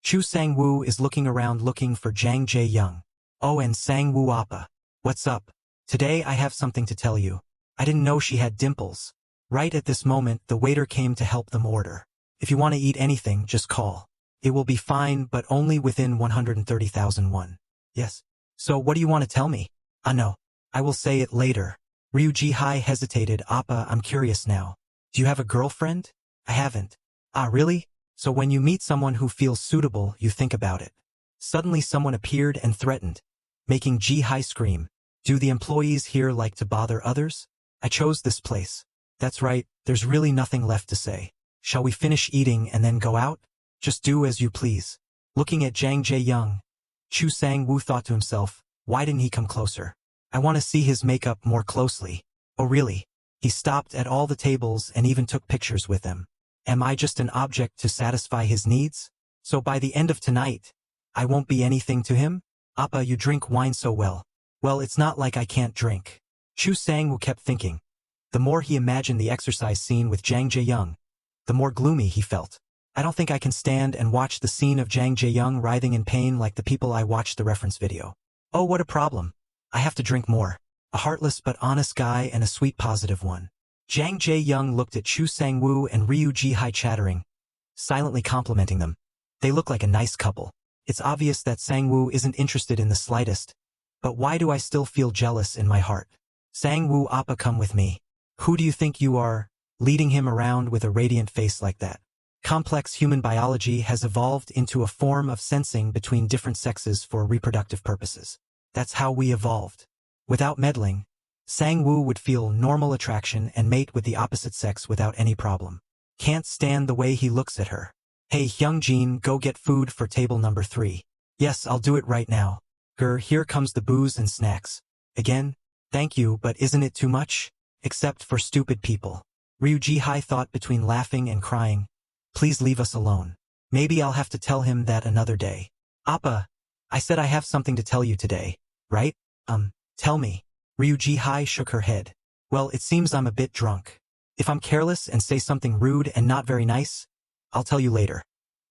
Chu Sang-woo is looking around looking for Jang Jae-young. Oh, and Sang-woo Appa. What's up? Today I have something to tell you. I didn't know she had dimples. Right at this moment, the waiter came to help them order. If you want to eat anything, just call. It will be fine, but only within 130,000 won. Yes. So what do you want to tell me? No. I will say it later. Ryu Ji-hai hesitated. Appa, I'm curious now. Do you have a girlfriend? I haven't. Really? So when you meet someone who feels suitable, you think about it. Suddenly someone appeared and threatened, making Ji-hai scream. Do the employees here like to bother others? I chose this place. That's right, there's really nothing left to say. Shall we finish eating and then go out? Just do as you please. Looking at Jang Jae-young, Chu Sang-woo thought to himself, why didn't he come closer? I want to see his makeup more closely. Oh really? He stopped at all the tables and even took pictures with them. Am I just an object to satisfy his needs? So by the end of tonight, I won't be anything to him? Appa, you drink wine so well. Well, it's not like I can't drink. Chu Sang-woo kept thinking. The more he imagined the exercise scene with Jang Jae-young, the more gloomy he felt. I don't think I can stand and watch the scene of Jang Jae-young writhing in pain like the people I watched the reference video. Oh, what a problem. I have to drink more. A heartless but honest guy and a sweet positive one. Jang Jae-young looked at Chu Sang-woo and Ryu Ji-hai chattering, silently complimenting them. They look like a nice couple. It's obvious that Sang-woo isn't interested in the slightest. But why do I still feel jealous in my heart? Sang-woo Appa, come with me. Who do you think you are, leading him around with a radiant face like that? Complex human biology has evolved into a form of sensing between different sexes for reproductive purposes. That's how we evolved. Without meddling, Sang-woo would feel normal attraction and mate with the opposite sex without any problem. Can't stand the way he looks at her. Hey Hyungjin, go get food for table number 3. Yes, I'll do it right now. Here comes the booze and snacks. Again? Thank you, but isn't it too much? Except for stupid people. Ryu Ji-hai thought between laughing and crying. Please leave us alone. Maybe I'll have to tell him that another day. Appa, I said I have something to tell you today, right? Tell me. Ryu Ji-hai shook her head. Well, it seems I'm a bit drunk. If I'm careless and say something rude and not very nice, I'll tell you later.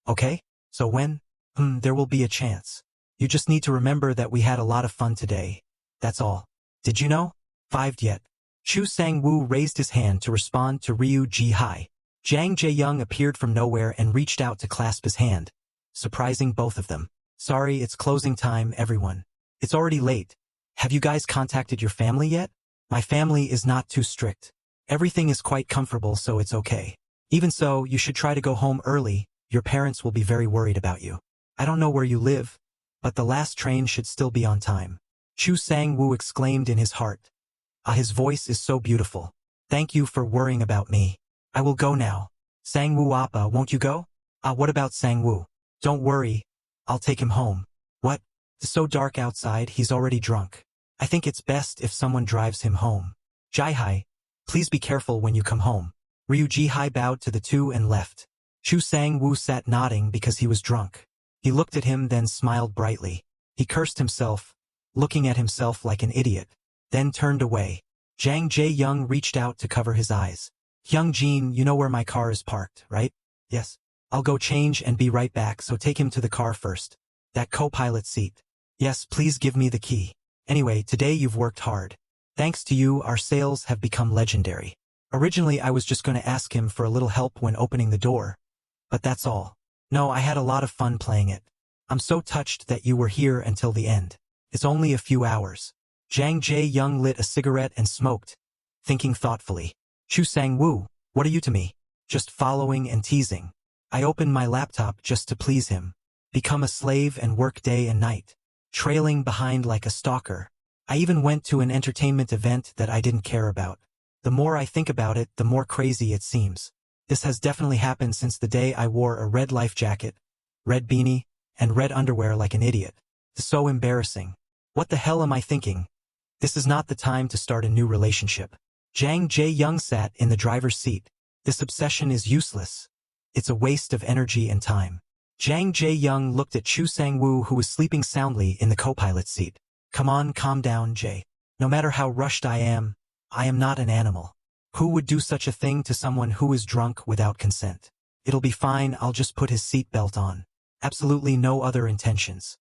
Okay? So when? There will be a chance. You just need to remember that we had a lot of fun today. That's all. Did you know? 5 yet. Chu Sang-woo raised his hand to respond to Ryu Ji-hai. Jang Jae-young appeared from nowhere and reached out to clasp his hand, surprising both of them. Sorry, it's closing time, everyone. It's already late. Have you guys contacted your family yet? My family is not too strict. Everything is quite comfortable, so it's okay. Even so, you should try to go home early. Your parents will be very worried about you. I don't know where you live, but the last train should still be on time. Chu Sang-woo exclaimed in his heart. His voice is so beautiful. Thank you for worrying about me. I will go now. Sang-woo Appa, won't you go? What about Sang-woo? Don't worry. I'll take him home. What? It's so dark outside, he's already drunk. I think it's best if someone drives him home. Ji-hai, please be careful when you come home. Ryu Ji-hai bowed to the two and left. Chu Sang-woo sat nodding because he was drunk. He looked at him then smiled brightly. He cursed himself, looking at himself like an idiot, then turned away. Jang Jae-young reached out to cover his eyes. Hyungjin, you know where my car is parked, right? Yes. I'll go change and be right back, so take him to the car first. That co-pilot seat. Yes, please give me the key. Anyway, today you've worked hard. Thanks to you, our sales have become legendary. Originally I was just going to ask him for a little help when opening the door. But that's all. No, I had a lot of fun playing it. I'm so touched that you were here until the end. It's only a few hours. Jang Jae-young lit a cigarette and smoked, thinking thoughtfully. Chu Sang-woo, what are you to me? Just following and teasing. I opened my laptop just to please him. Become a slave and work day and night. Trailing behind like a stalker. I even went to an entertainment event that I didn't care about. The more I think about it, the more crazy it seems. This has definitely happened since the day I wore a red life jacket, red beanie, and red underwear like an idiot. It's so embarrassing. What the hell am I thinking? This is not the time to start a new relationship. Jang Jae-young sat in the driver's seat. This obsession is useless. It's a waste of energy and time. Jang Jae-young looked at Chu Sang-woo who was sleeping soundly in the co-pilot seat. Come on, calm down, Jae. No matter how rushed I am not an animal. Who would do such a thing to someone who is drunk without consent? It'll be fine, I'll just put his seatbelt on. Absolutely no other intentions.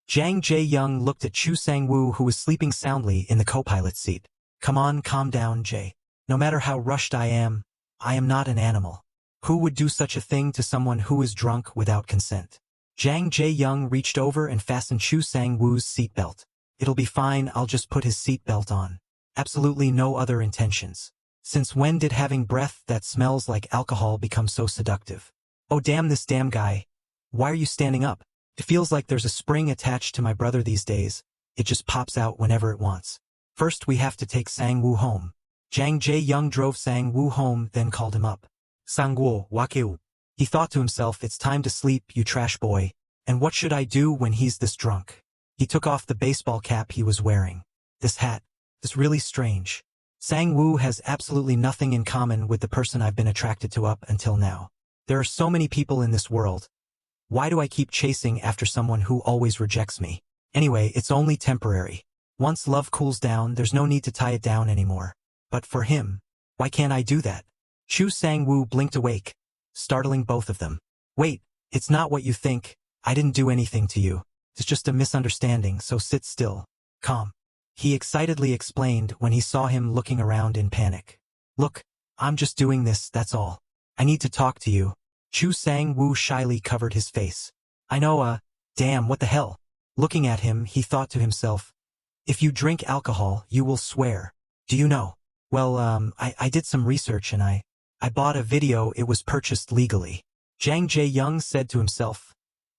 Jang Jae-young looked at Chu Sang-woo, who was sleeping soundly in the co-pilot's seat. Come on, calm down, Jae. No matter how rushed I am not an animal. Who would do such a thing to someone who is drunk without consent? Jang Jae-young reached over and fastened Chu Sang-woo's seatbelt. It'll be fine, I'll just put his seatbelt on. Absolutely no other intentions. Since when did having breath that smells like alcohol become so seductive? Oh damn, this damn guy. Why are you standing up? It feels like there's a spring attached to my brother these days. It just pops out whenever it wants. First we have to take Sang-woo home. Jang Jae-young drove Sang-woo home, then called him up. Sang-woo, wakeu. He thought to himself, it's time to sleep, you trash boy. And what should I do when he's this drunk? He took off the baseball cap he was wearing. This hat. This really strange. Sang-woo has absolutely nothing in common with the person I've been attracted to up until now. There are so many people in this world. Why do I keep chasing after someone who always rejects me? Anyway, it's only temporary. Once love cools down, there's no need to tie it down anymore. But for him, why can't I do that? Chu Sang-woo blinked awake, startling both of them. Wait, it's not what you think. I didn't do anything to you. It's just a misunderstanding, so sit still. Calm. He excitedly explained when he saw him looking around in panic. Look, I'm just doing this, that's all. I need to talk to you. Chu Sang-woo shyly covered his face. I know, damn, what the hell? Looking at him, he thought to himself, if you drink alcohol, you will swear. Do you know? Well, I did some research and I bought a video, it was purchased legally. Jang Jae-young said to himself,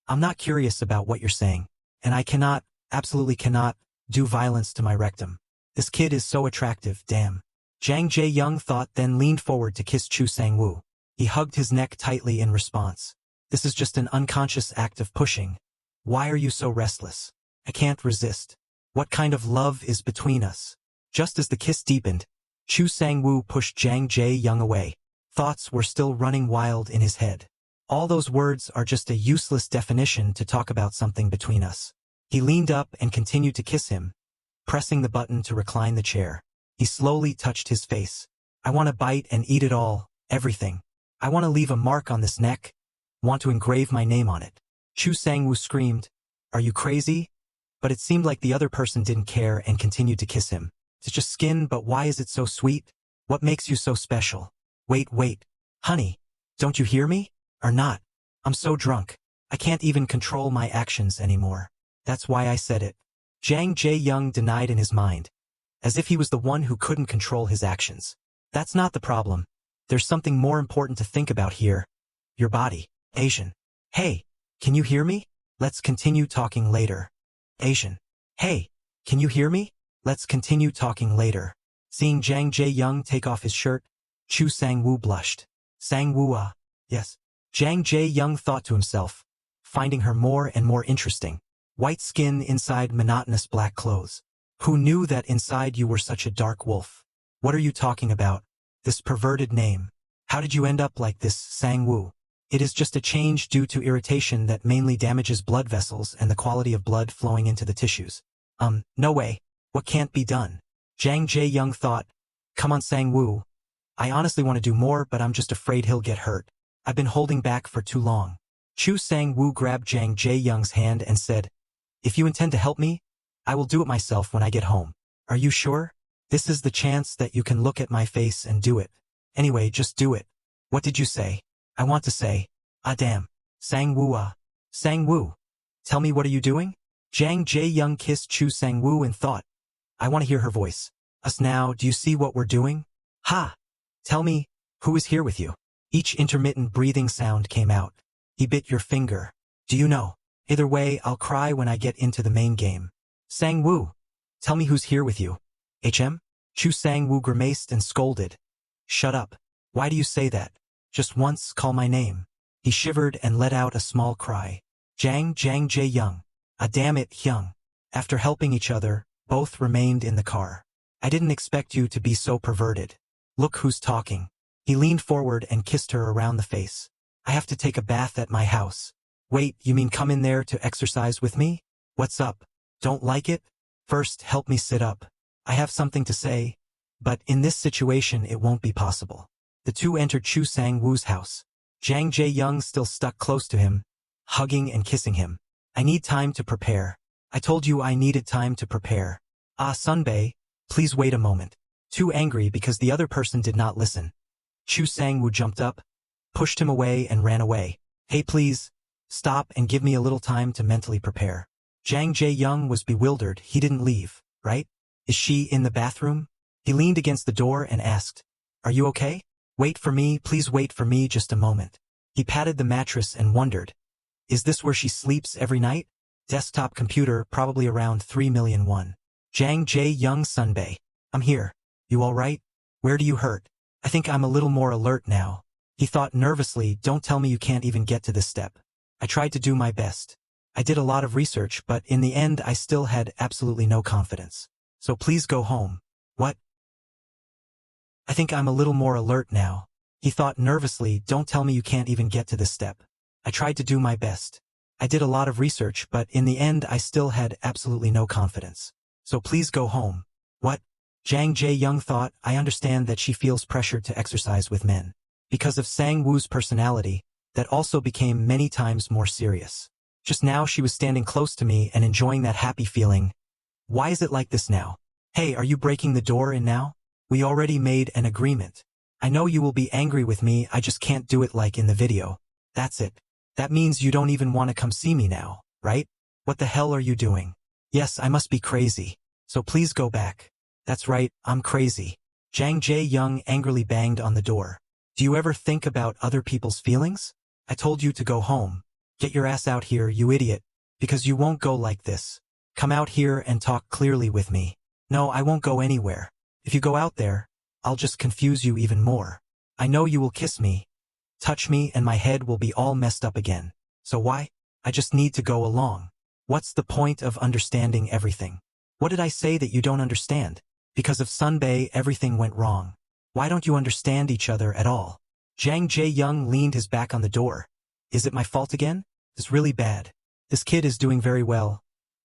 I'm not curious about what you're saying, and I cannot, absolutely cannot, do violence to my rectum. This kid is so attractive, damn. Jang Jae-young thought, then leaned forward to kiss Chu Sang-woo. He hugged his neck tightly in response. This is just an unconscious act of pushing. Why are you so restless? I can't resist. What kind of love is between us? Just as the kiss deepened, Chu Sang-woo pushed Jang Jae-young away. Thoughts were still running wild in his head. All those words are just a useless definition to talk about something between us. He leaned up and continued to kiss him, pressing the button to recline the chair. He slowly touched his face. I want to bite and eat it all, everything. I want to leave a mark on this neck. Want to engrave my name on it. Chu Sang-woo screamed, Are you crazy? But it seemed like the other person didn't care and continued to kiss him. It's just skin, but why is it so sweet? What makes you so special? Wait, honey, don't you hear me? Or not? I'm so drunk. I can't even control my actions anymore. That's why I said it. Jang Jae-young denied in his mind, as if he was the one who couldn't control his actions. That's not the problem. There's something more important to think about here. Your body. Asian. Hey, can you hear me? Let's continue talking later. Asian. Hey, can you hear me? Let's continue talking later. Seeing Jang Jae-young take off his shirt, Chu Sang-woo blushed. Sang-woo, yes. Jang Jae-young thought to himself, finding her more and more interesting. White skin inside monotonous black clothes. Who knew that inside you were such a dark wolf? What are you talking about? This perverted name. How did you end up like this, Sang-woo? It is just a change due to irritation that mainly damages blood vessels and the quality of blood flowing into the tissues. No way. What can't be done? Jang Jae-young thought. Come on, Sang-woo. I honestly want to do more, but I'm just afraid he'll get hurt. I've been holding back for too long. Chu Sang-woo grabbed Jang Jae-young's hand and said, If you intend to help me, I will do it myself when I get home. Are you sure? This is the chance that you can look at my face and do it. Anyway, just do it. What did you say? I want to say, damn. Sang-woo, Sang-woo. Tell me, what are you doing? Jang Jae-young kissed Chu Sang-woo and thought, I want to hear her voice. Us now, do you see what we're doing? Ha! Tell me, who is here with you? Each intermittent breathing sound came out. He bit your finger. Do you know? Either way, I'll cry when I get into the main game. Sang-woo. Tell me who's here with you. HM? Chu Sang-woo grimaced and scolded. Shut up. Why do you say that? Just once, call my name. He shivered and let out a small cry. Jang Jae-young. Damn it, Hyung. After helping each other, both remained in the car. I didn't expect you to be so perverted. Look who's talking. He leaned forward and kissed her around the face. I have to take a bath at my house. Wait, you mean come in there to exercise with me? What's up? Don't like it? First, help me sit up. I have something to say. But in this situation it won't be possible. The two entered Chu Sang-woo's house. Jang Jae-young still stuck close to him, hugging and kissing him. I need time to prepare. I told you I needed time to prepare. Ah, Sunbae, please wait a moment. Too angry because the other person did not listen. Chu Sang-woo jumped up, pushed him away and ran away. Hey please, stop and give me a little time to mentally prepare. Jang Jae-young was bewildered. He didn't leave, right? Is she in the bathroom? He leaned against the door and asked, Are you okay? Wait for me, please wait for me just a moment. He patted the mattress and wondered, Is this where she sleeps every night? Desktop computer, probably around 3 million won. Jang Jae-young Sunbae. I'm here. You alright? Where do you hurt? I think I'm a little more alert now. He thought nervously, don't tell me you can't even get to this step. I tried to do my best. I did a lot of research, but in the end I still had absolutely no confidence. So please go home. What? I think I'm a little more alert now. He thought nervously, don't tell me you can't even get to this step. I tried to do my best. I did a lot of research, but in the end I still had absolutely no confidence. So please go home. What? Jang Jae-young thought, I understand that she feels pressured to exercise with men. Because of Sang-woo's personality, that also became many times more serious. Just now she was standing close to me and enjoying that happy feeling. Why is it like this now? Hey, are you breaking the door in now? We already made an agreement. I know you will be angry with me, I just can't do it like in the video. That's it. That means you don't even want to come see me now, right? What the hell are you doing? Yes, I must be crazy. So please go back. That's right, I'm crazy. Jang Jae-young angrily banged on the door. Do you ever think about other people's feelings? I told you to go home. Get your ass out here, you idiot. Because you won't go like this. Come out here and talk clearly with me. No, I won't go anywhere. If you go out there, I'll just confuse you even more. I know you will kiss me, touch me, and my head will be all messed up again. So why? I just need to go along. What's the point of understanding everything? What did I say that you don't understand? Because of Sunbae everything went wrong. Why don't you understand each other at all? Jang Jae-young leaned his back on the door. Is it my fault again? It's really bad. This kid is doing very well.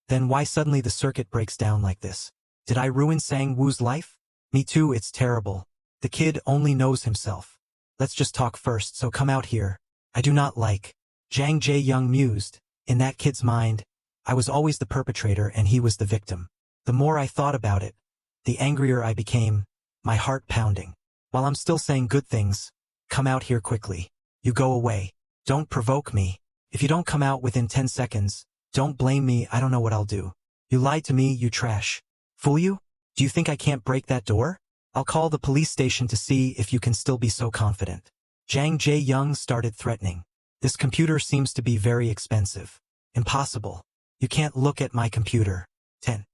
Then why suddenly the circuit breaks down like this? Did I ruin Sang-woo's life? Me too, it's terrible. The kid only knows himself. Let's just talk first, so come out here. I do not like. Jang Jae-young mused. In that kid's mind, I was always the perpetrator and he was the victim. The more I thought about it, the angrier I became, my heart pounding. While I'm still saying good things, come out here quickly. You go away. Don't provoke me. If you don't come out within 10 seconds, don't blame me, I don't know what I'll do. You lied to me, you trash. Fool you? Do you think I can't break that door? I'll call the police station to see if you can still be so confident. Jang Jae-young started threatening. This computer seems to be very expensive. Impossible. You can't look at my computer. 10.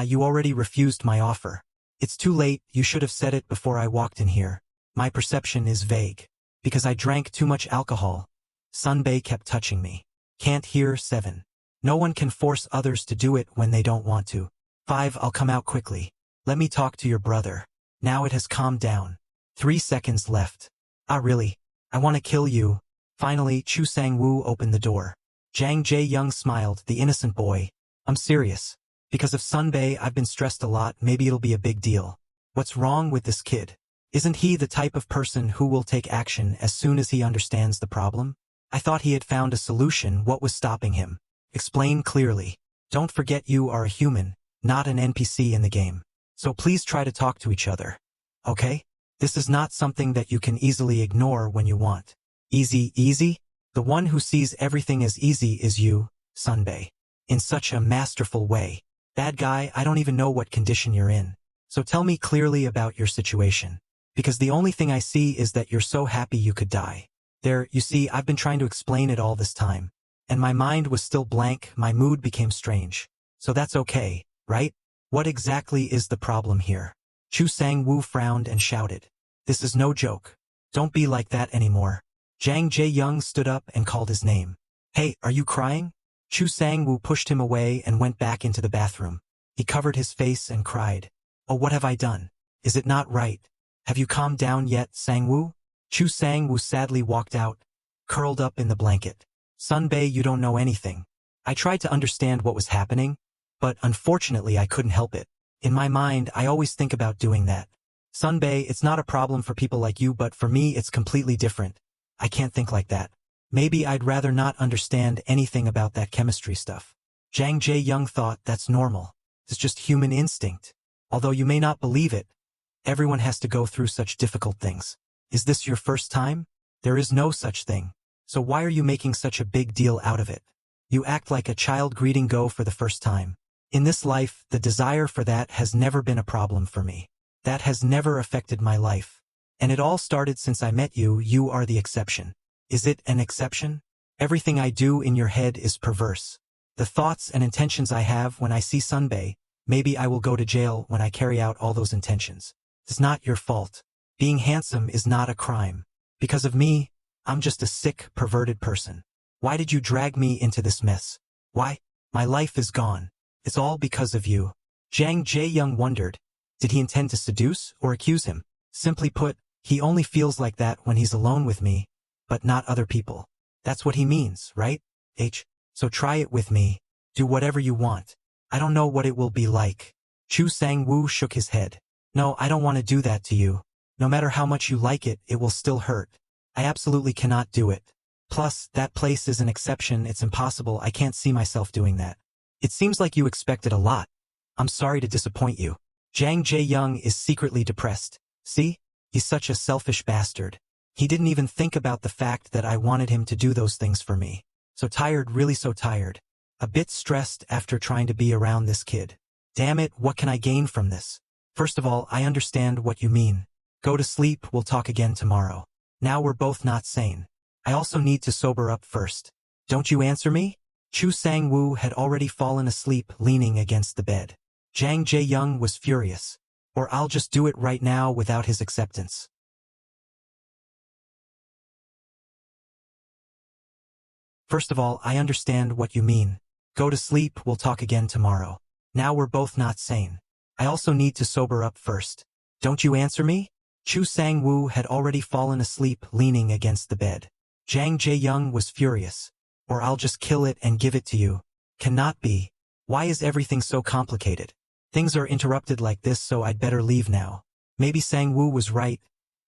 You already refused my offer. It's too late, you should have said it before I walked in here. My perception is vague. Because I drank too much alcohol. Sunbae kept touching me. Can't hear. 7. No one can force others to do it when they don't want to. 5. I'll come out quickly. Let me talk to your brother. Now it has calmed down. 3 seconds left. Really? I want to kill you. Finally, Chu Sang-woo opened the door. Jang Jae-young smiled, the innocent boy. I'm serious. Because of Sunbae I've been stressed a lot, maybe it'll be a big deal. What's wrong with this kid? Isn't he the type of person who will take action as soon as he understands the problem? I thought he had found a solution, what was stopping him? Explain clearly. Don't forget you are a human, not an NPC in the game. So please try to talk to each other. Okay? This is not something that you can easily ignore when you want. Easy? The one who sees everything as easy is you, Sunbae. In such a masterful way. Bad guy, I don't even know what condition you're in. So tell me clearly about your situation. Because the only thing I see is that you're so happy you could die. There, you see, I've been trying to explain it all this time. And my mind was still blank, my mood became strange. So that's okay, right? What exactly is the problem here? Chu Sang-woo frowned and shouted. This is no joke. Don't be like that anymore. Jang Jae-young stood up and called his name. Hey, are you crying? Chu Sang-woo pushed him away and went back into the bathroom. He covered his face and cried. Oh, what have I done? Is it not right? Have you calmed down yet, Sang-woo? Chu Sang-woo sadly walked out, curled up in the blanket. Sunbae, you don't know anything. I tried to understand what was happening, but unfortunately I couldn't help it. In my mind, I always think about doing that. Sunbae, it's not a problem for people like you, but for me it's completely different. I can't think like that. Maybe I'd rather not understand anything about that chemistry stuff. Jang Jae-young thought that's normal. It's just human instinct. Although you may not believe it, everyone has to go through such difficult things. Is this your first time? There is no such thing. So why are you making such a big deal out of it? You act like a child greeting go for the first time. In this life, the desire for that has never been a problem for me. That has never affected my life. And it all started since I met you. You are the exception. Is it an exception? Everything I do in your head is perverse. The thoughts and intentions I have when I see Sunbae, maybe I will go to jail when I carry out all those intentions. It's not your fault. Being handsome is not a crime. Because of me, I'm just a sick, perverted person. Why did you drag me into this mess? Why? My life is gone. It's all because of you. Jang Jae-young wondered. Did he intend to seduce or accuse him? Simply put, he only feels like that when he's alone with me, but not other people. That's what he means, right? So try it with me. Do whatever you want. I don't know what it will be like. Chu Sang-woo shook his head. No, I don't want to do that to you. No matter how much you like it, it will still hurt. I absolutely cannot do it. Plus, that place is an exception. It's impossible. I can't see myself doing that. It seems like you expected a lot. I'm sorry to disappoint you. Jang Jae-young is secretly depressed. See? He's such a selfish bastard. He didn't even think about the fact that I wanted him to do those things for me. So tired, really so tired. A bit stressed after trying to be around this kid. Damn it, what can I gain from this? First of all, I understand what you mean. Go to sleep, we'll talk again tomorrow. Now we're both not sane. I also need to sober up first. Don't you answer me? Chu Sang-woo had already fallen asleep leaning against the bed. Jang Jae-young was furious. Or I'll just do it right now without his acceptance. First of all, I understand what you mean. Go to sleep, we'll talk again tomorrow. Now we're both not sane. I also need to sober up first. Don't you answer me? Chu Sang-woo had already fallen asleep leaning against the bed. Jang Jae-young was furious. Or I'll just kill it and give it to you. Cannot be. Why is everything so complicated? Things are interrupted like this, so I'd better leave now. Maybe Sang-woo was right.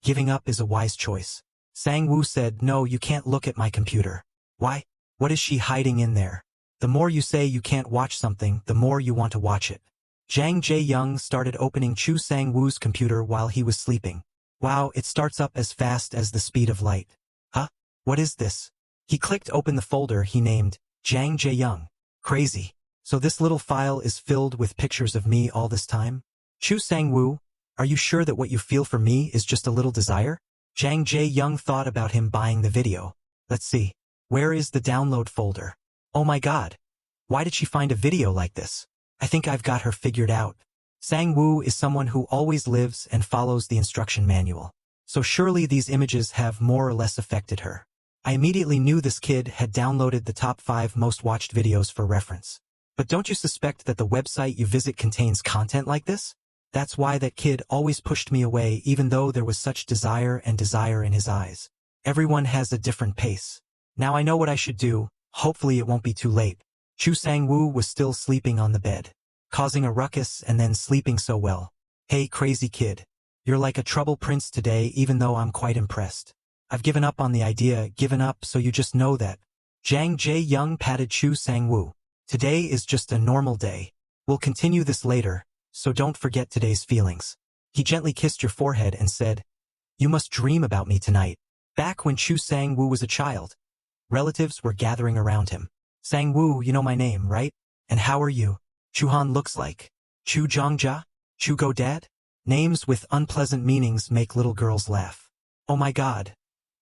Giving up is a wise choice. Sang-woo said, no, you can't look at my computer. Why? What is she hiding in there? The more you say you can't watch something, the more you want to watch it. Jang Jae-young started opening Chu Sang-woo's computer while he was sleeping. Wow, it starts up as fast as the speed of light. Huh? What is this? He clicked open the folder he named Jang Jae-young. Crazy. So this little file is filled with pictures of me all this time? Chu Sang-woo, are you sure that what you feel for me is just a little desire? Jang Jae-young thought about him buying the video. Let's see. Where is the download folder? Oh my god. Why did she find a video like this? I think I've got her figured out. Sang-woo is someone who always lives and follows the instruction manual. So surely these images have more or less affected her. I immediately knew this kid had downloaded the top 5 most watched videos for reference. But don't you suspect that the website you visit contains content like this? That's why that kid always pushed me away even though there was such desire and desire in his eyes. Everyone has a different pace. Now I know what I should do, hopefully it won't be too late. Chu Sang-woo was still sleeping on the bed, causing a ruckus and then sleeping so well. Hey crazy kid. You're like a trouble prince today even though I'm quite impressed. I've given up on the idea, given up so you just know that. Jang Jae-young patted Chu Sang-woo. Today is just a normal day. We'll continue this later, so don't forget today's feelings. He gently kissed your forehead and said, you must dream about me tonight. Back when Chu Sang-woo was a child, relatives were gathering around him. Sang-woo, you know my name, right? And how are you? Chuhan looks like. Chu Jongja? Chu Go Dad? Names with unpleasant meanings make little girls laugh. Oh my god.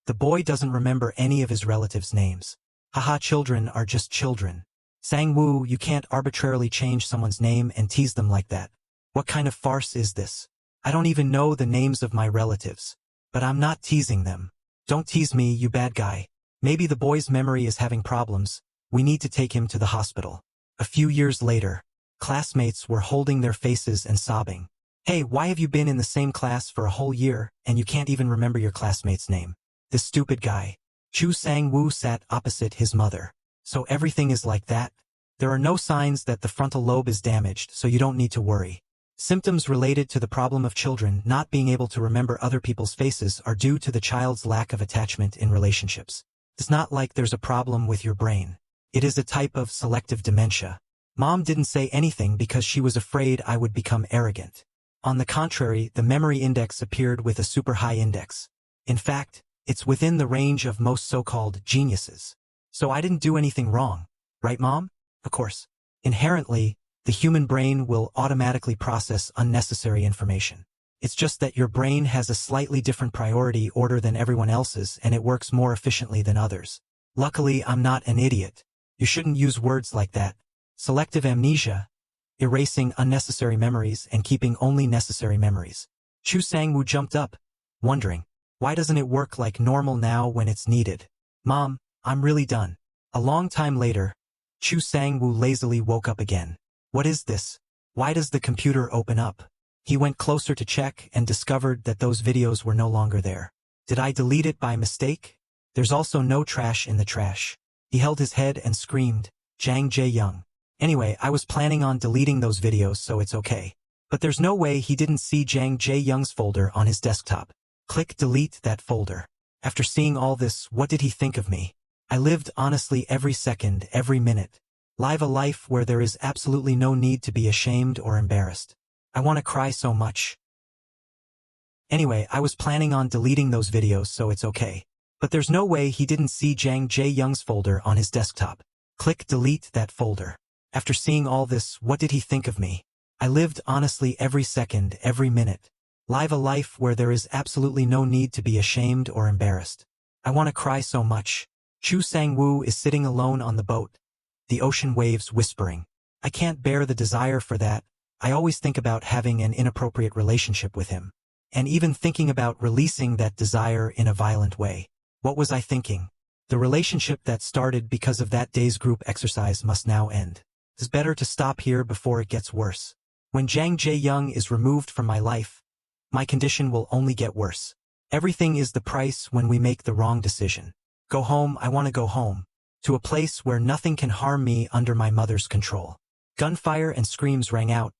The boy doesn't remember any of his relatives' names. Haha, children are just children. Sang-woo, you can't arbitrarily change someone's name and tease them like that. What kind of farce is this? I don't even know the names of my relatives. But I'm not teasing them. Don't tease me, you bad guy. Maybe the boy's memory is having problems. We need to take him to the hospital. A few years later, classmates were holding their faces and sobbing. Hey, why have you been in the same class for a whole year and you can't even remember your classmate's name? This stupid guy. Chu Sang-woo sat opposite his mother. So everything is like that? There are no signs that the frontal lobe is damaged, so you don't need to worry. Symptoms related to the problem of children not being able to remember other people's faces are due to the child's lack of attachment in relationships. It's not like there's a problem with your brain. It is a type of selective dementia. Mom didn't say anything because she was afraid I would become arrogant. On the contrary, the memory index appeared with a super high index. In fact, it's within the range of most so-called geniuses. So I didn't do anything wrong. Right, Mom? Of course. Inherently, the human brain will automatically process unnecessary information. It's just that your brain has a slightly different priority order than everyone else's and it works more efficiently than others. Luckily, I'm not an idiot. You shouldn't use words like that. Selective amnesia, erasing unnecessary memories and keeping only necessary memories. Chu Sang-woo jumped up, wondering, why doesn't it work like normal now when it's needed? Mom, I'm really done. A long time later, Chu Sang-woo lazily woke up again. What is this? Why does the computer open up? He went closer to check and discovered that those videos were no longer there. Did I delete it by mistake? There's also no trash in the trash. He held his head and screamed, Jang Jae-young. Anyway, I was planning on deleting those videos so it's okay. But there's no way he didn't see Jang Jae-young's folder on his desktop. Click delete that folder. After seeing all this, what did he think of me? I lived honestly every second, every minute. Live a life where there is absolutely no need to be ashamed or embarrassed. I want to cry so much. Anyway, I was planning on deleting those videos so it's okay. But there's no way he didn't see Jang Jae-young's folder on his desktop. Click delete that folder. After seeing all this, what did he think of me? I lived honestly every second, every minute. Live a life where there is absolutely no need to be ashamed or embarrassed. I want to cry so much. Chu Sang-woo is sitting alone on the boat. The ocean waves whispering. I can't bear the desire for that. I always think about having an inappropriate relationship with him. And even thinking about releasing that desire in a violent way. What was I thinking? The relationship that started because of that day's group exercise must now end. It's better to stop here before it gets worse. When Jang Jae-young is removed from my life, my condition will only get worse. Everything is the price when we make the wrong decision. Go home, I want to go home. To a place where nothing can harm me under my mother's control. Gunfire and screams rang out.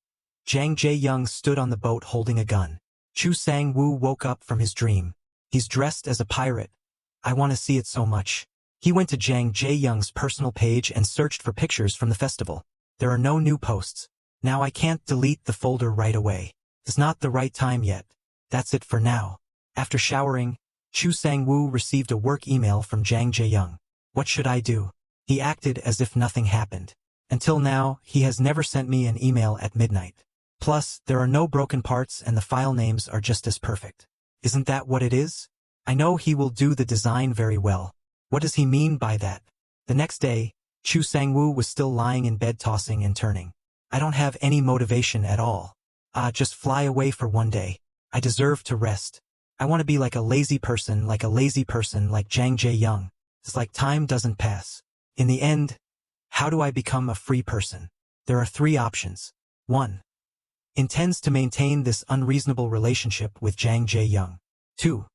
Jang Jae-young stood on the boat holding a gun. Chu Sang-woo woke up from his dream. He's dressed as a pirate. I want to see it so much. He went to Jang Jae-young's personal page and searched for pictures from the festival. There are no new posts. Now I can't delete the folder right away. It's not the right time yet. That's it for now. After showering, Chu Sang-woo received a work email from Jang Jae-young. What should I do? He acted as if nothing happened. Until now, he has never sent me an email at midnight. Plus, there are no broken parts and the file names are just as perfect. Isn't that what it is? I know he will do the design very well. What does he mean by that? The next day, Chu Sang-woo was still lying in bed tossing and turning. I don't have any motivation at all. Just fly away for one day. I deserve to rest. I want to be like a lazy person like Jang Jae-young. It's like time doesn't pass. In the end, how do I become a free person? There are 3 options. 1. Intends to maintain this unreasonable relationship with Jang Jae-young. 2.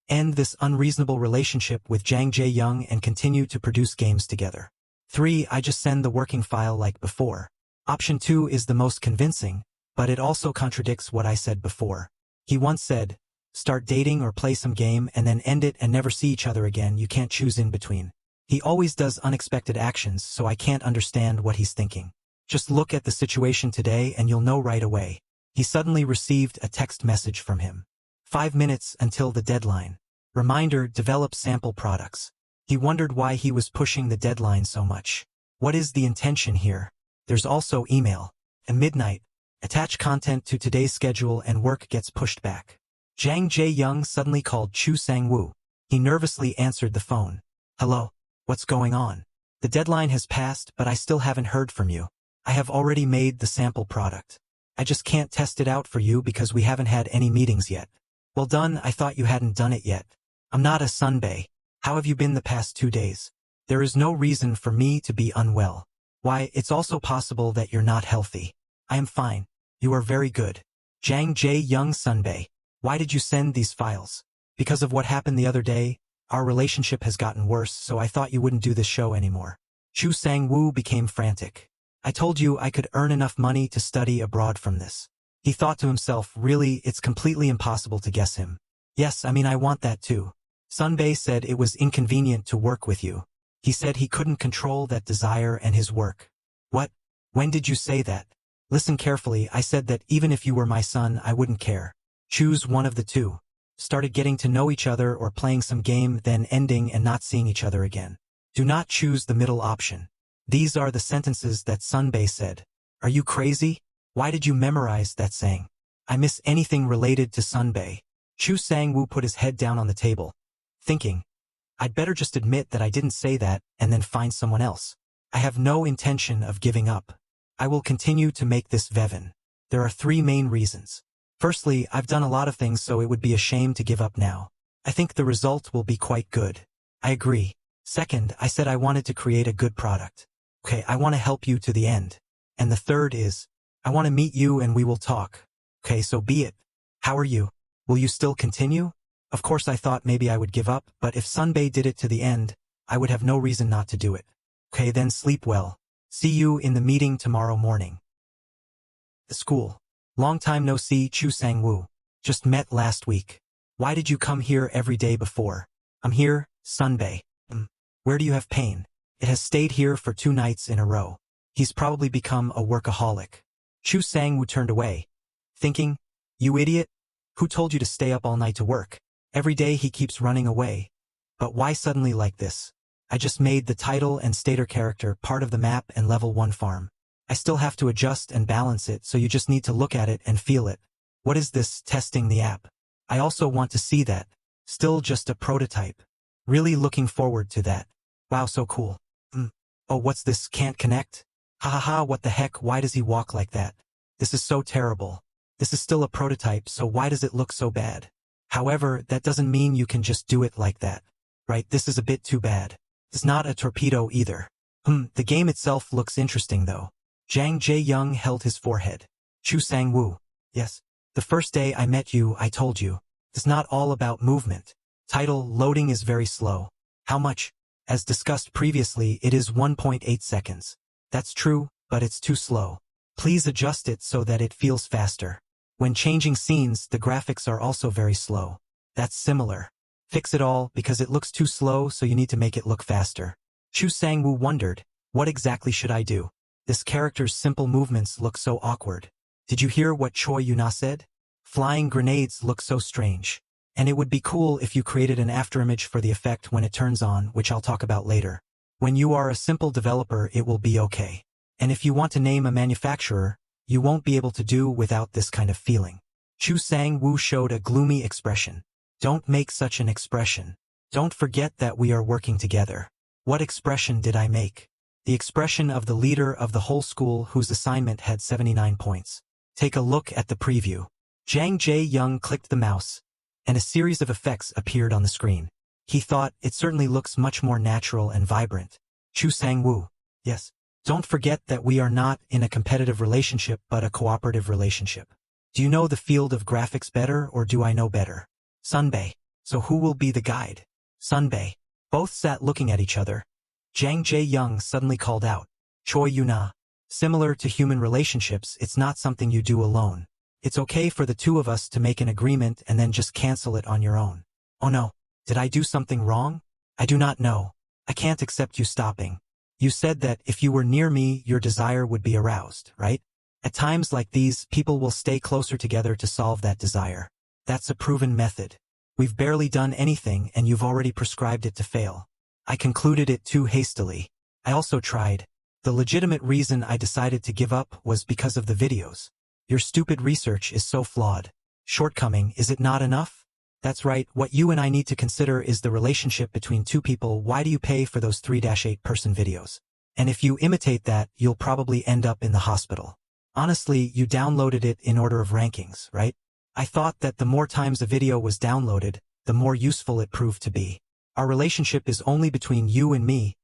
End this unreasonable relationship with Jang Jae-young and continue to produce games together. 3. I just send the working file like before. Option 2 is the most convincing, but it also contradicts what I said before. He once said, start dating or play some game and then end it and never see each other again. You can't choose in between. He always does unexpected actions, so I can't understand what he's thinking. Just look at the situation today and you'll know right away. He suddenly received a text message from him. 5 minutes until the deadline. Reminder, develop sample products. He wondered why he was pushing the deadline so much. What is the intention here? There's also email. At midnight, attach content to today's schedule and work gets pushed back. Jang Jae-young suddenly called Chu Sang-woo. He nervously answered the phone. Hello? What's going on? The deadline has passed, but I still haven't heard from you. I have already made the sample product. I just can't test it out for you because we haven't had any meetings yet. Well done, I thought you hadn't done it yet. I'm not a sunbae. How have you been the past 2 days? There is no reason for me to be unwell. Why, it's also possible that you're not healthy. I am fine. You are very good. Jang Jae-young sunbae. Why did you send these files? Because of what happened the other day, our relationship has gotten worse, so I thought you wouldn't do this show anymore. Chu Sang-woo became frantic. I told you I could earn enough money to study abroad from this. He thought to himself, really, it's completely impossible to guess him. Yes, I mean I want that too. Sunbae said it was inconvenient to work with you. He said he couldn't control that desire and his work. What? When did you say that? Listen carefully, I said that even if you were my son I wouldn't care. Choose one of the two. Started getting to know each other or playing some game, then ending and not seeing each other again. Do not choose the middle option. These are the sentences that Sunbae said. Are you crazy? Why did you memorize that saying? I miss anything related to Sunbae. Chu Sang-woo put his head down on the table, thinking, I'd better just admit that I didn't say that and then find someone else. I have no intention of giving up. I will continue to make this Vevin. There are 3 main reasons. Firstly, I've done a lot of things so it would be a shame to give up now. I think the result will be quite good. I agree. Second, I said I wanted to create a good product. Okay, I want to help you to the end. And the third is, I want to meet you and we will talk. Okay, so be it. How are you? Will you still continue? Of course I thought maybe I would give up, but if Sunbae did it to the end, I would have no reason not to do it. Okay, then sleep well. See you in the meeting tomorrow morning. The school. Long time no see, Chu Sang-woo. Just met last week. Why did you come here every day before? I'm here, Sunbae. Where do you have pain? It has stayed here for 2 nights in a row. He's probably become a workaholic. Chu Sang-woo turned away, thinking, you idiot? Who told you to stay up all night to work? Every day he keeps running away. But why suddenly like this? I just made the title and stater character part of the map and level 1 farm. I still have to adjust and balance it, so you just need to look at it and feel it. What is this, testing the app? I also want to see that. Still just a prototype. Really looking forward to that. Wow, so cool. Oh, what's this, can't connect? Ha ha ha, what the heck, why does he walk like that? This is so terrible. This is still a prototype, so why does it look so bad? However, that doesn't mean you can just do it like that. Right, this is a bit too bad. It's not a torpedo either. The game itself looks interesting though. Jang Jae-young held his forehead. Chu Sang-woo. Yes. The first day I met you, I told you. It's not all about movement. Title loading is very slow. How much? As discussed previously, it is 1.8 seconds. That's true, but it's too slow. Please adjust it so that it feels faster. When changing scenes, the graphics are also very slow. That's similar. Fix it all because it looks too slow, so you need to make it look faster. Chu Sang-woo wondered, what exactly should I do? This character's simple movements look so awkward. Did you hear what Choi Yuna said? Flying grenades look so strange. And it would be cool if you created an afterimage for the effect when it turns on, which I'll talk about later. When you are a simple developer, it will be okay. And if you want to name a manufacturer, you won't be able to do without this kind of feeling. Chu Sang-woo showed a gloomy expression. Don't make such an expression. Don't forget that we are working together. What expression did I make? The expression of the leader of the whole school whose assignment had 79 points. Take a look at the preview. Jang Jae-young clicked the mouse, and a series of effects appeared on the screen. He thought, it certainly looks much more natural and vibrant. Chu Sang-woo. Yes. Don't forget that we are not in a competitive relationship but a cooperative relationship. Do you know the field of graphics better or do I know better? Sunbae. So who will be the guide? Sunbae. Both sat looking at each other. Jang Jae-young suddenly called out. Choi Yuna. Similar to human relationships, it's not something you do alone. It's okay for the 2 of us to make an agreement and then just cancel it on your own. Oh no. Did I do something wrong? I do not know. I can't accept you stopping. You said that if you were near me, your desire would be aroused, right? At times like these, people will stay closer together to solve that desire. That's a proven method. We've barely done anything and you've already prescribed it to fail. I concluded it too hastily. I also tried. The legitimate reason I decided to give up was because of the videos. Your stupid research is so flawed. Shortcoming, is it not enough? That's right, what you and I need to consider is the relationship between 2 people. Why do you pay for those 3-8 person videos? And if you imitate that, you'll probably end up in the hospital. Honestly, you downloaded it in order of rankings, right? I thought that the more times a video was downloaded, the more useful it proved to be. Our relationship is only between you and me.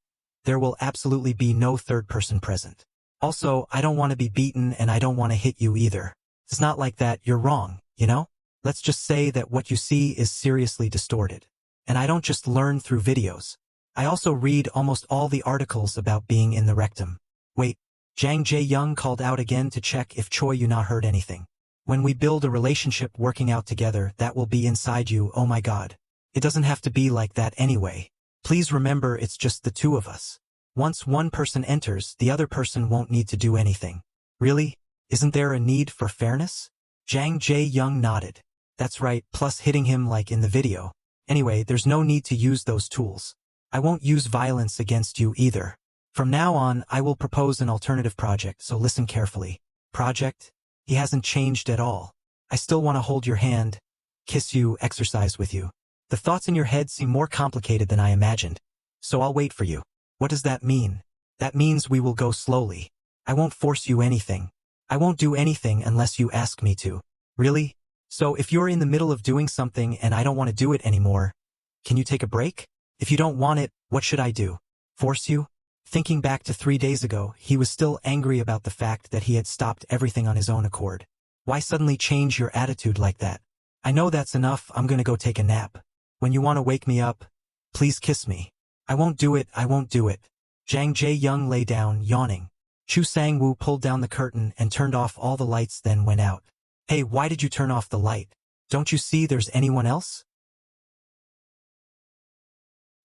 There will absolutely be no 3rd person present. Also, I don't want to be beaten and I don't want to hit you either. It's not like that, you're wrong, you know? Let's just say that what you see is seriously distorted. And I don't just learn through videos. I also read almost all the articles about being in the rectum. Wait, Jang Jae-young called out again to check if Choi Yuna heard anything. When we build a relationship working out together, that will be inside you, oh my god. It doesn't have to be like that anyway. Please remember it's just the two of us. Once one person enters, the other person won't need to do anything. Really? Isn't there a need for fairness? Jang Jae-young nodded. That's right, plus hitting him like in the video. Anyway, there's no need to use those tools. I won't use violence against you either. From now on, I will propose an alternative project, so listen carefully. Project? He hasn't changed at all. I still want to hold your hand, kiss you, exercise with you. The thoughts in your head seem more complicated than I imagined. So I'll wait for you. What does that mean? That means we will go slowly. I won't force you anything. I won't do anything unless you ask me to. Really? So if you're in the middle of doing something and I don't want to do it anymore, can you take a break? If you don't want it, what should I do? Force you? Thinking back to 3 days ago, he was still angry about the fact that he had stopped everything on his own accord. Why suddenly change your attitude like that? I know that's enough, I'm gonna go take a nap. When you want to wake me up, please kiss me. I won't do it, I won't do it. Jang Jae-young lay down, yawning. Chu Sang-woo pulled down the curtain and turned off all the lights, then went out. Hey, why did you turn off the light? Don't you see there's anyone else?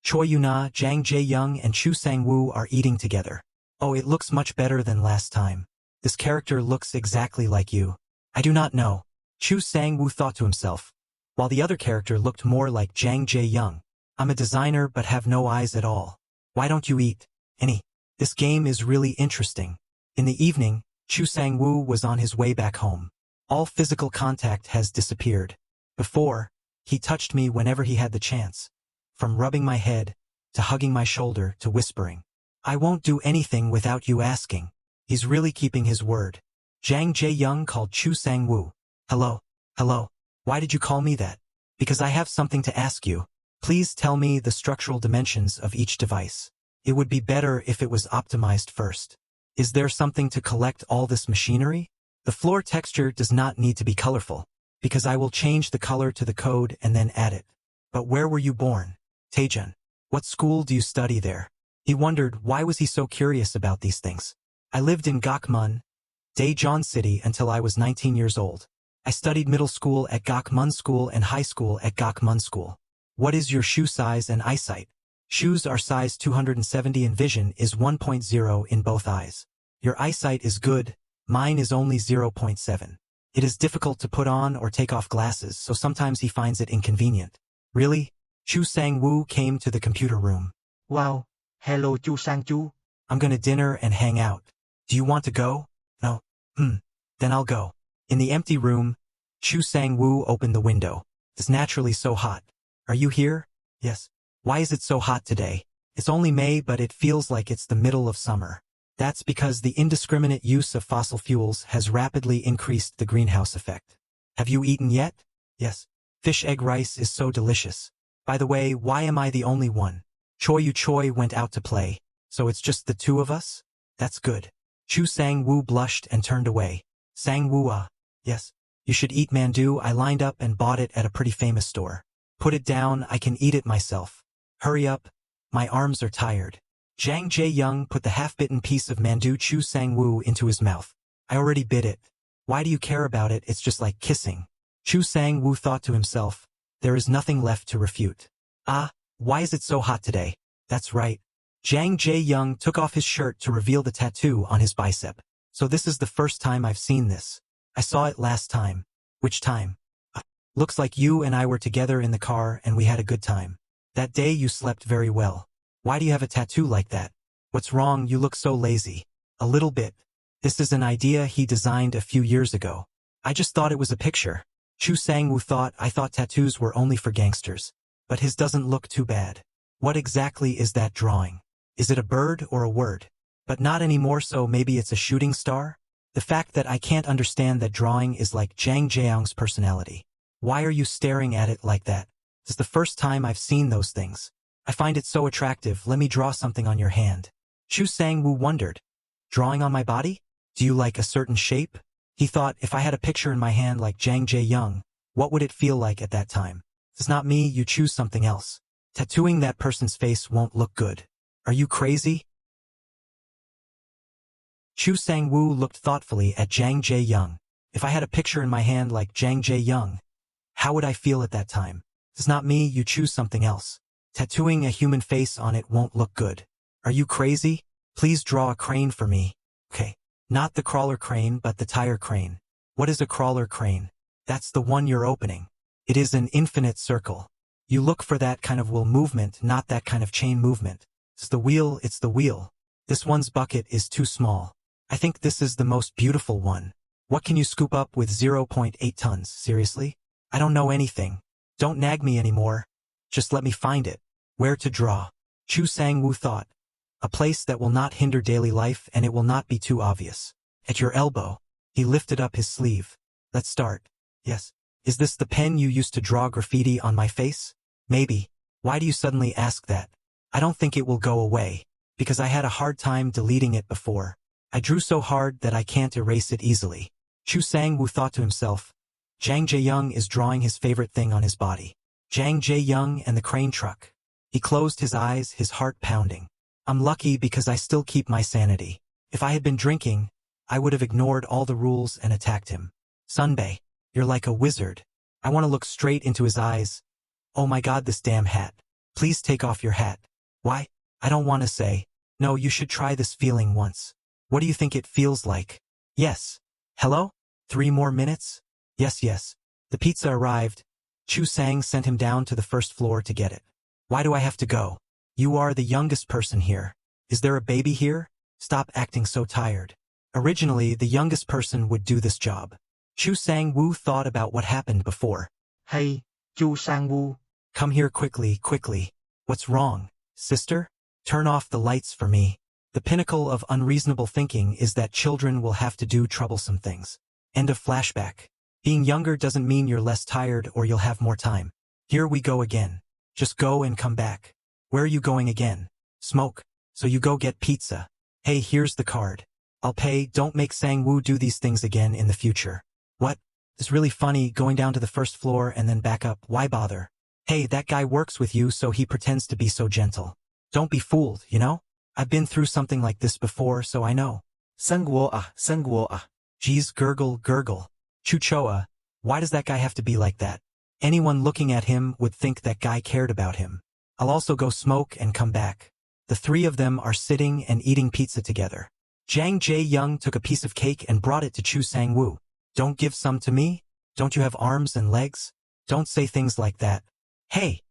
Choi Yuna, Jang Jae-young and Chu Sang-woo are eating together. Oh, it looks much better than last time. This character looks exactly like you. I do not know. Chu Sang-woo thought to himself, while the other character looked more like Jang Jae-young. I'm a designer but have no eyes at all. Why don't you eat? Any? This game is really interesting. In the evening, Chu Sang-woo was on his way back home. All physical contact has disappeared. Before, he touched me whenever he had the chance. From rubbing my head, to hugging my shoulder, to whispering. I won't do anything without you asking. He's really keeping his word. Jang Jae-young called Chu Sang-woo. Hello, hello. Why did you call me that? Because I have something to ask you. Please tell me the structural dimensions of each device. It would be better if it was optimized first. Is there something to collect all this machinery? The floor texture does not need to be colorful, because I will change the color to the code and then add it. But where were you born? Taejun. What school do you study there? He wondered why was he so curious about these things. I lived in Gakmun, Daejeon City until I was 19 years old. I studied middle school at Gakmun School and high school at Gakmun School. What is your shoe size and eyesight? Shoes are size 270 and vision is 1.0 in both eyes. Your eyesight is good, mine is only 0.7. It is difficult to put on or take off glasses, so sometimes he finds it inconvenient. Really? Chu Sang-woo came to the computer room. Wow, hello Chu Sang-chu. I'm gonna dinner and hang out. Do you want to go? No? Then I'll go. In the empty room, Chu Sang-woo opened the window. It's naturally so hot. Are you here? Yes. Why is it so hot today? It's only May, but it feels like it's the middle of summer. That's because the indiscriminate use of fossil fuels has rapidly increased the greenhouse effect. Have you eaten yet? Yes. Fish egg rice is so delicious. By the way, why am I the only one? Choi went out to play, so it's just the two of us? That's good. Chu Sang-woo blushed and turned away. Sang-woo, yes. You should eat mandu. I lined up and bought it at a pretty famous store. Put it down, I can eat it myself. Hurry up. My arms are tired. Jang Jae-young put the half-bitten piece of mandu Chu Sang-woo into his mouth. I already bit it. Why do you care about it? It's just like kissing. Chu Sang-woo thought to himself. There is nothing left to refute. Ah, why is it so hot today? That's right. Jang Jae-young took off his shirt to reveal the tattoo on his bicep. So this is the first time I've seen this. I saw it last time. Which time? Looks like you and I were together in the car and we had a good time. That day you slept very well. Why do you have a tattoo like that? What's wrong? You look so lazy. A little bit. This is an idea he designed a few years ago. I just thought it was a picture. Chu Sang-woo thought I thought tattoos were only for gangsters. But his doesn't look too bad. What exactly is that drawing? Is it a bird or a word? But not anymore, so maybe it's a shooting star? The fact that I can't understand that drawing is like Jang Jae-young's personality. Why are you staring at it like that? It's the first time I've seen those things. I find it so attractive. Let me draw something on your hand. Chu Sang-woo wondered. Drawing on my body? Do you like a certain shape? He thought, if I had a picture in my hand like Jang Jae-young, what would it feel like at that time? It's not me, you choose something else. Tattooing that person's face won't look good. Are you crazy? Chu Sang-woo looked thoughtfully at Jang Jae-young. If I had a picture in my hand like Jang Jae-young, how would I feel at that time? It's not me, you choose something else. Tattooing a human face on it won't look good. Are you crazy? Please draw a crane for me. Okay. Not the crawler crane but the tire crane. What is a crawler crane? That's the one you're opening. It is an infinite circle. You look for that kind of wheel movement, not that kind of chain movement. It's the wheel, it's the wheel. This one's bucket is too small. I think this is the most beautiful one. What can you scoop up with 0.8 tons, seriously? I don't know anything. Don't nag me anymore. Just let me find it. Where to draw? Chu Sang-woo thought. A place that will not hinder daily life and it will not be too obvious. At your elbow. He lifted up his sleeve. Let's start. Yes. Is this the pen you used to draw graffiti on my face? Maybe. Why do you suddenly ask that? I don't think it will go away. Because I had a hard time deleting it before. I drew so hard that I can't erase it easily. Chu Sang-woo thought to himself. Jang Jae-young is drawing his favorite thing on his body. Jang Jae-young and the crane truck. He closed his eyes, his heart pounding. I'm lucky because I still keep my sanity. If I had been drinking, I would have ignored all the rules and attacked him. Sunbae, you're like a wizard. I want to look straight into his eyes. Oh my god, this damn hat. Please take off your hat. Why? I don't want to say. No, you should try this feeling once. What do you think it feels like? Yes. Hello? 3 more minutes? Yes, yes. The pizza arrived. Chu Sang sent him down to the first floor to get it. Why do I have to go? You are the youngest person here. Is there a baby here? Stop acting so tired. Originally, the youngest person would do this job. Chu Sang-woo thought about what happened before. Hey, Chu Sang-woo. Come here quickly, quickly. What's wrong, sister? Turn off the lights for me. The pinnacle of unreasonable thinking is that children will have to do troublesome things. End of flashback. Being younger doesn't mean you're less tired or you'll have more time. Here we go again. Just go and come back. Where are you going again? Smoke. So you go get pizza. Hey, here's the card. I'll pay. Don't make Sang-woo do these things again in the future. What? It's really funny going down to the first floor and then back up. Why bother? Hey, that guy works with you so he pretends to be so gentle. Don't be fooled, you know? I've been through something like this before, so I know. Sang-woo ah, Sang-woo ah. Geez, gurgle, gurgle. Chuchoa, why does that guy have to be like that? Anyone looking at him would think that guy cared about him. I'll also go smoke and come back. The 3 of them are sitting and eating pizza together. Jang Jae-young took a piece of cake and brought it to Chu Sang-woo. Don't give some to me? Don't you have arms and legs? Don't say things like that. Hey,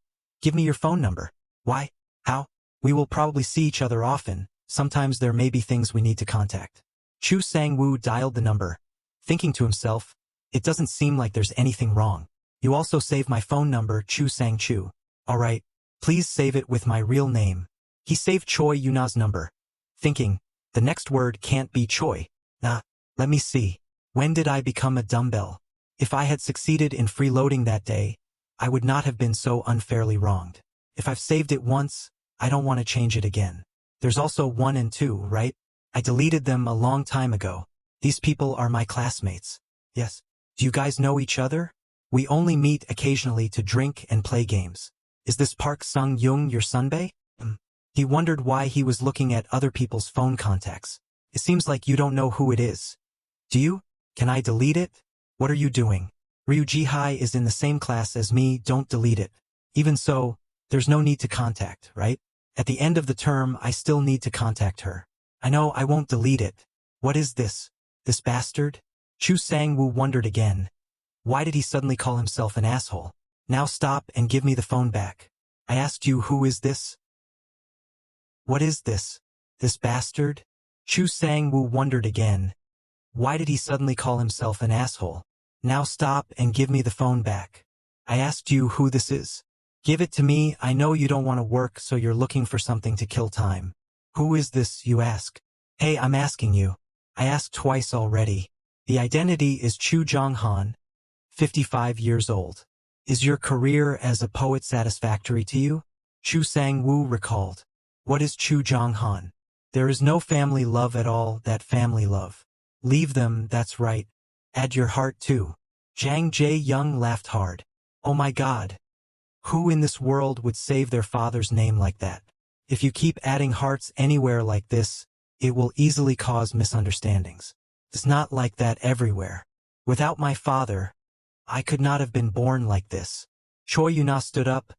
give me your phone number. Why? How? We will probably see each other often. Sometimes there may be things we need to contact. Chu Sang-woo dialed the number, thinking to himself, it doesn't seem like there's anything wrong. You also save my phone number, Chu Sang-chu. Alright, please save it with my real name. He saved Choi Yuna's number, thinking, the next word can't be Choi. Let me see. When did I become a dumbbell? If I had succeeded in freeloading that day, I would not have been so unfairly wronged. If I've saved it once, I don't want to change it again. There's also 1 and 2, right? I deleted them a long time ago. These people are my classmates. Yes. Do you guys know each other? We only meet occasionally to drink and play games. Is this Park Sung-young your sunbae? He wondered why he was looking at other people's phone contacts. It seems like you don't know who it is. Do you? Can I delete it? What are you doing? Ryu Ji-hai is in the same class as me, don't delete it. Even so, there's no need to contact, right? At the end of the term, I still need to contact her. I know I won't delete it. What is this? This bastard? Chu Sang-woo wondered again. Why did he suddenly call himself an asshole? Now stop and give me the phone back. I asked you who is this? What is this? This bastard? Chu Sang-woo wondered again. Why did he suddenly call himself an asshole? Now stop and give me the phone back. I asked you who this is. Give it to me. I know you don't want to work, so you're looking for something to kill time. Who is this, you ask? Hey, I'm asking you. I asked twice already. The identity is Chu Jong-han, 55 years old. Is your career as a poet satisfactory to you? Chu Sang-woo recalled. What is Chu Jong-han? There is no family love at all, that family love. Leave them, that's right. Add your heart too. Jang Jae-young laughed hard. Oh my god. Who in this world would save their father's name like that? If you keep adding hearts anywhere like this, it will easily cause misunderstandings. It's not like that everywhere. Without my father, I could not have been born like this. Choi Yuna stood up,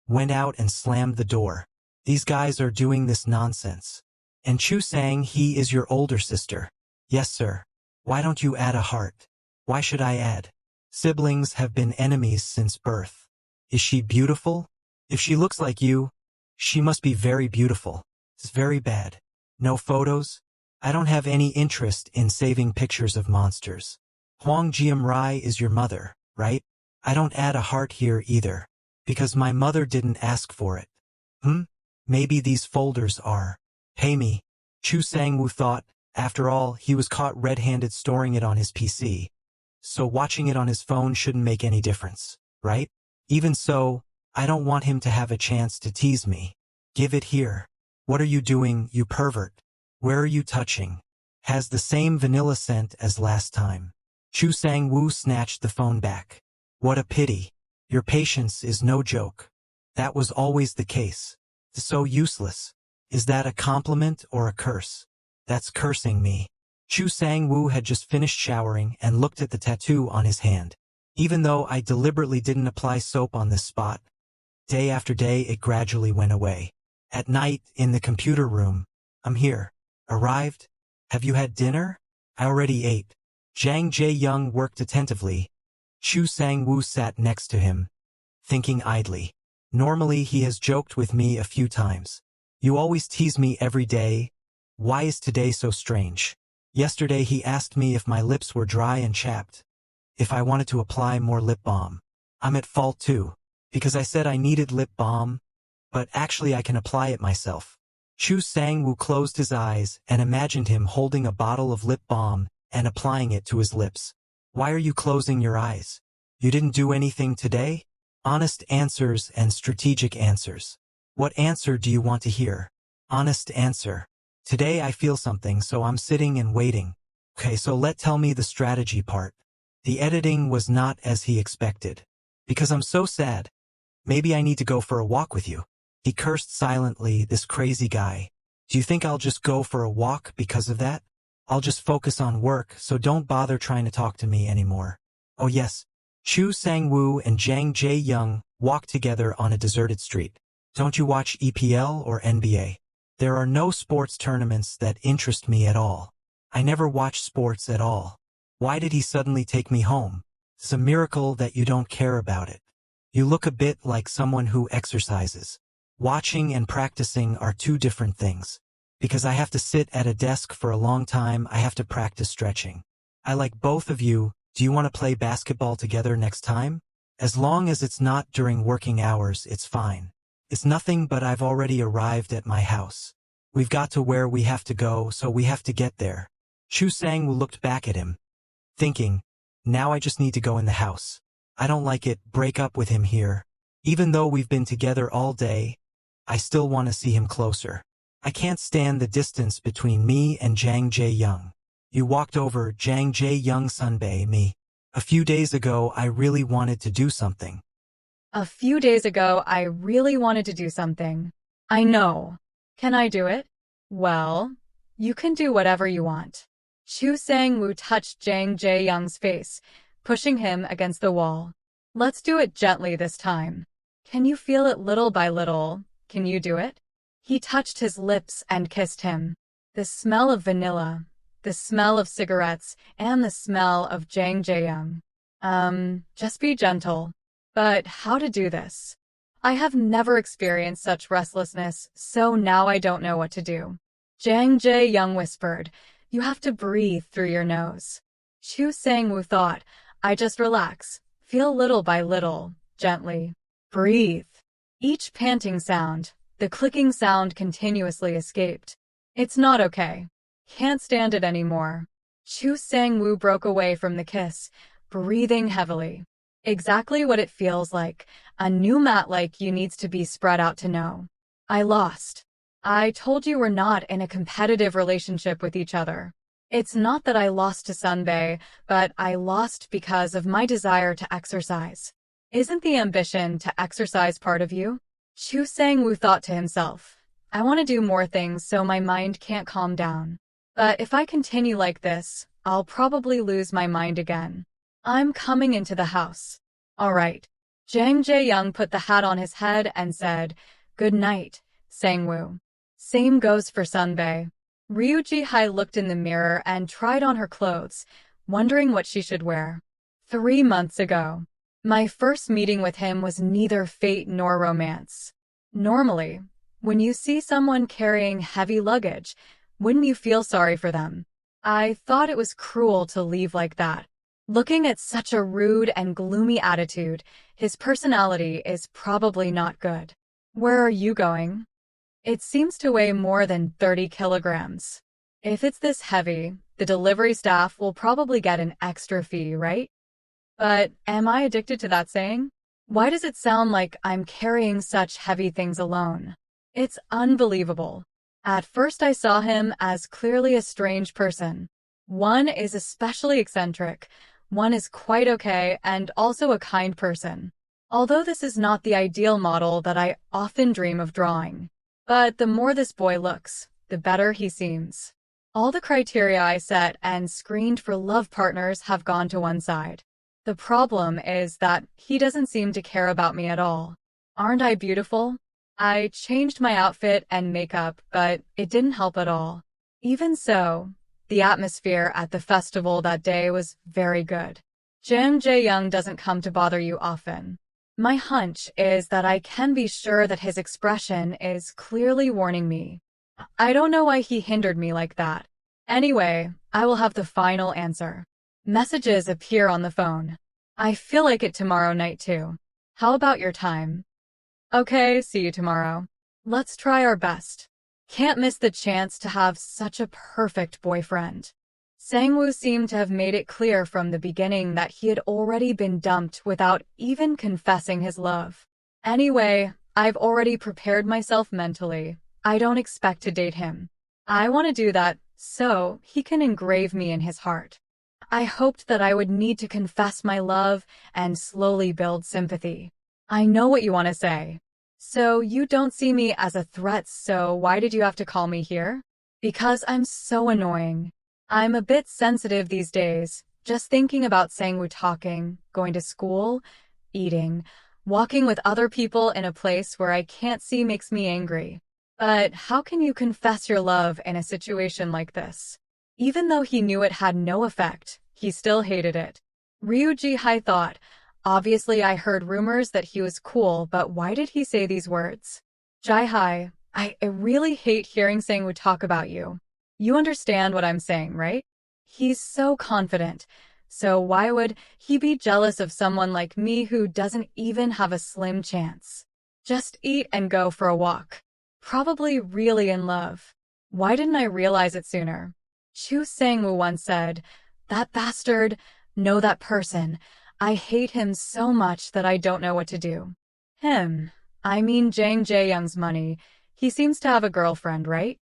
went out and slammed the door. These guys are doing this nonsense. And Chu sang, he is your older sister. Yes, sir. Why don't you add a heart? Why should I add? Siblings have been enemies since birth. Is she beautiful? If she looks like you, she must be very beautiful. It's very bad. No photos? I don't have any interest in saving pictures of monsters. Huang Jiamrai is your mother, right? I don't add a heart here either, because my mother didn't ask for it. Maybe these folders are. Pay me. Chu Sang-woo thought. After all, he was caught red-handed storing it on his PC. So watching it on his phone shouldn't make any difference, right? Even so, I don't want him to have a chance to tease me. Give it here. What are you doing, you pervert? Where are you touching? Has the same vanilla scent as last time. Chu Sang-woo snatched the phone back. What a pity. Your patience is no joke. That was always the case. So useless. Is that a compliment or a curse? That's cursing me. Chu Sang-woo had just finished showering and looked at the tattoo on his hand. Even though I deliberately didn't apply soap on this spot, day after day it gradually went away. At night, in the computer room, I'm here. Arrived? Have you had dinner? I already ate. Jang Jae-young worked attentively. Chu Sang-woo sat next to him, thinking idly. Normally he has joked with me a few times. You always tease me every day. Why is today so strange? Yesterday he asked me if my lips were dry and chapped, if I wanted to apply more lip balm. I'm at fault too, because I said I needed lip balm, but actually I can apply it myself. Chu Sang-woo closed his eyes and imagined him holding a bottle of lip balm and applying it to his lips. Why are you closing your eyes? You didn't do anything today? Honest answers and strategic answers. What answer do you want to hear? Honest answer. Today I feel something, so I'm sitting and waiting. Okay, so tell me the strategy part. The editing was not as he expected. Because I'm so sad. Maybe I need to go for a walk with you. He cursed silently, this crazy guy. Do you think I'll just go for a walk because of that? I'll just focus on work, so don't bother trying to talk to me anymore. Oh yes. Chu Sang-woo and Jang Jae-young walked together on a deserted street. Don't you watch EPL or NBA? There are no sports tournaments that interest me at all. I never watch sports at all. Why did he suddenly take me home? It's a miracle that you don't care about it. You look a bit like someone who exercises. Watching and practicing are two different things. Because I have to sit at a desk for a long time, I have to practice stretching. I like both of you. Do you want to play basketball together next time? As long as it's not during working hours, it's fine. It's nothing, but I've already arrived at my house. We've got to where we have to go, so we have to get there. Chu Sang-woo looked back at him, thinking, now I just need to go in the house. I don't like it, break up with him here. Even though we've been together all day, I still want to see him closer. I can't stand the distance between me and Jang Jae-young. You walked over, Jang Jae-young sunbae me. A few days ago I really wanted to do something. A few days ago, I really wanted to do something. I know. Can I do it? Well, you can do whatever you want. Chu Sang-woo touched Jang Jae-young's face, pushing him against the wall. Let's do it gently this time. Can you feel it little by little? Can you do it? He touched his lips and kissed him. The smell of vanilla, the smell of cigarettes, and the smell of Jang Jae-young. Just be gentle. But how to do this? I have never experienced such restlessness, so now I don't know what to do. Jang Jae-young whispered, you have to breathe through your nose. Chu Sang-woo thought, I just relax, feel little by little, gently. Breathe. Each panting sound, the clicking sound continuously escaped. It's not okay. Can't stand it anymore. Chu Sang-woo broke away from the kiss, breathing heavily. Exactly what it feels like. A new mat like you needs to be spread out to know. I lost. I told you we're not in a competitive relationship with each other. It's not that I lost to Sunbae, but I lost because of my desire to exercise. Isn't the ambition to exercise part of you? Chu Sang-woo thought to himself. I want to do more things so my mind can't calm down. But if I continue like this, I'll probably lose my mind again. I'm coming into the house. All right. Jang Jae-young put the hat on his head and said, "Good night, Sang-woo." Same goes for Sunbae. Ryu Ji-hai looked in the mirror and tried on her clothes, wondering what she should wear. 3 months ago. My first meeting with him was neither fate nor romance. Normally, when you see someone carrying heavy luggage, wouldn't you feel sorry for them? I thought it was cruel to leave like that. Looking at such a rude and gloomy attitude, his personality is probably not good. Where are you going? It seems to weigh more than 30 kilograms. If it's this heavy, the delivery staff will probably get an extra fee, right? But am I addicted to that saying? Why does it sound like I'm carrying such heavy things alone? It's unbelievable. At first I saw him as clearly a strange person. One is especially eccentric, one is quite okay and also a kind person. Although this is not the ideal model that I often dream of drawing. But the more this boy looks, the better he seems. All the criteria I set and screened for love partners have gone to one side. The problem is that he doesn't seem to care about me at all. Aren't I beautiful? I changed my outfit and makeup, but it didn't help at all. Even so, the atmosphere at the festival that day was very good. Jang Jae-young doesn't come to bother you often. My hunch is that I can be sure that his expression is clearly warning me. I don't know why he hindered me like that. Anyway, I will have the final answer. Messages appear on the phone. I feel like it tomorrow night too. How about your time? Okay, see you tomorrow. Let's try our best. Can't miss the chance to have such a perfect boyfriend. Sang-woo seemed to have made it clear from the beginning that he had already been dumped without even confessing his love. Anyway, I've already prepared myself mentally. I don't expect to date him. I want to do that so he can engrave me in his heart. I hoped that I would need to confess my love and slowly build sympathy. I know what you want to say. So you don't see me as a threat, so why did you have to call me here? Because I'm so annoying. I'm a bit sensitive these days, just thinking about Sang-woo talking, going to school, eating, walking with other people in a place where I can't see makes me angry. But how can you confess your love in a situation like this? Even though he knew it had no effect, he still hated it. Ryu Ji-hai thought, obviously I heard rumors that he was cool, but why did he say these words? Ji-hai, I really hate hearing Sang-woo talk about you. You understand what I'm saying, right? He's so confident. So why would he be jealous of someone like me who doesn't even have a slim chance? Just eat and go for a walk. Probably really in love. Why didn't I realize it sooner? Chu Sang-woo once said, "That bastard, know that person. I hate him so much that I don't know what to do." I mean Jang Jae-young's money. He seems to have a girlfriend, right?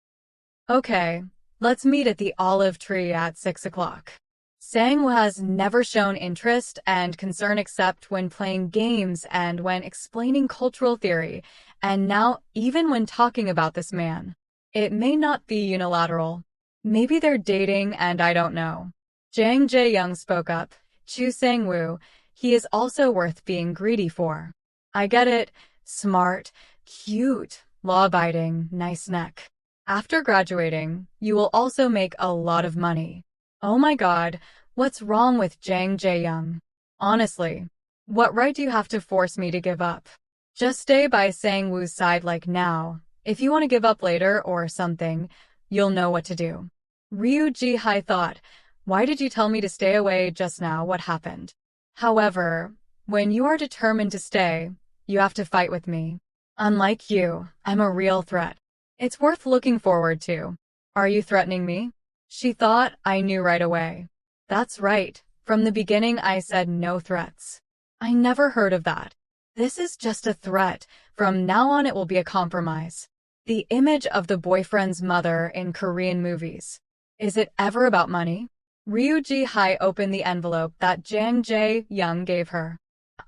Okay, let's meet at the olive tree at 6 o'clock. Sang-woo has never shown interest and concern except when playing games and when explaining cultural theory, and now even when talking about this man. It may not be unilateral. Maybe they're dating and I don't know. Jang Jae-young spoke up. Chu Sang-woo, he is also worth being greedy for. I get it. Smart, cute, law-abiding, nice neck. After graduating, you will also make a lot of money. Oh my god, what's wrong with Jang Jae-young? Honestly, what right do you have to force me to give up? Just stay by Sang-woo's side like now. If you want to give up later or something, you'll know what to do. Ryu Ji-hai thought, why did you tell me to stay away just now? What happened? However, when you are determined to stay, you have to fight with me. Unlike you, I'm a real threat. It's worth looking forward to. Are you threatening me? She thought I knew right away. That's right. From the beginning I said no threats. I never heard of that. This is just a threat. From now on it will be a compromise. The image of the boyfriend's mother in Korean movies. Is it ever about money? Ryu Ji-hai opened the envelope that Jang Jae-young gave her.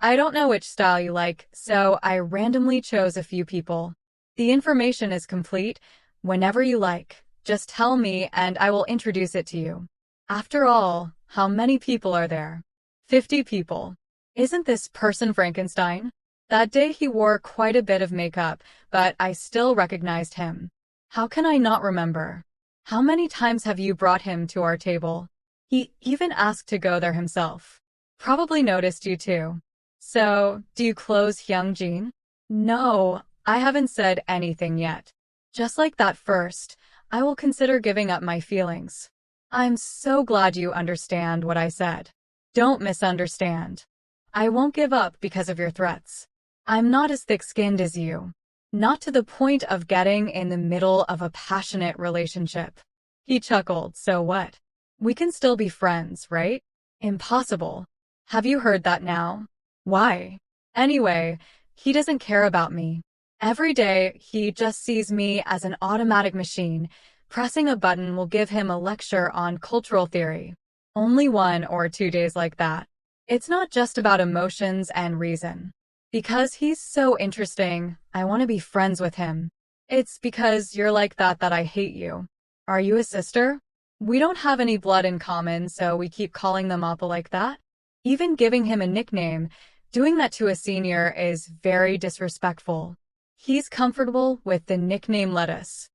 I don't know which style you like, so I randomly chose a few people. The information is complete. Whenever you like, just tell me and I will introduce it to you. After all, how many people are there? 50 people. Isn't this person Frankenstein? That day he wore quite a bit of makeup, but I still recognized him. How can I not remember? How many times have you brought him to our table? He even asked to go there himself. Probably noticed you too. So, do you close Hyungjin? No, I haven't said anything yet. Just like that first, I will consider giving up my feelings. I'm so glad you understand what I said. Don't misunderstand. I won't give up because of your threats. I'm not as thick-skinned as you. Not to the point of getting in the middle of a passionate relationship. He chuckled, so what? We can still be friends, right? Impossible. Have you heard that now? Why? Anyway, he doesn't care about me. Every day, he just sees me as an automatic machine. Pressing a button will give him a lecture on cultural theory. Only 1 or 2 days like that. It's not just about emotions and reason. Because he's so interesting, I want to be friends with him. It's because you're like that I hate you. Are you a sister? We don't have any blood in common, so we keep calling them Appa like that. Even giving him a nickname, doing that to a senior is very disrespectful. He's comfortable with the nickname Lettuce.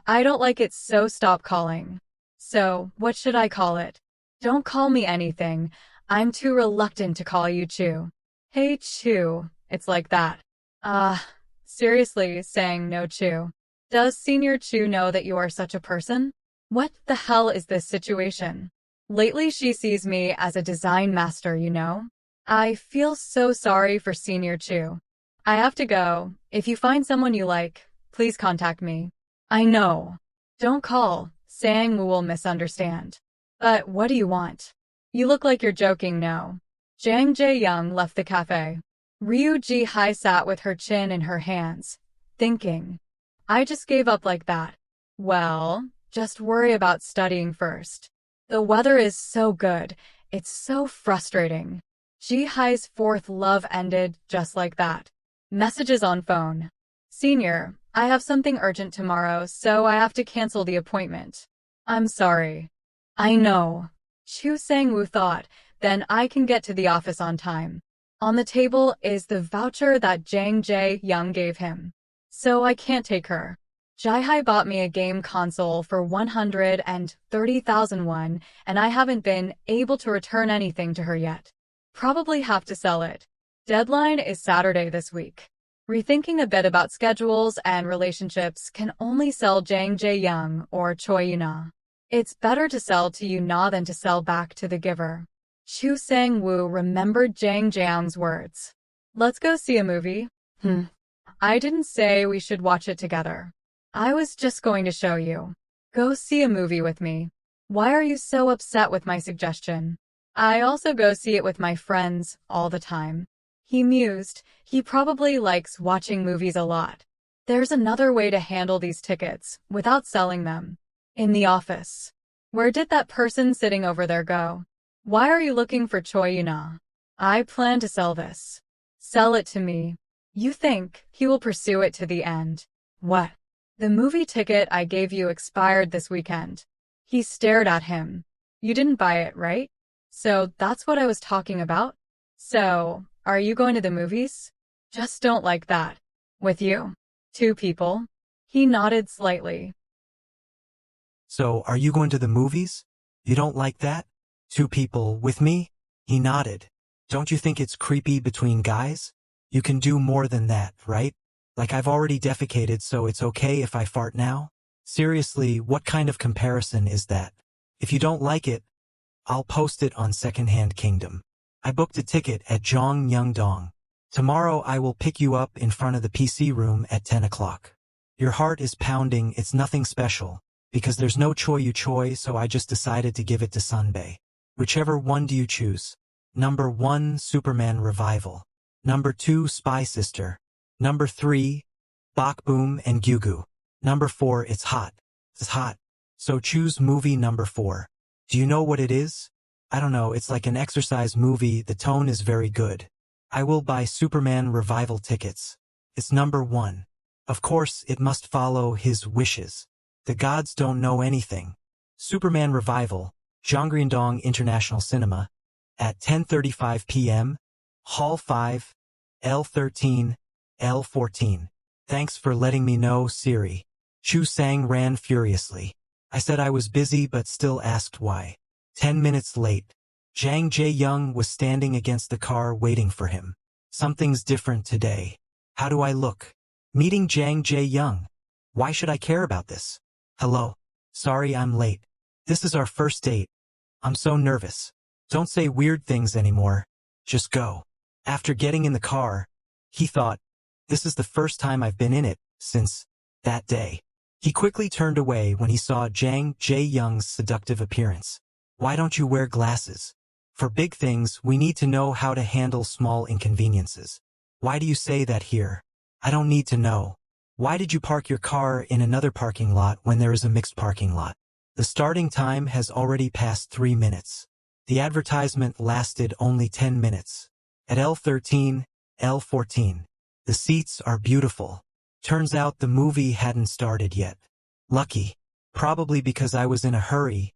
I don't like it, so stop calling. So, what should I call it? Don't call me anything. I'm too reluctant to call you Chu. Hey Chu, it's like that. Seriously, saying no Chu. Does Senior Chu know that you are such a person? What the hell is this situation? Lately she sees me as a design master, you know? I feel so sorry for Senior Chu. I have to go. If you find someone you like, please contact me. I know. Don't call. Sang Woo will misunderstand. But what do you want? You look like you're joking, no. Jang Jae-young left the cafe. Ryu Ji-hai sat with her chin in her hands, thinking. I just gave up like that. Well, just worry about studying first. The weather is so good, it's so frustrating. Ji-hai's 4th love ended just like that. Messages on phone. Senior, I have something urgent tomorrow, so I have to cancel the appointment. I'm sorry. I know. Chu Sang-woo thought, then I can get to the office on time. On the table is the voucher that Jang Jae-young gave him. So I can't take her. Ji-hai bought me a game console for 130,000 won, and I haven't been able to return anything to her yet. Probably have to sell it. Deadline is Saturday this week. Rethinking a bit about schedules and relationships can only sell Jang Jae-young or Choi Yuna. It's better to sell to Yuna than to sell back to the giver. Chu Sang-woo remembered Jang Jae-young's words. Let's go see a movie? I didn't say we should watch it together. I was just going to show you. Go see a movie with me. Why are you so upset with my suggestion? I also go see it with my friends all the time. He mused. He probably likes watching movies a lot. There's another way to handle these tickets without selling them. In the office. Where did that person sitting over there go? Why are you looking for Choi Yuna? I plan to sell this. Sell it to me. You think he will pursue it to the end? What? The movie ticket I gave you expired this weekend. He stared at him. You didn't buy it, right? So that's what I was talking about? So, are you going to the movies? Just don't like that. With you? 2 people? He nodded slightly. So, are you going to the movies? You don't like that? 2 people with me? He nodded. Don't you think it's creepy between guys? You can do more than that, right? Like I've already defecated, so it's okay if I fart now? Seriously, what kind of comparison is that? If you don't like it, I'll post it on Secondhand Kingdom. I booked a ticket at Jongmyeongdong. Tomorrow I will pick you up in front of the PC room at 10 o'clock. Your heart is pounding, it's nothing special. Because there's no Choi, so I just decided to give it to Sunbae. Whichever one do you choose? Number 1, Superman Revival. Number 2, Spy Sister. Number 3, Bakboom and Gyugu. Number 4, It's Hot. It's hot. So choose movie number 4. Do you know what it is? I don't know, it's like an exercise movie, the tone is very good. I will buy Superman Revival tickets. It's number 1. Of course, it must follow his wishes. The gods don't know anything. Superman Revival, Jongryandong International Cinema, At 10:35 p.m., Hall 5, L13, L14. Thanks for letting me know, Siri. Chu Sang ran furiously. I said I was busy but still asked why. 10 minutes late. Jang Jae-young was standing against the car waiting for him. Something's different today. How do I look? Meeting Jang Jae-young. Why should I care about this? Hello. Sorry I'm late. This is our first date. I'm so nervous. Don't say weird things anymore. Just go. After getting in the car, he thought, this is the first time I've been in it since that day. He quickly turned away when he saw Jang Jae-young's seductive appearance. Why don't you wear glasses? For big things, we need to know how to handle small inconveniences. Why do you say that here? I don't need to know. Why did you park your car in another parking lot when there is a mixed parking lot? The starting time has already passed 3 minutes. The advertisement lasted only 10 minutes. At L13, L14. The seats are beautiful. Turns out the movie hadn't started yet. Lucky. Probably because I was in a hurry.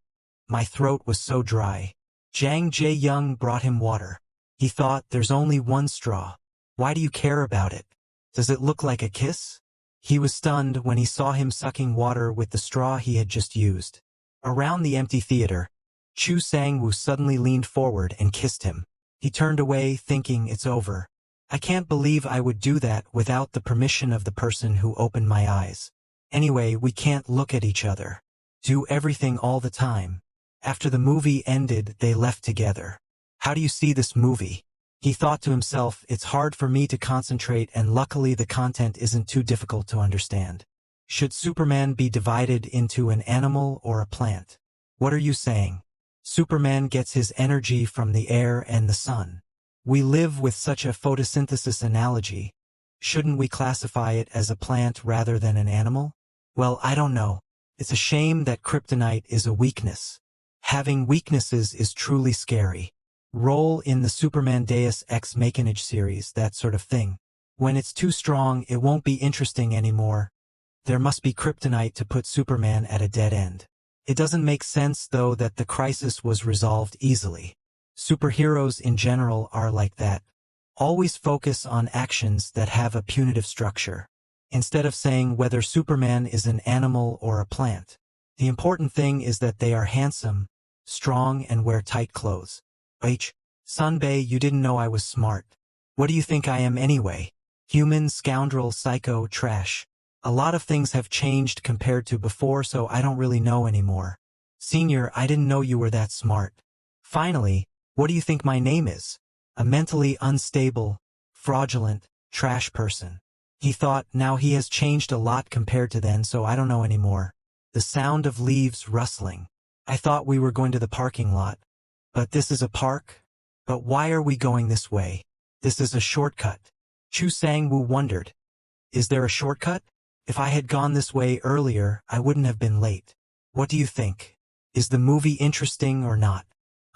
My throat was so dry. Jang Jae-young brought him water. He thought, there's only one straw. Why do you care about it? Does it look like a kiss? He was stunned when he saw him sucking water with the straw he had just used. Around the empty theater, Chu Sang-woo suddenly leaned forward and kissed him. He turned away, thinking it's over. I can't believe I would do that without the permission of the person who opened my eyes. Anyway, we can't look at each other. Do everything all the time. After the movie ended, they left together. How do you see this movie? He thought to himself, it's hard for me to concentrate and luckily the content isn't too difficult to understand. Should Superman be divided into an animal or a plant? What are you saying? Superman gets his energy from the air and the sun. We live with such a photosynthesis analogy. Shouldn't we classify it as a plant rather than an animal? Well, I don't know. It's a shame that kryptonite is a weakness. Having weaknesses is truly scary. Role in the Superman Deus Ex Machina series, that sort of thing. When it's too strong, it won't be interesting anymore. There must be kryptonite to put Superman at a dead end. It doesn't make sense, though, that the crisis was resolved easily. Superheroes in general are like that. Always focus on actions that have a punitive structure, instead of saying whether Superman is an animal or a plant. The important thing is that they are handsome, strong, and wear tight clothes. Sunbae, you didn't know I was smart. What do you think I am anyway? Human, scoundrel, psycho, trash. A lot of things have changed compared to before, so I don't really know anymore. Senior, I didn't know you were that smart. Finally, what do you think my name is? A mentally unstable, fraudulent, trash person. He thought, now he has changed a lot compared to then, so I don't know anymore. The sound of leaves rustling. I thought we were going to the parking lot. But this is a park? But why are we going this way? This is a shortcut. Chu Sang-woo wondered. Is there a shortcut? If I had gone this way earlier, I wouldn't have been late. What do you think? Is the movie interesting or not?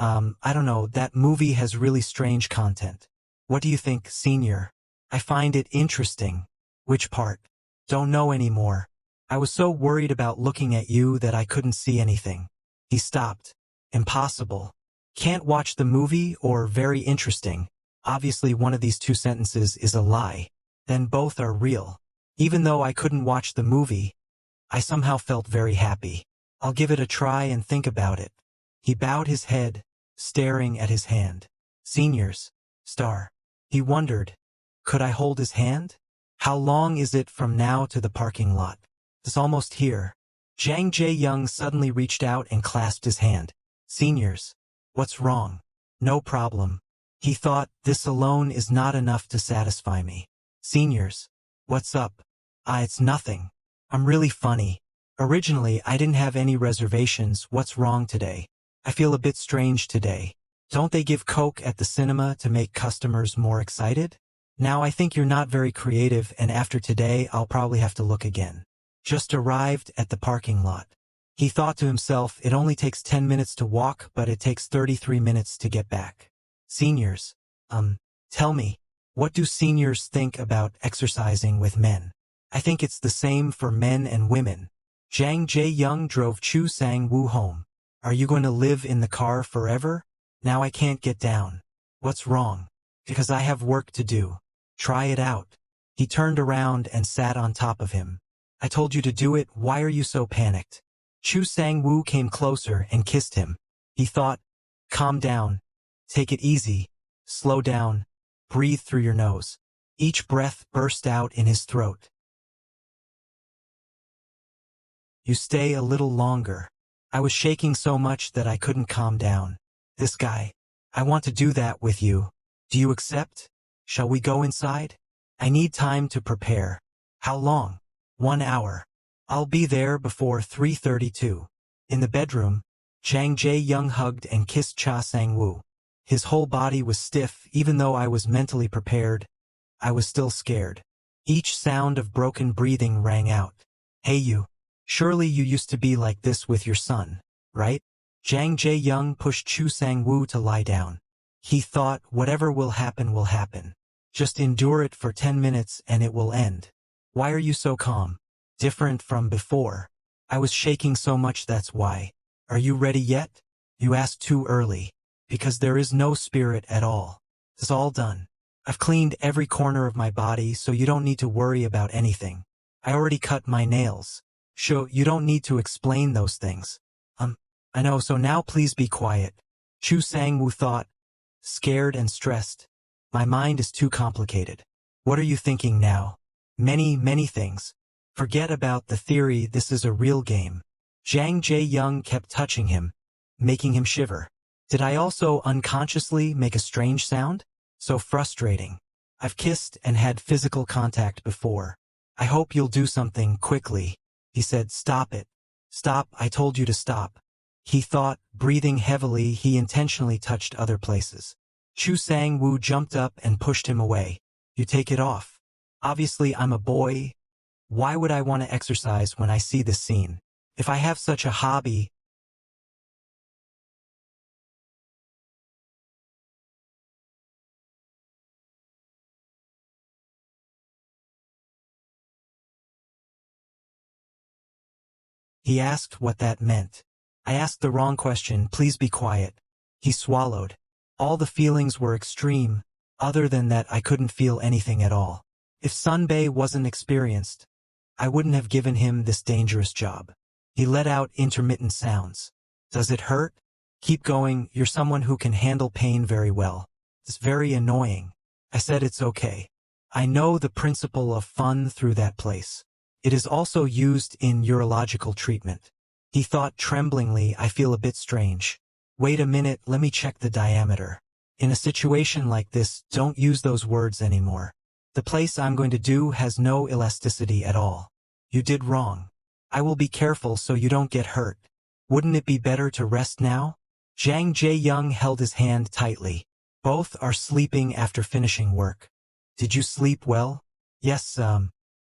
I don't know, that movie has really strange content. What do you think, Senior? I find it interesting. Which part? Don't know anymore. I was so worried about looking at you that I couldn't see anything. He stopped. Impossible. Can't watch the movie or very interesting. Obviously one of these two sentences is a lie. Then both are real. Even though I couldn't watch the movie, I somehow felt very happy. I'll give it a try and think about it. He bowed his head, staring at his hand. Senior's star. He wondered, could I hold his hand? How long is it from now to the parking lot? It's almost here. Jang Jae-young suddenly reached out and clasped his hand. Senior's. What's wrong? No problem. He thought, this alone is not enough to satisfy me. Senior's. What's up? It's nothing. I'm really funny. Originally, I didn't have any reservations. What's wrong today? I feel a bit strange today. Don't they give Coke at the cinema to make customers more excited? Now I think you're not very creative, and after today I'll probably have to look again. Just arrived at the parking lot. He thought to himself, it only takes 10 minutes to walk, but it takes 33 minutes to get back. Seniors. Tell me, what do seniors think about exercising with men? I think it's the same for men and women. Jang Jae-young drove Chu Sang-woo home. Are you going to live in the car forever? Now I can't get down. What's wrong? Because I have work to do. Try it out. He turned around and sat on top of him. I told you to do it, why are you so panicked? Chu Sang-woo came closer and kissed him. He thought, calm down. Take it easy. Slow down. Breathe through your nose. Each breath burst out in his throat. You stay a little longer. I was shaking so much that I couldn't calm down. This guy. I want to do that with you. Do you accept? Shall we go inside? I need time to prepare. How long? 1 hour. I'll be there before 3:32. In the bedroom, Jang Jae-young hugged and kissed Cha Sang-woo. His whole body was stiff. Even though I was mentally prepared, I was still scared. Each sound of broken breathing rang out. Hey you. Surely you used to be like this with your son, right? Jang Jae-young pushed Chu Sang-woo to lie down. He thought, whatever will happen will happen. Just endure it for 10 minutes and it will end. Why are you so calm? Different from before. I was shaking so much, that's why. Are you ready yet? You asked too early. Because there is no spirit at all. It's all done. I've cleaned every corner of my body, so you don't need to worry about anything. I already cut my nails. Sure, you don't need to explain those things. I know, so now please be quiet. Chu Sang-woo thought, scared and stressed. My mind is too complicated. What are you thinking now? Many things. Forget about the theory, this is a real game. Jang Jae-young kept touching him, making him shiver. Did I also unconsciously make a strange sound? So frustrating. I've kissed and had physical contact before. I hope you'll do something quickly. He said, stop it. Stop, I told you to stop. He thought, breathing heavily, he intentionally touched other places. Chu Sang-woo jumped up and pushed him away. You take it off. Obviously I'm a boy. Why would I want to exercise when I see this scene? If I have such a hobby, he asked what that meant. I asked the wrong question, please be quiet. He swallowed. All the feelings were extreme. Other than that, I couldn't feel anything at all. If Sunbae wasn't experienced, I wouldn't have given him this dangerous job. He let out intermittent sounds. Does it hurt? Keep going, you're someone who can handle pain very well. It's very annoying. I said it's okay. I know the principle of fun through that place. It is also used in urological treatment. He thought tremblingly, I feel a bit strange. Wait a minute, let me check the diameter. In a situation like this, don't use those words anymore. The place I'm going to do has no elasticity at all. You did wrong. I will be careful so you don't get hurt. Wouldn't it be better to rest now? Jang Jae-young held his hand tightly. Both are sleeping after finishing work. Did you sleep well? Yes,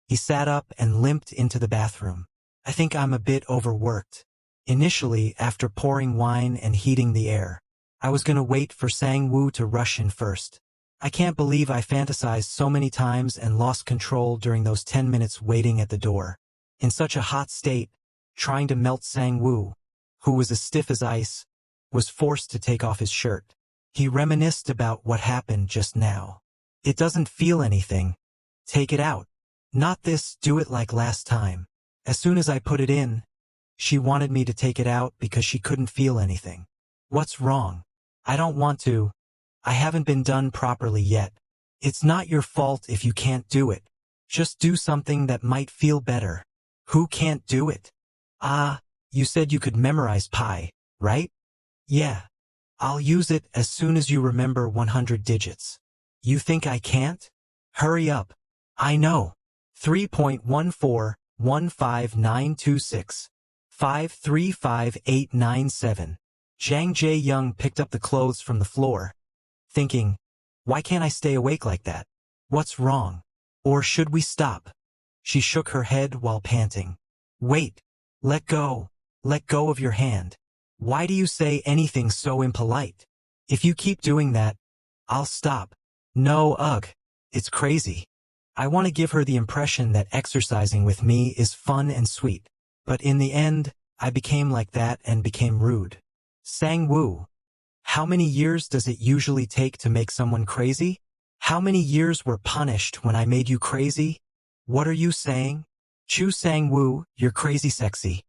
He sat up and limped into the bathroom. I think I'm a bit overworked. Initially, after pouring wine and heating the air, I was gonna wait for Sang-woo to rush in first. I can't believe I fantasized so many times and lost control during those 10 minutes waiting at the door. In such a hot state, trying to melt Sang-woo, who was as stiff as ice, was forced to take off his shirt. He reminisced about what happened just now. It doesn't feel anything. Take it out. Not this, do it like last time. As soon as I put it in, she wanted me to take it out because she couldn't feel anything. What's wrong? I don't want to. I haven't been done properly yet. It's not your fault if you can't do it. Just do something that might feel better. Who can't do it? Ah, you said you could memorize pi, right? Yeah. I'll use it as soon as you remember 100 digits. You think I can't? Hurry up. I know. 3.1415926. 535897. Jang Jae-young picked up the clothes from the floor, thinking, why can't I stay awake like that? What's wrong? Or should we stop? She shook her head while panting. Wait. Let go. Let go of your hand. Why do you say anything so impolite? If you keep doing that, I'll stop. No, ugh. It's crazy. I want to give her the impression that exercising with me is fun and sweet. But in the end, I became like that and became rude. Sang-woo. How many years does it usually take to make someone crazy? How many years were punished when I made you crazy? What are you saying? Chu Sang-woo, you're crazy sexy.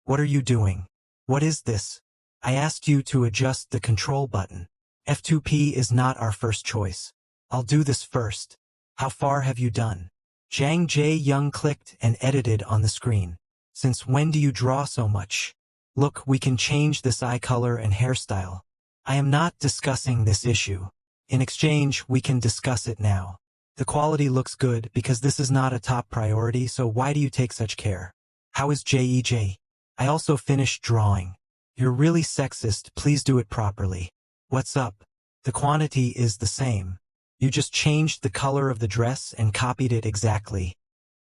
What are you doing? What is this? I asked you to adjust the control button. F2P is not our first choice. I'll do this first. How far have you done? Jang Jae-young clicked and edited on the screen. Since when do you draw so much? Look, we can change this eye color and hairstyle. I am not discussing this issue. In exchange, we can discuss it now. The quality looks good because this is not a top priority, so why do you take such care? How is JEJ? I also finished drawing. You're really sexist, please do it properly. What's up? The quantity is the same. You just changed the color of the dress and copied it exactly.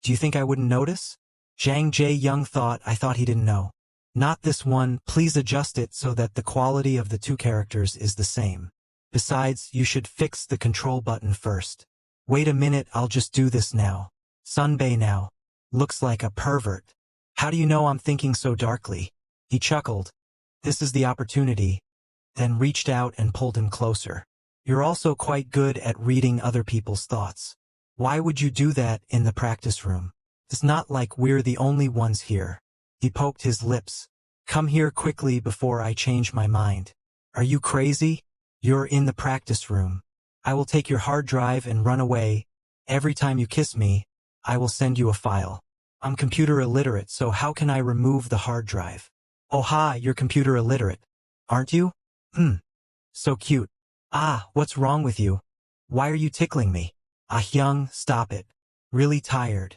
Do you think I wouldn't notice? Jang Jae-young thought he didn't know. Not this one, please adjust it so that the quality of the two characters is the same. Besides, you should fix the control button first. Wait a minute, I'll just do this now. Sunbae now. Looks like a pervert. How do you know I'm thinking so darkly? He chuckled. This is the opportunity. Then reached out and pulled him closer. You're also quite good at reading other people's thoughts. Why would you do that in the practice room? It's not like we're the only ones here. He poked his lips. Come here quickly before I change my mind. Are you crazy? You're in the practice room. I will take your hard drive and run away. Every time you kiss me, I will send you a file. I'm computer illiterate, so how can I remove the hard drive? Oh ha, you're computer illiterate. Aren't you? So cute. Ah, what's wrong with you? Why are you tickling me? Ah Hyung, stop it. Really tired.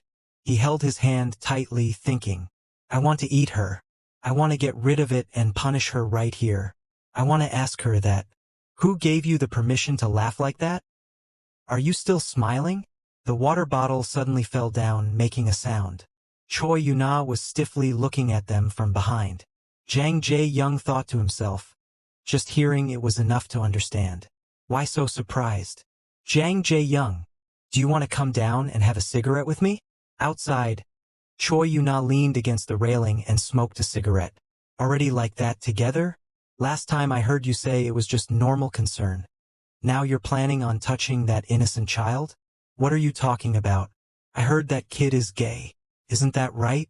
He held his hand tightly, thinking. I want to eat her. I want to get rid of it and punish her right here. I want to ask her that. Who gave you the permission to laugh like that? Are you still smiling? The water bottle suddenly fell down, making a sound. Choi Yuna was stiffly looking at them from behind. Jang Jae-young thought to himself. Just hearing it was enough to understand. Why so surprised? Jang Jae-young, do you want to come down and have a cigarette with me? Outside. Choi Yuna leaned against the railing and smoked a cigarette. Already like that together? Last time I heard you say it was just normal concern. Now you're planning on touching that innocent child? What are you talking about? I heard that kid is gay. Isn't that right?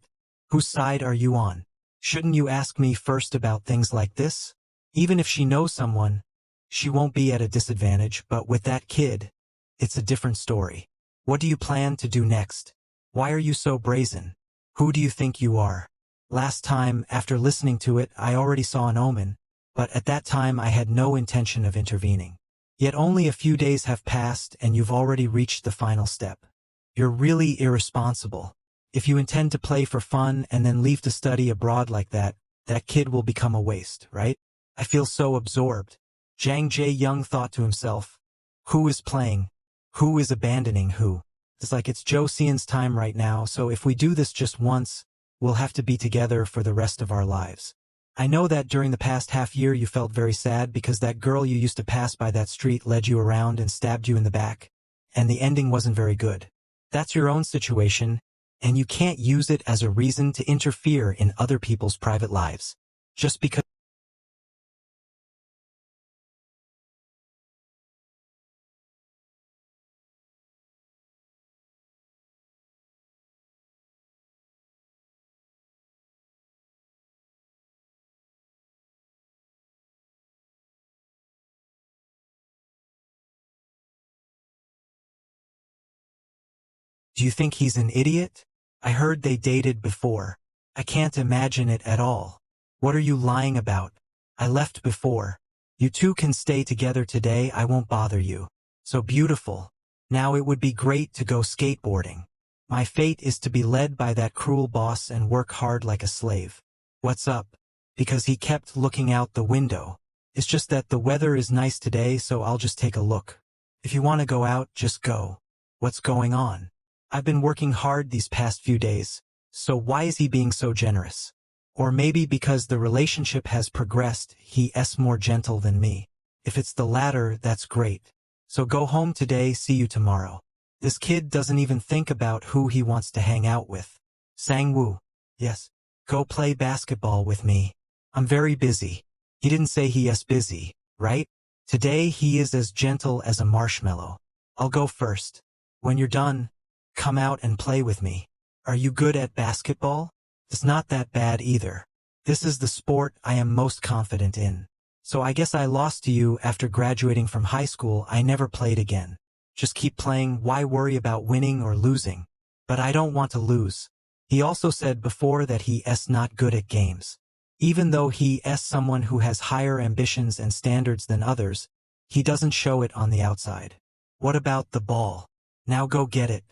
Whose side are you on? Shouldn't you ask me first about things like this? Even if she knows someone, she won't be at a disadvantage, but with that kid, it's a different story. What do you plan to do next? Why are you so brazen? Who do you think you are? Last time, after listening to it, I already saw an omen, but at that time I had no intention of intervening. Yet only a few days have passed and you've already reached the final step. You're really irresponsible. If you intend to play for fun and then leave to study abroad like that, that kid will become a waste, right? I feel so absorbed. Jang Jae-young thought to himself. Who is playing? Who is abandoning who? It's like it's Jo Seon's time right now, so if we do this just once, we'll have to be together for the rest of our lives. I know that during the past half year you felt very sad because that girl you used to pass by that street led you around and stabbed you in the back, and the ending wasn't very good. That's your own situation, and you can't use it as a reason to interfere in other people's private lives. Just because Do you think he's an idiot? I heard they dated before. I can't imagine it at all. What are you lying about? I left before. You two can stay together today, I won't bother you. So beautiful. Now it would be great to go skateboarding. My fate is to be led by that cruel boss and work hard like a slave. What's up? Because he kept looking out the window. It's just that the weather is nice today, so I'll just take a look. If you want to go out, just go. What's going on? I've been working hard these past few days, so why is he being so generous? Or maybe because the relationship has progressed, he's more gentle than me. If it's the latter, that's great. So go home today, see you tomorrow. This kid doesn't even think about who he wants to hang out with. Sang-woo. Yes. Go play basketball with me. I'm very busy. He didn't say he is busy, right? Today he is as gentle as a marshmallow. I'll go first. When you're done, come out and play with me. Are you good at basketball? It's not that bad either. This is the sport I am most confident in. So I guess I lost to you. After graduating from high school. I never played again. Just keep playing. Why worry about winning or losing? But I don't want to lose. He also said before that he is not good at games. Even though he is someone who has higher ambitions and standards than others, he doesn't show it on the outside. What about the ball? Now go get it.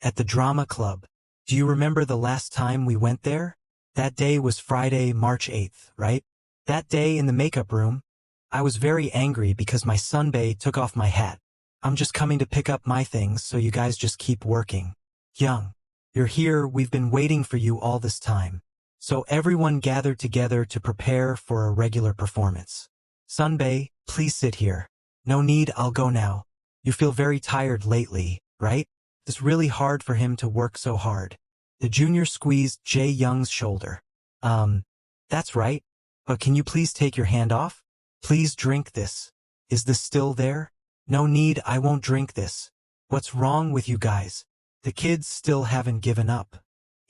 At the drama club. Do you remember the last time we went there? That day was Friday, March 8th, right? That day in the makeup room, I was very angry because my sunbae took off my hat. I'm just coming to pick up my things, so you guys just keep working. Young, you're here. We've been waiting for you all this time. So everyone gathered together to prepare for a regular performance. Sunbae, please sit here. No need, I'll go now. You feel very tired lately, right? It's really hard for him to work so hard. The junior squeezed Jae-young's shoulder. That's right. But can you please take your hand off? Please drink this. Is this still there? No need, I won't drink this. What's wrong with you guys? The kids still haven't given up.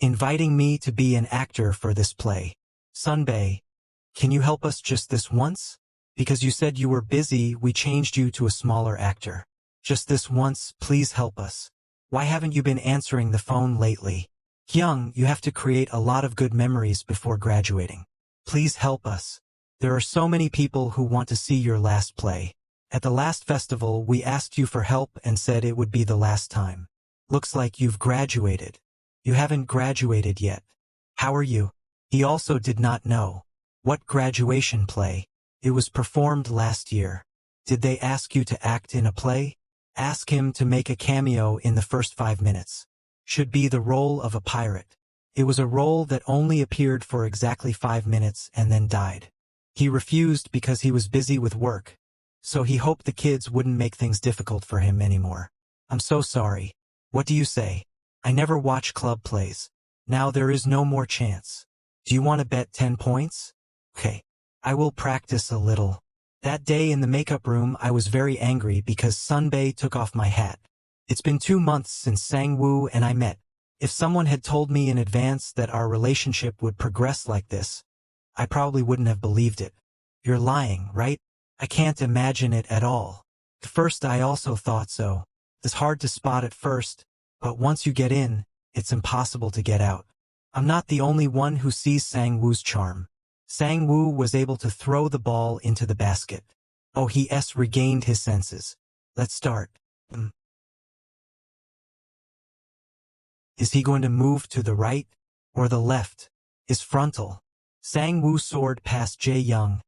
Inviting me to be an actor for this play. Sunbae, can you help us just this once? Because you said you were busy, we changed you to a smaller actor. Just this once, please help us. Why haven't you been answering the phone lately? Hyung, you have to create a lot of good memories before graduating. Please help us. There are so many people who want to see your last play. At the last festival, we asked you for help and said it would be the last time. Looks like you've graduated. You haven't graduated yet. How are you? He also did not know. What graduation play? It was performed last year. Did they ask you to act in a play? Ask him to make a cameo in the first 5 minutes. Should be the role of a pirate. It was a role that only appeared for exactly 5 minutes and then died. He refused because he was busy with work. So he hoped the kids wouldn't make things difficult for him anymore. I'm so sorry. What do you say? I never watch club plays. Now there is no more chance. Do you want to bet 10 points? Okay. I will practice a little. That day in the makeup room I was very angry because Sunbae took off my hat. It's been 2 months since Sang-woo and I met. If someone had told me in advance that our relationship would progress like this, I probably wouldn't have believed it. You're lying, right? I can't imagine it at all. At first I also thought so. It's hard to spot at first, but once you get in, it's impossible to get out. I'm not the only one who sees Sang-woo's charm. Sang-woo was able to throw the ball into the basket. Oh, he regained his senses. Let's start. Is he going to move to the right or the left? Is frontal. Sang-woo soared past Jae-young,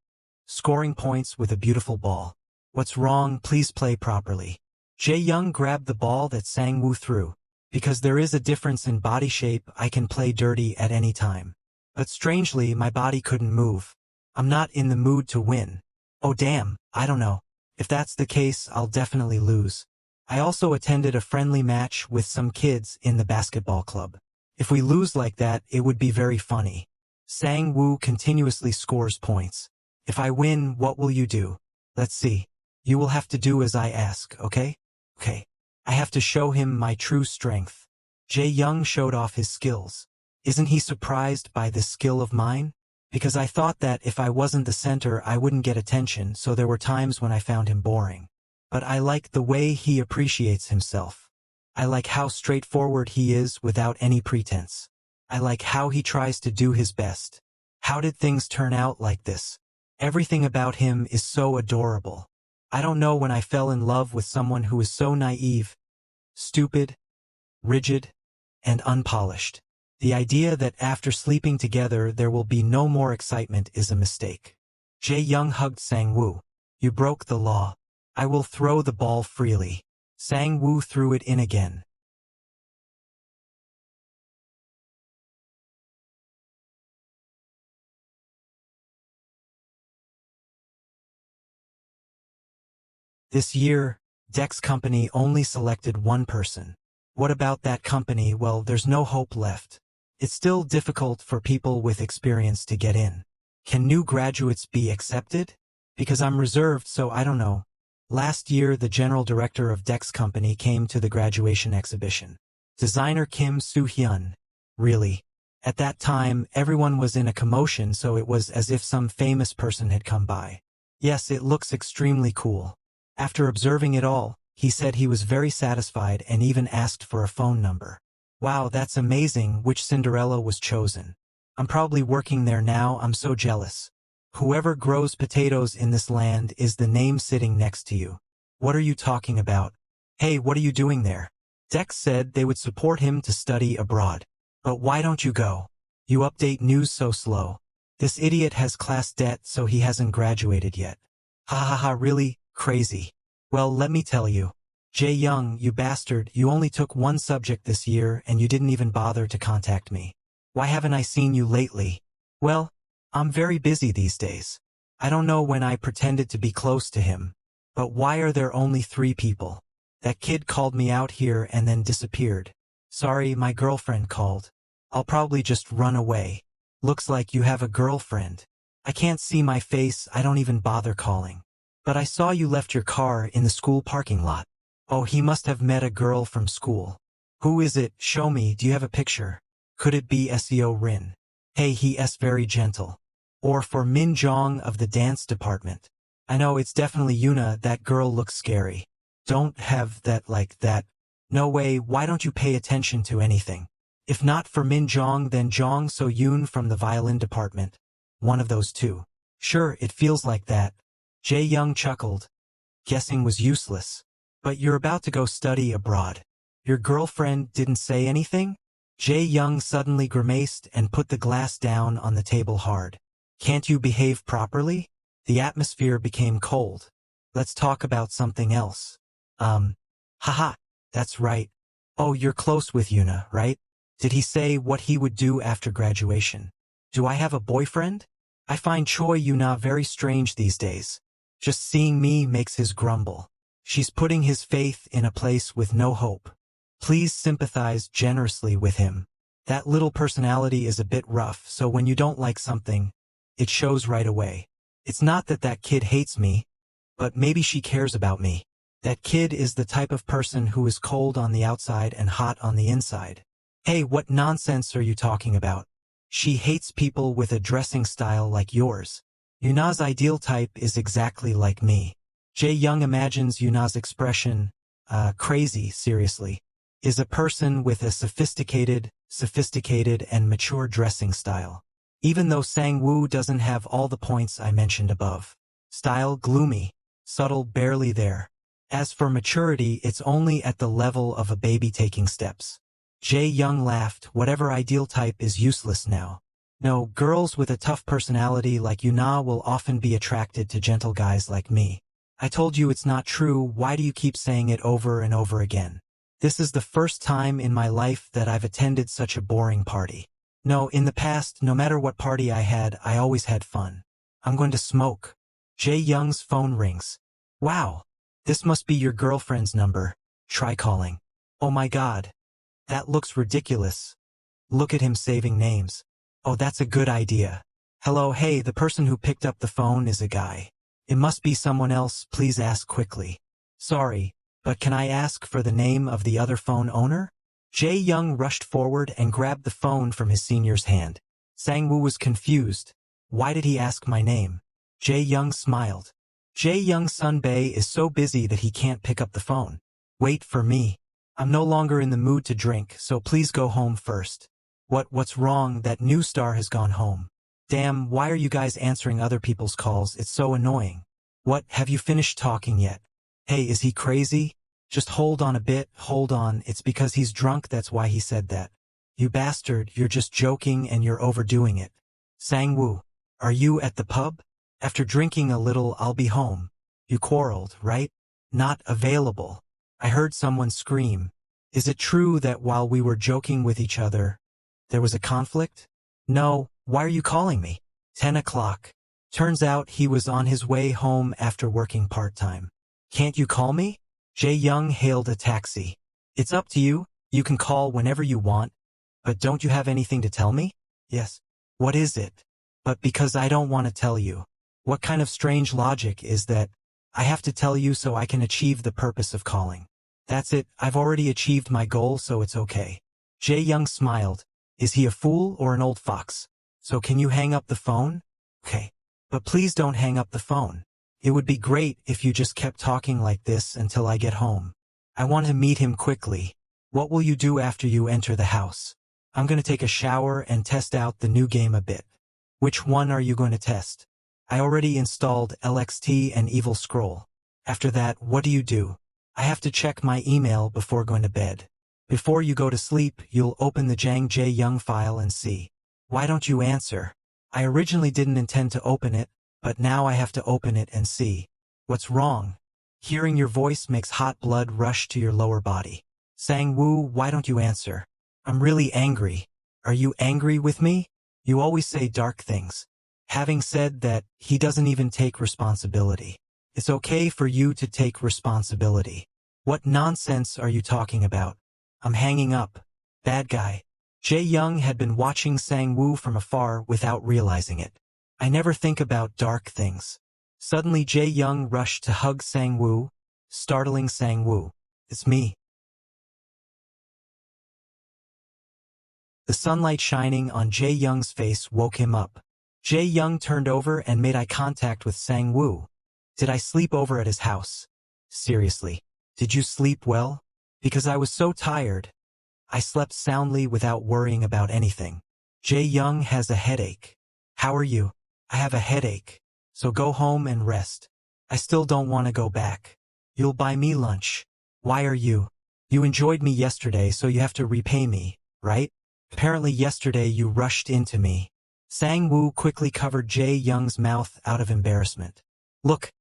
scoring points with a beautiful ball. What's wrong? Please play properly. Jae-young grabbed the ball that Sang-woo threw. Because there is a difference in body shape, I can play dirty at any time. But strangely, my body couldn't move. I'm not in the mood to win. Oh damn, I don't know. If that's the case, I'll definitely lose. I also attended a friendly match with some kids in the basketball club. If we lose like that, it would be very funny. Sang-woo continuously scores points. If I win, what will you do? Let's see. You will have to do as I ask, okay? Okay. I have to show him my true strength. Jae-young showed off his skills. Isn't he surprised by this skill of mine? Because I thought that if I wasn't the center I wouldn't get attention, so there were times when I found him boring. But I like the way he appreciates himself. I like how straightforward he is without any pretense. I like how he tries to do his best. How did things turn out like this? Everything about him is so adorable. I don't know when I fell in love with someone who is so naive, stupid, rigid, and unpolished. The idea that after sleeping together there will be no more excitement is a mistake. Jae-young hugged Sang-woo. You broke the law. I will throw the ball freely. Sang-woo threw it in again. This year, Deck's company only selected one person. What about that company? Well, there's no hope left. It's still difficult for people with experience to get in. Can new graduates be accepted? Because I'm reserved, so I don't know. Last year, the general director of Dex Company came to the graduation exhibition. Designer Kim Soo-hyun. Really? At that time, everyone was in a commotion, so it was as if some famous person had come by. Yes, it looks extremely cool. After observing it all, he said he was very satisfied and even asked for a phone number. Wow, that's amazing. Which Cinderella was chosen? I'm probably working there now. I'm so jealous. Whoever grows potatoes in this land is the name sitting next to you. What are you talking about? Hey, what are you doing there? Dex said they would support him to study abroad. But why don't you go? You update news so slow. This idiot has class debt, so he hasn't graduated yet. Ha ha ha, really? Crazy. Well, let me tell you. Jae-young, you bastard, you only took one subject this year and you didn't even bother to contact me. Why haven't I seen you lately? Well, I'm very busy these days. I don't know when I pretended to be close to him. But why are there only 3 people? That kid called me out here and then disappeared. Sorry, my girlfriend called. I'll probably just run away. Looks like you have a girlfriend. I can't see my face, I don't even bother calling. But I saw you left your car in the school parking lot. Oh, he must have met a girl from school. Who is it? Show me, do you have a picture? Could it be Seo Rin? Hey, he's very gentle. Or for Min Jong of the dance department. I know it's definitely Yuna, that girl looks scary. Don't have that like that. No way, why don't you pay attention to anything? If not for Min Jong, then Jong So Yoon from the violin department. One of those 2. Sure, it feels like that. Jae-young chuckled. Guessing was useless. But you're about to go study abroad. Your girlfriend didn't say anything? Jae-young suddenly grimaced and put the glass down on the table hard. Can't you behave properly? The atmosphere became cold. Let's talk about something else. Haha, that's right. Oh, you're close with Yuna, right? Did he say what he would do after graduation? Do I have a boyfriend? I find Choi Yuna very strange these days. Just seeing me makes his grumble. She's putting his faith in a place with no hope. Please sympathize generously with him. That little personality is a bit rough, so when you don't like something, it shows right away. It's not that that kid hates me, but maybe she cares about me. That kid is the type of person who is cold on the outside and hot on the inside. Hey, what nonsense are you talking about? She hates people with a dressing style like yours. Yuna's ideal type is exactly like me. Jae-young imagines Yuna's expression, crazy, seriously, is a person with a sophisticated and mature dressing style. Even though Sang-woo doesn't have all the points I mentioned above. Style gloomy, subtle barely there. As for maturity, it's only at the level of a baby taking steps. Jae-young laughed. Whatever ideal type is useless now. No, girls with a tough personality like Yuna will often be attracted to gentle guys like me. I told you it's not true, why do you keep saying it over and over again? This is the first time in my life that I've attended such a boring party. No, in the past, no matter what party I had, I always had fun. I'm going to smoke. Jae-young's phone rings. Wow. This must be your girlfriend's number. Try calling. Oh my god. That looks ridiculous. Look at him saving names. Oh, that's a good idea. Hello, hey, the person who picked up the phone is a guy. It must be someone else, please ask quickly. Sorry, but can I ask for the name of the other phone owner? Jae-young rushed forward and grabbed the phone from his senior's hand. Sang-woo was confused. Why did he ask my name? Jae-young smiled. Jae-young's son Bae is so busy that he can't pick up the phone. Wait for me. I'm no longer in the mood to drink, so please go home first. What's wrong? That new star has gone home. Damn, why are you guys answering other people's calls? It's so annoying. What, have you finished talking yet? Hey, is he crazy? Just hold on a bit, hold on, it's because he's drunk, that's why he said that. You bastard, you're just joking and you're overdoing it. Sang-woo, are you at the pub? After drinking a little, I'll be home. You quarreled, right? Not available. I heard someone scream. Is it true that while we were joking with each other, there was a conflict? No, why are you calling me? 10 o'clock. Turns out he was on his way home after working part-time. Can't you call me? Jae-young hailed a taxi. It's up to you, you can call whenever you want, But don't you have anything to tell me? Yes. What is it? But because I don't want to tell you. What kind of strange logic is that? I have to tell you so I can achieve the purpose of calling. That's it, I've already achieved my goal, so it's okay. Jae-young smiled. Is he a fool or an old fox? So can you hang up the phone? Okay. But please don't hang up the phone. It would be great if you just kept talking like this until I get home. I want to meet him quickly. What will you do after you enter the house? I'm going to take a shower and test out the new game a bit. Which one are you going to test? I already installed LXT and Evil Scroll. After that, what do? I have to check my email before going to bed. Before you go to sleep, you'll open the Jang Jae-young file and see. Why don't you answer? I originally didn't intend to open it, but now I have to open it and see. What's wrong? Hearing your voice makes hot blood rush to your lower body. Sang-woo, why don't you answer? I'm really angry. Are you angry with me? You always say dark things. Having said that, he doesn't even take responsibility. It's okay for you to take responsibility. What nonsense are you talking about? I'm hanging up. Bad guy. Jae-young had been watching Sang-woo from afar without realizing it. I never think about dark things. Suddenly Jae-young rushed to hug Sang-woo, startling Sang-woo. It's me. The sunlight shining on Jae-young's face woke him up. Jae-young turned over and made eye contact with Sang-woo. Did I sleep over at his house? Seriously, did you sleep well? Because I was so tired. I slept soundly without worrying about anything. Jae-young has a headache. How are you? I have a headache. So go home and rest. I still don't want to go back. You'll buy me lunch. Why are you? You enjoyed me yesterday, so you have to repay me, right? Apparently yesterday you rushed into me. Sang-woo quickly covered Jae-young's mouth out of embarrassment. Look,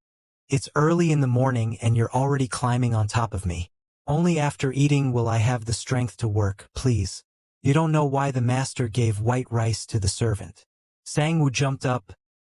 it's early in the morning and you're already climbing on top of me. Only after eating will I have the strength to work, please. You don't know why the master gave white rice to the servant. Sang-woo jumped up.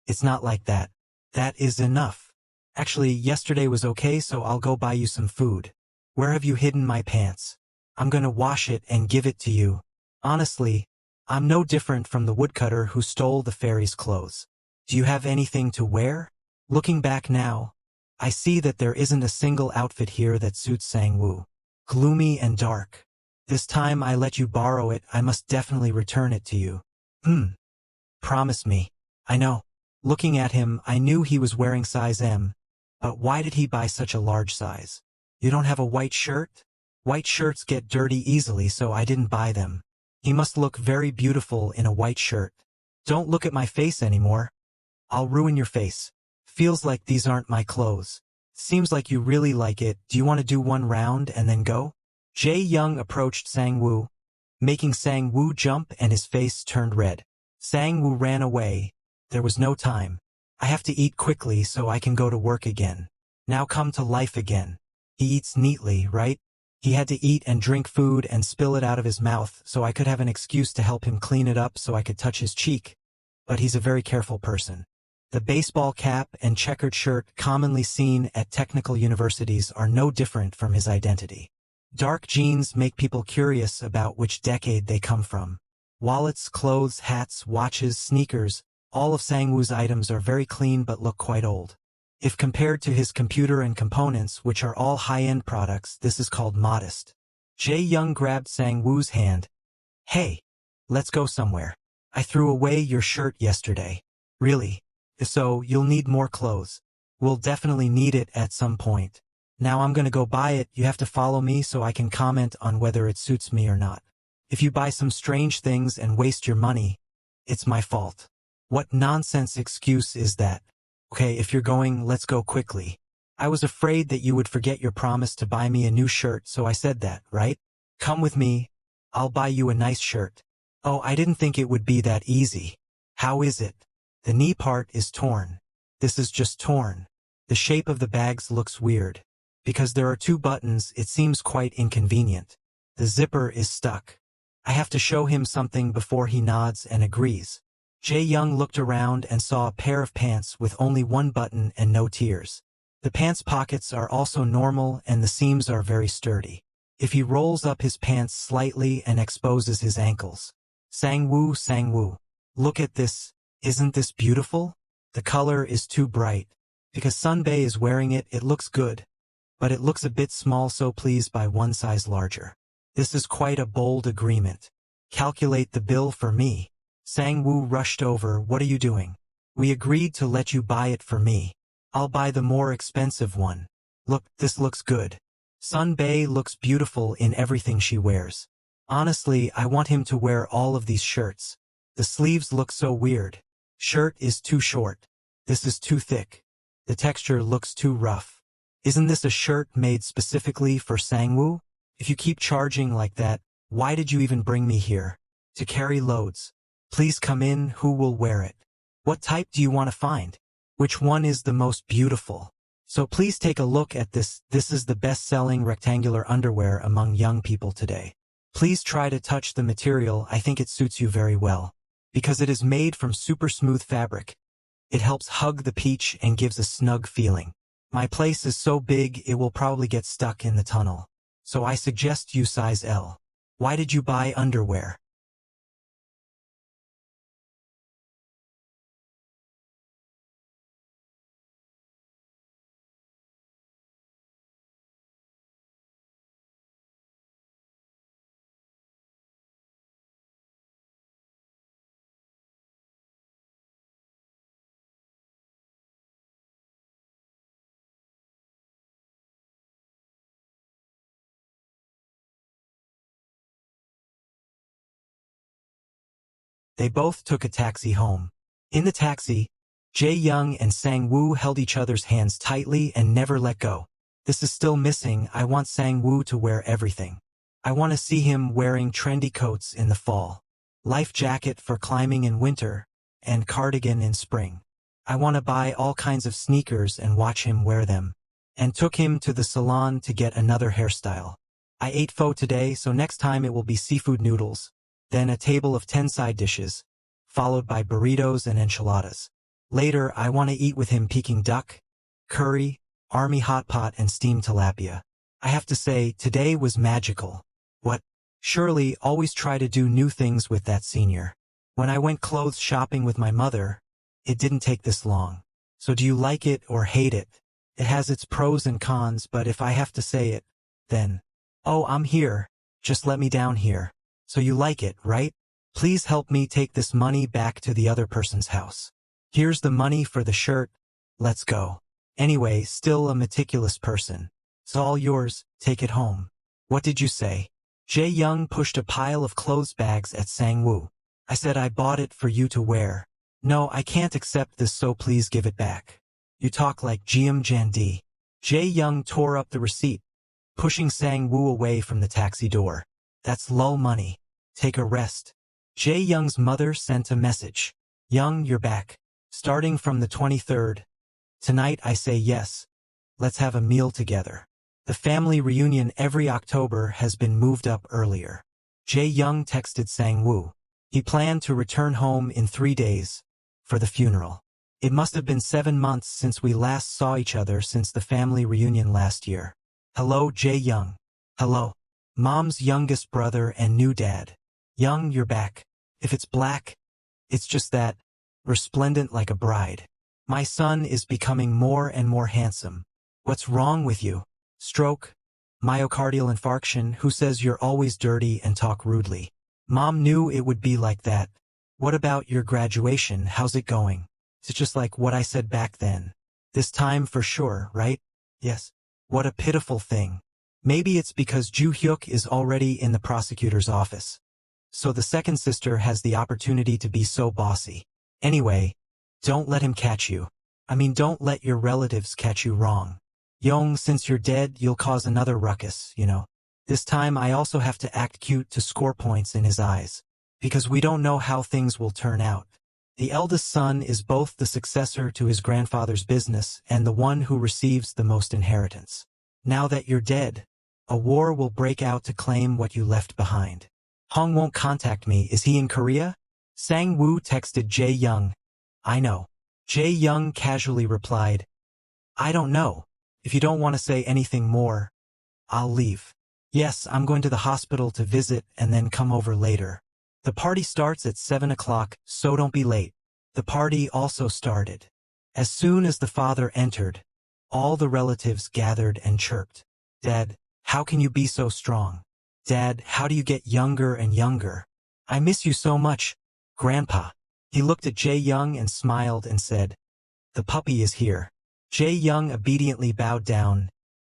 It's not like that. That is enough. Actually, yesterday was okay, so I'll go buy you some food. Where have you hidden my pants? I'm gonna wash it and give it to you. Honestly, I'm no different from the woodcutter who stole the fairy's clothes. Do you have anything to wear? Looking back now, I see that there isn't a single outfit here that suits Sang-woo. Gloomy and dark. This time I let you borrow it, I must definitely return it to you. Promise me. I know. Looking at him, I knew he was wearing size M. But why did he buy such a large size? You don't have a white shirt? White shirts get dirty easily, so I didn't buy them. He must look very beautiful in a white shirt. Don't look at my face anymore. I'll ruin your face. Feels like these aren't my clothes. Seems like you really like it. Do you want to do one round and then go? Jae-young approached Sang-woo, making Sang-woo jump and his face turned red. Sang-woo ran away. There was no time. I have to eat quickly so I can go to work again. Now come to life again. He eats neatly, right? He had to eat and drink food and spill it out of his mouth so I could have an excuse to help him clean it up so I could touch his cheek. But he's a very careful person. The baseball cap and checkered shirt commonly seen at technical universities are no different from his identity. Dark jeans make people curious about which decade they come from. Wallets, clothes, hats, watches, sneakers, all of Sang-woo's items are very clean but look quite old. If compared to his computer and components, which are all high-end products, this is called modest. Jae-young grabbed Sang-woo's hand. Hey, let's go somewhere. I threw away your shirt yesterday. Really? So, you'll need more clothes. We'll definitely need it at some point. Now I'm gonna go buy it, you have to follow me so I can comment on whether it suits me or not. If you buy some strange things and waste your money, it's my fault. What nonsense excuse is that? Okay, if you're going, let's go quickly. I was afraid that you would forget your promise to buy me a new shirt, so I said that, right? Come with me. I'll buy you a nice shirt. Oh, I didn't think it would be that easy. How is it? The knee part is torn. This is just torn. The shape of the bags looks weird. Because there are two buttons, it seems quite inconvenient. The zipper is stuck. I have to show him something before he nods and agrees. Jae-young looked around and saw a pair of pants with only one button and no tears. The pants pockets are also normal and the seams are very sturdy. if he rolls up his pants slightly and exposes his ankles. Sang-woo, look at this, isn't this beautiful? The color is too bright. Because Sunbae is wearing it, it looks good. But it looks a bit small, so please buy one size larger. This is quite a bold agreement. Calculate the bill for me. Sang-woo rushed over. What are you doing? We agreed to let you buy it for me. I'll buy the more expensive one. Look, this looks good. Sunbae looks beautiful in everything she wears. Honestly, I want him to wear all of these shirts. The sleeves look so weird. Shirt is too short. This is too thick. The texture looks too rough. Isn't this a shirt made specifically for Sang-woo? If you keep charging like that, why did you even bring me here? To carry loads. Please come in, who will wear it? What type do you want to find? Which one is the most beautiful? So please take a look at this. This is the best-selling rectangular underwear among young people today. Please try to touch the material. I think it suits you very well. Because it is made from super smooth fabric. It helps hug the peach and gives a snug feeling. My place is so big it will probably get stuck in the tunnel. So I suggest you size L. Why did you buy underwear? They both took a taxi home. In the taxi, Jae-young and Sang-woo held each other's hands tightly and never let go. This is still missing. I want Sang-woo to wear everything. I want to see him wearing trendy coats in the fall, life jacket for climbing in winter, and cardigan in spring. I want to buy all kinds of sneakers and watch him wear them. And took him to the salon to get another hairstyle. I ate pho today, so next time it will be seafood noodles. Then a table of 10 side dishes, followed by burritos and enchiladas. Later, I want to eat with him Peking duck, curry, army hot pot and steamed tilapia. I have to say, today was magical. What? Surely, always try to do new things with that senior. When I went clothes shopping with my mother, it didn't take this long. So do you like it or hate it? It has its pros and cons, but if I have to say it, then, oh, I'm here. Just let me down here. So you like it, right? Please help me take this money back to the other person's house. Here's the money for the shirt. Let's go. Anyway, still a meticulous person. It's all yours, take it home. What did you say? Jae-young pushed a pile of clothes bags at Sang-woo. I said I bought it for you to wear. No, I can't accept this, so please give it back. You talk like Jeom Jandi. Jae-young tore up the receipt, pushing Sang-woo away from the taxi door. That's lull money. Take a rest. Jae-young's mother sent a message. Young, you're back. Starting from the 23rd. Tonight I say yes. Let's have a meal together. The family reunion every October has been moved up earlier. Jae-young texted Sang-woo. He planned to return home in 3 days. For the funeral. It must have been 7 months since we last saw each other since the family reunion last year. Hello, Jae-young. Hello. Mom's youngest brother and new dad. Young, you're back. If it's black, it's just that, resplendent like a bride. My son is becoming more and more handsome. What's wrong with you? Stroke? Myocardial infarction? Who says you're always dirty and talk rudely? Mom knew it would be like that. What about your graduation? How's it going? It's just like what I said back then. This time for sure, right? Yes. What a pitiful thing. Maybe it's because Joo-hyuk is already in the prosecutor's office. So the second sister has the opportunity to be so bossy. Anyway, don't let him catch you. I mean, don't let your relatives catch you wrong. Young, since you're dead, you'll cause another ruckus, you know. This time I also have to act cute to score points in his eyes. Because we don't know how things will turn out. The eldest son is both the successor to his grandfather's business and the one who receives the most inheritance. Now that you're dead, a war will break out to claim what you left behind. Hong won't contact me. Is he in Korea? Sang-woo texted Jae-young. I know. Jae-young casually replied. I don't know. If you don't want to say anything more, I'll leave. Yes, I'm going to the hospital to visit and then come over later. The party starts at 7 o'clock, so don't be late. The party also started. As soon as the father entered, all the relatives gathered and chirped. Dad, how can you be so strong? Dad, how do you get younger and younger? I miss you so much, Grandpa. He looked at Jae-young and smiled and said, the puppy is here. Jae-young obediently bowed down.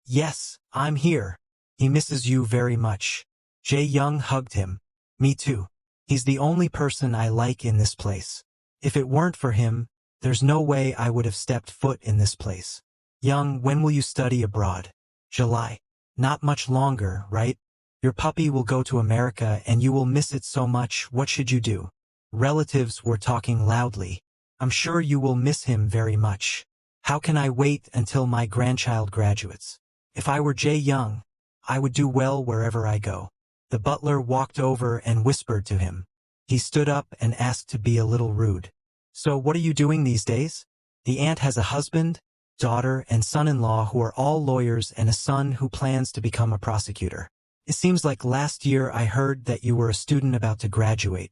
Yes, I'm here. He misses you very much. Jae-young hugged him. Me too. He's the only person I like in this place. If it weren't for him, there's no way I would have stepped foot in this place. Young, when will you study abroad? July. Not much longer, right? Your puppy will go to America and you will miss it so much. What should you do? Relatives were talking loudly. I'm sure you will miss him very much. How can I wait until my grandchild graduates? If I were Jae-young, I would do well wherever I go. The butler walked over and whispered to him. He stood up and asked to be a little rude. So what are you doing these days? The aunt has a husband, daughter, and son-in-law who are all lawyers and a son who plans to become a prosecutor. It seems like last year I heard that you were a student about to graduate.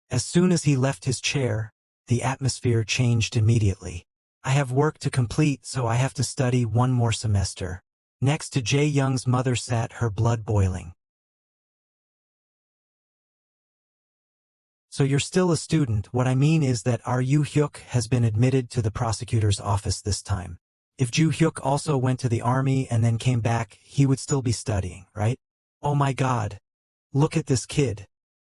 As soon as he left his chair, the atmosphere changed immediately. I have work to complete, so I have to study one more semester. Next to Jae-young's mother sat her blood boiling. So you're still a student. What I mean is that our Yoo-hyuk has been admitted to the prosecutor's office this time. If Joo-hyuk also went to the army and then came back, he would still be studying, right? Oh my God. Look at this kid.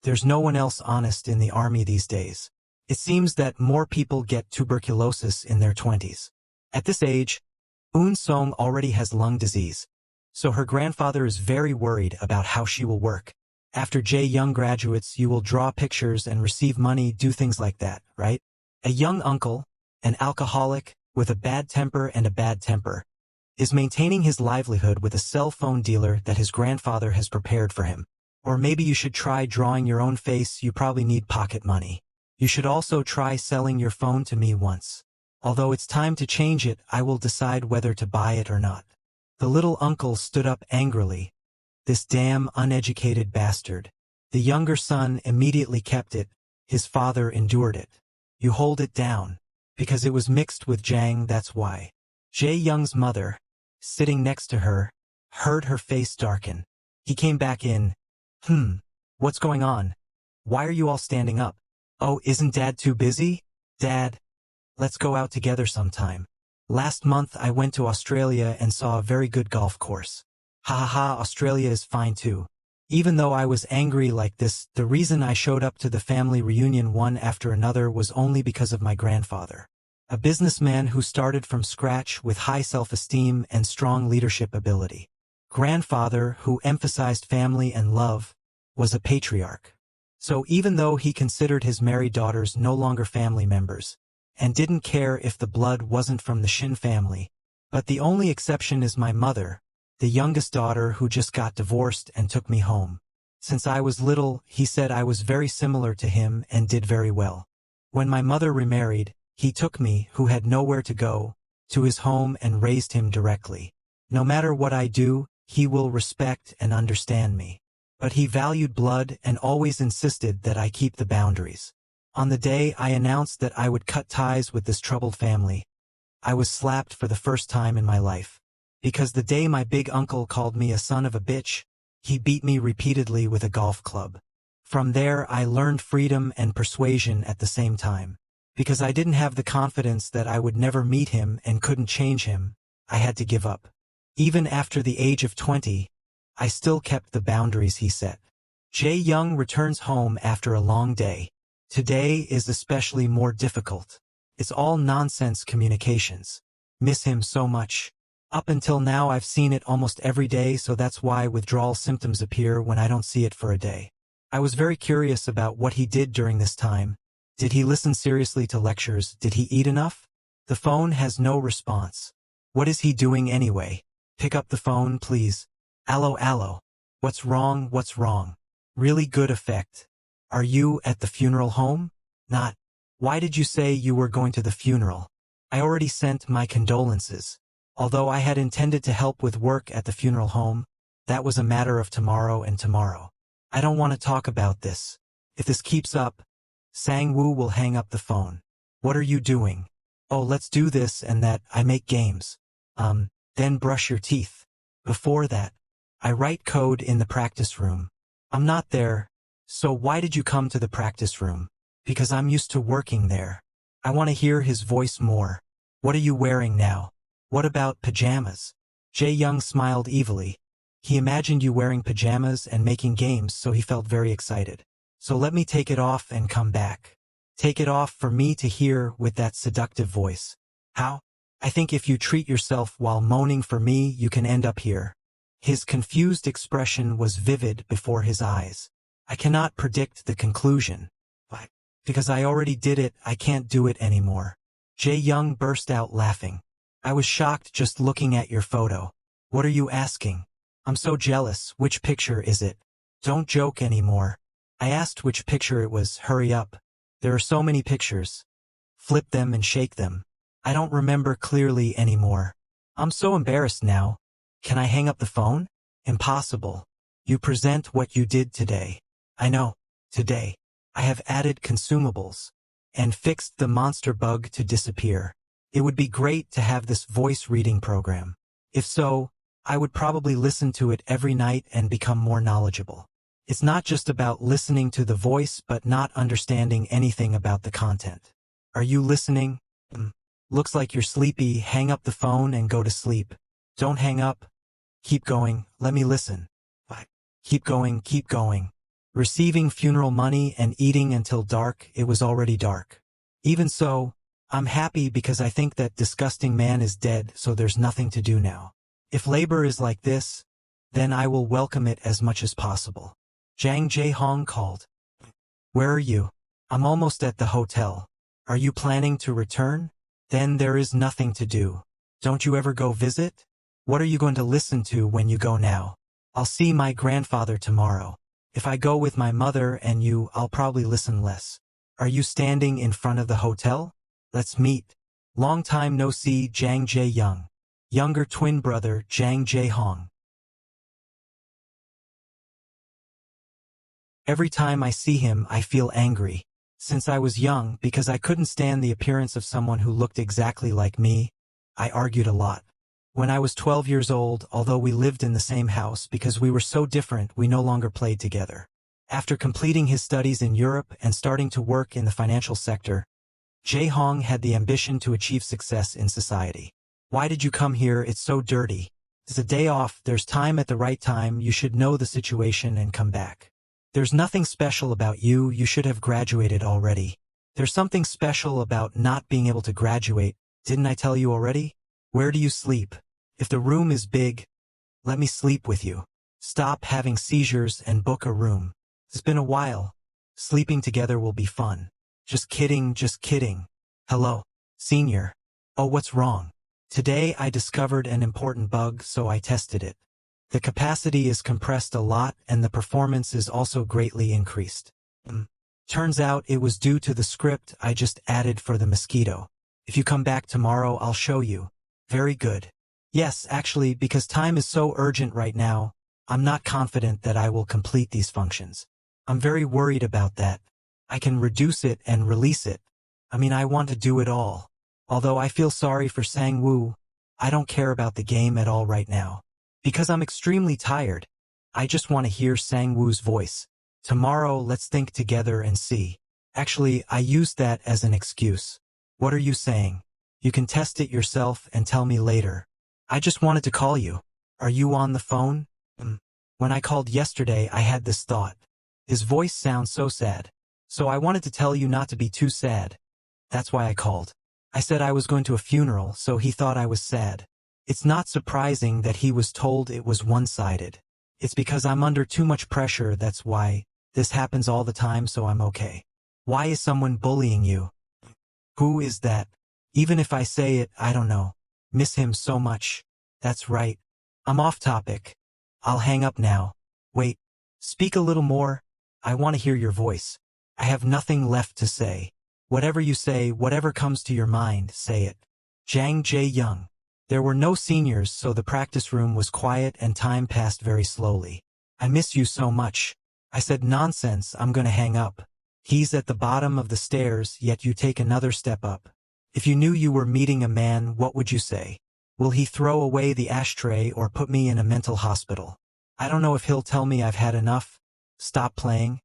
There's no one else honest in the army these days. It seems that more people get tuberculosis in their 20s. At this age, Eun-song already has lung disease, so her grandfather is very worried about how she will work. After Jae-young graduates, you will draw pictures and receive money, do things like that, right? A young uncle, an alcoholic, with a bad temper, is maintaining his livelihood with a cell phone dealer that his grandfather has prepared for him. Or maybe you should try drawing your own face. You probably need pocket money. You should also try selling your phone to me once. Although it's time to change it, I will decide whether to buy it or not. The little uncle stood up angrily. This damn uneducated bastard. The younger son immediately kept it. His father endured it. You hold it down. Because it was mixed with Jang, that's why. Jae-young's mother, sitting next to her, heard her face darken. He came back in. What's going on? Why are you all standing up? Oh, isn't Dad too busy? Dad, let's go out together sometime. Last month I went to Australia and saw a very good golf course. Ha ha ha, Australia is fine too. Even though I was angry like this, the reason I showed up to the family reunion one after another was only because of my grandfather. A businessman who started from scratch with high self-esteem and strong leadership ability. Grandfather who emphasized family and love, was a patriarch. So even though he considered his married daughters no longer family members, and didn't care if the blood wasn't from the Shin family, but the only exception is my mother, the youngest daughter who just got divorced and took me home. Since I was little, he said I was very similar to him and did very well. When my mother remarried, he took me, who had nowhere to go, to his home and raised him directly. No matter what I do, he will respect and understand me. But he valued blood and always insisted that I keep the boundaries. On the day I announced that I would cut ties with this troubled family, I was slapped for the first time in my life. Because the day my big uncle called me a son of a bitch, he beat me repeatedly with a golf club. From there I learned freedom and persuasion at the same time. Because I didn't have the confidence that I would never meet him and couldn't change him, I had to give up. Even after the age of 20, I still kept the boundaries he set. Jae-young returns home after a long day. Today is especially more difficult. It's all nonsense communications. Miss him so much. Up until now I've seen it almost every day, so that's why withdrawal symptoms appear when I don't see it for a day. I was very curious about what he did during this time. Did he listen seriously to lectures? Did he eat enough? The phone has no response. What is he doing anyway? Pick up the phone, please. Allo, allo. What's wrong? What's wrong? Really good effect. Are you at the funeral home? Not. Why did you say you were going to the funeral? I already sent my condolences. Although I had intended to help with work at the funeral home, That was a matter of tomorrow and tomorrow. I don't want to talk about this. If this keeps up, Sang-woo will hang up the phone. What are you doing? Oh, let's do this and that. I make games. Then brush your teeth. Before that, I write code in the practice room. I'm not there. So why did you come to the practice room? Because I'm used to working there. I want to hear his voice more. What are you wearing now? What about pajamas? Jae-young smiled evilly. He imagined you wearing pajamas and making games, so he felt very excited. So let me take it off and come back. Take it off for me to hear with that seductive voice. How? I think if you treat yourself while moaning for me, you can end up here. His confused expression was vivid before his eyes. I cannot predict the conclusion. But because I already did it, I can't do it anymore. Jae-young burst out laughing. I was shocked just looking at your photo. What are you asking? I'm so jealous. Which picture is it? Don't joke anymore. I asked which picture it was. Hurry up. There are so many pictures. Flip them and shake them. I don't remember clearly anymore. I'm so embarrassed now. Can I hang up the phone? Impossible. You present what you did today. I know. Today. I have added consumables. And fixed the monster bug to disappear. It would be great to have this voice reading program. If so, I would probably listen to it every night and become more knowledgeable. It's not just about listening to the voice but not understanding anything about the content. Are you listening? Looks like you're sleepy. Hang up the phone and go to sleep. Don't hang up. Keep going. Let me listen. What? Keep going, keep going. Receiving funeral money and eating until dark. It was already dark. Even so, I'm happy because I think that disgusting man is dead, so there's nothing to do now. If labor is like this, then I will welcome it as much as possible. Jang Jae-hong called. Where are you? I'm almost at the hotel. Are you planning to return? Then there is nothing to do. Don't you ever go visit? What are you going to listen to when you go now? I'll see my grandfather tomorrow. If I go with my mother and you, I'll probably listen less. Are you standing in front of the hotel? Let's meet. Long time no see. Jang Jae-young. Younger twin brother Jang Jae-hong. Every time I see him, I feel angry. Since I was young, because I couldn't stand the appearance of someone who looked exactly like me, I argued a lot. When I was 12 years old, although we lived in the same house, because we were so different, we no longer played together. After completing his studies in Europe and starting to work in the financial sector, Jae-hong had the ambition to achieve success in society. Why did you come here? It's so dirty. It's a day off. There's time at the right time. You should know the situation and come back. There's nothing special about you. You should have graduated already. There's something special about not being able to graduate. Didn't I tell you already? Where do you sleep? If the room is big, let me sleep with you. Stop having seizures and book a room. It's been a while. Sleeping together will be fun. Just kidding, just kidding. Hello, senior. Oh, what's wrong? Today I discovered an important bug, so I tested it. The capacity is compressed a lot and the performance is also greatly increased. Turns out it was due to the script I just added for the mosquito. If you come back tomorrow, I'll show you. Very good. Yes, actually, because time is so urgent right now, I'm not confident that I will complete these functions. I'm very worried about that. I can reduce it and release it. I want to do it all. Although I feel sorry for Sang-woo, I don't care about the game at all right now. Because I'm extremely tired. I just want to hear Sang-woo's voice. Tomorrow, let's think together and see. Actually, I used that as an excuse. What are you saying? You can test it yourself and tell me later. I just wanted to call you. Are you on the phone? When I called yesterday, I had this thought. His voice sounds so sad. So I wanted to tell you not to be too sad. That's why I called. I said I was going to a funeral, so he thought I was sad. It's not surprising that he was told it was one-sided. It's because I'm under too much pressure, that's why. This happens all the time, so I'm okay. Why is someone bullying you? Who is that? Even if I say it, I don't know. Miss him so much. That's right. I'm off topic. I'll hang up now. Wait. Speak a little more. I want to hear your voice. I have nothing left to say. Whatever you say, whatever comes to your mind, say it. Jang Jae-young. There were no seniors, so the practice room was quiet and time passed very slowly. I miss you so much. I said, nonsense, I'm gonna hang up. He's at the bottom of the stairs, yet you take another step up. If you knew you were meeting a man, what would you say? Will he throw away the ashtray or put me in a mental hospital? I don't know if he'll tell me I've had enough, stop playing,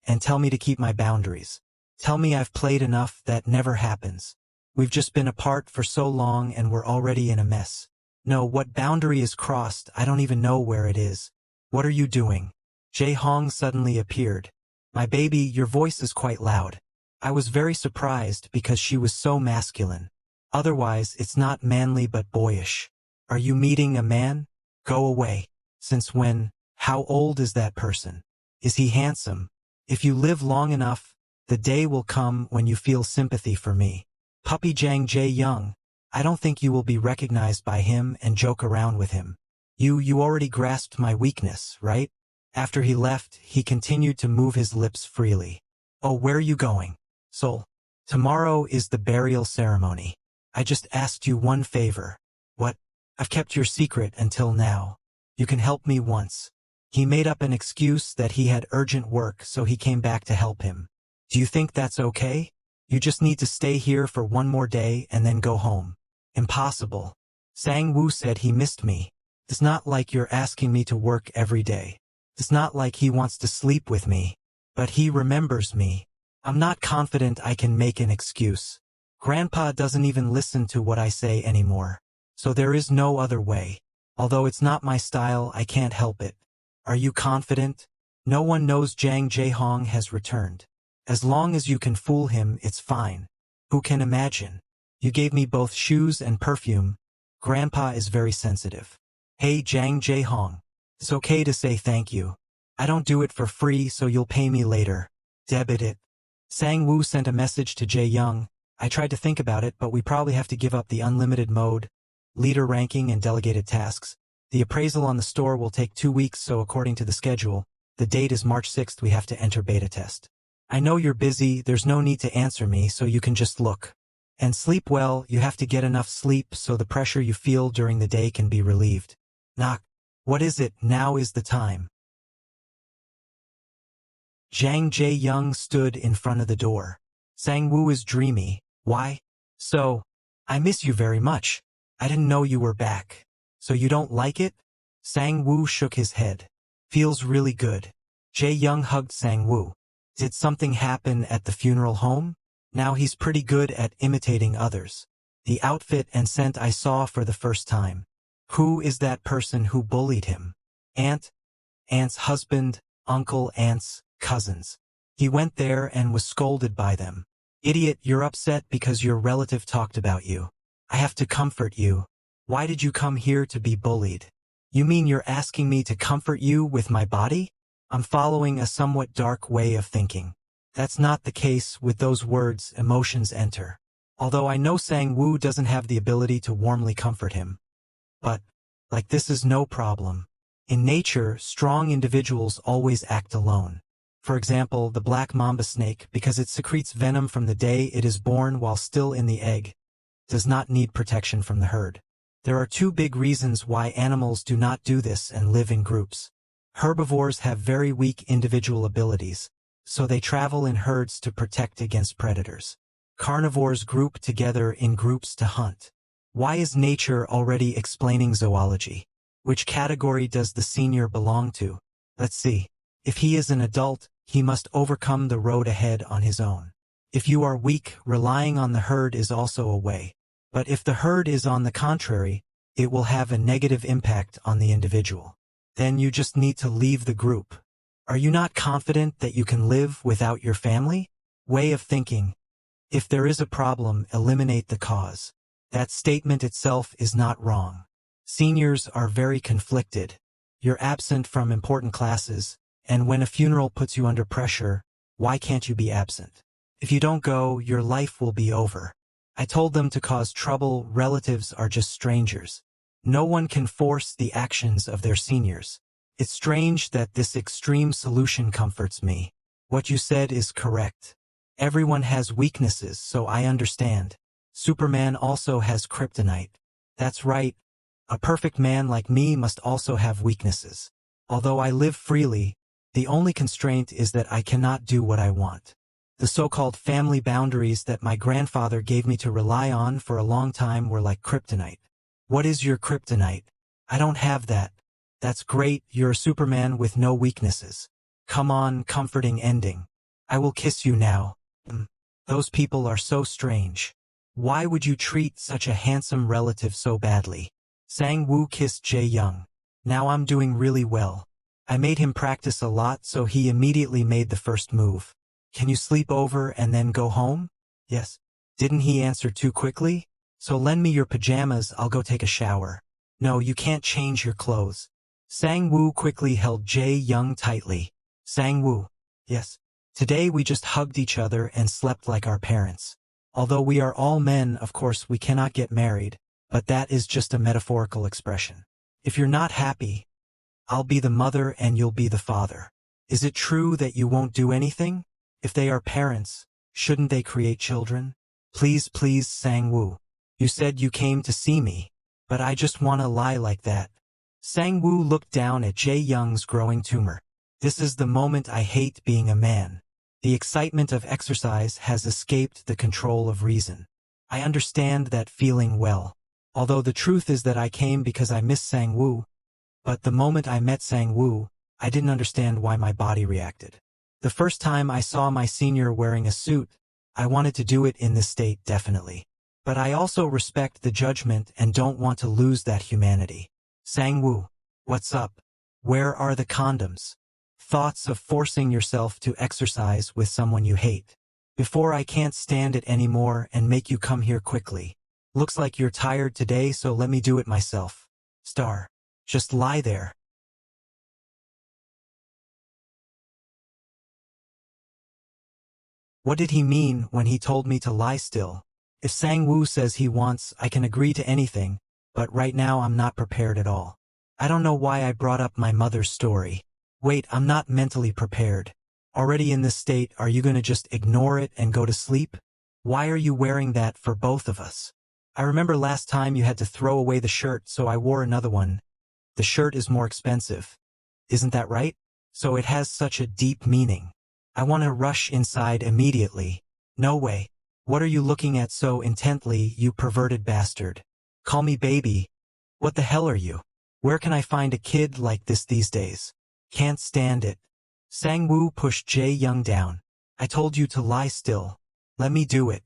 and tell me to keep my boundaries. Tell me I've played enough. That never happens. We've just been apart for so long and we're already in a mess. No, what boundary is crossed? I don't even know where it is. What are you doing? Jae-hong suddenly appeared. My baby, your voice is quite loud. I was very surprised because she was so masculine. Otherwise, it's not manly but boyish. Are you meeting a man? Go away. Since when? How old is that person? Is he handsome? If you live long enough, the day will come when you feel sympathy for me. Puppy Jang Jae-young, I don't think you will be recognized by him and joke around with him. You already grasped my weakness, right? After he left, he continued to move his lips freely. Oh, where are you going? Seoul. Tomorrow is the burial ceremony. I just asked you one favor. What? I've kept your secret until now. You can help me once. He made up an excuse that he had urgent work, so he came back to help him. Do you think that's okay? You just need to stay here for one more day and then go home. Impossible. Sang-woo said he missed me. It's not like you're asking me to work every day. It's not like he wants to sleep with me. But he remembers me. I'm not confident I can make an excuse. Grandpa doesn't even listen to what I say anymore. So there is no other way. Although it's not my style, I can't help it. Are you confident? No one knows Jang Jae-hong has returned. As long as you can fool him, it's fine. Who can imagine? You gave me both shoes and perfume. Grandpa is very sensitive. Hey Jang Jae-hong. It's okay to say thank you. I don't do it for free, so you'll pay me later. Debit it. Sang-woo sent a message to Jae-young. I tried to think about it, but we probably have to give up the unlimited mode, leader ranking and delegated tasks. The appraisal on the store will take 2 weeks, so according to the schedule, the date is March 6th. We have to enter beta test. I know you're busy, there's no need to answer me, so you can just look. And sleep well. You have to get enough sleep so the pressure you feel during the day can be relieved. Knock. What is it? Now is the time. Jang Jae-young stood in front of the door. Sang-woo is dreamy. Why? So, I miss you very much. I didn't know you were back. So you don't like it? Sang-woo shook his head. Feels really good. Jae-young hugged Sang-woo. Did something happen at the funeral home? Now he's pretty good at imitating others. The outfit and scent I saw for the first time. Who is that person who bullied him? Aunt? Aunt's husband, uncle, aunt's cousins. He went there and was scolded by them. Idiot, you're upset because your relative talked about you. I have to comfort you. Why did you come here to be bullied? You mean you're asking me to comfort you with my body? I'm following a somewhat dark way of thinking. That's not the case. With those words, emotions enter. Although I know Sang-woo doesn't have the ability to warmly comfort him. But, like, this is no problem. In nature, strong individuals always act alone. For example, the black mamba snake, because it secretes venom from the day it is born while still in the egg, does not need protection from the herd. There are 2 big reasons why animals do not do this and live in groups. Herbivores have very weak individual abilities, so they travel in herds to protect against predators. Carnivores group together in groups to hunt. Why is nature already explaining zoology? Which category does the senior belong to? Let's see. If he is an adult, he must overcome the road ahead on his own. If you are weak, relying on the herd is also a way. But if the herd is on the contrary, it will have a negative impact on the individual. Then you just need to leave the group. Are you not confident that you can live without your family? Way of thinking. If there is a problem, eliminate the cause. That statement itself is not wrong. Seniors are very conflicted. You're absent from important classes, and when a funeral puts you under pressure, why can't you be absent? If you don't go, your life will be over. I told them to cause trouble. Relatives are just strangers. No one can force the actions of their seniors. It's strange that this extreme solution comforts me. What you said is correct. Everyone has weaknesses, so I understand. Superman also has kryptonite. That's right. A perfect man like me must also have weaknesses. Although I live freely, the only constraint is that I cannot do what I want. The so-called family boundaries that my grandfather gave me to rely on for a long time were like kryptonite. What is your kryptonite? I don't have that. That's great, you're a Superman with no weaknesses. Come on, comforting ending. I will kiss you now. Those people are so strange. Why would you treat such a handsome relative so badly? Sang-woo kissed Jae-young. Now I'm doing really well. I made him practice a lot so he immediately made the first move. Can you sleep over and then go home? Yes. Didn't he answer too quickly? So lend me your pajamas, I'll go take a shower. No, you can't change your clothes. Sang-woo quickly held Jae-young tightly. Sang-woo. Yes. Today we just hugged each other and slept like our parents. Although we are all men, of course we cannot get married, but that is just a metaphorical expression. If you're not happy, I'll be the mother and you'll be the father. Is it true that you won't do anything? If they are parents, shouldn't they create children? Please, please, Sang-woo. You said you came to see me, but I just wanna lie like that. Sang-woo looked down at Jae-young's growing tumor. This is the moment I hate being a man. The excitement of exercise has escaped the control of reason. I understand that feeling well. Although the truth is that I came because I miss Sang-woo. But the moment I met Sang-woo, I didn't understand why my body reacted. The first time I saw my senior wearing a suit, I wanted to do it in this state definitely. But I also respect the judgment and don't want to lose that humanity. Sang-woo, what's up? Where are the condoms? Thoughts of forcing yourself to exercise with someone you hate. Before I can't stand it anymore and make you come here quickly. Looks like you're tired today, so let me do it myself. Star. Just lie there. What did he mean when he told me to lie still? If Sang-woo says he wants, I can agree to anything, but right now I'm not prepared at all. I don't know why I brought up my mother's story. Wait, I'm not mentally prepared. Already in this state, are you gonna just ignore it and go to sleep? Why are you wearing that for both of us? I remember last time you had to throw away the shirt, so I wore another one. The shirt is more expensive. Isn't that right? So it has such a deep meaning. I want to rush inside immediately. No way. What are you looking at so intently, you perverted bastard? Call me baby. What the hell are you? Where can I find a kid like this these days? Can't stand it. Sang-woo pushed Jae-young down. I told you to lie still. Let me do it.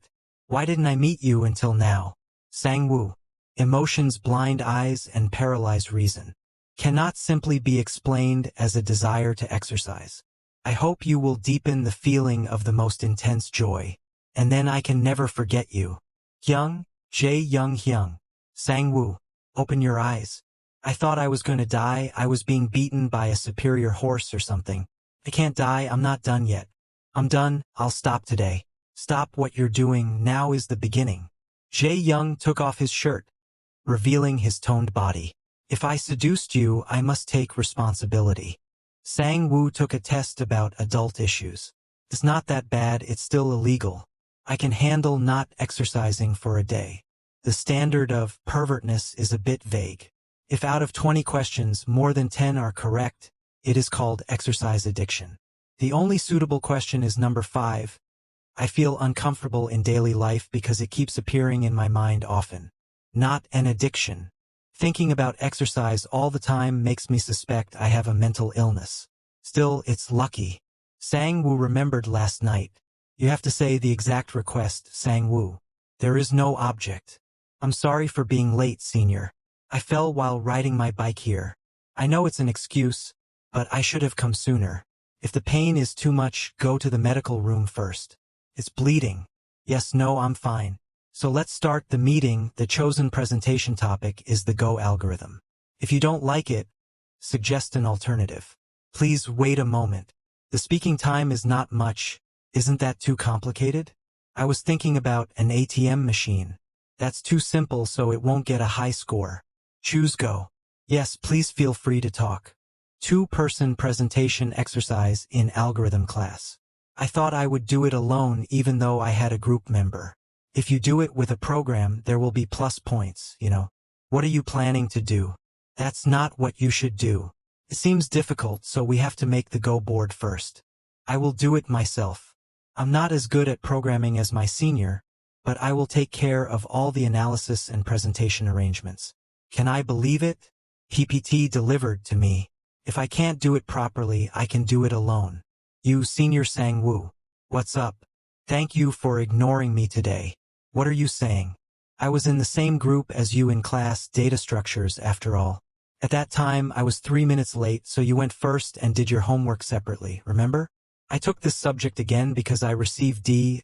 Why didn't I meet you until now? Sang-woo. Emotions blind eyes and paralyze reason. Cannot simply be explained as a desire to exercise. I hope you will deepen the feeling of the most intense joy. And then I can never forget you. Hyung, Jae-young Hyung. Sang-woo. Open your eyes. I thought I was gonna die, I was being beaten by a superior horse or something. I can't die, I'm not done yet. I'm done, I'll stop today. Stop what you're doing, now is the beginning. Jae-young took off his shirt, revealing his toned body. If I seduced you, I must take responsibility. Sang-woo took a test about adult issues. It's not that bad, it's still illegal. I can handle not exercising for a day. The standard of pervertness is a bit vague. If out of 20 questions, more than 10 are correct, it is called exercise addiction. The only suitable question is number 5. I feel uncomfortable in daily life because it keeps appearing in my mind often. Not an addiction. Thinking about exercise all the time makes me suspect I have a mental illness. Still, it's lucky. Sang-woo remembered last night. You have to say the exact request, Sang-woo. There is no object. I'm sorry for being late, senior. I fell while riding my bike here. I know it's an excuse, but I should have come sooner. If the pain is too much, go to the medical room first. It's bleeding. Yes, no, I'm fine. So let's start the meeting. The chosen presentation topic is the Go algorithm. If you don't like it, suggest an alternative. Please wait a moment. The speaking time is not much. Isn't that too complicated? I was thinking about an ATM machine. That's too simple, so it won't get a high score. Choose Go. Yes, please feel free to talk. 2-person presentation exercise in algorithm class. I thought I would do it alone even though I had a group member. If you do it with a program, there will be plus points, you know. What are you planning to do? That's not what you should do. It seems difficult, so we have to make the Go board first. I will do it myself. I'm not as good at programming as my senior, but I will take care of all the analysis and presentation arrangements. Can I believe it? PPT delivered to me. If I can't do it properly, I can do it alone. You, Senior Sang-woo. What's up? Thank you for ignoring me today. What are you saying? I was in the same group as you in class, data structures, after all. At that time, I was 3 minutes late, so you went first and did your homework separately, remember? I took this subject again because I received D.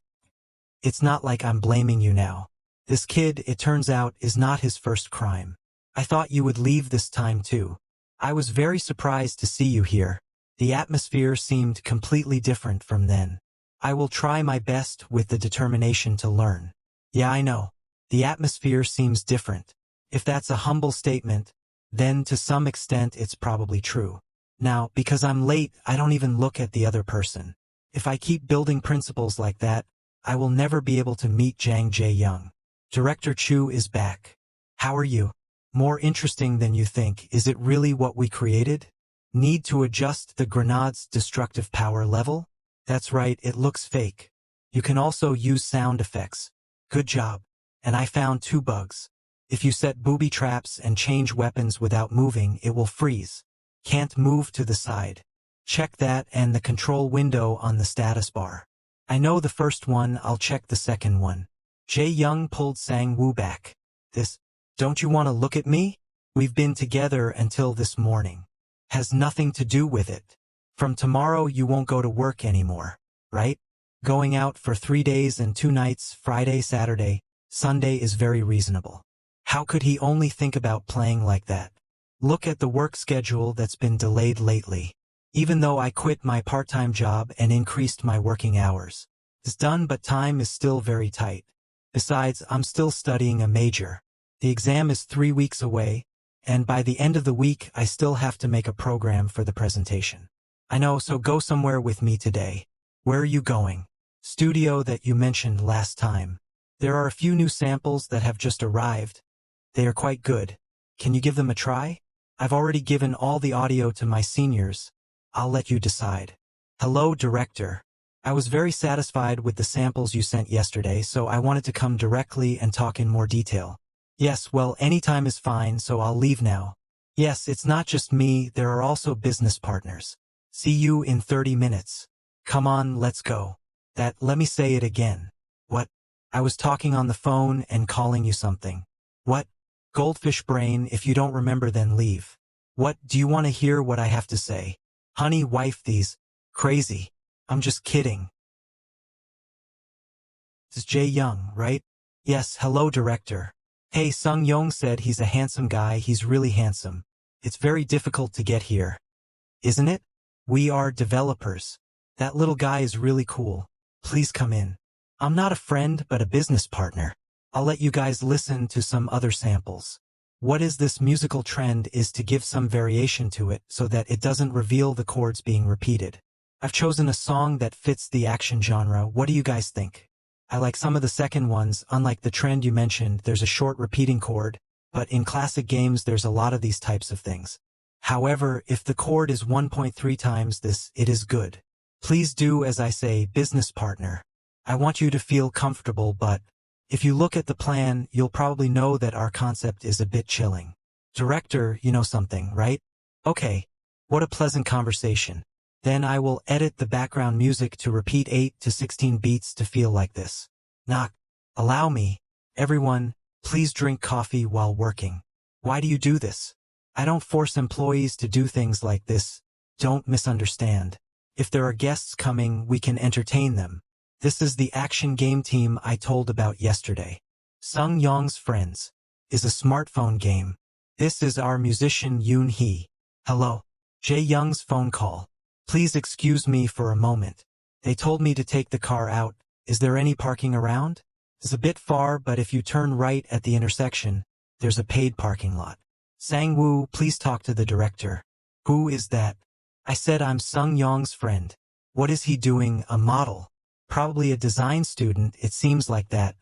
It's not like I'm blaming you now. This kid, it turns out, is not his first crime. I thought you would leave this time too. I was very surprised to see you here. The atmosphere seemed completely different from then. I will try my best with the determination to learn. Yeah, I know. The atmosphere seems different. If that's a humble statement, then to some extent it's probably true. Now, because I'm late, I don't even look at the other person. If I keep building principles like that, I will never be able to meet Jang Jae-young. Director Chu is back. How are you? More interesting than you think. Is it really what we created? Need to adjust the grenade's destructive power level? That's right, it looks fake. You can also use sound effects. Good job. And I found 2 bugs. If you set booby traps and change weapons without moving, it will freeze. Can't move to the side. Check that and the control window on the status bar. I know the first one, I'll check the second one. Jae-young pulled Sang-woo back. Don't you want to look at me? We've been together until this morning. Has nothing to do with it. From tomorrow you won't go to work anymore, right? Going out for 3 days and 2 nights, Friday, Saturday, Sunday is very reasonable. How could he only think about playing like that? Look at the work schedule that's been delayed lately. Even though I quit my part-time job and increased my working hours. It's done, but time is still very tight. Besides, I'm still studying a major. The exam is 3 weeks away, and by the end of the week I still have to make a program for the presentation. I know, so go somewhere with me today. Where are you going? Studio that you mentioned last time. There are a few new samples that have just arrived. They are quite good. Can you give them a try? I've already given all the audio to my seniors. I'll let you decide. Hello, director. I was very satisfied with the samples you sent yesterday, so I wanted to come directly and talk in more detail. Yes, well, any time is fine, so I'll leave now. Yes, it's not just me, there are also business partners. See you in 30 minutes. Come on, let's go. Let me say it again. What? I was talking on the phone and calling you something. What? Goldfish brain, if you don't remember then leave. What, do you want to hear what I have to say? Honey, wife, these. Crazy. I'm just kidding. This is Jae-young, right? Yes, hello director. Hey, Sung-young said he's a handsome guy, he's really handsome. It's very difficult to get here. Isn't it? We are developers. That little guy is really cool. Please come in. I'm not a friend but a business partner. I'll let you guys listen to some other samples. What is this musical trend is to give some variation to it so that it doesn't reveal the chords being repeated. I've chosen a song that fits the action genre. What do you guys think? I like some of the second ones. Unlike the trend you mentioned, there's a short repeating chord, but in classic games there's a lot of these types of things. However, if the chord is 1.3 times this, it is good. Please do as I say, business partner. I want you to feel comfortable, but if you look at the plan, you'll probably know that our concept is a bit chilling. Director, you know something, right? Okay. What a pleasant conversation. Then I will edit the background music to repeat 8 to 16 beats to feel like this. Knock. Allow me. Everyone, please drink coffee while working. Why do you do this? I don't force employees to do things like this. Don't misunderstand. If there are guests coming, we can entertain them. This is the action game team I told about yesterday. Sung-young's Friends is a smartphone game. This is our musician Yoon-hee. Hello. Jae-young's phone call. Please excuse me for a moment. They told me to take the car out. Is there any parking around? It's a bit far, but if you turn right at the intersection, there's a paid parking lot. Sang-woo, please talk to the director. Who is that? I said I'm Sung-young's friend. What is he doing? A model? Probably a design student, it seems like that.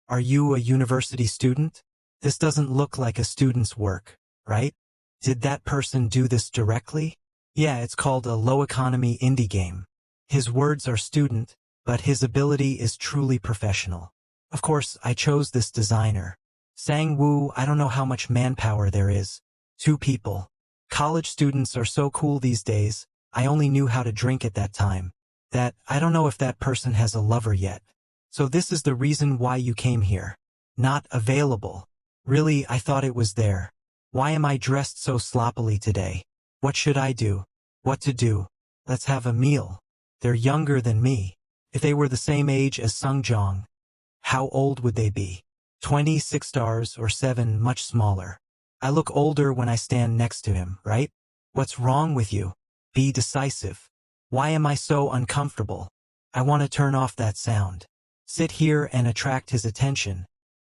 Are you a university student? This doesn't look like a student's work, right? Did that person do this directly? Yeah, it's called a low-economy indie game. His words are student, but his ability is truly professional. Of course, I chose this designer. Sang-woo, I don't know how much manpower there is. 2 people. College students are so cool these days. I only knew how to drink at that time. I don't know if that person has a lover yet. So this is the reason why you came here. Not available. Really, I thought it was there. Why am I dressed so sloppily today? What should I do? What to do? Let's have a meal. They're younger than me. If they were the same age as Sungjong, how old would they be? 26 stars or 7, much smaller. I look older when I stand next to him, right? What's wrong with you? Be decisive. Why am I so uncomfortable? I want to turn off that sound. Sit here and attract his attention.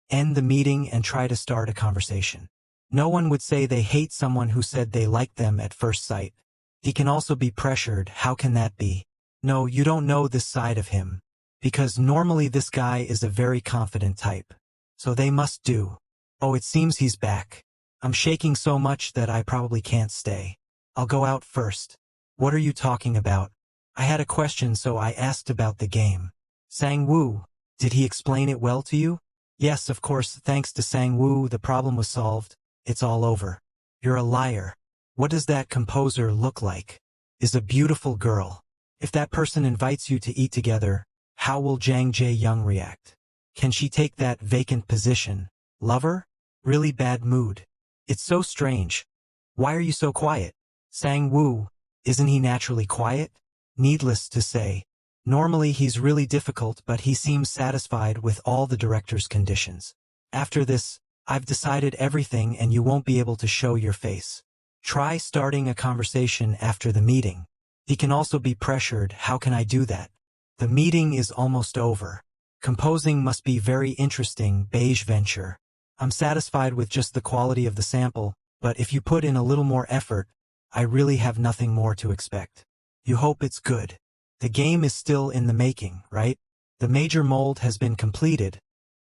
End the meeting and try to start a conversation. No one would say they hate someone who said they liked them at first sight. He can also be pressured. How can that be? No, you don't know this side of him. Because normally this guy is a very confident type. So they must do. Oh, it seems he's back. I'm shaking so much that I probably can't stay. I'll go out first. What are you talking about? I had a question, so I asked about the game. Sang-woo, did he explain it well to you? Yes, of course, thanks to Sang-woo the problem was solved. It's all over. You're a liar. What does that composer look like? Is a beautiful girl. If that person invites you to eat together, how will Jang Jae-young react? Can she take that vacant position? Lover? Really bad mood. It's so strange. Why are you so quiet? Sang-woo, isn't he naturally quiet? Needless to say. Normally he's really difficult, but he seems satisfied with all the director's conditions. After this, I've decided everything and you won't be able to show your face. Try starting a conversation after the meeting. He can also be pressured. How can I do that? The meeting is almost over. Composing must be very interesting. Beige venture. I'm satisfied with just the quality of the sample, but if you put in a little more effort, I really have nothing more to expect. You hope it's good. The game is still in the making, right? The major mold has been completed,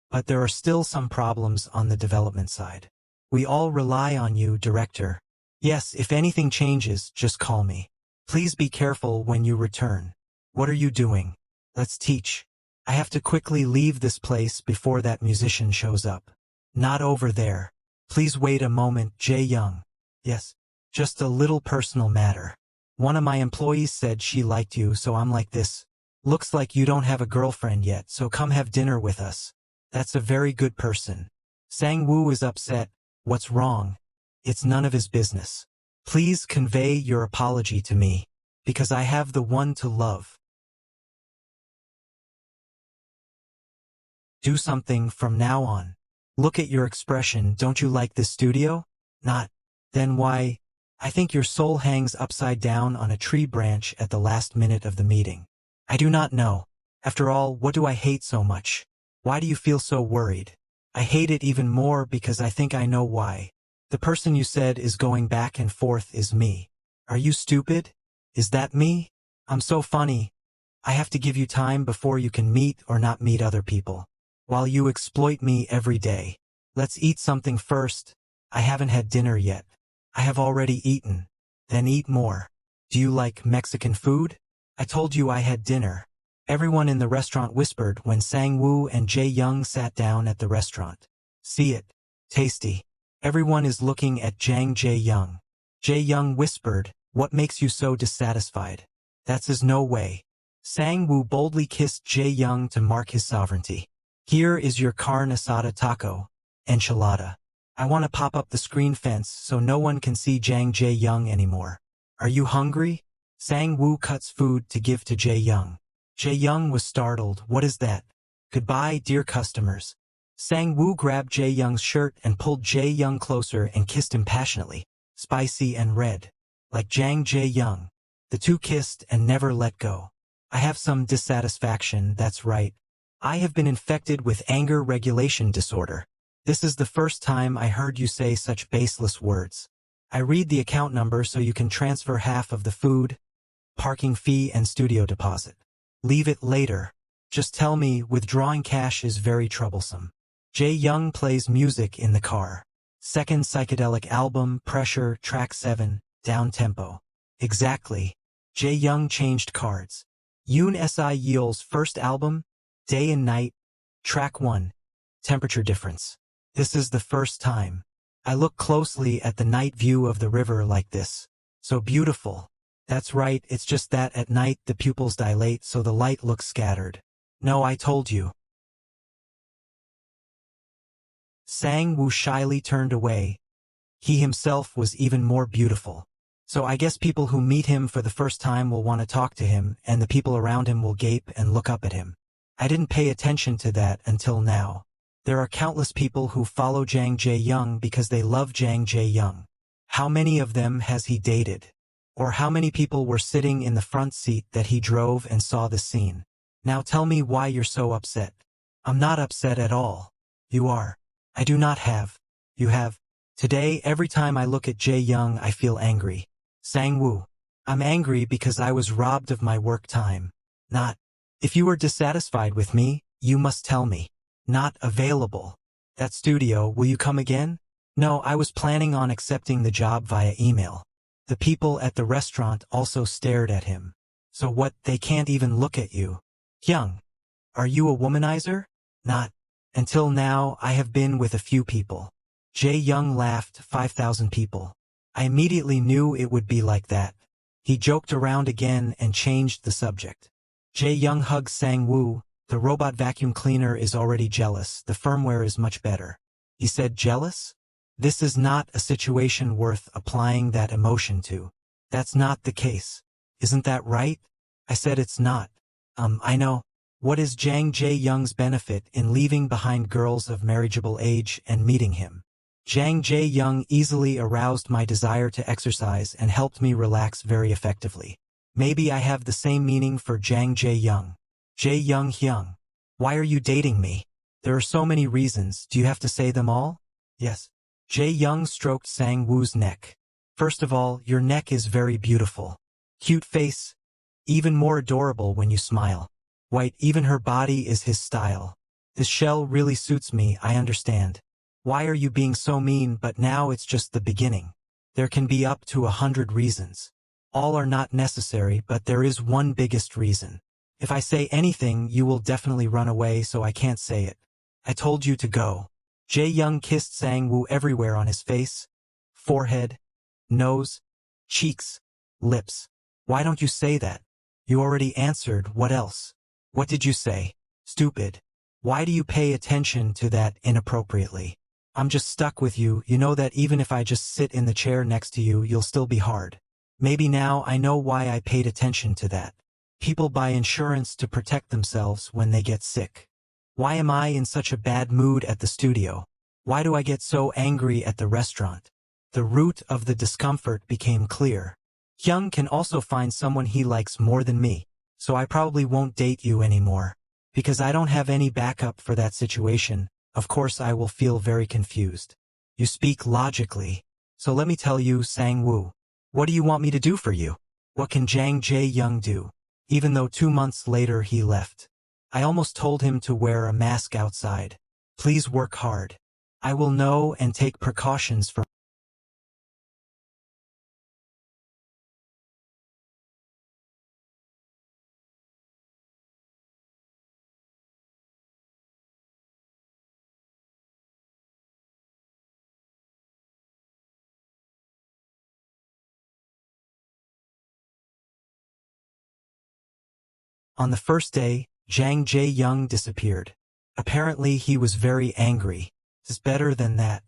but there are still some problems on the development side. We all rely on you, director. Yes, if anything changes, just call me. Please be careful when you return. What are you doing? Let's teach. I have to quickly leave this place before that musician shows up. Not over there. Please wait a moment, Jae-young. Yes, just a little personal matter. One of my employees said she liked you, so I'm like this. Looks like you don't have a girlfriend yet, so come have dinner with us. That's a very good person. Sang-woo is upset. What's wrong? It's none of his business. Please convey your apology to me, because I have the one to love. Do something from now on. Look at your expression. Don't you like this studio? Not. Then why? I think your soul hangs upside down on a tree branch at the last minute of the meeting. I do not know. After all, what do I hate so much? Why do you feel so worried? I hate it even more because I think I know why. The person you said is going back and forth is me. Are you stupid? Is that me? I'm so funny. I have to give you time before you can meet or not meet other people. While you exploit me every day. Let's eat something first. I haven't had dinner yet. I have already eaten. Then eat more. Do you like Mexican food? I told you I had dinner. Everyone in the restaurant whispered when Sang-woo and Jae-young sat down at the restaurant. See it. Tasty. Everyone is looking at Jang Jae-young. Jae-young whispered, what makes you so dissatisfied? That's no way. Sang-woo boldly kissed Jae-young to mark his sovereignty. Here is your carne asada taco. Enchilada. I want to pop up the screen fence so no one can see Jang Jae-young anymore. Are you hungry? Sang-woo cuts food to give to Jae-young. Jae-young was startled. What is that? Goodbye, dear customers. Sang-woo grabbed Jae-young's shirt and pulled Jae-young closer and kissed him passionately, spicy and red. Like Jang Jae-young. The two kissed and never let go. I have some dissatisfaction, that's right. I have been infected with anger regulation disorder. This is the first time I heard you say such baseless words. I read the account number so you can transfer half of the food, parking fee and studio deposit. Leave it later. Just tell me, withdrawing cash is very troublesome. Jae-young plays music in the car. Second psychedelic album, Pressure, track 7, down tempo. Exactly. Jae-young changed cards. Yoon Si-yeol's first album, Day and Night, track 1, temperature difference. This is the first time. I look closely at the night view of the river like this. So beautiful. That's right, it's just that at night the pupils dilate so the light looks scattered. No, I told you. Sang-woo shyly turned away. He himself was even more beautiful. So I guess people who meet him for the first time will want to talk to him, and the people around him will gape and look up at him. I didn't pay attention to that until now. There are countless people who follow Jang Jae-young because they love Jang Jae-young. How many of them has he dated? Or how many people were sitting in the front seat that he drove and saw the scene? Now tell me why you're so upset. I'm not upset at all. You are. I do not have. You have. Today, every time I look at Jae-young, I feel angry. Sang-woo. I'm angry because I was robbed of my work time. Not. If you were dissatisfied with me, you must tell me. Not available. That studio, will you come again? No, I was planning on accepting the job via email. The people at the restaurant also stared at him. So what, they can't even look at you. Hyung. Are you a womanizer? Not. Until now, I have been with a few people. Jae-young laughed. 5,000 people. I immediately knew it would be like that. He joked around again and changed the subject. Jae-young hugged Sang-woo. The robot vacuum cleaner is already jealous. The firmware is much better. He said jealous? This is not a situation worth applying that emotion to. That's not the case. Isn't that right? I said it's not. I know. What is Jang Jae-young's benefit in leaving behind girls of marriageable age and meeting him? Jang Jae-young easily aroused my desire to exercise and helped me relax very effectively. Maybe I have the same meaning for Jang Jae-young. Jae-young Hyung. Why are you dating me? There are so many reasons. Do you have to say them all? Yes. Jae-young stroked Sang-woo's neck. First of all, your neck is very beautiful. Cute face. Even more adorable when you smile. White, even her body is his style. This shell really suits me, I understand. Why are you being so mean? But now it's just the beginning. There can be up to 100 reasons. All are not necessary, but there is one biggest reason. If I say anything, you will definitely run away, so I can't say it. I told you to go. Jae-young kissed Sang-woo everywhere on his face, forehead, nose, cheeks, lips. Why don't you say that? You already answered. What else? What did you say? Stupid. Why do you pay attention to that inappropriately? I'm just stuck with you. You know that even if I just sit in the chair next to you, you'll still be hard. Maybe now I know why I paid attention to that. People buy insurance to protect themselves when they get sick. Why am I in such a bad mood at the studio? Why do I get so angry at the restaurant? The root of the discomfort became clear. Hyung can also find someone he likes more than me, so I probably won't date you anymore. Because I don't have any backup for that situation, of course I will feel very confused. You speak logically. So let me tell you, Sang-woo. What do you want me to do for you? What can Jang Jae-young do? Even though 2 months later he left. I almost told him to wear a mask outside. Please work hard. I will know and take precautions for. On the first day, Jang Jae-young disappeared. Apparently he was very angry. It's better than that.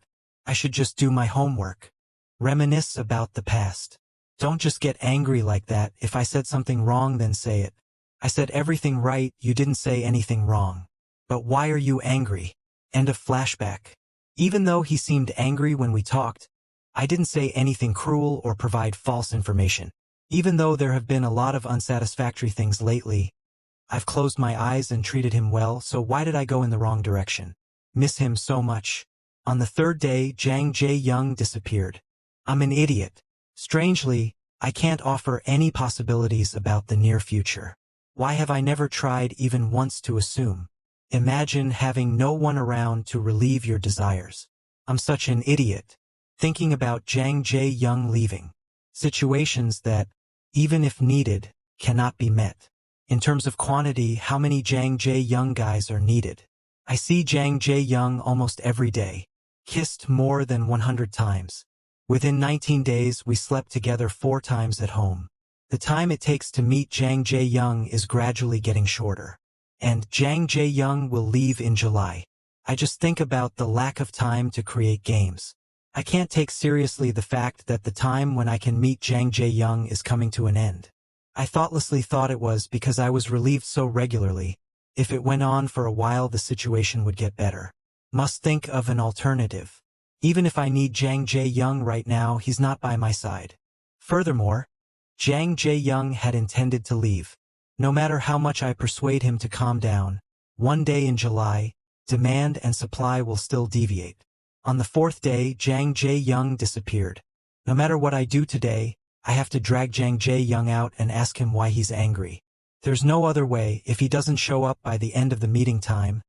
I should just do my homework. Reminisce about the past. Don't just get angry like that. If I said something wrong, then say it. I said everything right, you didn't say anything wrong. But why are you angry? End of flashback. Even though he seemed angry when we talked, I didn't say anything cruel or provide false information. Even though there have been a lot of unsatisfactory things lately, I've closed my eyes and treated him well, so why did I go in the wrong direction? Miss him so much. On the third day, Jang Jae-young disappeared. I'm an idiot. Strangely, I can't offer any possibilities about the near future. Why have I never tried even once to assume? Imagine having no one around to relieve your desires. I'm such an idiot. Thinking about Jang Jae-young leaving. Situations that, even if needed, cannot be met. In terms of quantity, how many Jang Jae-young guys are needed? I see Jang Jae-young almost every day. Kissed more than 100 times. Within 19 days, we slept together 4 times at home. The time it takes to meet Jang Jae-young is gradually getting shorter. And Jang Jae-young will leave in July. I just think about the lack of time to create games. I can't take seriously the fact that the time when I can meet Jang Jae-young is coming to an end. I thoughtlessly thought it was because I was relieved so regularly. If it went on for a while, the situation would get better. Must think of an alternative. Even if I need Jang Jae-young right now, he's not by my side. Furthermore, Jang Jae-young had intended to leave. No matter how much I persuade him to calm down, one day in July, demand and supply will still deviate. On the 4th day, Jang Jae-young disappeared. No matter what I do today, I have to drag Jang Jae-young out and ask him why he's angry. There's no other way. If he doesn't show up by the end of the meeting time,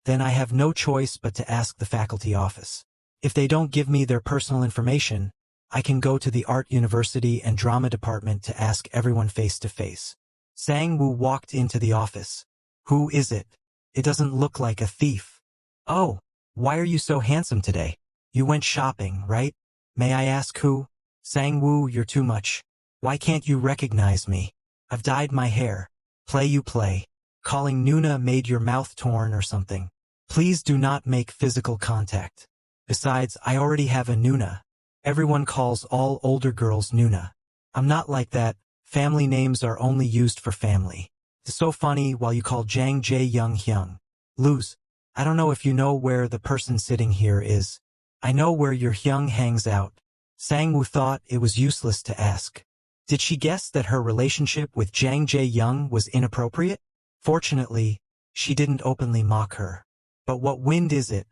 then I have no choice but to ask the faculty office. If they don't give me their personal information, I can go to the art university and drama department to ask everyone face to face. Sang-woo walked into the office. Who is it? It doesn't look like a thief. Oh, why are you so handsome today? You went shopping, right? May I ask who? Sang-woo, you're too much. Why can't you recognize me? I've dyed my hair. Play you play. Calling Nuna made your mouth torn or something. Please do not make physical contact. Besides, I already have a Nuna. Everyone calls all older girls Nuna. I'm not like that. Family names are only used for family. It's so funny while you call Jang Jae-young Hyung. Lose. I don't know if you know where the person sitting here is. I know where your Hyung hangs out. Sang-woo thought it was useless to ask. Did she guess that her relationship with Jang Jae-young was inappropriate? Fortunately, she didn't openly mock her. But what wind is it?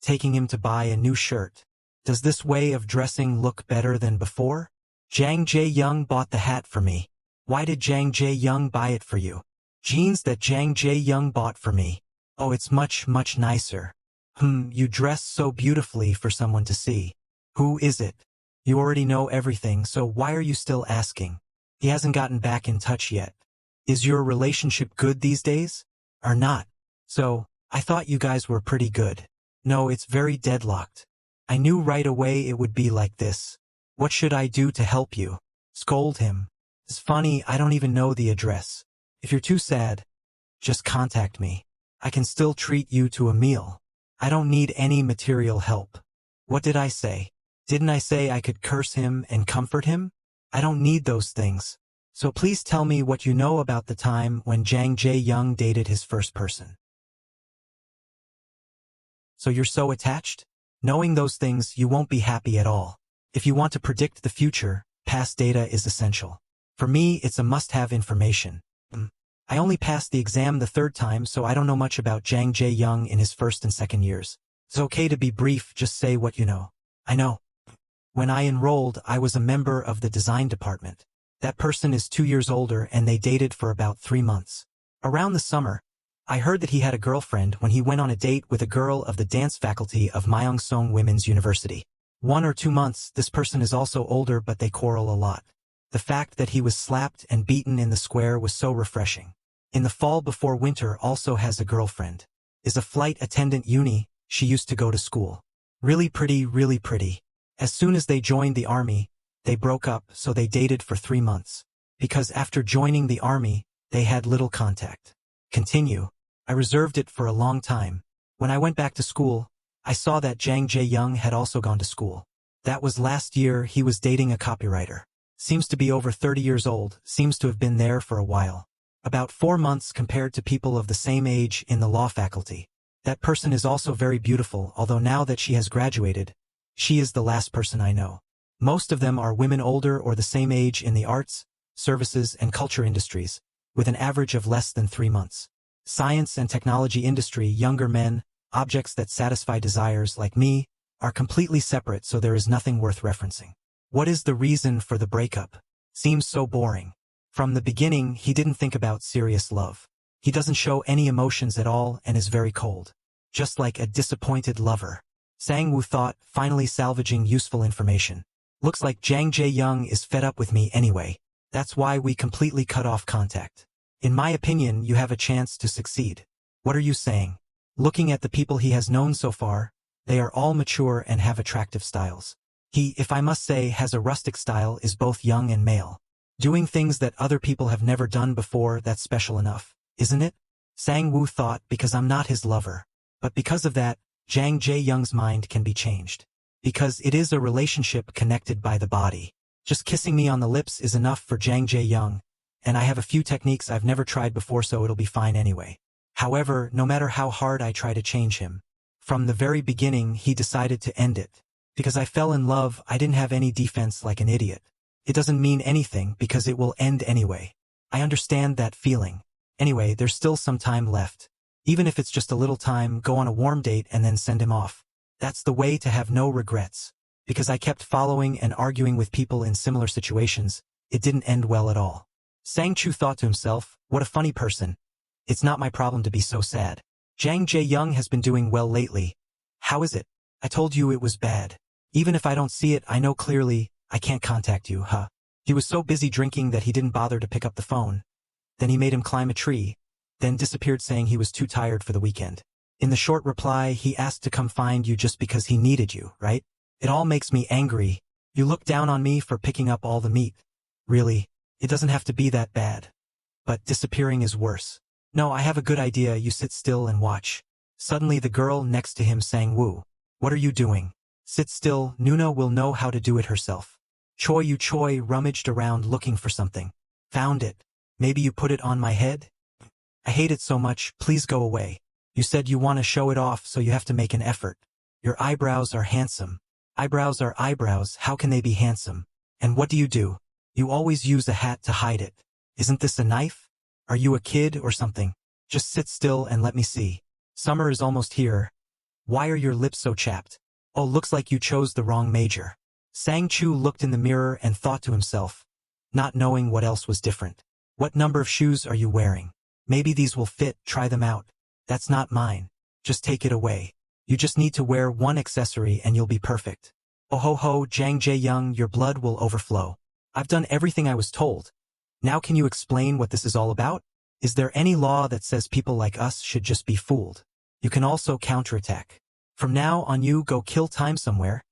Taking him to buy a new shirt. Does this way of dressing look better than before? Jang Jae-young bought the hat for me. Why did Jang Jae-young buy it for you? Jeans that Jang Jae-young bought for me. Oh, it's much, much nicer. You dress so beautifully for someone to see. Who is it? You already know everything, so why are you still asking? He hasn't gotten back in touch yet. Is your relationship good these days? Or not? So, I thought you guys were pretty good. No, it's very deadlocked. I knew right away it would be like this. What should I do to help you? Scold him. It's funny, I don't even know the address. If you're too sad, just contact me. I can still treat you to a meal. I don't need any material help. What did I say? Didn't I say I could curse him and comfort him? I don't need those things. So please tell me what you know about the time when Jang Jae-young dated his first person. So you're so attached? Knowing those things, you won't be happy at all. If you want to predict the future, past data is essential. For me, it's a must-have information. I only passed the exam the 3rd time, so I don't know much about Jang Jae-young in his 1st and 2nd years. It's okay to be brief, just say what you know. I know. When I enrolled, I was a member of the design department. That person is 2 years older and they dated for about 3 months. Around the summer, I heard that he had a girlfriend when he went on a date with a girl of the dance faculty of Myeongsong Women's University. 1 or 2 months, this person is also older but they quarrel a lot. The fact that he was slapped and beaten in the square was so refreshing. In the fall before winter also has a girlfriend. Is a flight attendant uni, she used to go to school. Really pretty, really pretty. As soon as they joined the army, they broke up, so they dated for 3 months. Because after joining the army, they had little contact. Continue. I reserved it for a long time. When I went back to school, I saw that Jang Jae-young had also gone to school. That was last year. He was dating a copywriter. Seems to be over 30 years old, seems to have been there for a while. About 4 months compared to people of the same age in the law faculty. That person is also very beautiful, although now that she has graduated, she is the last person I know. Most of them are women older or the same age in the arts, services, and culture industries, with an average of less than 3 months. Science and technology industry, younger men, objects that satisfy desires like me, are completely separate, so there is nothing worth referencing. What is the reason for the breakup? Seems so boring. From the beginning, he didn't think about serious love. He doesn't show any emotions at all and is very cold. Just like a disappointed lover. Sang-woo thought, finally salvaging useful information. Looks like Jang Jae-young is fed up with me anyway. That's why we completely cut off contact. In my opinion, you have a chance to succeed. What are you saying? Looking at the people he has known so far, they are all mature and have attractive styles. He, if I must say, has a rustic style, is both young and male. Doing things that other people have never done before, that's special enough, isn't it? Sang-woo thought, because I'm not his lover. But because of that, Jang Jae-young's mind can be changed. Because it is a relationship connected by the body. Just kissing me on the lips is enough for Jang Jae-young, and I have a few techniques I've never tried before, so it'll be fine anyway. However, no matter how hard I try to change him, from the very beginning he decided to end it. Because I fell in love, I didn't have any defense like an idiot. It doesn't mean anything because it will end anyway. I understand that feeling. Anyway, there's still some time left. Even if it's just a little time, go on a warm date and then send him off. That's the way to have no regrets. Because I kept following and arguing with people in similar situations, it didn't end well at all. Sang-choo thought to himself, what a funny person. It's not my problem to be so sad. Jang Jae-young has been doing well lately. How is it? I told you it was bad. Even if I don't see it, I know clearly, I can't contact you, huh? He was so busy drinking that he didn't bother to pick up the phone. Then he made him climb a tree, then disappeared saying he was too tired for the weekend. In the short reply, he asked to come find you just because he needed you, right? It all makes me angry. You look down on me for picking up all the meat. Really, it doesn't have to be that bad. But disappearing is worse. No, I have a good idea, you sit still and watch. Suddenly the girl next to him sang woo. What are you doing? Sit still, Nuna will know how to do it herself. Choi rummaged around looking for something. Found it. Maybe you put it on my head? I hate it so much, please go away. You said you want to show it off, so you have to make an effort. Your eyebrows are handsome. Eyebrows are eyebrows, how can they be handsome? And what do? You always use a hat to hide it. Isn't this a knife? Are you a kid or something? Just sit still and let me see. Summer is almost here. Why are your lips so chapped? Oh, looks like you chose the wrong major. Sang-choo looked in the mirror and thought to himself, not knowing what else was different. What number of shoes are you wearing? Maybe these will fit, try them out. That's not mine. Just take it away. You just need to wear one accessory and you'll be perfect. Oh ho ho, Jang Jae-young, your blood will overflow. I've done everything I was told. Now can you explain what this is all about? Is there any law that says people like us should just be fooled? You can also counterattack. From now on you go kill time somewhere.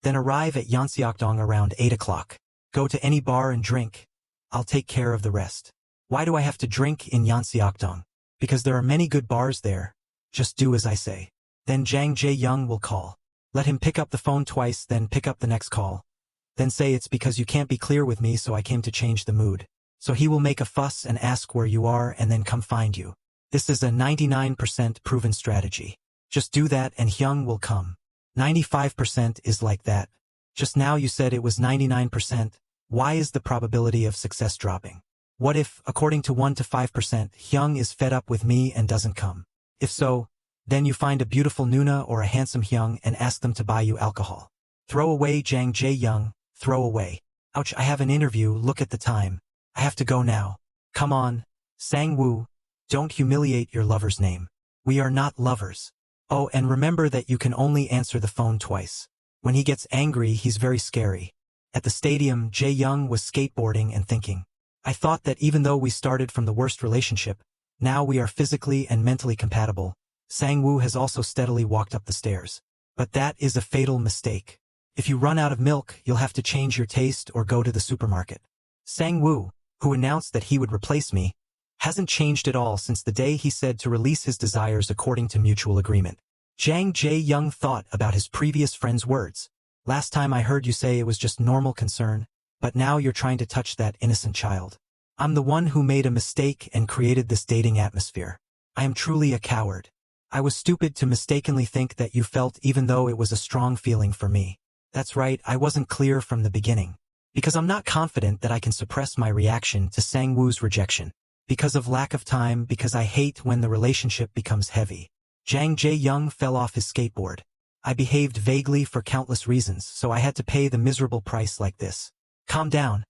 Then arrive at Yeonseokdong around 8 o'clock. Go to any bar and drink. I'll take care of the rest. Why do I have to drink in Yeonseokdong? Because there are many good bars there. Just do as I say. Then Jang Jae-young will call. Let him pick up the phone twice, then pick up the next call. Then say it's because you can't be clear with me, so I came to change the mood. So he will make a fuss and ask where you are and then come find you. This is a 99% proven strategy. Just do that and Hyung will come. 95% is like that. Just now you said it was 99%. Why is the probability of success dropping? What if, according to 1 to 5%, Hyung is fed up with me and doesn't come? If so, then you find a beautiful Nuna or a handsome Hyung and ask them to buy you alcohol. Throw away Jang Jae-young, throw away. Ouch, I have an interview, look at the time. I have to go now. Come on. Sang-woo, don't humiliate your lover's name. We are not lovers. Oh, and remember that you can only answer the phone twice. When he gets angry, he's very scary. At the stadium, Jae-young was skateboarding and thinking. I thought that even though we started from the worst relationship, now we are physically and mentally compatible. Sang-woo has also steadily walked up the stairs. But that is a fatal mistake. If you run out of milk, you'll have to change your taste or go to the supermarket. Sang-woo, who announced that he would replace me, hasn't changed at all since the day he said to release his desires according to mutual agreement. Jang Jae-young thought about his previous friend's words. Last time I heard you say it was just normal concern, but now you're trying to touch that innocent child. I'm the one who made a mistake and created this dating atmosphere. I am truly a coward. I was stupid to mistakenly think that you felt even though it was a strong feeling for me. That's right, I wasn't clear from the beginning. Because I'm not confident that I can suppress my reaction to Sang-woo's rejection. Because of lack of time, because I hate when the relationship becomes heavy. Jang Jae-young fell off his skateboard. I behaved vaguely for countless reasons, so I had to pay the miserable price like this. Calm down.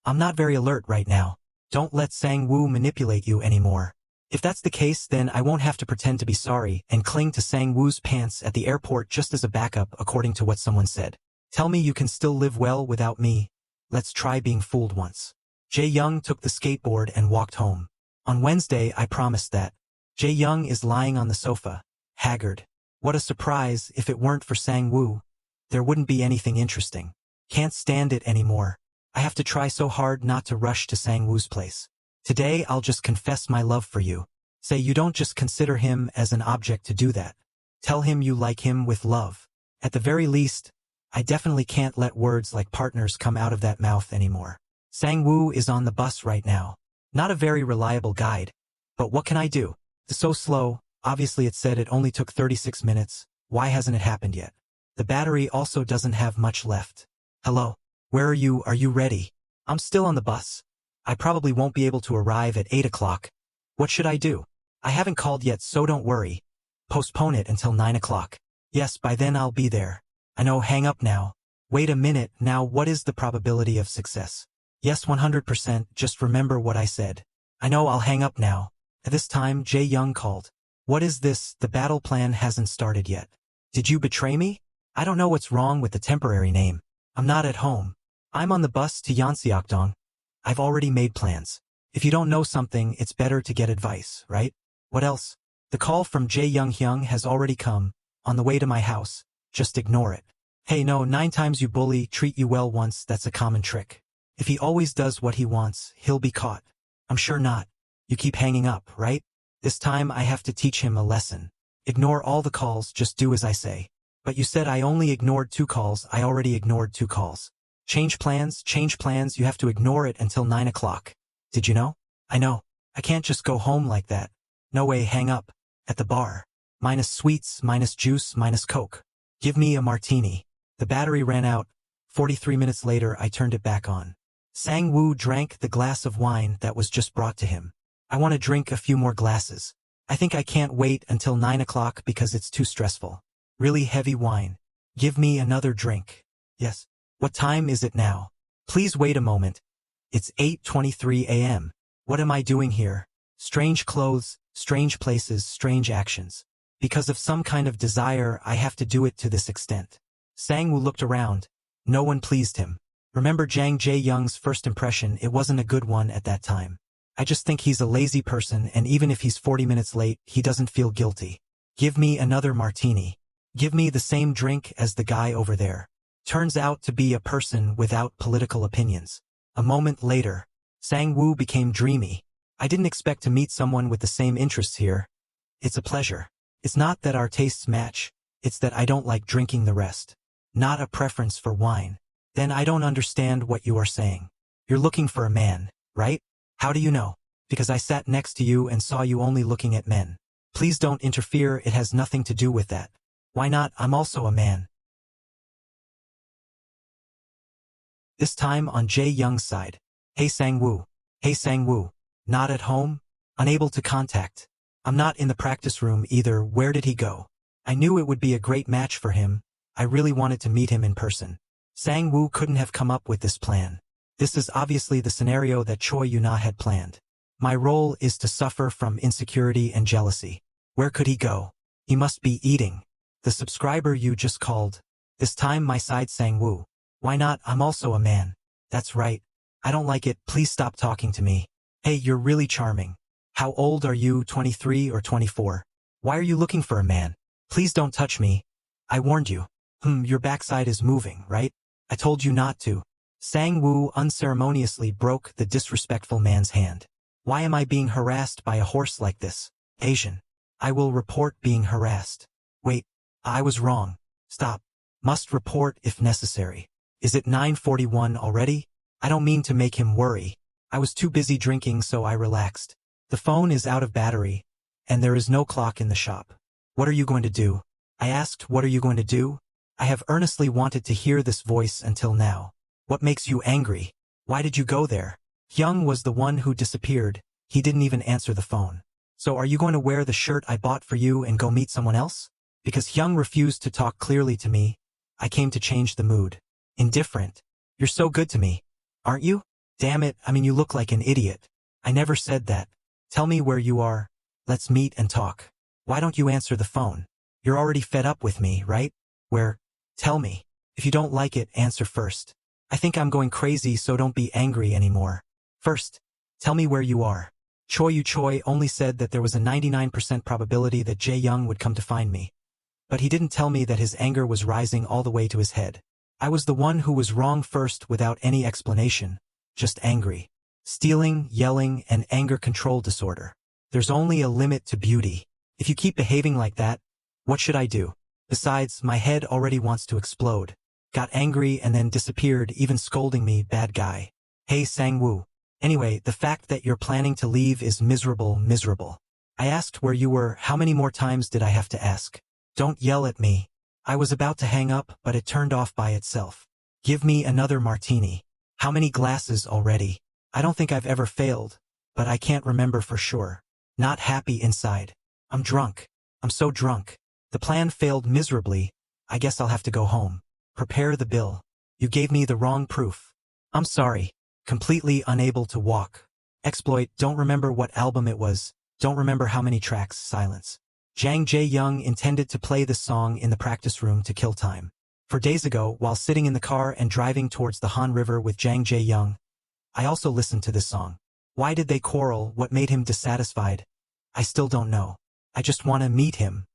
I'm not very alert right now. Don't let Sang-woo manipulate you anymore. If that's the case, then I won't have to pretend to be sorry and cling to Sang-woo's pants at the airport just as a backup according to what someone said. Tell me you can still live well without me. Let's try being fooled once. Jae-young took the skateboard and walked home. On Wednesday, I promised that. Jae-young is lying on the sofa, haggard. What a surprise. If it weren't for Sang-woo, there wouldn't be anything interesting. Can't stand it anymore. I have to try so hard not to rush to Sang-woo's place. Today I'll just confess my love for you. Say you don't just consider him as an object to do that. Tell him you like him with love. At the very least, I definitely can't let words like partners come out of that mouth anymore. Sang-woo is on the bus right now. Not a very reliable guide. But what can I do? It's so slow. Obviously it said it only took 36 minutes. Why hasn't it happened yet? The battery also doesn't have much left. Hello? Where are you? Are you ready? I'm still on the bus. I probably won't be able to arrive at 8 o'clock. What should I do? I haven't called yet, so don't worry. Postpone it until 9 o'clock. Yes, by then I'll be there. I know, hang up now. Wait a minute, now what is the probability of success? Yes, 100%, just remember what I said. I know, I'll hang up now. At this time, Jae-young called. What is this? The battle plan hasn't started yet. Did you betray me? I don't know what's wrong with the temporary name. I'm not at home. I'm on the bus to Yeonseokdong. I've already made plans. If you don't know something, it's better to get advice, right? What else? The call from Jae-young has already come. On the way to my house. Just ignore it. Hey, no, 9 times you bully, treat you well once, that's a common trick. If he always does what he wants, he'll be caught. I'm sure not. You keep hanging up, right? This time I have to teach him a lesson. Ignore all the calls, just do as I say. But you said I only ignored 2 calls, I already ignored 2 calls. Change plans, you have to ignore it until 9 o'clock. Did you know? I know. I can't just go home like that. No way, hang up. At the bar. Minus sweets, minus juice, minus Coke. Give me a martini. The battery ran out. 43 minutes later I turned it back on. Sang-woo drank the glass of wine that was just brought to him. I want to drink a few more glasses. I think I can't wait until 9 o'clock because it's too stressful. Really heavy wine. Give me another drink. Yes. What time is it now? Please wait a moment. It's 8:23 a.m. What am I doing here? Strange clothes, strange places, strange actions. Because of some kind of desire, I have to do it to this extent. Sang-woo looked around. No one pleased him. Remember Jang Jae-young's first impression, it wasn't a good one at that time. I just think he's a lazy person, and even if he's 40 minutes late, he doesn't feel guilty. Give me another martini. Give me the same drink as the guy over there. Turns out to be a person without political opinions. A moment later, Sang-woo became dreamy. I didn't expect to meet someone with the same interests here. It's a pleasure. It's not that our tastes match, it's that I don't like drinking the rest. Not a preference for wine. Then I don't understand what you are saying. You're looking for a man, right? How do you know? Because I sat next to you and saw you only looking at men. Please don't interfere, it has nothing to do with that. Why not? I'm also a man. This time on Jae-young's side. Hey Sang-woo. Hey Sang-woo. Not at home? Unable to contact. I'm not in the practice room either. Where did he go? I knew it would be a great match for him. I really wanted to meet him in person. Sang-woo couldn't have come up with this plan. This is obviously the scenario that Choi Yuna had planned. My role is to suffer from insecurity and jealousy. Where could he go? He must be eating. The subscriber you just called. This time my side Sang-woo. Why not? I'm also a man. That's right. I don't like it. Please stop talking to me. Hey, you're really charming. How old are you, 23 or 24? Why are you looking for a man? Please don't touch me. I warned you. Your backside is moving, right? I told you not to. Sang-woo unceremoniously broke the disrespectful man's hand. Why am I being harassed by a horse like this? Asian. I will report being harassed. Wait, I was wrong. Stop. Must report if necessary. Is it 9:41 already? I don't mean to make him worry. I was too busy drinking, so I relaxed. The phone is out of battery, and there is no clock in the shop. What are you going to do? I asked, what are you going to do? I have earnestly wanted to hear this voice until now. What makes you angry? Why did you go there? Hyung was the one who disappeared. He didn't even answer the phone. So are you going to wear the shirt I bought for you and go meet someone else? Because Hyung refused to talk clearly to me, I came to change the mood. Indifferent. You're so good to me. Aren't you? Damn it, I mean you look like an idiot. I never said that. Tell me where you are. Let's meet and talk. Why don't you answer the phone? You're already fed up with me, right? Tell me. If you don't like it, answer first. I think I'm going crazy, so don't be angry anymore. First, tell me where you are. Choi only said that there was a 99% probability that Jae-young would come to find me. But he didn't tell me that his anger was rising all the way to his head. I was the one who was wrong first without any explanation. Just angry. Stealing, yelling, and anger control disorder. There's only a limit to beauty. If you keep behaving like that, what should I do? Besides, my head already wants to explode. Got angry and then disappeared, even scolding me, bad guy. Hey Sang-woo. Anyway, the fact that you're planning to leave is miserable. I asked where you were. How many more times did I have to ask? Don't yell at me. I was about to hang up, but it turned off by itself. Give me another martini. How many glasses already? I don't think I've ever failed, but I can't remember for sure. Not happy inside. I'm drunk. I'm so drunk. The plan failed miserably. I guess I'll have to go home. Prepare the bill. You gave me the wrong proof. I'm sorry. Completely unable to walk. Exploit. Don't remember what album it was. Don't remember how many tracks. Silence. Jang Jae-young intended to play this song in the practice room to kill time. 4 days ago, while sitting in the car and driving towards the Han River with Jang Jae-young, I also listened to this song. Why did they quarrel? What made him dissatisfied? I still don't know. I just want to meet him.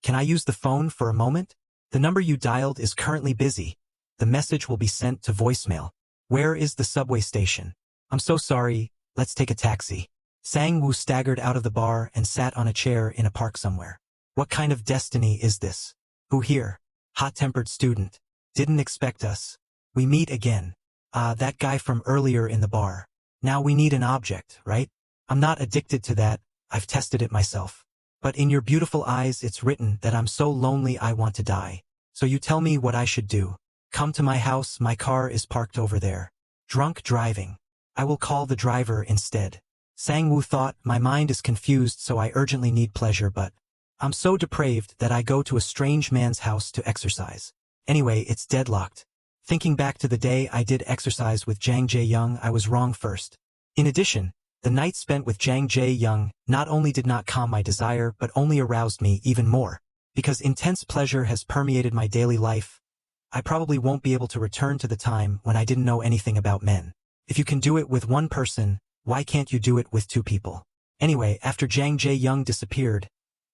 Can I use the phone for a moment? The number you dialed is currently busy. The message will be sent to voicemail. Where is the subway station? I'm so sorry. Let's take a taxi. Sang-woo staggered out of the bar and sat on a chair in a park somewhere. What kind of destiny is this? Who here? Hot-tempered student. Didn't expect us. We meet again. That guy from earlier in the bar. Now we need an object, right? I'm not addicted to that. I've tested it myself. But in your beautiful eyes it's written that I'm so lonely I want to die. So you tell me what I should do. Come to my house, my car is parked over there. Drunk driving. I will call the driver instead. Sang-woo thought, my mind is confused, so I urgently need pleasure, but I'm so depraved that I go to a strange man's house to exercise. Anyway, it's deadlocked. Thinking back to the day I did exercise with Jang Jae-young, I was wrong first. In addition, the night spent with Jang Jae-young not only did not calm my desire but only aroused me even more. Because intense pleasure has permeated my daily life, I probably won't be able to return to the time when I didn't know anything about men. If you can do it with one person, why can't you do it with 2 people? Anyway, after Jang Jae-young disappeared,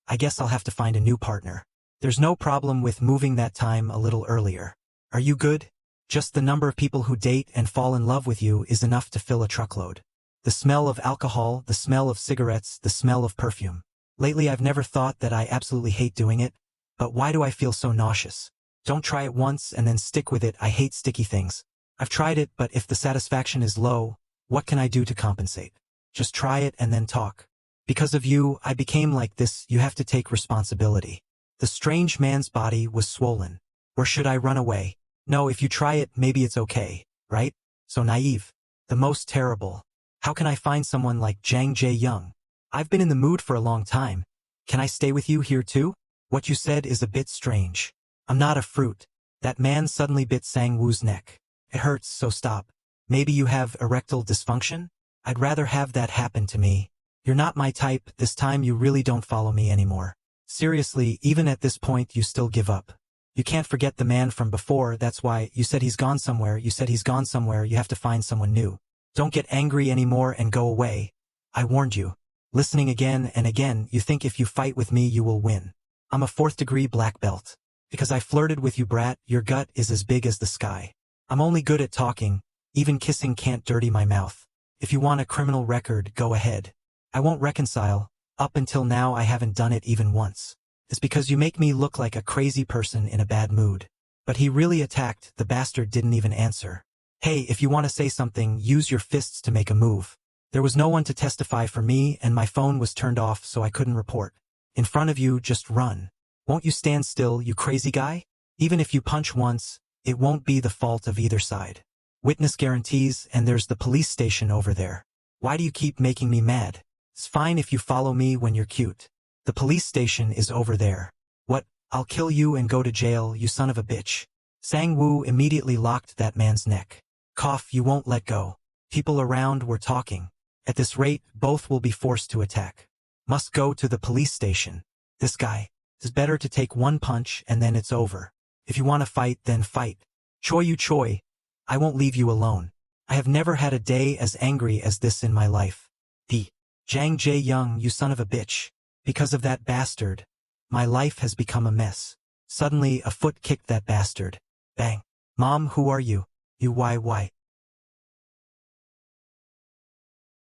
I guess I'll have to find a new partner. There's no problem with moving that time a little earlier. Are you good? Just the number of people who date and fall in love with you is enough to fill a truckload. The smell of alcohol, the smell of cigarettes, the smell of perfume. Lately I've never thought that I absolutely hate doing it, but why do I feel so nauseous? Don't try it once and then stick with it. I hate sticky things. I've tried it, but if the satisfaction is low, what can I do to compensate? Just try it and then talk. Because of you, I became like this. You have to take responsibility. The strange man's body was swollen. Or should I run away? No, if you try it, maybe it's okay, right? So naive. The most terrible. How can I find someone like Jang Jae-young? I've been in the mood for a long time. Can I stay with you here too? What you said is a bit strange. I'm not a fruit. That man suddenly bit Sang-woo's neck. It hurts, so stop. Maybe you have erectile dysfunction? I'd rather have that happen to me. You're not my type. This time you really don't follow me anymore. Seriously, even at this point you still give up. You can't forget the man from before. That's why you said he's gone somewhere. You said he's gone somewhere. You have to find someone new. Don't get angry anymore and go away. I warned you. Listening again and again, you think if you fight with me you will win. I'm a 4th-degree black belt. Because I flirted with you, brat. Your gut is as big as the sky. I'm only good at talking. Even kissing can't dirty my mouth. If you want a criminal record, go ahead. I won't reconcile. Up until now I haven't done it even once. It's because you make me look like a crazy person in a bad mood. But he really attacked. The bastard didn't even answer. Hey, if you want to say something, use your fists to make a move. There was no one to testify for me and my phone was turned off so I couldn't report. In front of you, just run. Won't you stand still, you crazy guy? Even if you punch once, it won't be the fault of either side. Witness guarantees, and there's the police station over there. Why do you keep making me mad? It's fine if you follow me when you're cute. The police station is over there. What? I'll kill you and go to jail, you son of a bitch. Sang-woo immediately locked that man's neck. Cough, you won't let go. People around were talking. At this rate, both will be forced to attack. Must go to the police station. This guy. It's better to take one punch and then it's over. If you want to fight, then fight. Choi you choi. I won't leave you alone. I have never had a day as angry as this in my life. D. Jang Jae-young, you son of a bitch. Because of that bastard, my life has become a mess. Suddenly, a foot kicked that bastard. Bang. Mom, who are you? You why?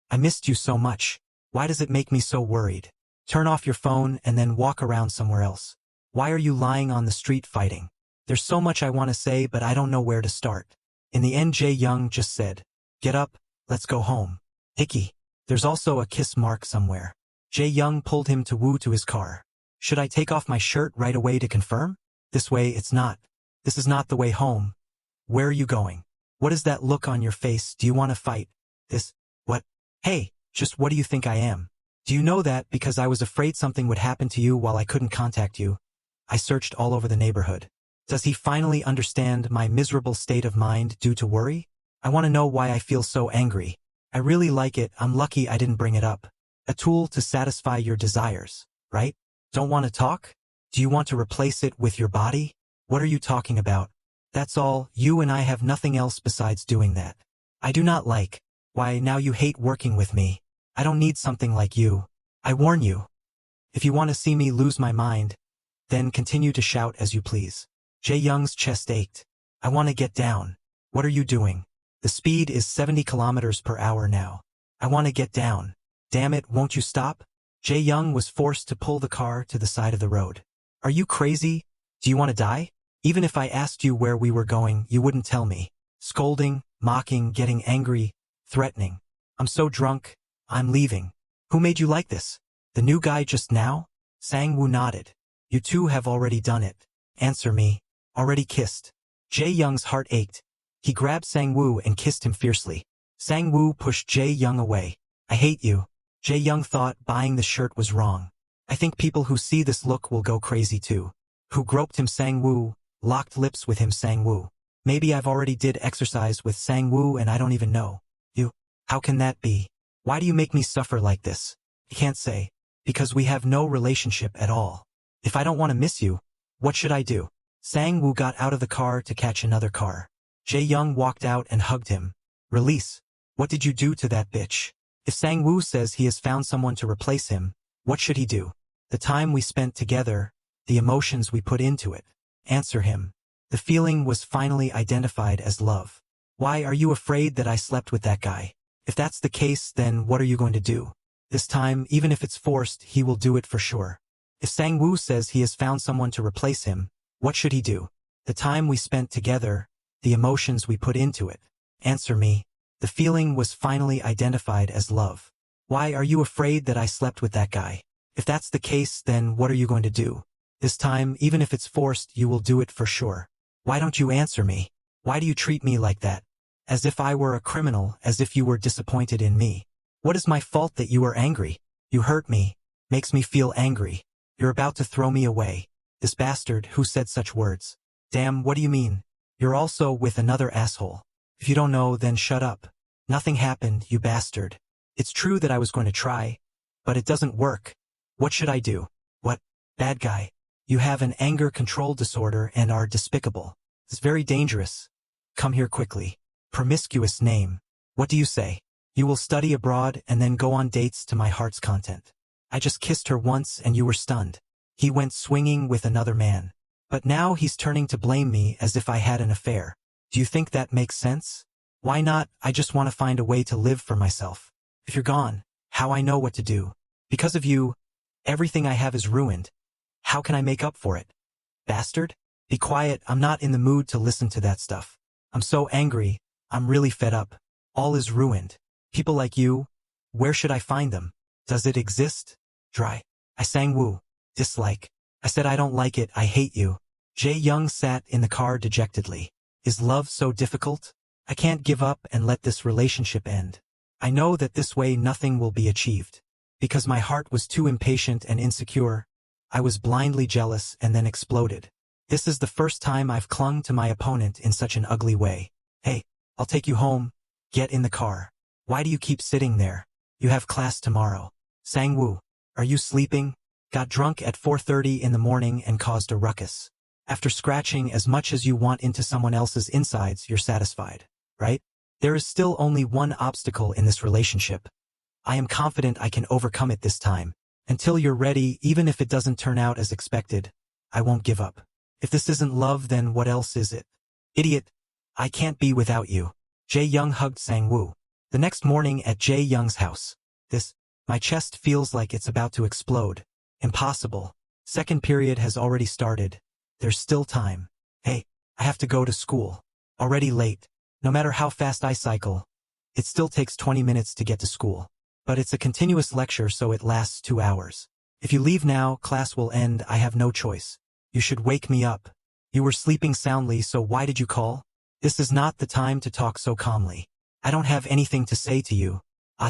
I missed you so much. Why does it make me so worried? Turn off your phone and then walk around somewhere else. Why are you lying on the street fighting? There's so much I want to say, but I don't know where to start. In the end, Jae-young just said, get up, let's go home. Icky. There's also a kiss mark somewhere. Jae-young pulled him to Woo to his car. Should I take off my shirt right away to confirm? This way it's not. This is not the way home. Where are you going? What is that look on your face? Do you want to fight? This, what? Hey, just what do you think I am? Do you know that because I was afraid something would happen to you while I couldn't contact you? I searched all over the neighborhood. Does he finally understand my miserable state of mind due to worry? I want to know why I feel so angry. I really like it. I'm lucky I didn't bring it up. A tool to satisfy your desires, right? Don't want to talk? Do you want to replace it with your body? What are you talking about? That's all. You and I have nothing else besides doing that. I do not like. Why, now you hate working with me. I don't need something like you. I warn you. If you want to see me lose my mind, then continue to shout as you please. Jae-young's chest ached. I want to get down. What are you doing? The speed is 70 kilometers per hour now. I want to get down. Damn it, won't you stop? Jae-young was forced to pull the car to the side of the road. Are you crazy? Do you want to die? Even if I asked you where we were going, you wouldn't tell me. Scolding, mocking, getting angry, threatening. I'm so drunk. I'm leaving. Who made you like this? The new guy just now? Sang-woo nodded. You two have already done it. Answer me. Already kissed. Jae-young's heart ached. He grabbed Sang-woo and kissed him fiercely. Sang-woo pushed Jae-young away. I hate you. Jae-young thought buying the shirt was wrong. I think people who see this look will go crazy too. Who groped him? Sang-woo, locked lips with him. Sang-woo. Maybe I've already did exercise with Sang-woo and I don't even know. You. How can that be? Why do you make me suffer like this? I can't say. Because we have no relationship at all. If I don't want to miss you, what should I do? Sang-woo got out of the car to catch another car. Jae-young walked out and hugged him. Release. What did you do to that bitch? If Sang-woo says he has found someone to replace him, what should he do? The time we spent together, the emotions we put into it. Answer him. The feeling was finally identified as love. Why are you afraid that I slept with that guy? If that's the case, then what are you going to do? This time, even if it's forced, he will do it for sure. If Sang-woo says he has found someone to replace him, what should he do? The time we spent together, the emotions we put into it. Answer me. The feeling was finally identified as love. Why are you afraid that I slept with that guy? If that's the case, then what are you going to do? This time, even if it's forced, you will do it for sure. Why don't you answer me? Why do you treat me like that? As if I were a criminal, as if you were disappointed in me. What is my fault that you are angry? You hurt me. Makes me feel angry. You're about to throw me away. This bastard, who said such words? Damn, what do you mean? You're also with another asshole. If you don't know, then shut up. Nothing happened, you bastard. It's true that I was going to try, but it doesn't work. What should I do? What? Bad guy. You have an anger control disorder and are despicable. It's very dangerous. Come here quickly. Promiscuous name. What do you say? You will study abroad and then go on dates to my heart's content. I just kissed her once and you were stunned. He went swinging with another man. But now he's turning to blame me as if I had an affair. Do you think that makes sense? Why not? I just want to find a way to live for myself. If you're gone, how I know what to do? Because of you, everything I have is ruined. How can I make up for it? Bastard? Be quiet, I'm not in the mood to listen to that stuff. I'm so angry, I'm really fed up. All is ruined. People like you, where should I find them? Does it exist? Dry. I sang woo. Dislike. I said I don't like it, I hate you. Jae-young sat in the car dejectedly. Is love so difficult? I can't give up and let this relationship end. I know that this way nothing will be achieved. Because my heart was too impatient and insecure, I was blindly jealous and then exploded. This is the first time I've clung to my opponent in such an ugly way. Hey, I'll take you home. Get in the car. Why do you keep sitting there? You have class tomorrow. Sang-woo, are you sleeping? Got drunk at 4:30 in the morning and caused a ruckus. After scratching as much as you want into someone else's insides, you're satisfied, right? There is still only one obstacle in this relationship. I am confident I can overcome it this time. Until you're ready, even if it doesn't turn out as expected, I won't give up. If this isn't love, then what else is it? Idiot. I can't be without you. Jae-young hugged Sang-woo. The next morning at Jae-young's house. My chest feels like it's about to explode. Impossible. Second period has already started. There's still time. Hey, I have to go to school. Already late. No matter how fast I cycle, it still takes 20 minutes to get to school. But it's a continuous lecture, so it lasts 2 hours. If you leave now, class will end. I have no choice. You should wake me up. You were sleeping soundly, so why did you call? This is not the time to talk so calmly. I don't have anything to say to you.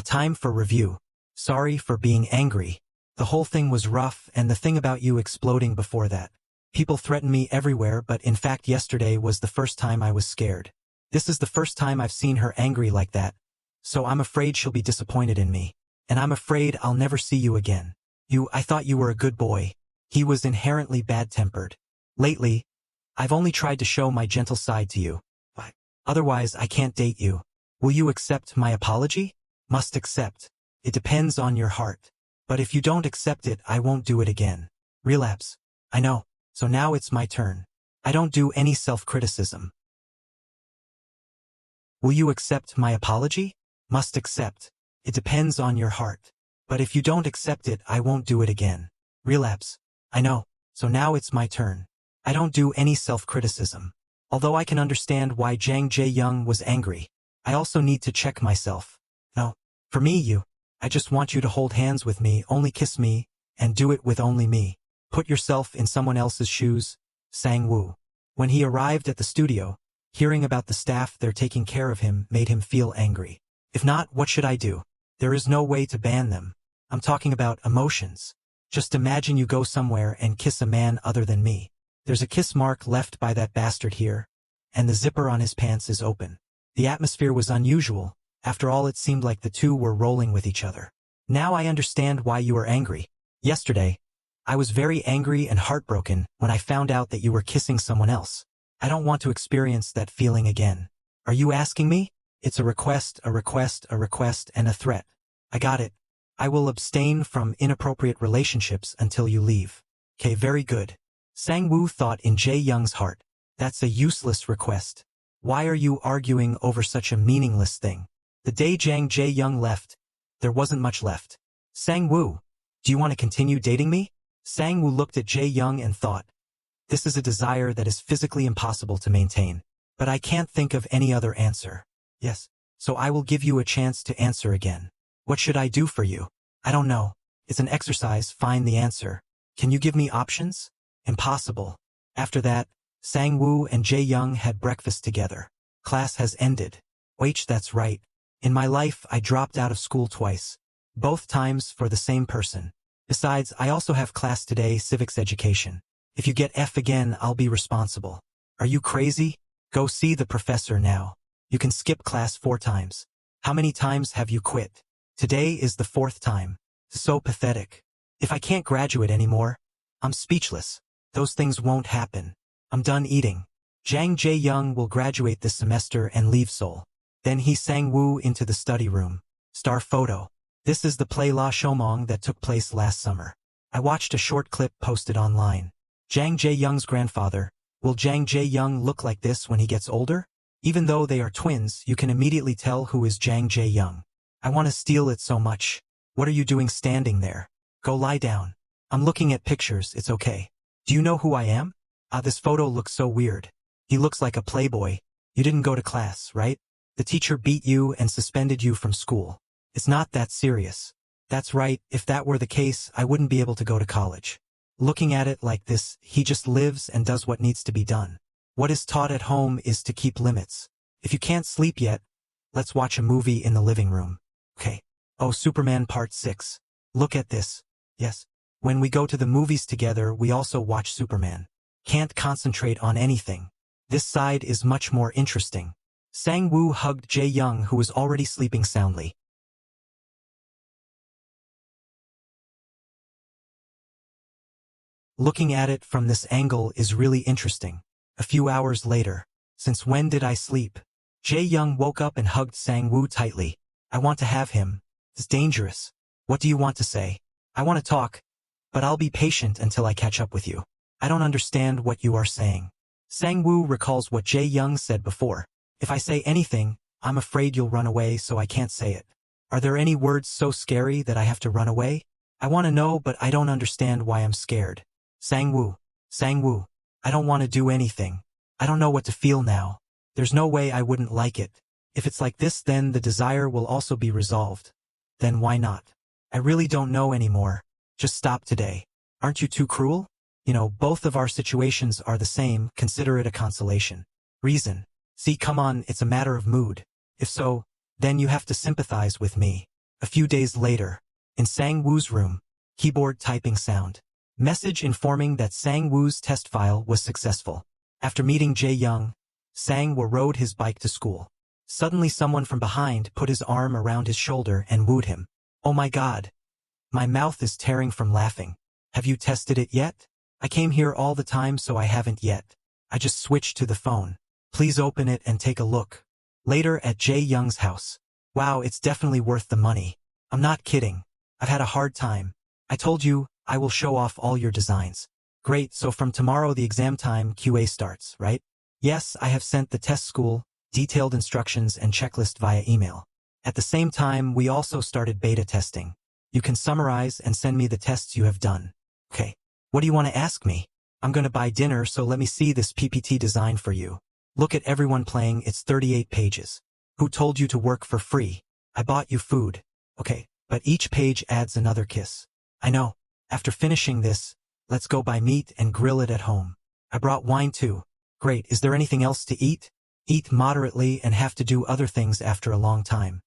Time for review. Sorry for being angry. The whole thing was rough, and the thing about you exploding before that. People threaten me everywhere, but in fact yesterday was the first time I was scared. This is the first time I've seen her angry like that. So I'm afraid she'll be disappointed in me. And I'm afraid I'll never see you again. I thought you were a good boy. He was inherently bad-tempered. Lately, I've only tried to show my gentle side to you. But otherwise I can't date you. Will you accept my apology? Must accept. It depends on your heart. But if you don't accept it, I won't do it again. Relapse. I know. So now it's my turn. I don't do any self-criticism. Will you accept my apology? Must accept. It depends on your heart. But if you don't accept it, I won't do it again. Relapse. I know. So now it's my turn. I don't do any self-criticism. Although I can understand why Jang Jae-young was angry, I also need to check myself. No. For me, I just want you to hold hands with me, only kiss me, and do it with only me. Put yourself in someone else's shoes. Sang-woo. When he arrived at the studio, hearing about the staff there taking care of him made him feel angry. If not, what should I do? There is no way to ban them. I'm talking about emotions. Just imagine you go somewhere and kiss a man other than me. There's a kiss mark left by that bastard here, and the zipper on his pants is open. The atmosphere was unusual. After all, it seemed like the two were rolling with each other. Now I understand why you were angry. Yesterday, I was very angry and heartbroken when I found out that you were kissing someone else. I don't want to experience that feeling again. Are you asking me? It's a request, a request, a request, and a threat. I got it. I will abstain from inappropriate relationships until you leave. Okay, very good. Sang-woo thought in Jae-young's heart. That's a useless request. Why are you arguing over such a meaningless thing? The day Jang Jae-young left, there wasn't much left. Sang-woo, do you want to continue dating me? Sang-woo looked at Jae-young and thought, this is a desire that is physically impossible to maintain. But I can't think of any other answer. Yes, so I will give you a chance to answer again. What should I do for you? I don't know. It's an exercise, find the answer. Can you give me options? Impossible. After that, Sang-woo and Jae-young had breakfast together. Class has ended. Wait, that's right. In my life, I dropped out of school twice. Both times for the same person. Besides, I also have class today, civics education. If you get F again, I'll be responsible. Are you crazy? Go see the professor now. You can skip class 4 times. How many times have you quit? Today is the 4th time. So pathetic. If I can't graduate anymore, I'm speechless. Those things won't happen. I'm done eating. Jang Jae-young will graduate this semester and leave Seoul. Then he Sang-woo into the study room. Star photo. This is the play La Shomong that took place last summer. I watched a short clip posted online. Jang Jae-young's grandfather. Will Jang Jae-young look like this when he gets older? Even though they are twins, you can immediately tell who is Jang Jae-young. I want to steal it so much. What are you doing standing there? Go lie down. I'm looking at pictures, it's okay. Do you know who I am? This photo looks so weird. He looks like a playboy. You didn't go to class, right? The teacher beat you and suspended you from school. It's not that serious. That's right, if that were the case, I wouldn't be able to go to college. Looking at it like this, he just lives and does what needs to be done. What is taught at home is to keep limits. If you can't sleep yet, let's watch a movie in the living room. Okay. Oh, Superman Part 6. Look at this. Yes. When we go to the movies together, we also watch Superman. Can't concentrate on anything. This side is much more interesting. Sang-woo hugged Jae-young, who was already sleeping soundly. Looking at it from this angle is really interesting. A few hours later. Since when did I sleep? Jae-young woke up and hugged Sang-woo tightly. I want to have him. It's dangerous. What do you want to say? I want to talk. But I'll be patient until I catch up with you. I don't understand what you are saying. Sang-woo recalls what Jae-young said before. If I say anything, I'm afraid you'll run away, so I can't say it. Are there any words so scary that I have to run away? I want to know, but I don't understand why I'm scared. Sang-woo, I don't want to do anything. I don't know what to feel now. There's no way I wouldn't like it. If it's like this, then the desire will also be resolved. Then why not? I really don't know anymore. Just stop today. Aren't you too cruel? You know, both of our situations are the same, consider it a consolation. Reason. See, come on, it's a matter of mood. If so, then you have to sympathize with me. A few days later. In Sang-woo's room. Keyboard typing sound. Message informing that Sang-woo's test file was successful. After meeting Jae-young, Sang-woo rode his bike to school. Suddenly someone from behind put his arm around his shoulder and wooed him. Oh my god. My mouth is tearing from laughing. Have you tested it yet? I came here all the time, so I haven't yet. I just switched to the phone. Please open it and take a look. Later at Jae-young's house. Wow, it's definitely worth the money. I'm not kidding. I've had a hard time. I told you, I will show off all your designs. Great, so from tomorrow the exam time QA starts, right? Yes, I have sent the test school, detailed instructions and checklist via email. At the same time, we also started beta testing. You can summarize and send me the tests you have done. Okay. What do you want to ask me? I'm going to buy dinner, so let me see this PPT design for you. Look at everyone playing, it's 38 pages. Who told you to work for free? I bought you food. Okay, but each page adds another kiss. I know. After finishing this, let's go buy meat and grill it at home. I brought wine too. Great, is there anything else to eat? Eat moderately and have to do other things after a long time.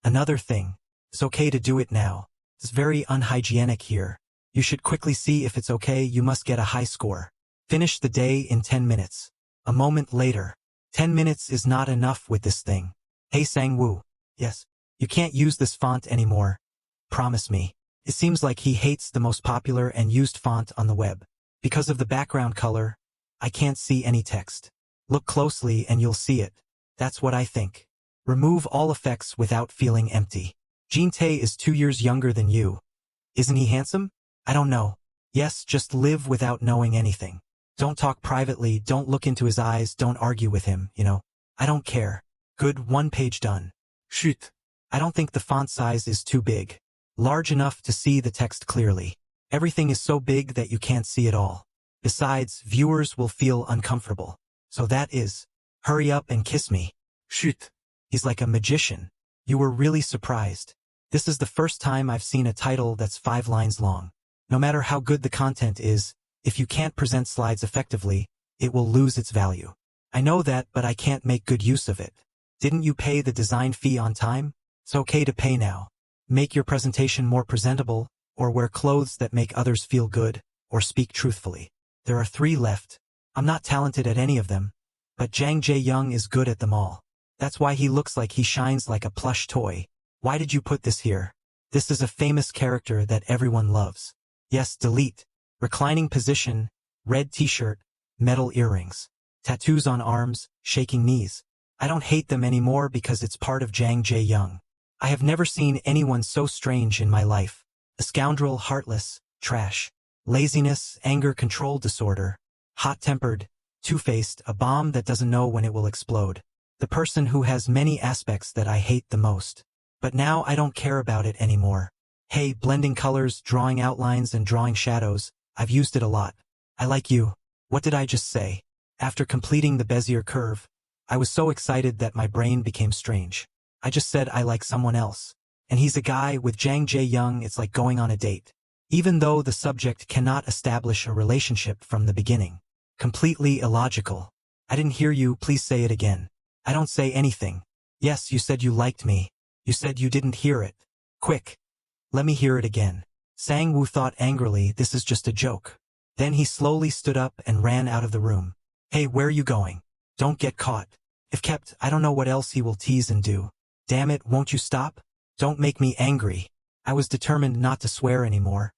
Another thing. It's okay to do it now. It's very unhygienic here. You should quickly see if it's okay, you must get a high score. Finish the day in 10 minutes. A moment later. 10 minutes is not enough with this thing. Hey Sang-woo. Yes. You can't use this font anymore. Promise me. It seems like he hates the most popular and used font on the web. Because of the background color, I can't see any text. Look closely and you'll see it. That's what I think. Remove all effects without feeling empty. Jin-tae is 2 years younger than you. Isn't he handsome? I don't know. Yes, just live without knowing anything. Don't talk privately, don't look into his eyes, don't argue with him, you know. I don't care. Good, 1 page done. Shoot. I don't think the font size is too big. Large enough to see the text clearly. Everything is so big that you can't see it all. Besides, viewers will feel uncomfortable. So that is. Hurry up and kiss me. Shoot. He's like a magician. You were really surprised. This is the first time I've seen a title that's 5 lines long. No matter how good the content is, if you can't present slides effectively, it will lose its value. I know that, but I can't make good use of it. Didn't you pay the design fee on time? It's okay to pay now. Make your presentation more presentable, or wear clothes that make others feel good, or speak truthfully. There are 3 left. I'm not talented at any of them, but Jang Jae-young is good at them all. That's why he looks like he shines like a plush toy. Why did you put this here? This is a famous character that everyone loves. Yes, delete. Reclining position, red t-shirt, metal earrings. Tattoos on arms, shaking knees. I don't hate them anymore because it's part of Jang Jae-young. I have never seen anyone so strange in my life. A scoundrel, heartless, trash. Laziness, anger control disorder. Hot-tempered, two-faced, a bomb that doesn't know when it will explode. The person who has many aspects that I hate the most. But now I don't care about it anymore. Hey, blending colors, drawing outlines and drawing shadows, I've used it a lot. I like you. What did I just say? After completing the Bezier curve, I was so excited that my brain became strange. I just said I like someone else. And he's a guy. With Jang Jae-young, it's like going on a date. Even though the subject cannot establish a relationship from the beginning. Completely illogical. I didn't hear you, please say it again. I don't say anything. Yes, you said you liked me. You said you didn't hear it. Quick. Let me hear it again. Sang-woo thought angrily, this is just a joke. Then he slowly stood up and ran out of the room. Hey, where are you going? Don't get caught. If kept, I don't know what else he will tease and do. Damn it, won't you stop? Don't make me angry. I was determined not to swear anymore.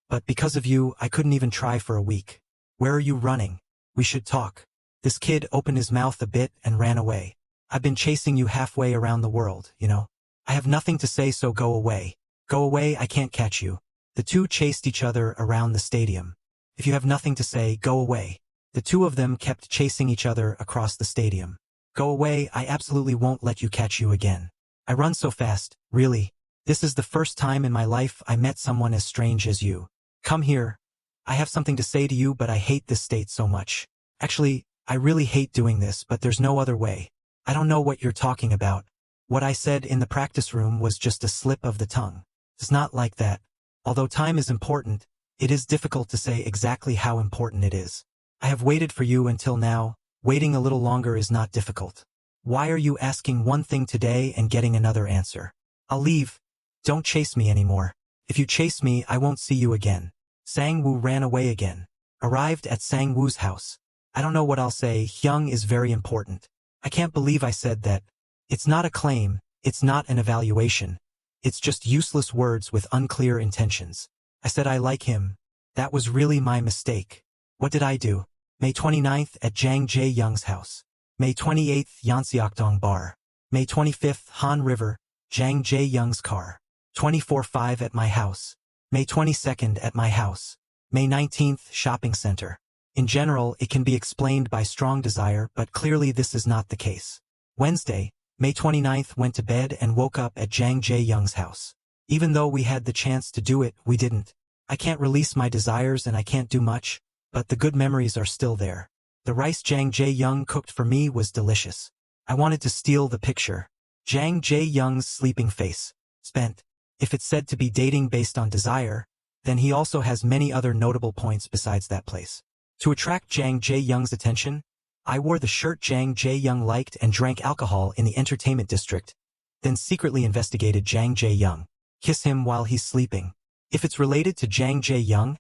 But because of you, I couldn't even try for a week. Where are you running? We should talk. This kid opened his mouth a bit and ran away. I've been chasing you halfway around the world, you know. I have nothing to say, so go away. Go away, I can't catch you. The two chased each other around the stadium. If you have nothing to say, go away. The two of them kept chasing each other across the stadium. Go away, I absolutely won't let you catch you again. I run so fast, really. This is the first time in my life I met someone as strange as you. Come here. I have something to say to you, but I hate this state so much. Actually, I really hate doing this, but there's no other way. I don't know what you're talking about. What I said in the practice room was just a slip of the tongue. It's not like that. Although time is important, it is difficult to say exactly how important it is. I have waited for you until now. Waiting a little longer is not difficult. Why are you asking one thing today and getting another answer? I'll leave. Don't chase me anymore. If you chase me, I won't see you again. Sang-woo ran away again. Arrived at Sang-woo's house. I don't know what I'll say. Hyung is very important. I can't believe I said that. It's not a claim. It's not an evaluation. It's just useless words with unclear intentions. I said I like him. That was really my mistake. What did I do? May 29th at Jang Jae-young's house. May 28th Yeonseokdong Bar. May 25th Han River, Jang Jae-young's car. 24/5 at my house. May 22nd at my house. May 19th shopping center. In general, it can be explained by strong desire, but clearly this is not the case. Wednesday, May 29th went to bed and woke up at Jang Jae-young's house. Even though we had the chance to do it, we didn't. I can't release my desires and I can't do much, but the good memories are still there. The rice Jang Jae-young cooked for me was delicious. I wanted to steal the picture. Jang Jae-young's sleeping face. Spent. If it's said to be dating based on desire, then he also has many other notable points besides that place. To attract Jang Jae-young's attention, I wore the shirt Jang Jae-young liked and drank alcohol in the entertainment district, then secretly investigated Jang Jae-young. Kiss him while he's sleeping. If it's related to Jang Jae-young,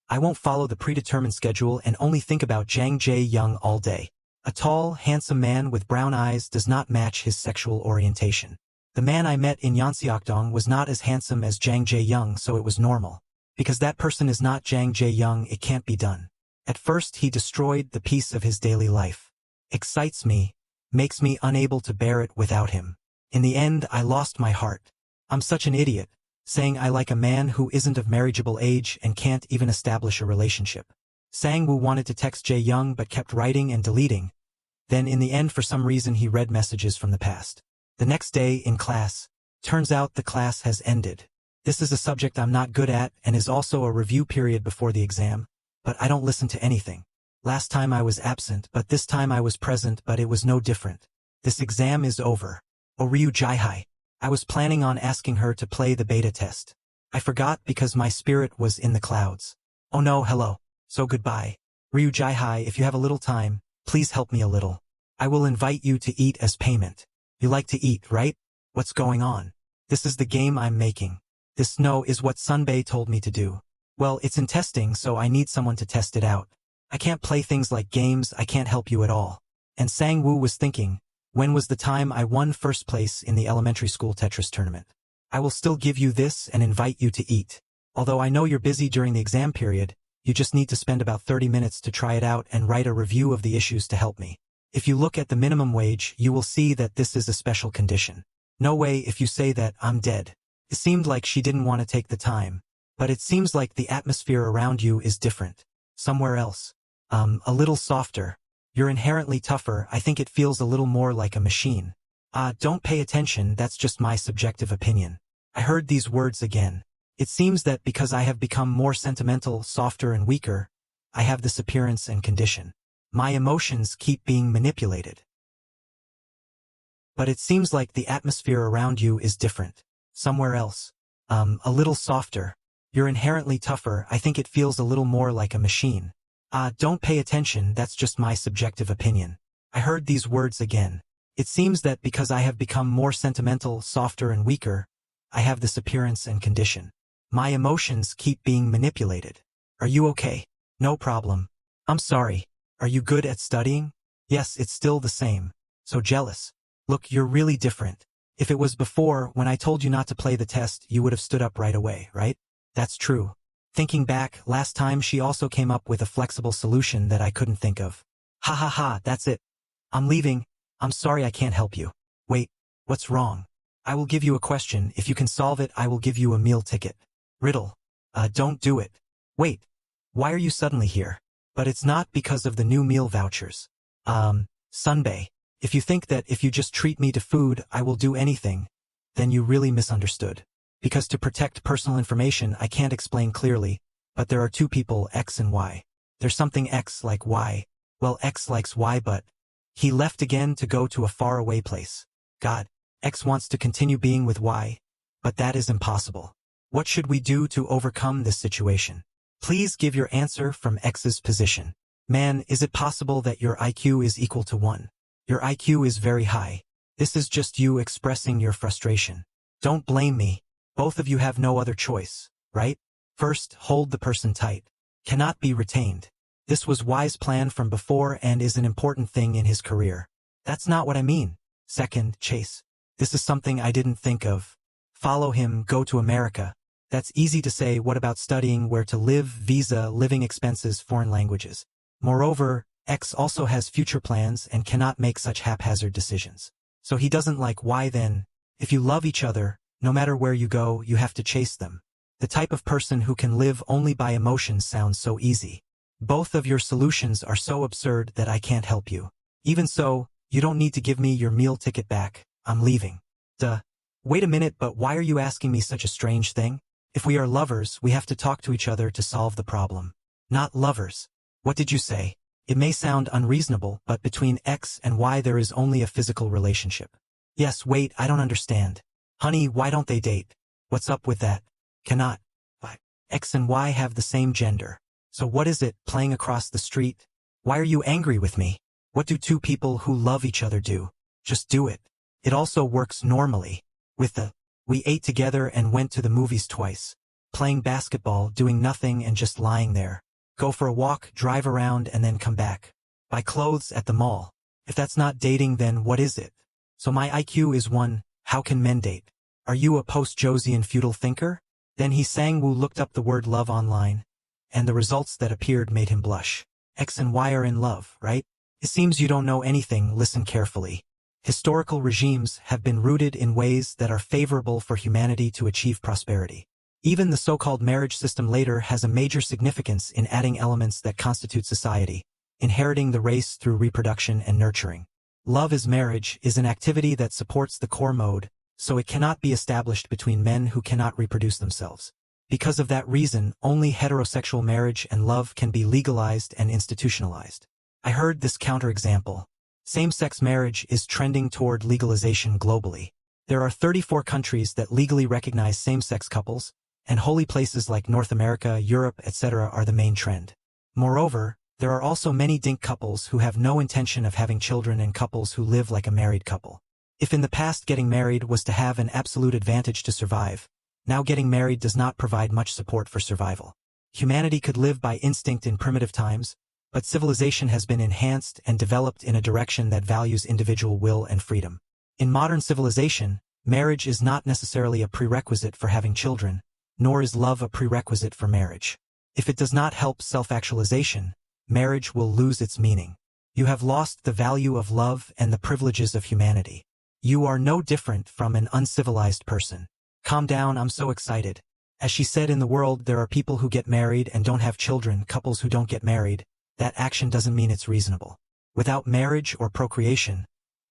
I won't follow the predetermined schedule and only think about Jang Jae-young all day. A tall, handsome man with brown eyes does not match his sexual orientation. The man I met in Yeonseokdong was not as handsome as Jang Jae-young, so it was normal. Because that person is not Jang Jae-young, it can't be done. At first he destroyed the peace of his daily life. Excites me, makes me unable to bear it without him. In the end, I lost my heart. I'm such an idiot, saying I like a man who isn't of marriageable age and can't even establish a relationship. Sang-woo wanted to text Jae-young but kept writing and deleting. Then in the end, for some reason, he read messages from the past. The next day in class, turns out the class has ended. This is a subject I'm not good at and is also a review period before the exam, but I don't listen to anything. Last time I was absent, but this time I was present, but it was no different. This exam is over. Oh, Ryu Jae-hai. I was planning on asking her to play the beta test. I forgot because my spirit was in the clouds. Oh no, hello. So goodbye. Ryu Jae-hai, if you have a little time, please help me a little. I will invite you to eat as payment. You like to eat, right? What's going on? This is the game I'm making. This no is what Sunbae told me to do. Well, it's in testing, so I need someone to test it out. I can't play things like games, I can't help you at all. And Sang-woo was thinking, when was the time I won first place in the elementary school Tetris tournament? I will still give you this and invite you to eat. Although I know you're busy during the exam period, you just need to spend about 30 minutes to try it out and write a review of the issues to help me. If you look at the minimum wage, you will see that this is a special condition. No way if you say that I'm dead. It seemed like she didn't want to take the time. But it seems like the atmosphere around you is different. Somewhere else. A little softer. You're inherently tougher, I think it feels a little more like a machine. Don't pay attention, that's just my subjective opinion. I heard these words again. It seems that because I have become more sentimental, softer and weaker, I have this appearance and condition. My emotions keep being manipulated. But it seems like the atmosphere around you is different. Somewhere else. A little softer. You're inherently tougher, I think it feels a little more like a machine. Don't pay attention, that's just my subjective opinion. I heard these words again. It seems that because I have become more sentimental, softer and weaker, I have this appearance and condition. My emotions keep being manipulated. Are you okay? No problem. I'm sorry. Are you good at studying? Yes, it's still the same. So jealous. Look, you're really different. If it was before, when I told you not to play the test, you would have stood up right away, right? That's true. Thinking back, last time she also came up with a flexible solution that I couldn't think of. Ha ha ha, that's it. I'm leaving. I'm sorry I can't help you. Wait, what's wrong? I will give you a question. If you can solve it, I will give you a meal ticket. Riddle. Don't do it. Wait. Why are you suddenly here? But it's not because of the new meal vouchers. Sunbae. If you think that if you just treat me to food, I will do anything, then you really misunderstood. Because to protect personal information, I can't explain clearly, but there are two people, X and Y. There's something X like Y. Well, X likes Y, but he left again to go to a faraway place. God, X wants to continue being with Y, but that is impossible. What should we do to overcome this situation? Please give your answer from X's position. Man, is it possible that your IQ is equal to 1? Your IQ is very high. This is just you expressing your frustration. Don't blame me. Both of you have no other choice, right? First, hold the person tight. Cannot be retained. This was Y's plan from before and is an important thing in his career. That's not what I mean. Second, chase. This is something I didn't think of. Follow him, go to America. That's easy to say. What about studying, where to live, visa, living expenses, foreign languages? Moreover, X also has future plans and cannot make such haphazard decisions. So he doesn't like Y then. If you love each other, no matter where you go, you have to chase them. The type of person who can live only by emotions sounds so easy. Both of your solutions are so absurd that I can't help you. Even so, you don't need to give me your meal ticket back. I'm leaving. Duh. Wait a minute, but why are you asking me such a strange thing? If we are lovers, we have to talk to each other to solve the problem. Not lovers. What did you say? It may sound unreasonable, but between X and Y there is only a physical relationship. Yes, wait, I don't understand. Honey, why don't they date? What's up with that? Cannot. But X and Y have the same gender. So what is it, playing across the street? Why are you angry with me? What do two people who love each other do? Just do it. It also works normally. We ate together and went to the movies twice. Playing basketball, doing nothing and just lying there. Go for a walk, drive around and then come back. Buy clothes at the mall. If that's not dating, then what is it? So my IQ is 1, how can men date? Are you a post-Josian feudal thinker? Then Sang-woo looked up the word love online, and the results that appeared made him blush. X and Y are in love, right? It seems you don't know anything, listen carefully. Historical regimes have been rooted in ways that are favorable for humanity to achieve prosperity. Even the so-called marriage system later has a major significance in adding elements that constitute society, inheriting the race through reproduction and nurturing. Love as marriage is an activity that supports the core mode, so it cannot be established between men who cannot reproduce themselves. Because of that reason, only heterosexual marriage and love can be legalized and institutionalized. I heard this counterexample. Same-sex marriage is trending toward legalization globally. There are 34 countries that legally recognize same-sex couples, and holy places like North America, Europe, etc. are the main trend. Moreover, there are also many dink couples who have no intention of having children and couples who live like a married couple. If in the past getting married was to have an absolute advantage to survive, now getting married does not provide much support for survival. Humanity could live by instinct in primitive times, but civilization has been enhanced and developed in a direction that values individual will and freedom. In modern civilization, marriage is not necessarily a prerequisite for having children, nor is love a prerequisite for marriage. If it does not help self-actualization, marriage will lose its meaning. You have lost the value of love and the privileges of humanity. You are no different from an uncivilized person. Calm down, I'm so excited. As she said, in the world there are people who get married and don't have children, couples who don't get married. That action doesn't mean it's reasonable. Without marriage or procreation,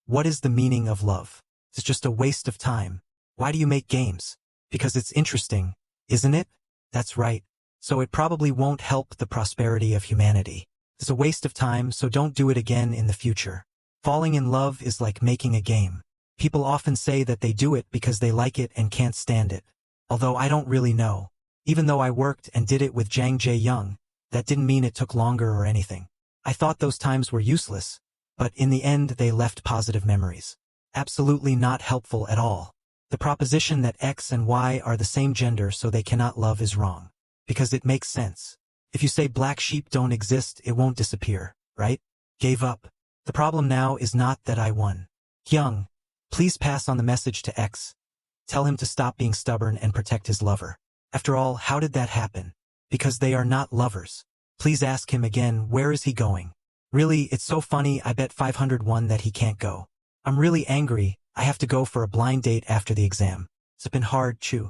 what is the meaning of love? It's just a waste of time. Why do you make games? Because it's interesting, isn't it? That's right. So it probably won't help the prosperity of humanity. It's a waste of time, so don't do it again in the future. Falling in love is like making a game. People often say that they do it because they like it and can't stand it. Although I don't really know. Even though I worked and did it with Jang Jae-young, that didn't mean it took longer or anything. I thought those times were useless, but in the end they left positive memories. Absolutely not helpful at all. The proposition that X and Y are the same gender so they cannot love is wrong. Because it makes sense. If you say black sheep don't exist, it won't disappear, right? Gave up. The problem now is not that I won. Hyung, please pass on the message to X. Tell him to stop being stubborn and protect his lover. After all, how did that happen? because they are not lovers. Please ask him again, where is he going? Really, it's so funny, I bet 501 that he can't go. I'm really angry, I have to go for a blind date after the exam. It's been hard, chew.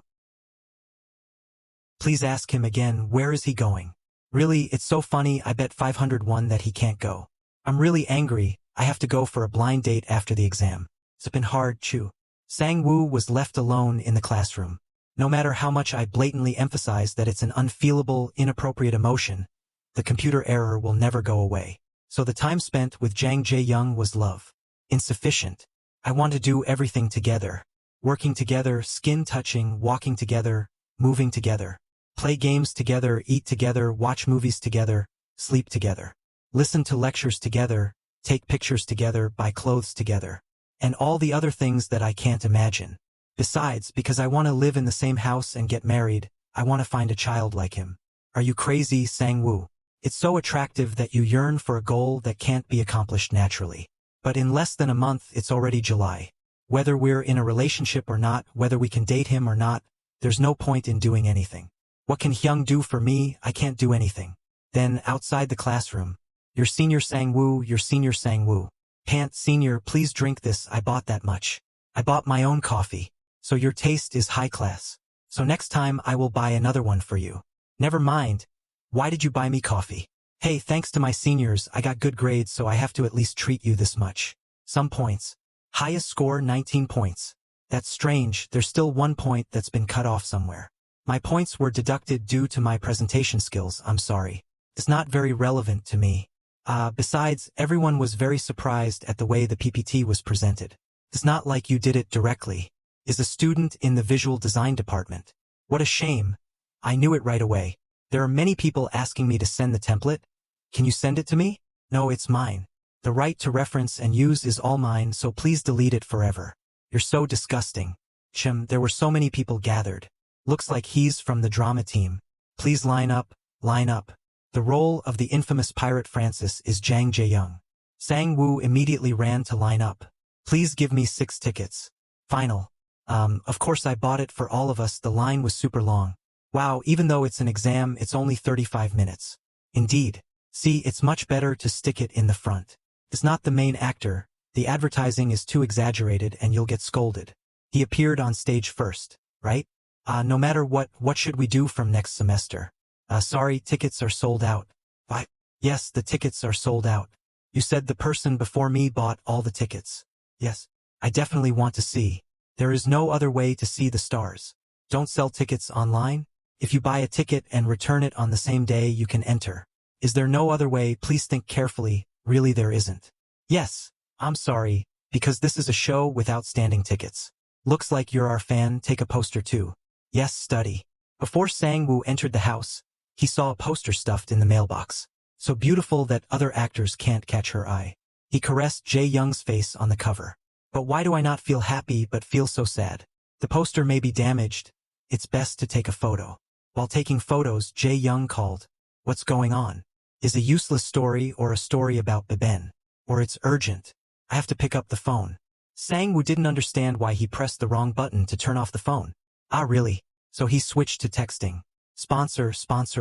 Please ask him again, where is he going? Really, it's so funny, I bet 501 that he can't go. I'm really angry, I have to go for a blind date after the exam. It's been hard, chew. Sang-woo was left alone in the classroom. No matter how much I blatantly emphasize that it's an unfeelable, inappropriate emotion, the computer error will never go away. So the time spent with Jang Jae-young was love. Insufficient. I want to do everything together. Working together, skin touching, walking together, moving together. Play games together, eat together, watch movies together, sleep together. Listen to lectures together, take pictures together, buy clothes together. And all the other things that I can't imagine. Besides, because I want to live in the same house and get married, I want to find a child like him. Are you crazy, Sang-woo? It's so attractive that you yearn for a goal that can't be accomplished naturally. But in less than a month it's already July. Whether we're in a relationship or not, whether we can date him or not, there's no point in doing anything. What can Hyung do for me? I can't do anything. Then, outside the classroom. Your senior Sang-woo, your senior Sang-woo. Pant senior, please drink this, I bought that much. I bought my own coffee. So your taste is high class. So next time I will buy another one for you. Never mind. Why did you buy me coffee? Hey, thanks to my seniors, I got good grades, so I have to at least treat you this much. Some points. Highest score 19 points. That's strange, there's still 1 point that's been cut off somewhere. My points were deducted due to my presentation skills, I'm sorry. It's not very relevant to me. Besides, everyone was very surprised at the way the PPT was presented. It's not like you did it directly. Is a student in the visual design department. What a shame. I knew it right away. There are many people asking me to send the template. Can you send it to me? No, it's mine. The right to reference and use is all mine, so please delete it forever. You're so disgusting. There were so many people gathered. Looks like he's from the drama team. Please line up, line up. The role of the infamous pirate Francis is Jang Jae-young. Sang-woo immediately ran to line up. Please give me 6 tickets. Final. Of course I bought it for all of us, the line was super long. Wow, even though it's an exam, it's only 35 minutes. Indeed. See, it's much better to stick it in the front. It's not the main actor, the advertising is too exaggerated and you'll get scolded. He appeared on stage first, right? No matter what should we do from next semester? Sorry, tickets are sold out. Why? Yes, the tickets are sold out. You said the person before me bought all the tickets. Yes. I definitely want to see. There is no other way to see the stars. Don't sell tickets online? If you buy a ticket and return it on the same day you can enter. Is there no other way? Please think carefully. Really there isn't. Yes, I'm sorry, because this is a show with outstanding tickets. Looks like you're our fan, take a poster too. Yes, study. Before Sang-woo entered the house, he saw a poster stuffed in the mailbox. So beautiful that other actors can't catch her eye. He caressed Jae-young's face on the cover. But why do I not feel happy but feel so sad? The poster may be damaged. It's best to take a photo. While taking photos, Jae-young called. What's going on? Is a useless story or a story about Beben? Or it's urgent. I have to pick up the phone. Sang-woo didn't understand why he pressed the wrong button to turn off the phone. Ah, really? So he switched to texting. Sponsor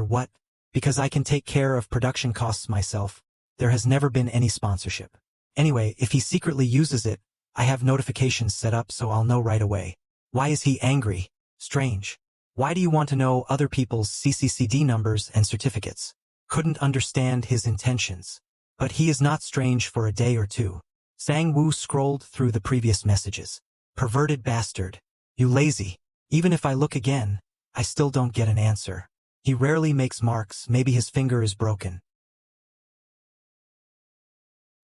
what? Because I can take care of production costs myself. There has never been any sponsorship. Anyway, if he secretly uses it, I have notifications set up so I'll know right away. Why is he angry? Strange. Why do you want to know other people's CCCD numbers and certificates? Couldn't understand his intentions. But he is not strange for a day or two. Sang-woo scrolled through the previous messages. Perverted bastard. You lazy. Even if I look again, I still don't get an answer. He rarely makes marks, maybe his finger is broken.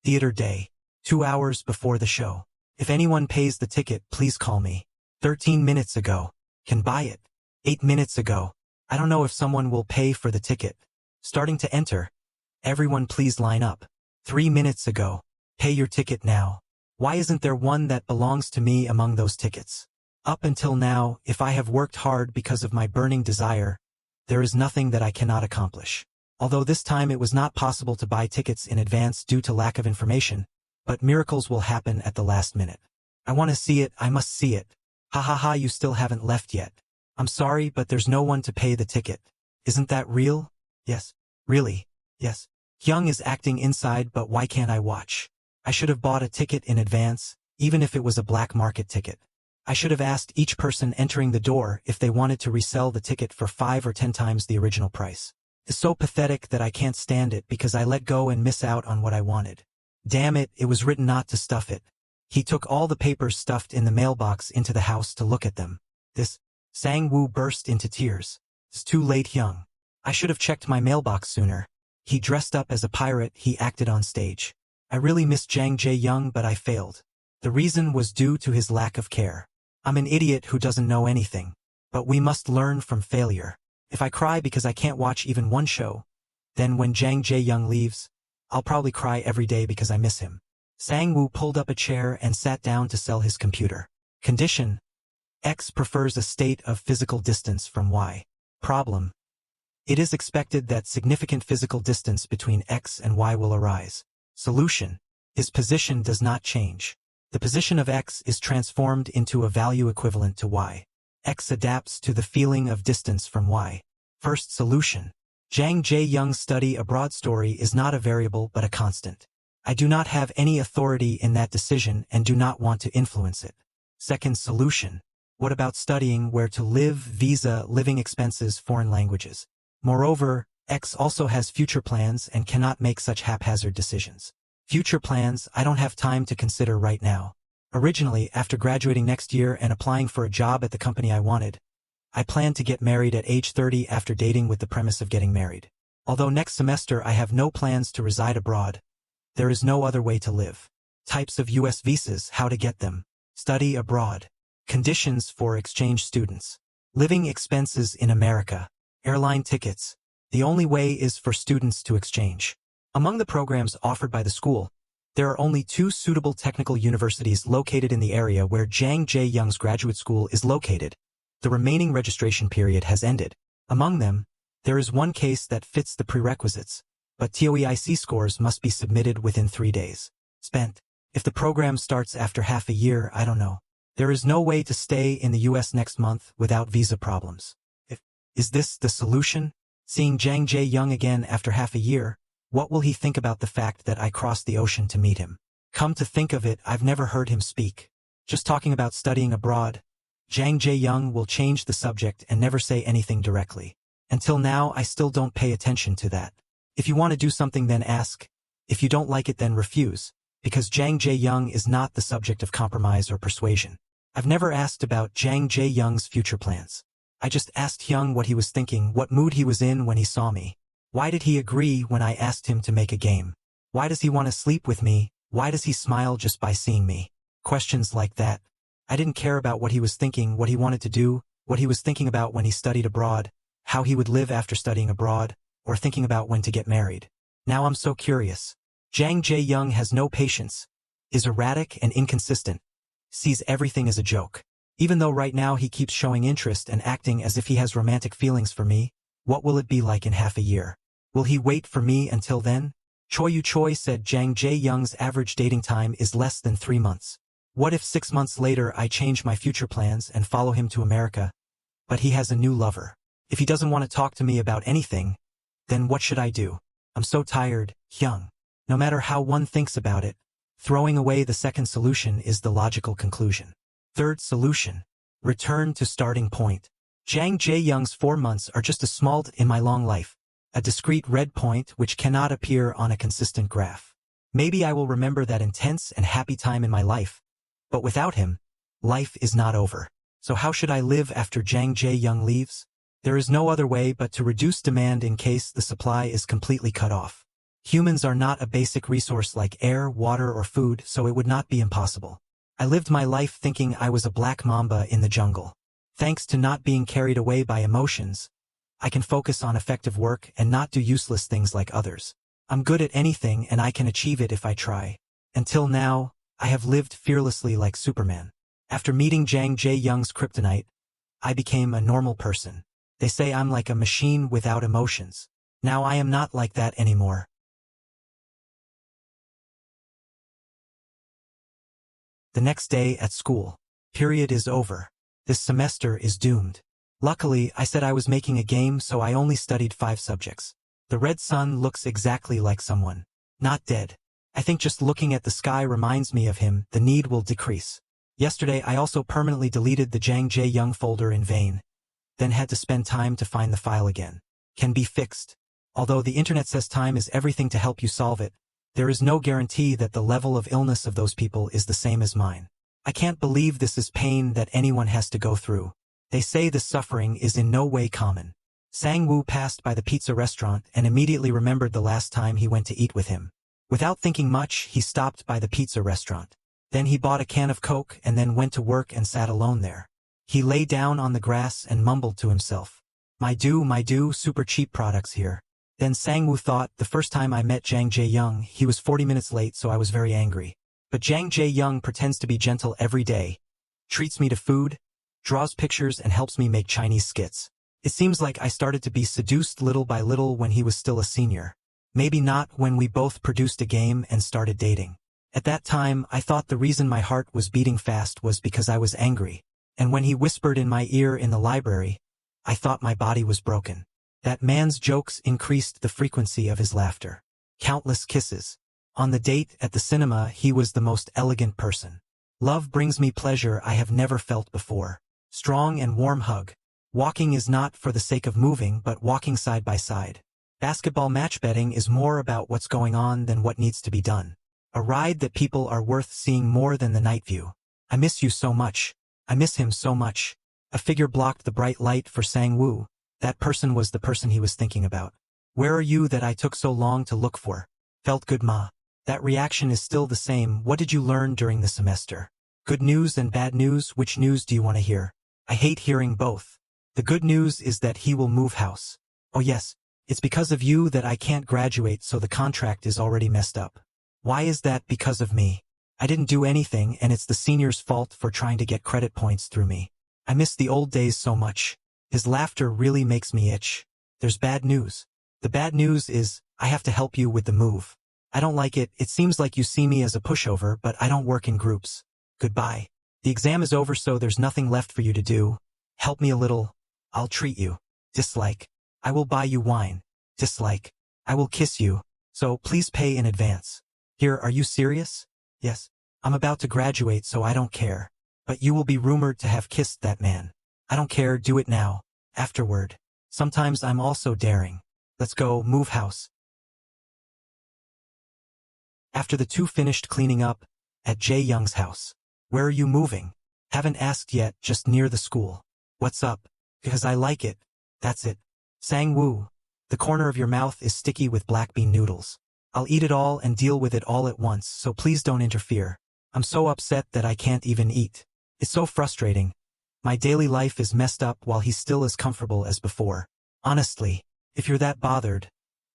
Theater day. 2 hours before the show. If anyone pays the ticket, please call me. 13 minutes ago. Can buy it. 8 minutes ago. I don't know if someone will pay for the ticket. Starting to enter. Everyone please line up. 3 minutes ago. Pay your ticket now. Why isn't there one that belongs to me among those tickets? Up until now, if I have worked hard because of my burning desire, there is nothing that I cannot accomplish. Although this time it was not possible to buy tickets in advance due to lack of information, but miracles will happen at the last minute. I want to see it, I must see it. Ha ha ha, you still haven't left yet. I'm sorry, but there's no one to pay the ticket. Isn't that real? Yes. Really? Yes. Hyung is acting inside, but why can't I watch? I should have bought a ticket in advance, even if it was a black market ticket. I should have asked each person entering the door if they wanted to resell the ticket for 5 or 10 times the original price. It's so pathetic that I can't stand it because I let go and miss out on what I wanted. Damn it, it was written not to stuff it. He took all the papers stuffed in the mailbox into the house to look at them. Sang-woo burst into tears. It's too late, Hyung. I should have checked my mailbox sooner. He dressed up as a pirate, he acted on stage. I really miss Jang Jae-young, but I failed. The reason was due to his lack of care. I'm an idiot who doesn't know anything. But we must learn from failure. If I cry because I can't watch even one show, then when Jang Jae-young leaves, I'll probably cry every day because I miss him. Sang-woo pulled up a chair and sat down to sell his computer. Condition: X prefers a state of physical distance from Y. Problem: it is expected that significant physical distance between X and Y will arise. Solution: his position does not change. The position of X is transformed into a value equivalent to Y. X adapts to the feeling of distance from Y. First solution: Jang Jae-young's study abroad story is not a variable but a constant. I do not have any authority in that decision and do not want to influence it. Second solution: what about studying where to live, visa, living expenses, foreign languages? Moreover, X also has future plans and cannot make such haphazard decisions. Future plans I don't have time to consider right now. Originally, after graduating next year and applying for a job at the company I wanted, I planned to get married at age 30 after dating with the premise of getting married. Although next semester I have no plans to reside abroad, there is no other way to live. Types of U.S. visas, how to get them. Study abroad. Conditions for exchange students. Living expenses in America. Airline tickets. The only way is for students to exchange. Among the programs offered by the school, there are only 2 suitable technical universities located in the area where Jang Jae-young's graduate school is located. The remaining registration period has ended. Among them, there is one case that fits the prerequisites, but TOEIC scores must be submitted within 3 days. Spent. If the program starts after half a year, I don't know. There is no way to stay in the US next month without visa problems. Is this the solution? Seeing Jang Jae-young again after half a year, what will he think about the fact that I crossed the ocean to meet him? Come to think of it, I've never heard him speak. Just talking about studying abroad, Jang Jae-young will change the subject and never say anything directly. Until now, I still don't pay attention to that. If you want to do something, then ask. If you don't like it, then refuse. Because Jang Jae-young is not the subject of compromise or persuasion. I've never asked about Jang Jae-young's future plans. I just asked Hyung what he was thinking, what mood he was in when he saw me. Why did he agree when I asked him to make a game? Why does he want to sleep with me? Why does he smile just by seeing me? Questions like that. I didn't care about what he was thinking, what he wanted to do, what he was thinking about when he studied abroad, how he would live after studying abroad, or thinking about when to get married. Now I'm so curious. Jang Jae-young has no patience, is erratic and inconsistent, sees everything as a joke. Even though right now he keeps showing interest and acting as if he has romantic feelings for me, what will it be like in half a year? Will he wait for me until then? Choi Choi said Jang Jae-young's average dating time is less than 3 months. What if 6 months later I change my future plans and follow him to America, but he has a new lover? If he doesn't want to talk to me about anything, then what should I do? I'm so tired, Hyung. No matter how one thinks about it, throwing away the second solution is the logical conclusion. Third solution. Return to starting point. Jang Jae-young's 4 months are just a small in my long life. A discrete red point which cannot appear on a consistent graph. Maybe I will remember that intense and happy time in my life. But without him, life is not over. So how should I live after Jang Jae-young leaves? There is no other way but to reduce demand in case the supply is completely cut off. Humans are not a basic resource like air, water, or food, so it would not be impossible. I lived my life thinking I was a black mamba in the jungle. Thanks to not being carried away by emotions, I can focus on effective work and not do useless things like others. I'm good at anything and I can achieve it if I try. Until now, I have lived fearlessly like Superman. After meeting Jang Jae-young's kryptonite, I became a normal person. They say I'm like a machine without emotions. Now I am not like that anymore. The next day at school. Period is over. This semester is doomed. Luckily, I said I was making a game, so I only studied 5 subjects. The red sun looks exactly like someone. Not dead. I think just looking at the sky reminds me of him, the need will decrease. Yesterday I also permanently deleted the Jang Jae-young folder in vain, then had to spend time to find the file again. Can be fixed. Although the internet says time is everything to help you solve it, there is no guarantee that the level of illness of those people is the same as mine. I can't believe this is pain that anyone has to go through. They say the suffering is in no way common. Sang-woo passed by the pizza restaurant and immediately remembered the last time he went to eat with him. Without thinking much, he stopped by the pizza restaurant. Then he bought a can of Coke and then went to work and sat alone there. He lay down on the grass and mumbled to himself. My do, super cheap products here. Then Sang-woo thought, the first time I met Jang Jae-young, he was 40 minutes late, so I was very angry. But Jang Jae-young pretends to be gentle every day, treats me to food, draws pictures and helps me make Chinese skits. It seems like I started to be seduced little by little when he was still a senior. Maybe not when we both produced a game and started dating. At that time, I thought the reason my heart was beating fast was because I was angry. And when he whispered in my ear in the library, I thought my body was broken. That man's jokes increased the frequency of his laughter. Countless kisses. On the date at the cinema, he was the most elegant person. Love brings me pleasure I have never felt before. Strong and warm hug. Walking is not for the sake of moving, but walking side by side. Basketball match betting is more about what's going on than what needs to be done. A ride that people are worth seeing more than the night view. I miss you so much. I miss him so much. A figure blocked the bright light for Sang-woo. That person was the person he was thinking about. Where are you that I took so long to look for? Felt good, ma. That reaction is still the same. What did you learn during the semester? Good news and bad news, which news do you want to hear? I hate hearing both. The good news is that he will move house. Oh yes, it's because of you that I can't graduate, so the contract is already messed up. Why is that because of me? I didn't do anything and it's the senior's fault for trying to get credit points through me. I miss the old days so much. His laughter really makes me itch. There's bad news. The bad news is, I have to help you with the move. I don't like it. It seems like you see me as a pushover, but I don't work in groups. Goodbye. The exam is over, so there's nothing left for you to do. Help me a little. I'll treat you. Dislike. I will buy you wine. Dislike. I will kiss you. So please pay in advance. Here, are you serious? Yes. I'm about to graduate, so I don't care. But you will be rumored to have kissed that man. I don't care, do it now. Afterward. Sometimes I'm also daring. Let's go, move house. After the two finished cleaning up, at Jae-young's house. Where are you moving? Haven't asked yet, just near the school. What's up? Because I like it. That's it. Sang-woo. The corner of your mouth is sticky with black bean noodles. I'll eat it all and deal with it all at once, so please don't interfere. I'm so upset that I can't even eat. It's so frustrating. My daily life is messed up while he's still as comfortable as before. Honestly, if you're that bothered,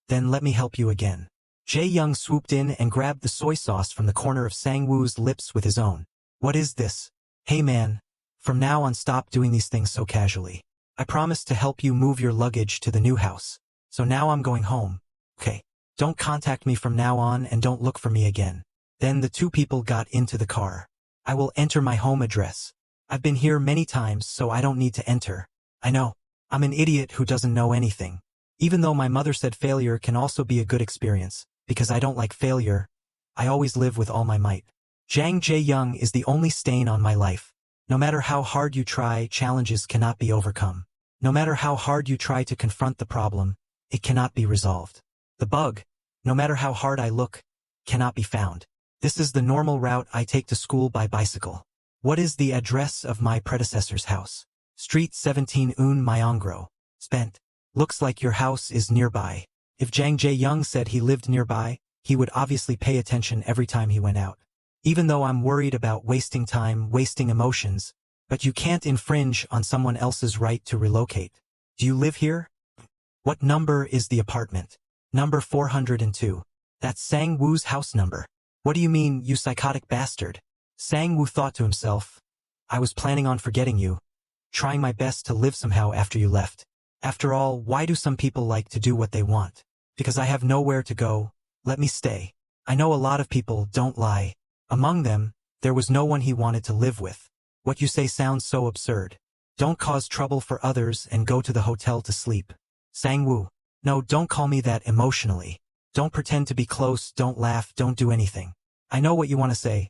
then let me help you again. Jae-young swooped in and grabbed the soy sauce from the corner of Sang-woo's lips with his own. What is this? Hey man, from now on stop doing these things so casually. I promised to help you move your luggage to the new house. So now I'm going home. Okay. Don't contact me from now on and don't look for me again. Then the two people got into the car. I will enter my home address. I've been here many times, so I don't need to enter. I know. I'm an idiot who doesn't know anything. Even though my mother said failure can also be a good experience, because I don't like failure, I always live with all my might. Jang Jae-young is the only stain on my life. No matter how hard you try, challenges cannot be overcome. No matter how hard you try to confront the problem, it cannot be resolved. The bug, no matter how hard I look, cannot be found. This is the normal route I take to school by bicycle. What is the address of my predecessor's house? Street 17 Un Myongro. Spent. Looks like your house is nearby. If Jang Jae-young said he lived nearby, he would obviously pay attention every time he went out. Even though I'm worried about wasting time, wasting emotions, but you can't infringe on someone else's right to relocate. Do you live here? What number is the apartment? Number 402. That's Sang-woo's house number. What do you mean, you psychotic bastard? Sang-woo thought to himself. I was planning on forgetting you. Trying my best to live somehow after you left. After all, why do some people like to do what they want? Because I have nowhere to go. Let me stay. I know a lot of people don't lie. Among them, there was no one he wanted to live with. What you say sounds so absurd. Don't cause trouble for others and go to the hotel to sleep. Sang-woo. No, don't call me that emotionally. Don't pretend to be close, don't laugh, don't do anything. I know what you want to say.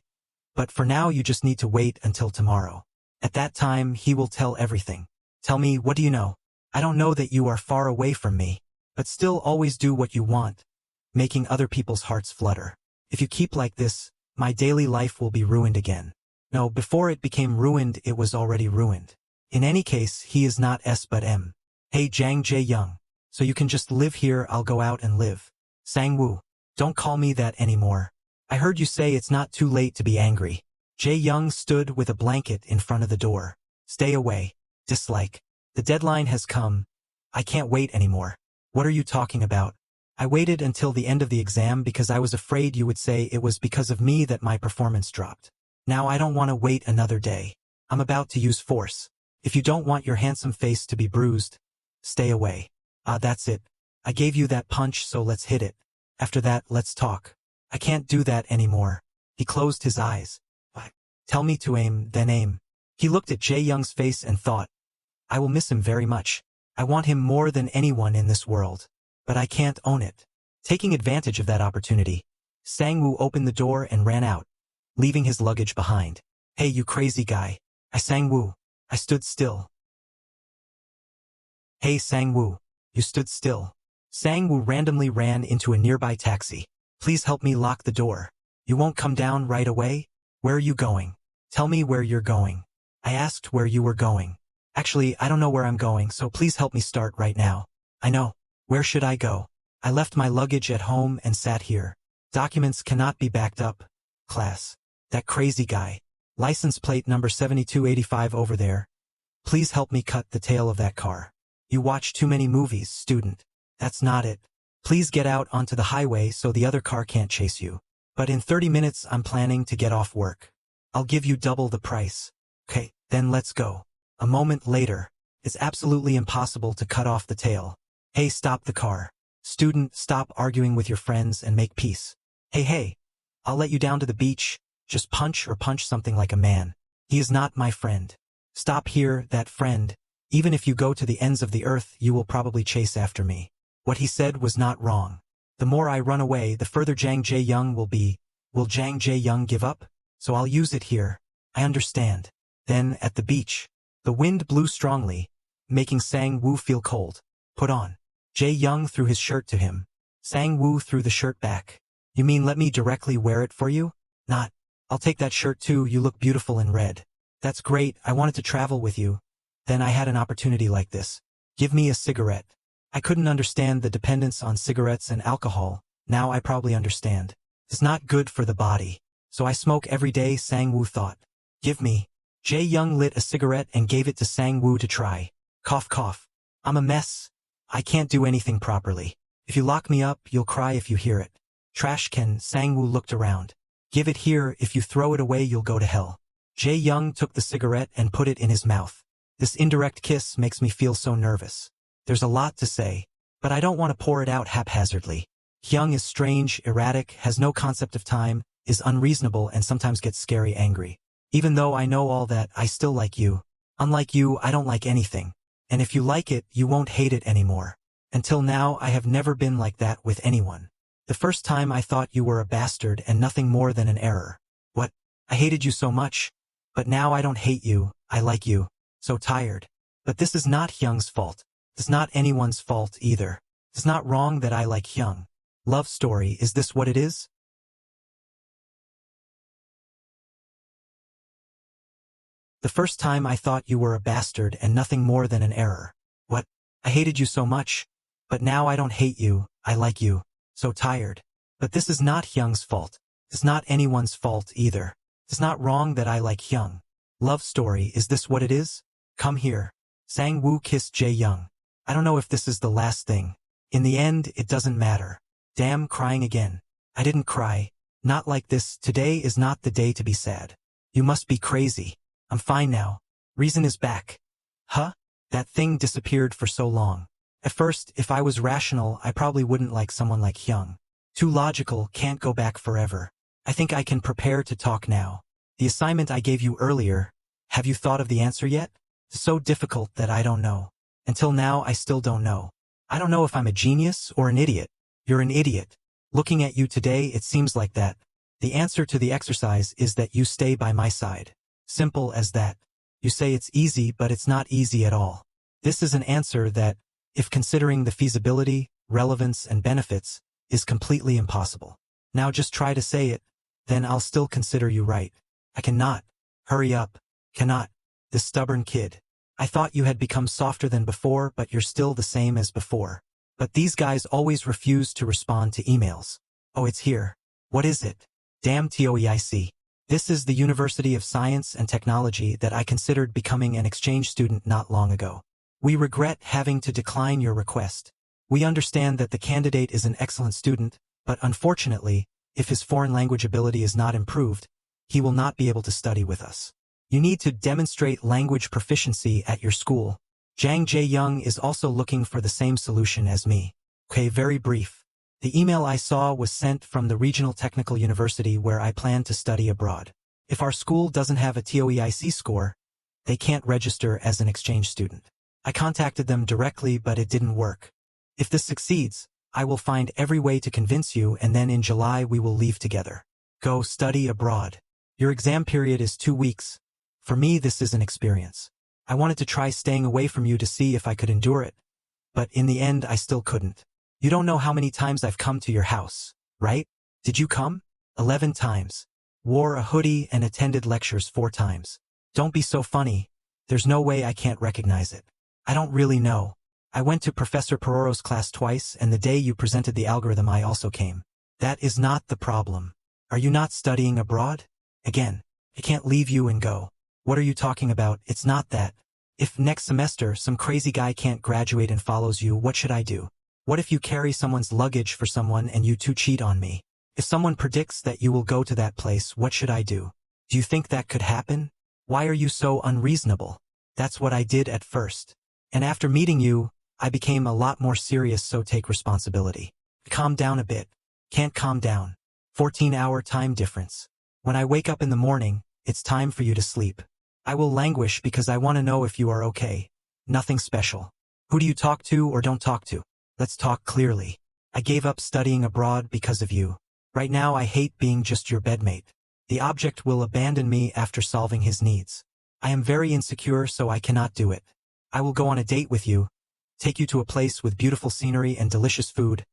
But for now you just need to wait until tomorrow. At that time he will tell everything. Tell me, what do you know? I don't know that you are far away from me. But still always do what you want, making other people's hearts flutter. If you keep like this, my daily life will be ruined again. No, before it became ruined it was already ruined. In any case, he is not S but M. Hey Jang Jae-young. So you can just live here, I'll go out and live. Sang-woo. Don't call me that anymore. I heard you say it's not too late to be angry. Jae-young stood with a blanket in front of the door. Stay away. Dislike. The deadline has come. I can't wait anymore. What are you talking about? I waited until the end of the exam because I was afraid you would say it was because of me that my performance dropped. Now I don't want to wait another day. I'm about to use force. If you don't want your handsome face to be bruised, stay away. That's it. I gave you that punch, so let's hit it. After that, let's talk. I can't do that anymore. He closed his eyes. Tell me to aim, then aim. He looked at Jae-young's face and thought, I will miss him very much. I want him more than anyone in this world. But I can't own it. Taking advantage of that opportunity, Sang-woo opened the door and ran out, leaving his luggage behind. Hey you crazy guy. Sang-woo. I stood still. Hey Sang-woo. You stood still. Sang-woo randomly ran into a nearby taxi. Please help me lock the door. You won't come down right away? Where are you going? Tell me where you're going. I asked where you were going. Actually, I don't know where I'm going, so please help me start right now. I know. Where should I go? I left my luggage at home and sat here. Documents cannot be backed up. Class. That crazy guy. License plate number 7285 over there. Please help me cut the tail of that car. You watch too many movies, student. That's not it. Please get out onto the highway so the other car can't chase you. But in 30 minutes I'm planning to get off work. I'll give you double the price. Okay, then let's go. A moment later. It's absolutely impossible to cut off the tail. Hey, stop the car. Student, stop arguing with your friends and make peace. Hey, I'll let you down to the beach. Just punch something like a man. He is not my friend. Stop here, that friend. Even if you go to the ends of the earth, you will probably chase after me. What he said was not wrong. The more I run away, the further Jang Jae-young will be. Will Jang Jae-young give up? So I'll use it here. I understand. Then, at the beach, the wind blew strongly, making Sang-woo feel cold. Put on. Jae-young threw his shirt to him. Sang-woo threw the shirt back. You mean let me directly wear it for you? Not. I'll take that shirt too, you look beautiful in red. That's great, I wanted to travel with you. Then I had an opportunity like this. Give me a cigarette. I couldn't understand the dependence on cigarettes and alcohol. Now I probably understand. It's not good for the body. So I smoke every day, Sang-woo thought. Give me. Jae-young lit a cigarette and gave it to Sang-woo to try. Cough cough. I'm a mess. I can't do anything properly. If you lock me up, you'll cry if you hear it. Trash can, Sang-woo looked around. Give it here, if you throw it away you'll go to hell. Jae-young took the cigarette and put it in his mouth. This indirect kiss makes me feel so nervous. There's a lot to say, but I don't want to pour it out haphazardly. Hyung is strange, erratic, has no concept of time, is unreasonable and sometimes gets scary angry. Even though I know all that, I still like you. Unlike you, I don't like anything. And if you like it, you won't hate it anymore. Until now, I have never been like that with anyone. The first time I thought you were a bastard and nothing more than an error. What? I hated you so much. But now I don't hate you, I like you. So tired. But this is not Hyung's fault. It's not anyone's fault either. It's not wrong that I like Hyung. Love story, is this what it is? The first time I thought you were a bastard and nothing more than an error. What? I hated you so much. But now I don't hate you, I like you. So tired. But this is not Hyung's fault. It's not anyone's fault either. It's not wrong that I like Hyung. Love story, is this what it is? Come here. Sang-woo kissed Jae-young. I don't know if this is the last thing. In the end, it doesn't matter. Damn, crying again. I didn't cry. Not like this, today is not the day to be sad. You must be crazy. I'm fine now. Reason is back. Huh? That thing disappeared for so long. At first, if I was rational, I probably wouldn't like someone like Hyung. Too logical, can't go back forever. I think I can prepare to talk now. The assignment I gave you earlier, have you thought of the answer yet? It's so difficult that I don't know. Until now I still don't know. I don't know if I'm a genius or an idiot. You're an idiot. Looking at you today it seems like that. The answer to the exercise is that you stay by my side. Simple as that. You say it's easy but it's not easy at all. This is an answer that, if considering the feasibility, relevance and benefits, is completely impossible. Now just try to say it, then I'll still consider you right. I cannot. Hurry up. Cannot. This stubborn kid. I thought you had become softer than before but you're still the same as before. But these guys always refuse to respond to emails. Oh, it's here. What is it? Damn TOEIC. This is the University of Science and Technology that I considered becoming an exchange student not long ago. We regret having to decline your request. We understand that the candidate is an excellent student, but unfortunately, if his foreign language ability is not improved, he will not be able to study with us. You need to demonstrate language proficiency at your school. Jang Jae-young is also looking for the same solution as me. Okay, very brief. The email I saw was sent from the Regional Technical University where I plan to study abroad. If our school doesn't have a TOEIC score, they can't register as an exchange student. I contacted them directly but it didn't work. If this succeeds, I will find every way to convince you and then in July we will leave together. Go study abroad. Your exam period is 2 weeks. For me this is an experience. I wanted to try staying away from you to see if I could endure it. But in the end I still couldn't. You don't know how many times I've come to your house, right? Did you come? 11 times. Wore a hoodie and attended lectures 4 times. Don't be so funny. There's no way I can't recognize it. I don't really know. I went to Professor Peroro's class twice and the day you presented the algorithm I also came. That is not the problem. Are you not studying abroad? Again, I can't leave you and go. What are you talking about? It's not that. If next semester some crazy guy can't graduate and follows you, what should I do? What if you carry someone's luggage for someone and you two cheat on me? If someone predicts that you will go to that place, what should I do? Do you think that could happen? Why are you so unreasonable? That's what I did at first. And after meeting you, I became a lot more serious, so take responsibility. Calm down a bit. Can't calm down. 14-hour time difference. When I wake up in the morning, it's time for you to sleep. I will languish because I want to know if you are okay. Nothing special. Who do you talk to or don't talk to? Let's talk clearly. I gave up studying abroad because of you. Right now I hate being just your bedmate. The object will abandon me after solving his needs. I am very insecure, so I cannot do it. I will go on a date with you, take you to a place with beautiful scenery and delicious food,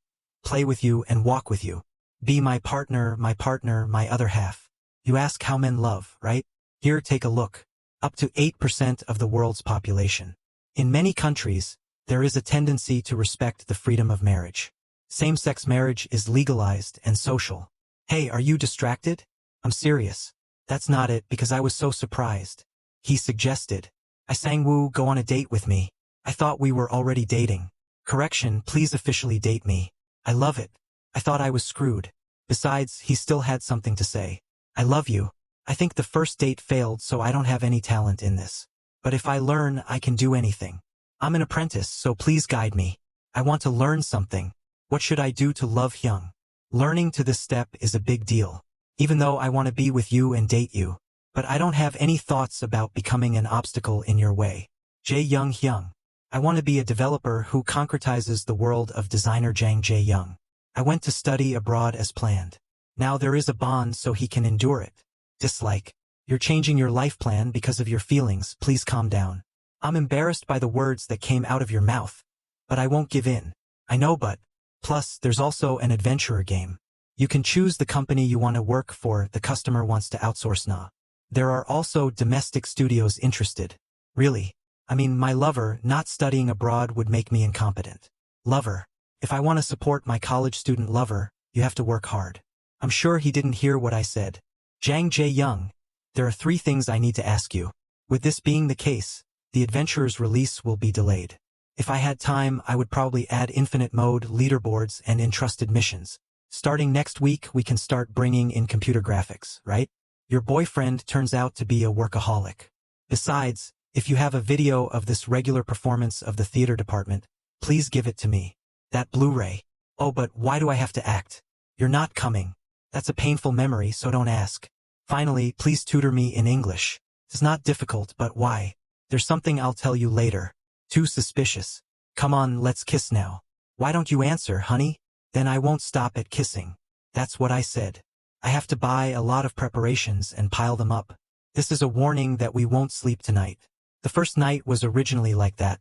play with you and walk with you. Be my partner, my other half. You ask how men love, right? Here, take a look. Up to 8% of the world's population. In many countries, there is a tendency to respect the freedom of marriage. Same-sex marriage is legalized and social. Hey, are you distracted? I'm serious. That's not it, because I was so surprised. He suggested. I sang Woo go on a date with me. I thought we were already dating. Correction, please officially date me. I love it. I thought I was screwed. Besides, he still had something to say. I love you. I think the first date failed, so I don't have any talent in this. But if I learn, I can do anything. I'm an apprentice, so please guide me. I want to learn something. What should I do to love Hyung? Learning to this step is a big deal. Even though I want to be with you and date you. But I don't have any thoughts about becoming an obstacle in your way. Jae-young Hyung. I want to be a developer who concretizes the world of designer Jang Jae-young. I went to study abroad as planned. Now there is a bond so he can endure it. Dislike. You're changing your life plan because of your feelings, please calm down. I'm embarrassed by the words that came out of your mouth. But I won't give in. I know, but. Plus, there's also an adventurer game. You can choose the company you want to work for, the customer wants to outsource na. There are also domestic studios interested. Really? I mean, my lover, not studying abroad would make me incompetent. Lover. If I want to support my college student lover, you have to work hard. I'm sure he didn't hear what I said. Jang Jae-young. There are 3 things I need to ask you. With this being the case, the adventurer's release will be delayed. If I had time, I would probably add infinite mode, leaderboards, and entrusted missions. Starting next week, we can start bringing in computer graphics, right? Your boyfriend turns out to be a workaholic. Besides, if you have a video of this regular performance of the theater department, please give it to me. That Blu-ray. Oh, but why do I have to act? You're not coming. That's a painful memory, so don't ask. Finally, please tutor me in English. It's not difficult, but why? There's something I'll tell you later. Too suspicious. Come on, let's kiss now. Why don't you answer, honey? Then I won't stop at kissing. That's what I said. I have to buy a lot of preparations and pile them up. This is a warning that we won't sleep tonight. The first night was originally like that,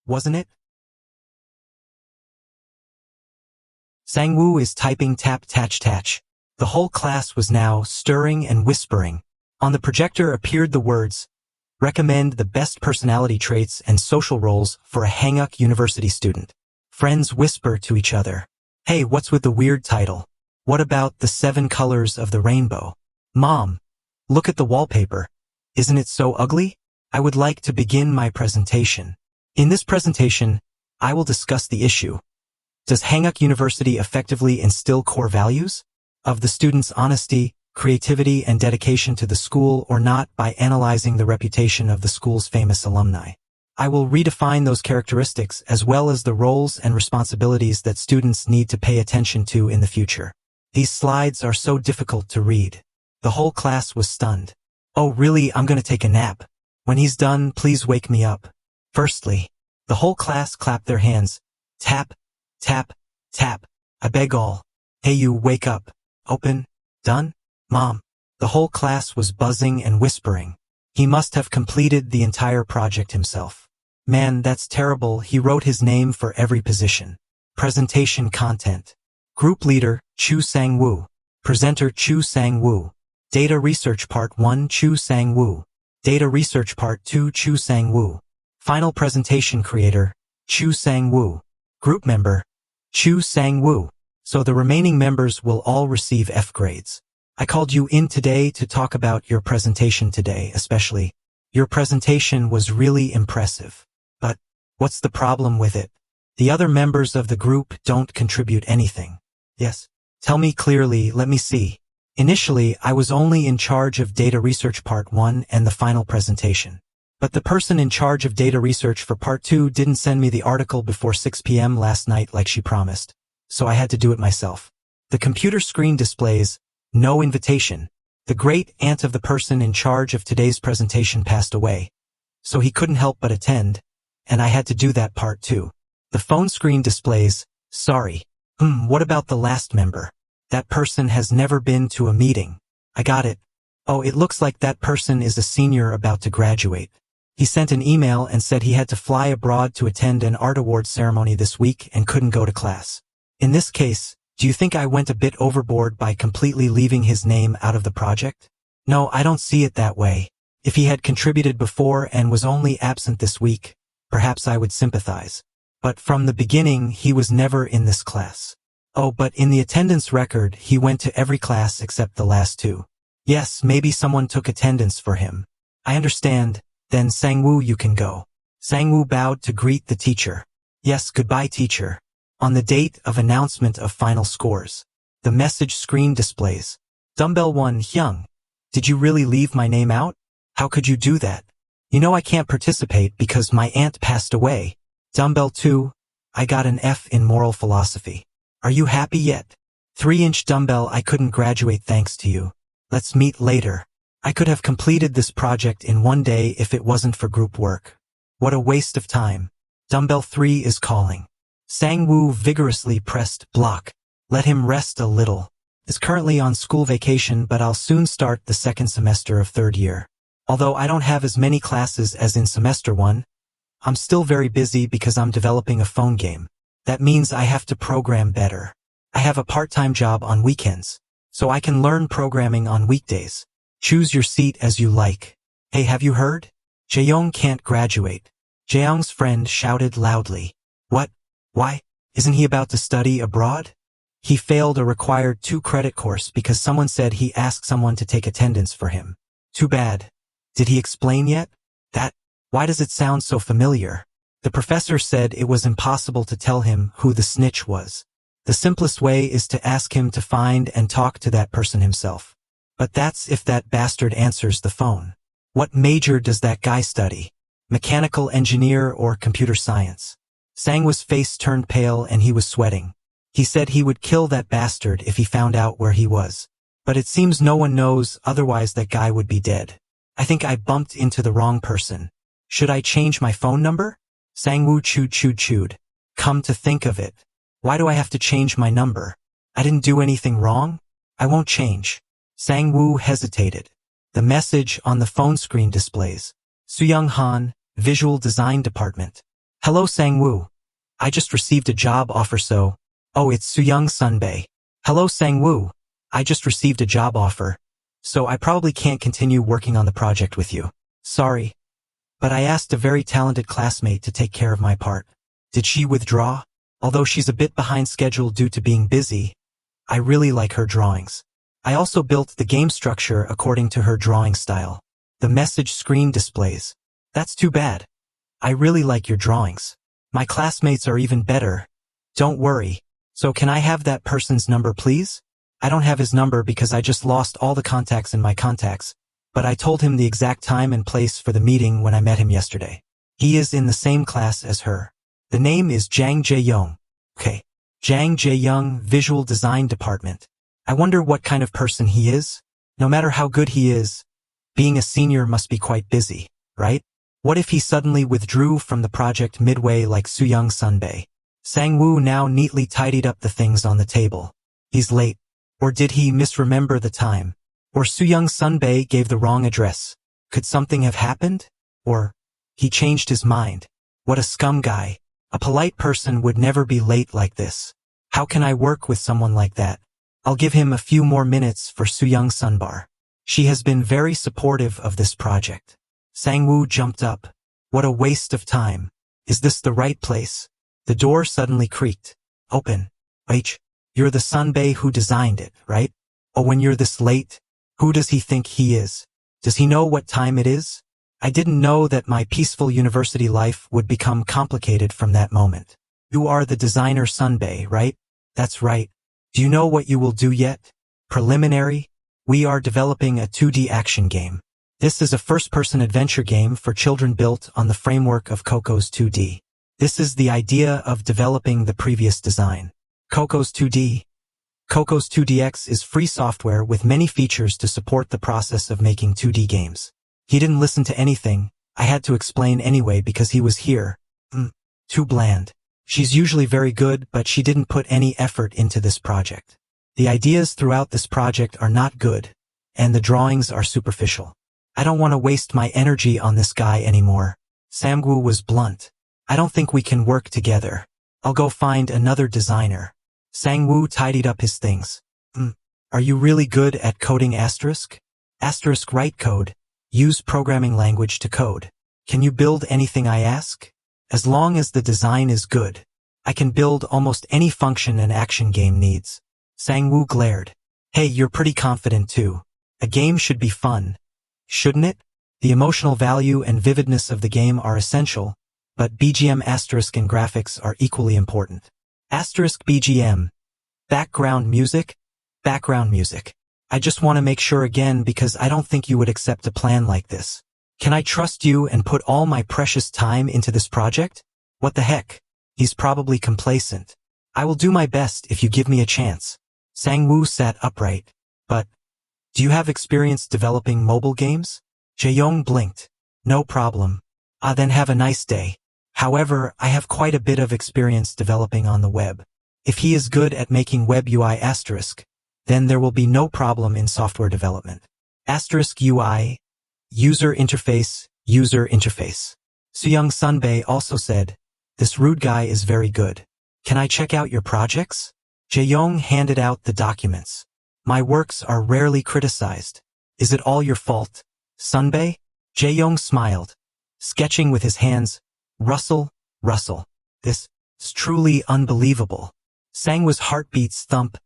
wasn't it? Sangwoo is typing tap tach tach. The whole class was now stirring and whispering. On the projector appeared the words, recommend the best personality traits and social roles for a Hanguk University student. Friends whisper to each other. Hey, what's with the weird title? What about the 7 colors of the rainbow? Mom, look at the wallpaper. Isn't it so ugly? I would like to begin my presentation. In this presentation, I will discuss the issue. Does Hanguk University effectively instill core values of the students' honesty, creativity, and dedication to the school or not by analyzing the reputation of the school's famous alumni? I will redefine those characteristics as well as the roles and responsibilities that students need to pay attention to in the future. These slides are so difficult to read. The whole class was stunned. Oh really, I'm gonna take a nap. When he's done, please wake me up. Firstly, the whole class clapped their hands. Tap, tap, tap. I beg all. Hey you, wake up. Open. Done? Mom. The whole class was buzzing and whispering. He must have completed the entire project himself. Man, that's terrible. He wrote his name for every position. Presentation content. Group leader, Chu Sang-woo. Presenter, Chu Sang-woo. Data research part 1, Chu Sang-woo. Data research part 2, Chu Sang-woo. Final presentation creator, Chu Sang-woo. Group member, Chu Sang-woo. So the remaining members will all receive F grades. I called you in today to talk about your presentation today, especially. Your presentation was really impressive. But what's the problem with it? The other members of the group don't contribute anything. Yes. Tell me clearly, let me see. Initially, I was only in charge of data research part 1 and the final presentation. But the person in charge of data research for part 2 didn't send me the article before 6 p.m. last night like she promised. So I had to do it myself. The computer screen displays, no invitation. The great aunt of the person in charge of today's presentation passed away. So he couldn't help but attend, and I had to do that part too. The phone screen displays, sorry. What about the last member? That person has never been to a meeting. I got it. Oh, it looks like that person is a senior about to graduate. He sent an email and said he had to fly abroad to attend an art awards ceremony this week and couldn't go to class. In this case, do you think I went a bit overboard by completely leaving his name out of the project? No, I don't see it that way. If he had contributed before and was only absent this week, perhaps I would sympathize. But from the beginning, he was never in this class. Oh, but in the attendance record, he went to every class except the last 2. Yes, maybe someone took attendance for him. I understand. Then Sangwoo, you can go. Sangwoo bowed to greet the teacher. Yes, goodbye teacher. On the date of announcement of final scores, the message screen displays. Dumbbell 1 Hyung. Did you really leave my name out? How could you do that? You know I can't participate because my aunt passed away. Dumbbell 2. I got an F in moral philosophy. Are you happy yet? 3-inch dumbbell, I couldn't graduate thanks to you. Let's meet later. I could have completed this project in one day if it wasn't for group work. What a waste of time. Dumbbell 3 is calling. Sangwoo vigorously pressed block. Let him rest a little. Is currently on school vacation, but I'll soon start the second semester of 3rd year. Although I don't have as many classes as in semester 1, I'm still very busy because I'm developing a phone game. That means I have to program better. I have a part-time job on weekends, so I can learn programming on weekdays. Choose your seat as you like. Hey, have you heard? Jaeyoung can't graduate. Jaeyoung's friend shouted loudly. What? Why? Isn't he about to study abroad? He failed a required 2-credit course because someone said he asked someone to take attendance for him. Too bad. Did he explain yet? Why does it sound so familiar? The professor said it was impossible to tell him who the snitch was. The simplest way is to ask him to find and talk to that person himself. But that's if that bastard answers the phone. What major does that guy study? Mechanical engineer or computer science? Sangwoo's face turned pale and he was sweating. He said he would kill that bastard if he found out where he was. But it seems no one knows, otherwise that guy would be dead. I think I bumped into the wrong person. Should I change my phone number? Sangwoo chewed. Come to think of it. Why do I have to change my number? I didn't do anything wrong. I won't change. Sangwoo hesitated. The message on the phone screen displays. Sooyoung Han, Visual Design Department. Hello Sangwoo. I just received a job offer so. Oh, it's Sooyoung Sunbae. Hello Sangwoo. I just received a job offer. So I probably can't continue working on the project with you. Sorry. But I asked a very talented classmate to take care of my part. Did she withdraw? Although she's a bit behind schedule due to being busy, I really like her drawings. I also built the game structure according to her drawing style. The message screen displays. That's too bad. I really like your drawings. My classmates are even better. Don't worry. So can I have that person's number please? I don't have his number because I just lost all the contacts in my contacts, but I told him the exact time and place for the meeting when I met him yesterday. He is in the same class as her. The name is Jang Jae-young. Okay. Jang Jae-young, Visual Design Department. I wonder what kind of person he is. No matter how good he is, being a senior must be quite busy, right? What if he suddenly withdrew from the project midway like Sooyoung Sunbae? Sangwoo now neatly tidied up the things on the table. He's late. Or did he misremember the time? Or Sooyoung Sunbae gave the wrong address? Could something have happened? Or he changed his mind? What a scum guy. A polite person would never be late like this. How can I work with someone like that? I'll give him a few more minutes for Sooyoung Sunbar. She has been very supportive of this project. Sangwoo jumped up. What a waste of time. Is this the right place? The door suddenly creaked. Open. Wait, you're the Sunbae who designed it, right? Oh, when you're this late, who does he think he is? Does he know what time it is? I didn't know that my peaceful university life would become complicated from that moment. You are the designer Sunbae, right? That's right. Do you know what you will do yet? Preliminary? We are developing a 2D action game. This is a first-person adventure game for children built on the framework of Coco's 2D. This is the idea of developing the previous design. Coco's 2D. Coco's 2DX is free software with many features to support the process of making 2D games. He didn't listen to anything. I had to explain anyway because he was here. Too bland. She's usually very good, but she didn't put any effort into this project. The ideas throughout this project are not good, and the drawings are superficial. I don't want to waste my energy on this guy anymore. Sangwoo was blunt. I don't think we can work together. I'll go find another designer. Sangwoo tidied up his things. Are you really good at coding asterisk? Asterisk write code. Use programming language to code. Can you build anything I ask? As long as the design is good, I can build almost any function an action game needs. Sangwoo glared. Hey, you're pretty confident too. A game should be fun, shouldn't it? The emotional value and vividness of the game are essential, but BGM asterisk and graphics are equally important. Asterisk BGM. Background music? Background music. I just want to make sure again because I don't think you would accept a plan like this. Can I trust you and put all my precious time into this project? What the heck? He's probably complacent. I will do my best if you give me a chance. Sangwoo sat upright. But, do you have experience developing mobile games? Jae-young blinked. No problem. Then have a nice day. However, I have quite a bit of experience developing on the web. If he is good at making web UI asterisk, then there will be no problem in software development. Asterisk UI, user interface, user interface. Sooyoung Sunbae also said, this rude guy is very good. Can I check out your projects? Jae-young handed out the documents. My works are rarely criticized. Is it all your fault, Sunbae? Jae-young smiled, sketching with his hands. Rustle. This is truly unbelievable. Sangwoo's heartbeats thump.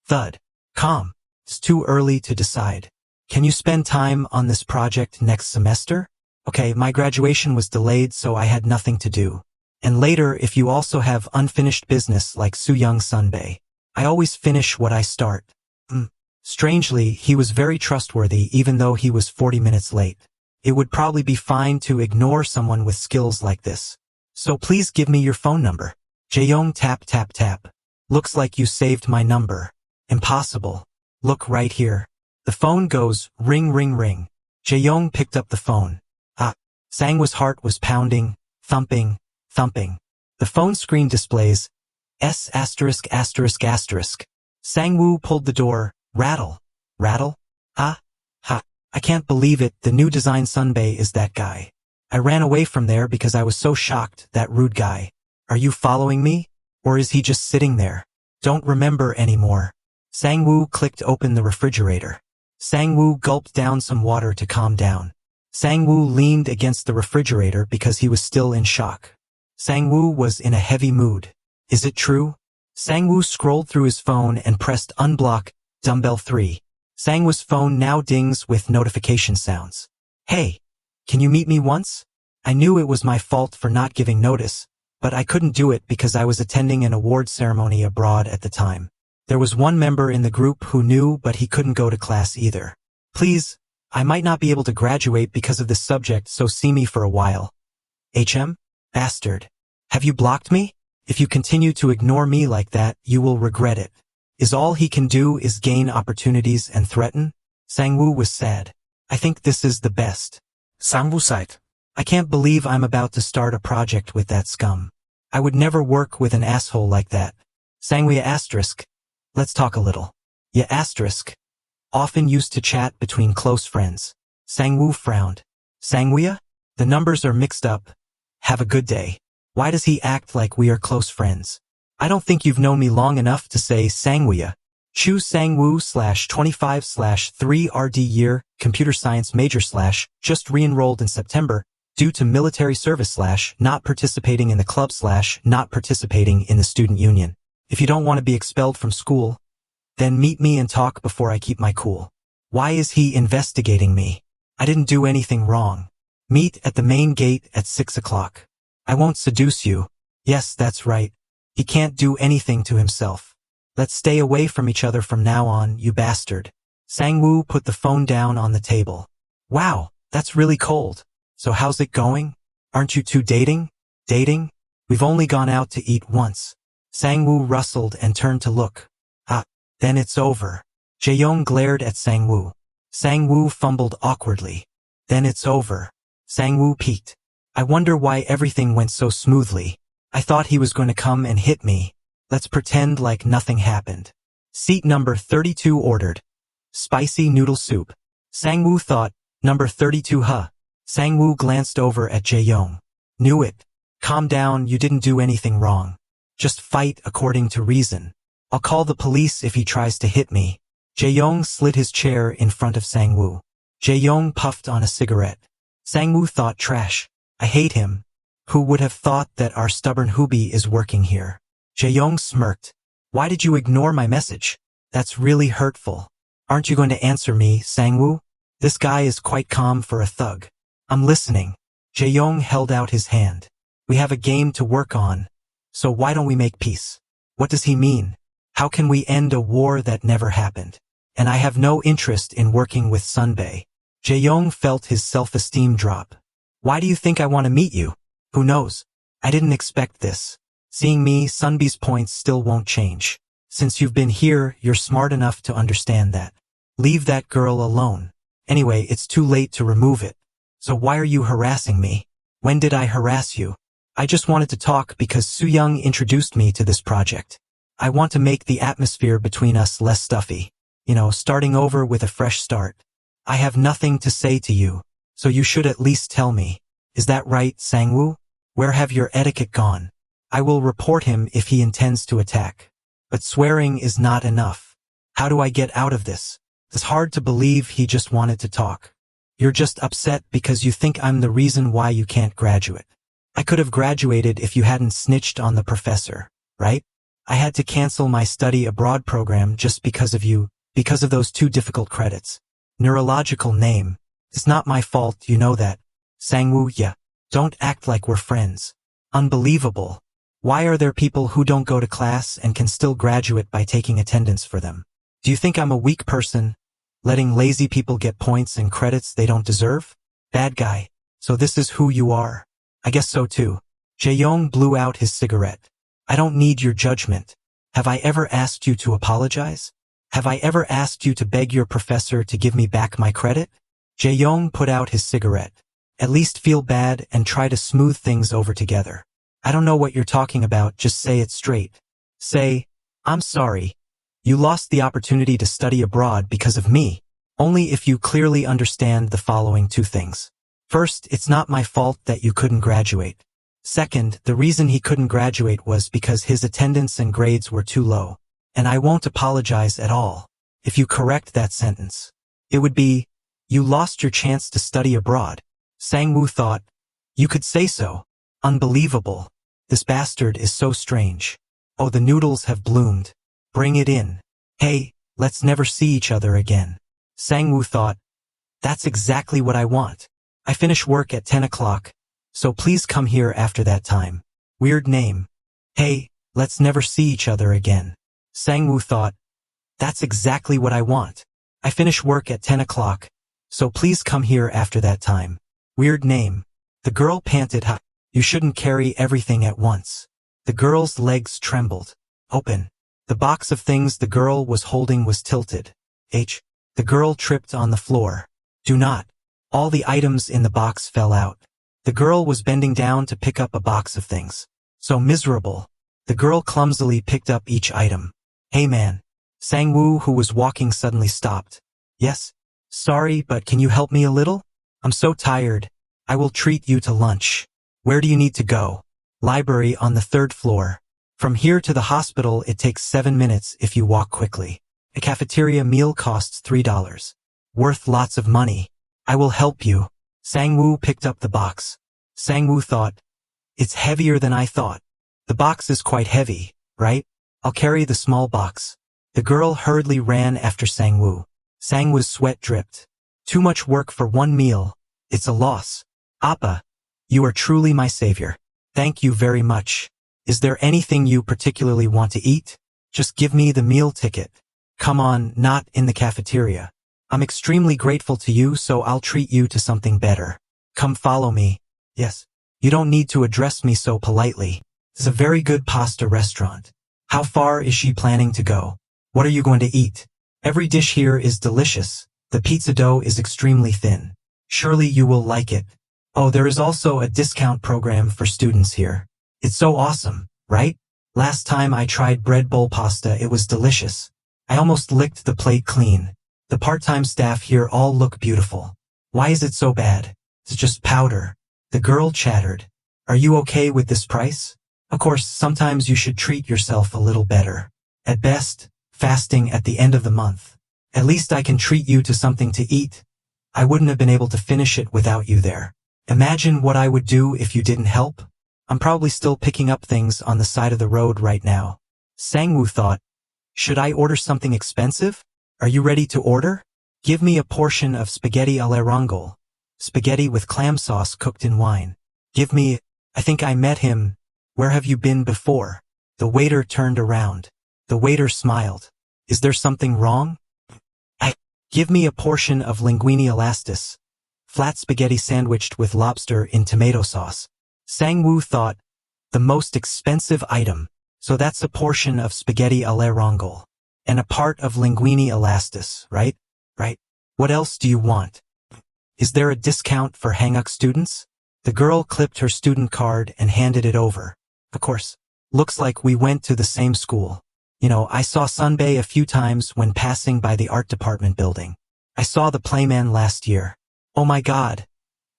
Thud. Calm. It's too early to decide. Can you spend time on this project next semester? Okay, my graduation was delayed so I had nothing to do. And later if you also have unfinished business like Sooyoung Sunbae. I always finish what I start. Strangely, he was very trustworthy even though he was 40 minutes late. It would probably be fine to ignore someone with skills like this. So please give me your phone number. Jae-young tap. Looks like you saved my number. Impossible. Look right here. The phone goes ring. Jae-young picked up the phone. Sangwoo's heart was pounding, thumping, thumping. The phone screen displays S******. Sangwoo pulled the door. Rattle. Rattle? Ha. I can't believe it, the new design Sunbae is that guy. I ran away from there because I was so shocked, that rude guy. Are you following me? Or is he just sitting there? Don't remember anymore. Sangwoo clicked open the refrigerator. Sangwoo gulped down some water to calm down. Sangwoo leaned against the refrigerator because he was still in shock. Sangwoo was in a heavy mood. Is it true? Sangwoo scrolled through his phone and pressed unblock, dumbbell 3. Sangwoo's phone now dings with notification sounds. Hey, can you meet me once? I knew it was my fault for not giving notice, but I couldn't do it because I was attending an award ceremony abroad at the time. There was one member in the group who knew but he couldn't go to class either. Please, I might not be able to graduate because of this subject, so see me for a while. Bastard. Have you blocked me? If you continue to ignore me like that, you will regret it. Is all he can do is gain opportunities and threaten? Sangwoo was sad. I think this is the best. Sangwoo sighed. I can't believe I'm about to start a project with that scum. I would never work with an asshole like that. Sangwoo *. Let's talk a little. Often used to chat between close friends. Sangwoo frowned. Sangwoo? The numbers are mixed up. Have a good day. Why does he act like we are close friends? I don't think you've known me long enough to say Sangwoo. Choose Sangwoo /25/3 RD year, computer science major / just re-enrolled in September, due to military service / not participating in the club / not participating in the student union. If you don't want to be expelled from school, then meet me and talk before I keep my cool. Why is he investigating me? I didn't do anything wrong. Meet at the main gate at 6 o'clock. I won't seduce you. Yes, that's right. He can't do anything to himself. Let's stay away from each other from now on, you bastard. Sangwoo put the phone down on the table. Wow, that's really cold. So how's it going? Aren't you two dating? Dating? We've only gone out to eat once. Sangwoo rustled and turned to look. Then it's over. Jaeyoung glared at Sangwoo. Sangwoo fumbled awkwardly. Then it's over. Sangwoo peeked. I wonder why everything went so smoothly. I thought he was going to come and hit me. Let's pretend like nothing happened. Seat number 32 ordered. Spicy noodle soup. Sangwoo thought, number 32 huh. Sangwoo glanced over at Jaeyoung. Knew it. Calm down, you didn't do anything wrong. Just fight according to reason. I'll call the police if he tries to hit me. Jaeyoung slid his chair in front of Sangwoo. Jaeyoung puffed on a cigarette. Sangwoo thought trash. I hate him. Who would have thought that our stubborn hoobie is working here? Jaeyoung smirked. Why did you ignore my message? That's really hurtful. Aren't you going to answer me, Sangwoo? This guy is quite calm for a thug. I'm listening. Jaeyoung held out his hand. We have a game to work on. So why don't we make peace? What does he mean? How can we end a war that never happened? And I have no interest in working with Sunbae. Jaeyoung felt his self-esteem drop. Why do you think I want to meet you? Who knows? I didn't expect this. Seeing me, Sunbae's points still won't change. Since you've been here, you're smart enough to understand that. Leave that girl alone. Anyway, it's too late to remove it. So why are you harassing me? When did I harass you? I just wanted to talk because Sooyoung introduced me to this project. I want to make the atmosphere between us less stuffy. Starting over with a fresh start. I have nothing to say to you, so you should at least tell me. Is that right, Sangwoo? Where have your etiquette gone? I will report him if he intends to attack. But swearing is not enough. How do I get out of this? It's hard to believe he just wanted to talk. You're just upset because you think I'm the reason why you can't graduate. I could have graduated if you hadn't snitched on the professor, right? I had to cancel my study abroad program just because of you, because of those 2 difficult credits. Neurological name. It's not my fault, you know that. Sangwoo, yeah. Don't act like we're friends. Unbelievable. Why are there people who don't go to class and can still graduate by taking attendance for them? Do you think I'm a weak person, letting lazy people get points and credits they don't deserve? Bad guy. So this is who you are. I guess so too. Jaeyoung blew out his cigarette. I don't need your judgment. Have I ever asked you to apologize? Have I ever asked you to beg your professor to give me back my credit? Jaeyoung put out his cigarette. At least feel bad and try to smooth things over together. I don't know what you're talking about, just say it straight. Say, I'm sorry. You lost the opportunity to study abroad because of me. Only if you clearly understand the following two things. First, it's not my fault that you couldn't graduate. Second, the reason he couldn't graduate was because his attendance and grades were too low. And I won't apologize at all. If you correct that sentence, it would be, you lost your chance to study abroad. Sang-woo thought, you could say so. Unbelievable. This bastard is so strange. Oh, the noodles have bloomed. Bring it in. Hey, let's never see each other again. Sang-woo thought, that's exactly what I want. I finish work at 10 o'clock, so please come here after that time. Weird name. Hey, let's never see each other again. Sang-woo thought, that's exactly what I want. I finish work at 10 o'clock, so please come here after that time. Weird name. The girl panted, ha. You shouldn't carry everything at once. The girl's legs trembled. Open. The box of things the girl was holding was tilted. The girl tripped on the floor. Do not. All the items in the box fell out. The girl was bending down to pick up a box of things. So miserable. The girl clumsily picked up each item. Hey man. Sang-woo, who was walking, suddenly stopped. Yes? Sorry, but can you help me a little? I'm so tired. I will treat you to lunch. Where do you need to go? Library on the 3rd floor. From here to the hospital it takes 7 minutes if you walk quickly. A cafeteria meal costs $3. Worth lots of money. I will help you. Sang-woo picked up the box. Sang-woo thought, it's heavier than I thought. The box is quite heavy, right? I'll carry the small box. The girl hurriedly ran after Sang-woo. Sang-woo's sweat dripped. Too much work for one meal. It's a loss. Appa, you are truly my savior. Thank you very much. Is there anything you particularly want to eat? Just give me the meal ticket. Come on, not in the cafeteria. I'm extremely grateful to you, so I'll treat you to something better. Come follow me. Yes. You don't need to address me so politely. It's a very good pasta restaurant. How far is she planning to go? What are you going to eat? Every dish here is delicious. The pizza dough is extremely thin. Surely you will like it. Oh, there is also a discount program for students here. It's so awesome, right? Last time I tried bread bowl pasta, it was delicious. I almost licked the plate clean. The part-time staff here all look beautiful. Why is it so bad? It's just powder. The girl chattered. Are you okay with this price? Of course, sometimes you should treat yourself a little better. At best, fasting at the end of the month. At least I can treat you to something to eat. I wouldn't have been able to finish it without you there. Imagine what I would do if you didn't help. I'm probably still picking up things on the side of the road right now. Sang-woo thought, should I order something expensive? Are you ready to order? Give me a portion of spaghetti à la rongole. Spaghetti with clam sauce cooked in wine. Give me, I think I met him. Where have you been before? The waiter turned around. The waiter smiled. Is there something wrong? Give me a portion of linguine elastis. Flat spaghetti sandwiched with lobster in tomato sauce. Sang-woo thought, the most expensive item. So that's a portion of spaghetti à la rongole. And a part of linguine elastis, right? Right. What else do you want? Is there a discount for Hanguk students? The girl clipped her student card and handed it over. Of course. Looks like we went to the same school. You know, I saw Sunbae a few times when passing by the art department building. I saw the Playman last year. Oh my god.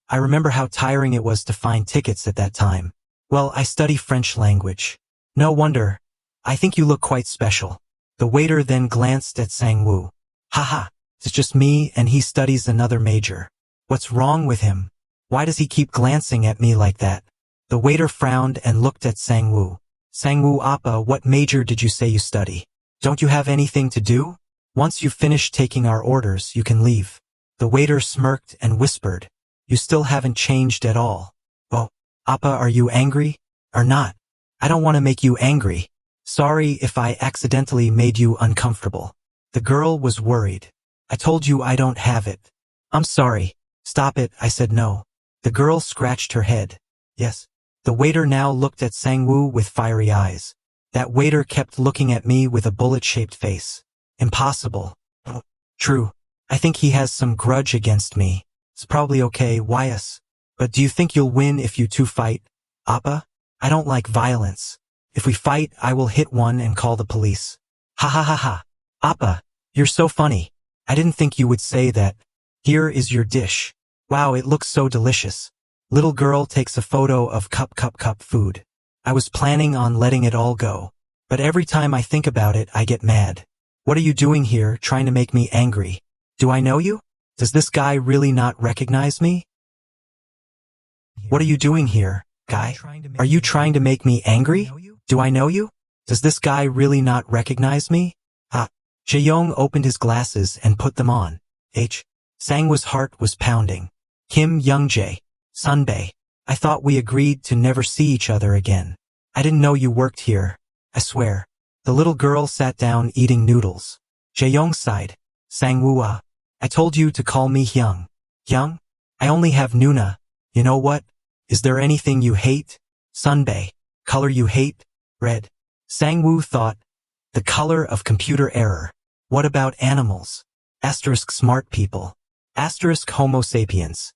I remember how tiring it was to find tickets at that time. Well, I study French language. No wonder. I think you look quite special. The waiter then glanced at Sang-woo. Haha, it's just me and he studies another major. What's wrong with him? Why does he keep glancing at me like that? The waiter frowned and looked at Sang-woo. Sang-woo Appa, what major did you say you study? Don't you have anything to do? Once you've finished taking our orders, you can leave. The waiter smirked and whispered. You still haven't changed at all. Oh, Appa, are you angry? Or not? I don't want to make you angry. Sorry if I accidentally made you uncomfortable. The girl was worried. I told you I don't have it. I'm sorry. Stop it, I said no. The girl scratched her head. Yes. The waiter now looked at Sang-woo with fiery eyes. That waiter kept looking at me with a bullet-shaped face. Impossible. True. I think he has some grudge against me. It's probably okay, Wyas. But do you think you'll win if you two fight, Appa? I don't like violence. If we fight, I will hit one and call the police. Ha ha ha ha. Appa, you're so funny. I didn't think you would say that. Here is your dish. Wow, it looks so delicious. Little girl takes a photo of cup food. I was planning on letting it all go. But every time I think about it, I get mad. What are you doing here, trying to make me angry? Do I know you? Does this guy really not recognize me? What are you doing here, guy? Are you trying to make me angry? Do I know you? Does this guy really not recognize me? Jae-young opened his glasses and put them on. Sangwoo's heart was pounding. Kim Young-jae, Sunbae, I thought we agreed to never see each other again. I didn't know you worked here. I swear. The little girl sat down eating noodles. Jae-young sighed. Sangwoo, I told you to call me Hyung. Hyung? I only have Nuna. You know what? Is there anything you hate? Sunbae, color you hate? Red. Sangwoo thought. The color of computer error. What about animals? Asterisk smart people. Asterisk Homo sapiens.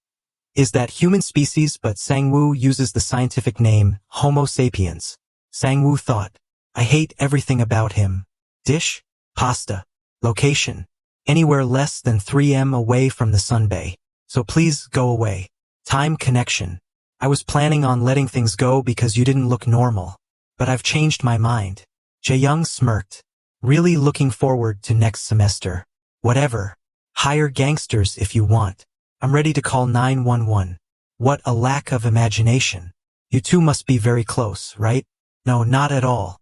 Is that human species, but Sangwoo uses the scientific name Homo sapiens. Sangwoo thought. I hate everything about him. Dish? Pasta. Location. Anywhere less than 3M away from the Sunbae. So please go away. Time connection. I was planning on letting things go because you didn't look normal. But I've changed my mind. Jae-young smirked. Really looking forward to next semester. Whatever. Hire gangsters if you want. I'm ready to call 911. What a lack of imagination. You two must be very close, right? No, not at all.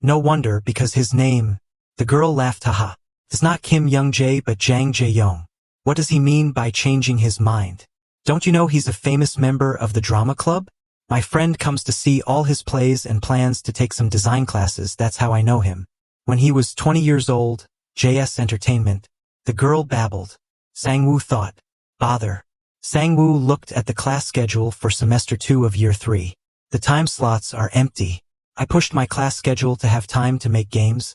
No wonder, because his name. The girl laughed. Haha. It's not Kim Young-jae but Jang Jae-young. What does he mean by changing his mind? Don't you know he's a famous member of the drama club? My friend comes to see all his plays and plans to take some design classes. That's how I know him. When he was 20 years old, JS Entertainment. The girl babbled. Sangwoo thought. Bother. Sangwoo looked at the class schedule for semester 2 of year 3. The time slots are empty. I pushed my class schedule to have time to make games,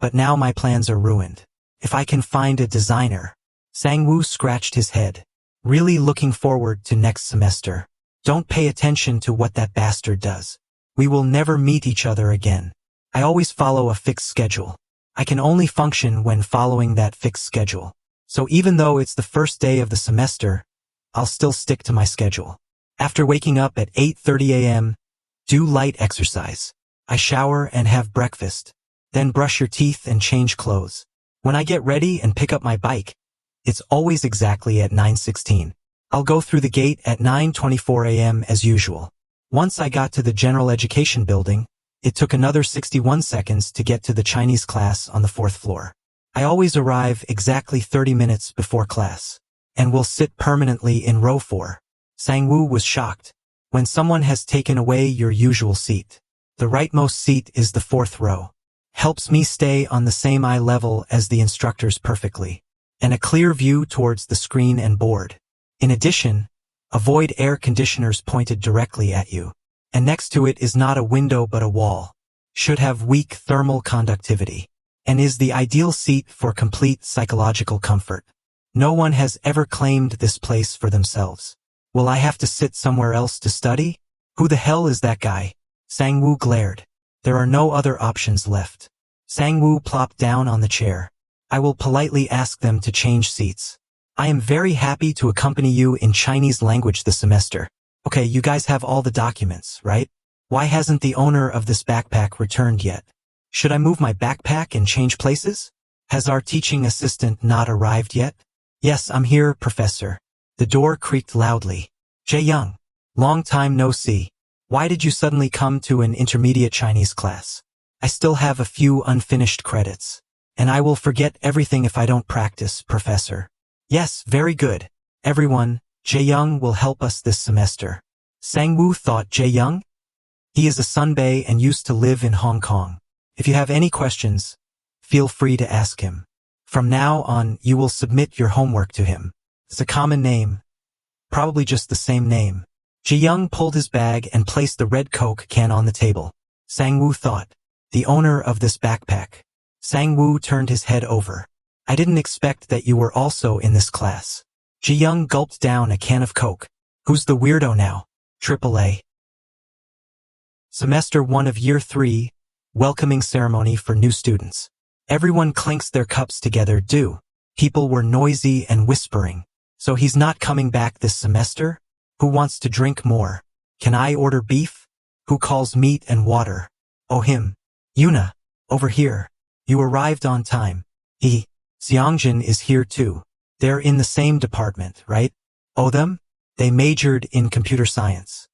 but now my plans are ruined. If I can find a designer. Sangwoo scratched his head. Really looking forward to next semester. Don't pay attention to what that bastard does. We will never meet each other again. I always follow a fixed schedule. I can only function when following that fixed schedule. So even though it's the first day of the semester, I'll still stick to my schedule. After waking up at 8:30 a.m., do light exercise. I shower and have breakfast. Then brush your teeth and change clothes. When I get ready and pick up my bike, it's always exactly at 9:16. I'll go through the gate at 9:24 a.m. as usual. Once I got to the general education building, it took another 61 seconds to get to the Chinese class on the 4th floor. I always arrive exactly 30 minutes before class, and will sit permanently in row 4. Sangwoo was shocked. When someone has taken away your usual seat, the rightmost seat is the 4th row. Helps me stay on the same eye level as the instructors perfectly, and a clear view towards the screen and board. In addition, avoid air conditioners pointed directly at you. And next to it is not a window but a wall. Should have weak thermal conductivity. And is the ideal seat for complete psychological comfort. No one has ever claimed this place for themselves. Will I have to sit somewhere else to study? Who the hell is that guy? Sangwoo glared. There are no other options left. Sangwoo plopped down on the chair. I will politely ask them to change seats. I am very happy to accompany you in Chinese language this semester. Okay, you guys have all the documents, right? Why hasn't the owner of this backpack returned yet? Should I move my backpack and change places? Has our teaching assistant not arrived yet? Yes, I'm here, Professor. The door creaked loudly. Jae-young, long time no see. Why did you suddenly come to an intermediate Chinese class? I still have a few unfinished credits. And I will forget everything if I don't practice, Professor. Yes, very good. Everyone, Jae-young will help us this semester. Sangwoo thought. Jae-young? He is a Sunbae and used to live in Hong Kong. If you have any questions, feel free to ask him. From now on, you will submit your homework to him. It's a common name. Probably just the same name. Jae-young pulled his bag and placed the red Coke can on the table. Sangwoo thought. The owner of this backpack. Sangwoo turned his head over. I didn't expect that you were also in this class. Jae-young gulped down a can of Coke. Who's the weirdo now? AAA. Semester 1 of Year 3, welcoming ceremony for new students. Everyone clinks their cups together. People were noisy and whispering. So he's not coming back this semester? Who wants to drink more? Can I order beef? Who calls meat and water? Oh, him. Yuna. Over here. You arrived on time. Seongjin is here too. They're in the same department, right? Oh, them? They majored in computer science.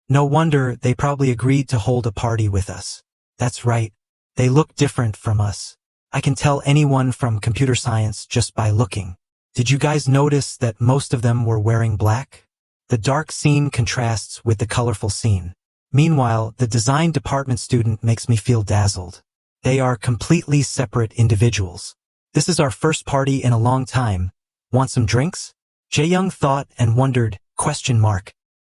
No wonder they probably agreed to hold a party with us. That's right. They look different from us. I can tell anyone from computer science just by looking. Did you guys notice that most of them were wearing black? The dark scene contrasts with the colorful scene. Meanwhile, the design department student makes me feel dazzled. They are completely separate individuals. This is our first party in a long time. Want some drinks? Jaeyoung thought and wondered, ?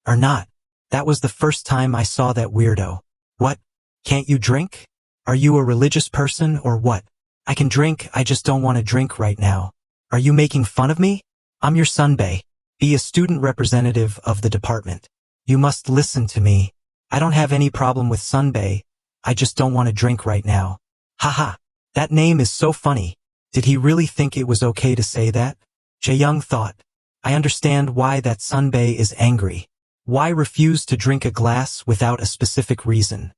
Or not. That was the first time I saw that weirdo. What? Can't you drink? Are you a religious person or what? I can drink, I just don't want to drink right now. Are you making fun of me? I'm your sunbae. Be a student representative of the department. You must listen to me. I don't have any problem with sunbae. I just don't want to drink right now. Haha. That name is so funny. Did he really think it was okay to say that? Jaeyoung thought. I understand why that sunbae is angry. Why refuse to drink a glass without a specific reason?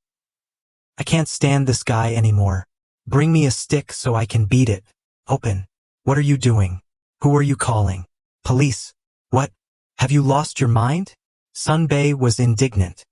I can't stand this guy anymore. Bring me a stick so I can beat it. Open. What are you doing? Who are you calling? Police. What? Have you lost your mind? Sunbae was indignant.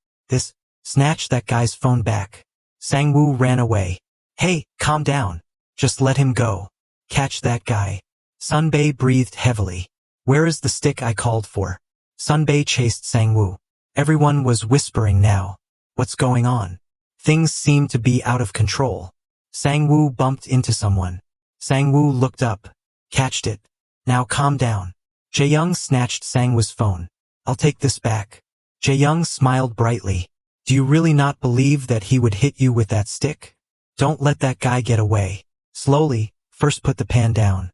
Snatch that guy's phone back. Sangwoo ran away. Hey, calm down. Just let him go. Catch that guy. Sunbae breathed heavily. Where is the stick I called for? Sunbae chased Sangwoo. Everyone was whispering now. What's going on? Things seemed to be out of control. Sangwoo bumped into someone. Sangwoo looked up. Catched it. Now calm down. Jaeyoung snatched Sangwoo's phone. I'll take this back. Jaeyoung smiled brightly. Do you really not believe that he would hit you with that stick? Don't let that guy get away. Slowly, first put the pan down.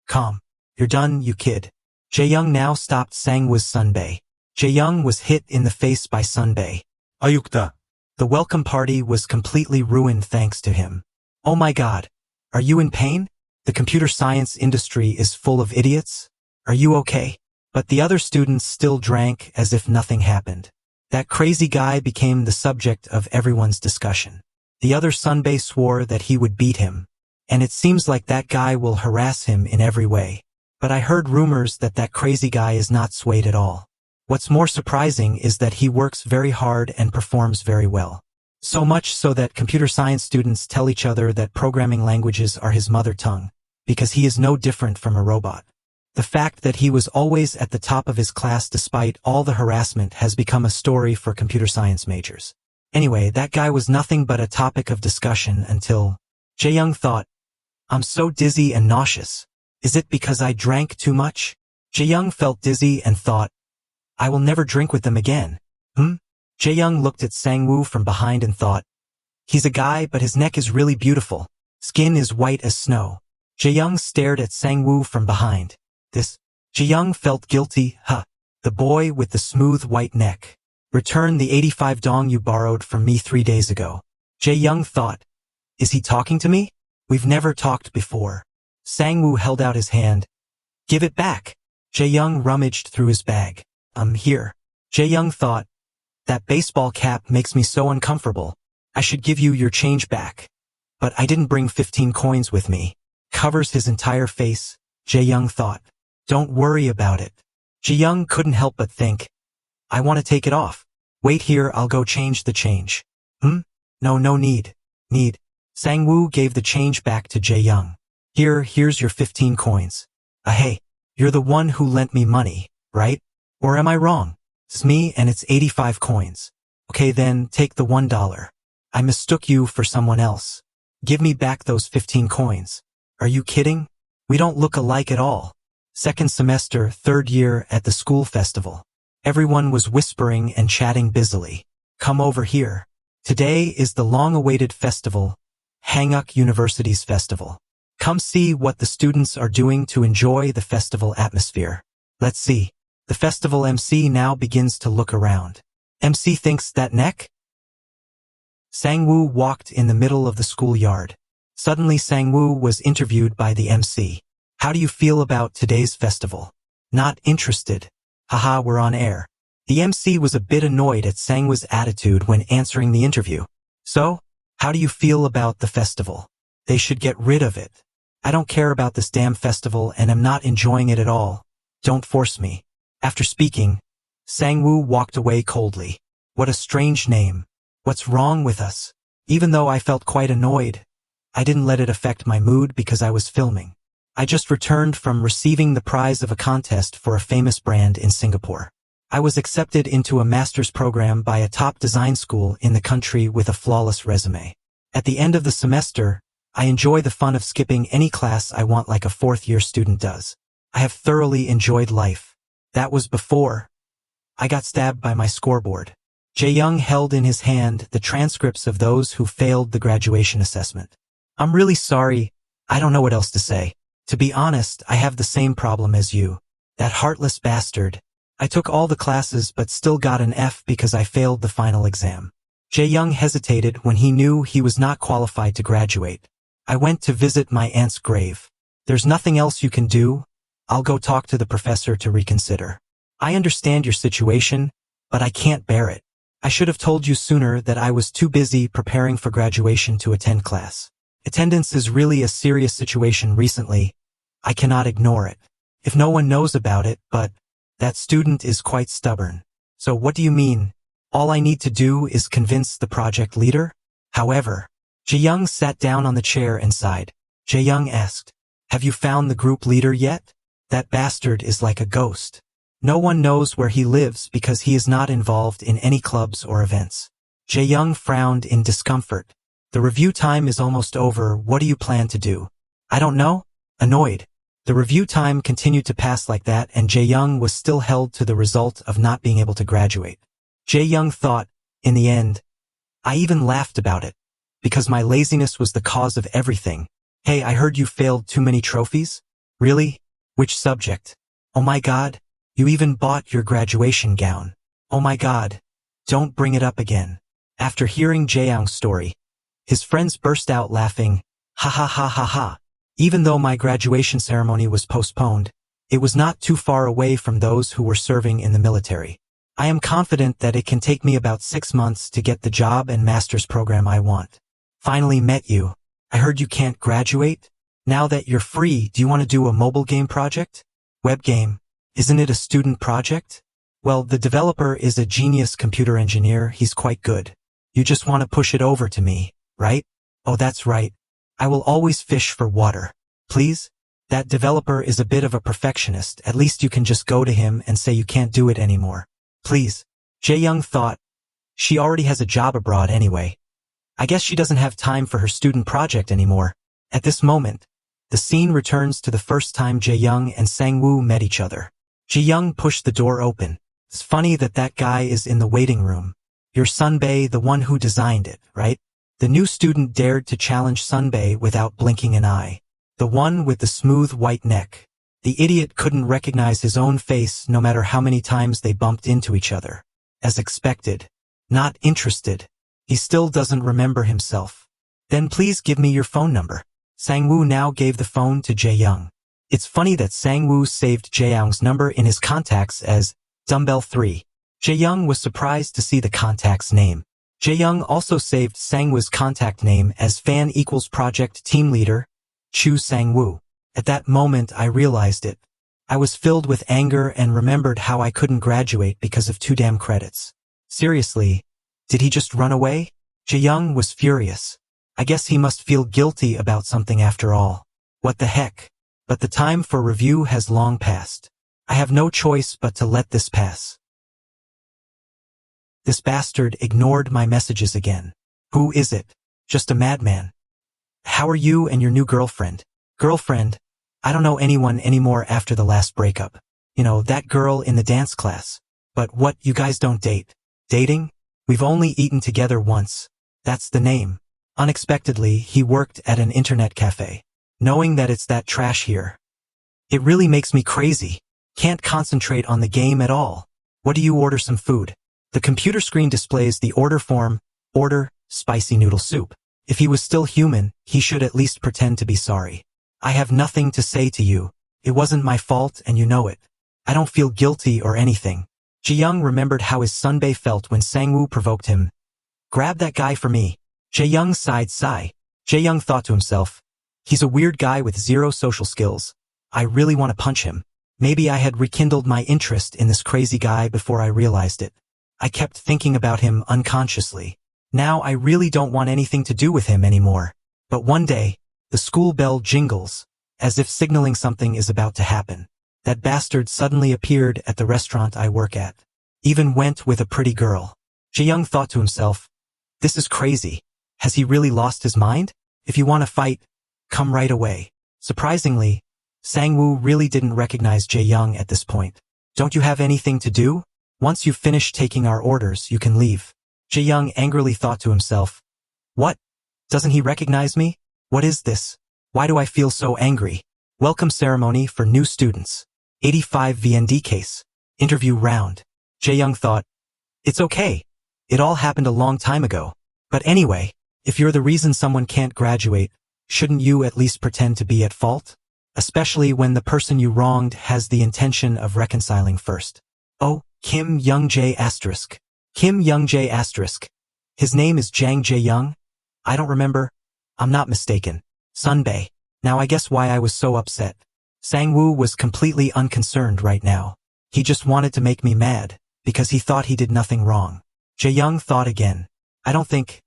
Calm. You're done, you kid. Jaeyoung now stopped Sangwoo's sunbae. Jaeyoung was hit in the face by sunbae. Ayukta. The welcome party was completely ruined thanks to him. Oh my god. Are you in pain? The computer science industry is full of idiots. Are you okay? But the other students still drank as if nothing happened. That crazy guy became the subject of everyone's discussion. The other sunbae swore that he would beat him. And it seems like that guy will harass him in every way. But I heard rumors that that crazy guy is not swayed at all. What's more surprising is that he works very hard and performs very well. So much so that computer science students tell each other that programming languages are his mother tongue, because he is no different from a robot. The fact that he was always at the top of his class despite all the harassment has become a story for computer science majors. Anyway, that guy was nothing but a topic of discussion until Jaeyoung thought, I'm so dizzy and nauseous. Is it because I drank too much? Jaeyoung felt dizzy and thought, I will never drink with them again. Jaeyoung looked at Sangwoo from behind and thought, he's a guy but his neck is really beautiful. Skin is white as snow. Jaeyoung stared at Sangwoo from behind. Jaeyoung felt guilty. The boy with the smooth white neck. Return the 85 dong you borrowed from me 3 days ago. Jaeyoung thought, is he talking to me? We've never talked before. Sangwoo held out his hand. Give it back. Jaeyoung rummaged through his bag. Here. Jaeyoung thought, that baseball cap makes me so uncomfortable. I should give you your change back. But I didn't bring 15 coins with me. Covers his entire face, Jaeyoung thought. Don't worry about it. Jaeyoung couldn't help but think, I want to take it off. Wait here, I'll go change the change. No need. Sangwoo gave the change back to Jaeyoung. Here's your 15 coins. Hey, you're the one who lent me money, right? Or am I wrong? It's me and it's 85 coins. Okay then, take the $1. I mistook you for someone else. Give me back those 15 coins. Are you kidding? We don't look alike at all. Second semester, third year at the school festival. Everyone was whispering and chatting busily. Come over here. Today is the long-awaited festival, Hanguk University's festival. Come see what the students are doing to enjoy the festival atmosphere. Let's see. The festival MC now begins to look around. MC thinks that neck? Sangwoo walked in the middle of the schoolyard. Suddenly Sangwoo was interviewed by the MC. How do you feel about today's festival? Not interested. Haha, we're on air. The MC was a bit annoyed at Sangwoo's attitude when answering the interview. So, how do you feel about the festival? They should get rid of it. I don't care about this damn festival and am not enjoying it at all. Don't force me. After speaking, Sangwoo walked away coldly. What a strange name. What's wrong with us? Even though I felt quite annoyed, I didn't let it affect my mood because I was filming. I just returned from receiving the prize of a contest for a famous brand in Singapore. I was accepted into a master's program by a top design school in the country with a flawless resume. At the end of the semester, I enjoy the fun of skipping any class I want like a fourth-year student does. I have thoroughly enjoyed life. That was before I got stabbed by my scoreboard. Jae-young held in his hand the transcripts of those who failed the graduation assessment. I'm really sorry, I don't know what else to say. To be honest, I have the same problem as you. That heartless bastard. I took all the classes but still got an F because I failed the final exam. Jae-young hesitated when he knew he was not qualified to graduate. I went to visit my aunt's grave. There's nothing else you can do. I'll go talk to the professor to reconsider. I understand your situation, but I can't bear it. I should have told you sooner that I was too busy preparing for graduation to attend class. Attendance is really a serious situation recently. I cannot ignore it. If no one knows about it, but that student is quite stubborn. So what do you mean? All I need to do is convince the project leader? However, Jae-young sat down on the chair and sighed. Jae-young asked, have you found the group leader yet? That bastard is like a ghost. No one knows where he lives because he is not involved in any clubs or events. Jae-young frowned in discomfort. The review time is almost over. What do you plan to do? I don't know. Annoyed. The review time continued to pass like that and Jae-young was still held to the result of not being able to graduate. Jae-young thought, in the end, I even laughed about it. Because my laziness was the cause of everything. Hey, I heard you failed too many trophies? Really? Which subject? Oh my god. You even bought your graduation gown. Oh my god. Don't bring it up again. After hearing Jae-young's story, his friends burst out laughing. Ha ha ha ha ha. Even though my graduation ceremony was postponed, it was not too far away from those who were serving in the military. I am confident that it can take me about 6 months to get the job and master's program I want. Finally met you. I heard you can't graduate? Now that you're free, do you want to do a mobile game project? Web game. Isn't it a student project? Well, the developer is a genius computer engineer. He's quite good. You just want to push it over to me, right? Oh, that's right. I will always fish for water. Please? That developer is a bit of a perfectionist. At least you can just go to him and say you can't do it anymore. Please. Jae-young thought. She already has a job abroad anyway. I guess she doesn't have time for her student project anymore. At this moment, the scene returns to the first time Jae-young and Sangwoo met each other. Jae-young pushed the door open. It's funny that guy is in the waiting room. You're Sunbae, the one who designed it, right? The new student dared to challenge Sunbae without blinking an eye. The one with the smooth white neck. The idiot couldn't recognize his own face no matter how many times they bumped into each other. As expected. Not interested. He still doesn't remember himself. Then please give me your phone number. Sangwoo now gave the phone to Jae-young. It's funny that Sangwoo saved Jae-young's number in his contacts as Dumbbell 3. Jae-young was surprised to see the contact's name. Jae-young also saved Sangwoo's contact name as fan equals project team leader, Chu Sangwoo. At that moment I realized it. I was filled with anger and remembered how I couldn't graduate because of 2 damn credits. Seriously, did he just run away? Jae-young was furious. I guess he must feel guilty about something after all. What the heck? But the time for review has long passed. I have no choice but to let this pass. This bastard ignored my messages again. Who is it? Just a madman. How are you and your new girlfriend? Girlfriend? I don't know anyone anymore after the last breakup. You know, that girl in the dance class. But what, you guys don't date? Dating? We've only eaten together once. That's the name. Unexpectedly, he worked at an internet cafe. Knowing that it's that trash here. It really makes me crazy. Can't concentrate on the game at all. What do you order? Some food? The computer screen displays the order form, order, spicy noodle soup. If he was still human, he should at least pretend to be sorry. I have nothing to say to you. It wasn't my fault and you know it. I don't feel guilty or anything. Jae-young remembered how his Sunbae felt when Sang-woo provoked him. Grab that guy for me. Jae-young sighed sigh. Jae-young thought to himself, he's a weird guy with zero social skills. I really want to punch him. Maybe I had rekindled my interest in this crazy guy before I realized it. I kept thinking about him unconsciously. Now I really don't want anything to do with him anymore. But one day, the school bell jingles, as if signaling something is about to happen. That bastard suddenly appeared at the restaurant I work at. Even went with a pretty girl. Jae-young thought to himself, this is crazy. Has he really lost his mind? If you want to fight, come right away. Surprisingly, Sang-woo really didn't recognize Jae-young at this point. Don't you have anything to do? Once you've finished taking our orders, you can leave. Jae-young angrily thought to himself. What? Doesn't he recognize me? What is this? Why do I feel so angry? Welcome ceremony for new students. 85 VND case. Interview round. Jae-young thought. It's okay. It all happened a long time ago. But anyway, if you're the reason someone can't graduate, shouldn't you at least pretend to be at fault? Especially when the person you wronged has the intention of reconciling first. Oh, Kim Young-jae asterisk. Kim Young-jae asterisk. His name is Jang Jae-young? I don't remember. I'm not mistaken. Sunbae. Now I guess why I was so upset. Sang-woo was completely unconcerned right now. He just wanted to make me mad, because he thought he did nothing wrong. Jae-young thought again. I don't think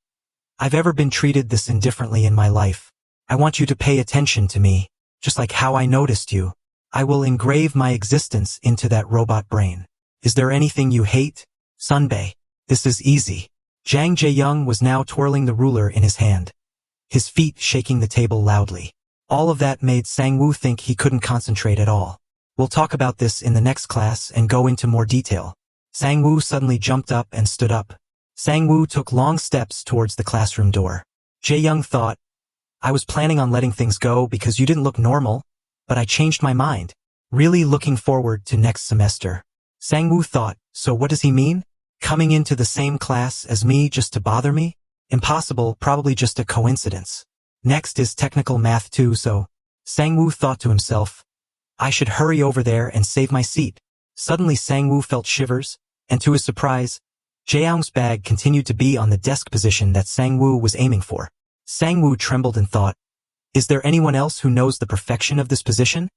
I've ever been treated this indifferently in my life. I want you to pay attention to me, just like how I noticed you. I will engrave my existence into that robot brain. Is there anything you hate? Sunbae. This is easy. Jang Jae-young was now twirling the ruler in his hand, his feet shaking the table loudly. All of that made Sang-woo think he couldn't concentrate at all. We'll talk about this in the next class and go into more detail. Sang-woo suddenly jumped up and stood up. Sang-woo took long steps towards the classroom door. Jae-young thought, I was planning on letting things go because you didn't look normal, but I changed my mind. Really looking forward to next semester. Sang-woo thought, so what does he mean? Coming into the same class as me just to bother me? Impossible, probably just a coincidence. Next is technical math too, so Sang-woo thought to himself, I should hurry over there and save my seat. Suddenly Sang-woo felt shivers, and to his surprise, Jae-young's bag continued to be on the desk position that Sang-woo was aiming for. Sang-woo trembled and thought, is there anyone else who knows the perfection of this position?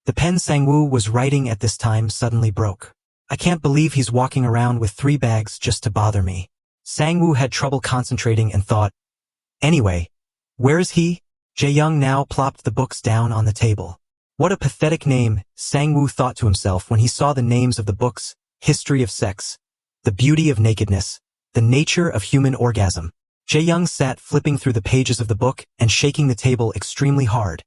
The pen Sang-woo was writing at this time suddenly broke. I can't believe he's walking around with 3 bags just to bother me. Sang-woo had trouble concentrating and thought, anyway, where is he? Jae-young now plopped the books down on the table. What a pathetic name, Sang-woo thought to himself when he saw the names of the books, History of Sex, The Beauty of Nakedness, The Nature of Human Orgasm. Jae-young sat flipping through the pages of the book and shaking the table extremely hard,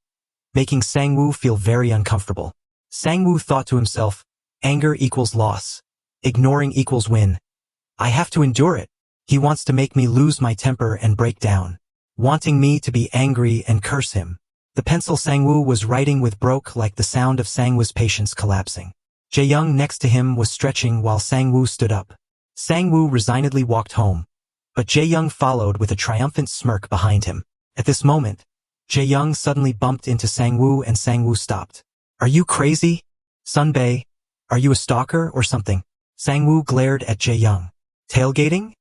making Sang-woo feel very uncomfortable. Sang-woo thought to himself, anger equals loss. Ignoring equals win. I have to endure it. He wants to make me lose my temper and break down, wanting me to be angry and curse him. The pencil Sang-woo was writing with broke like the sound of Sang-woo's patience collapsing. Jae-young next to him was stretching while Sang-woo stood up. Sang-woo resignedly walked home, but Jae-young followed with a triumphant smirk behind him. At this moment, Jae-young suddenly bumped into Sang-woo and Sang-woo stopped. Are you crazy? Sunbae, are you a stalker or something? Sang-woo glared at Jae-young. Tailgating?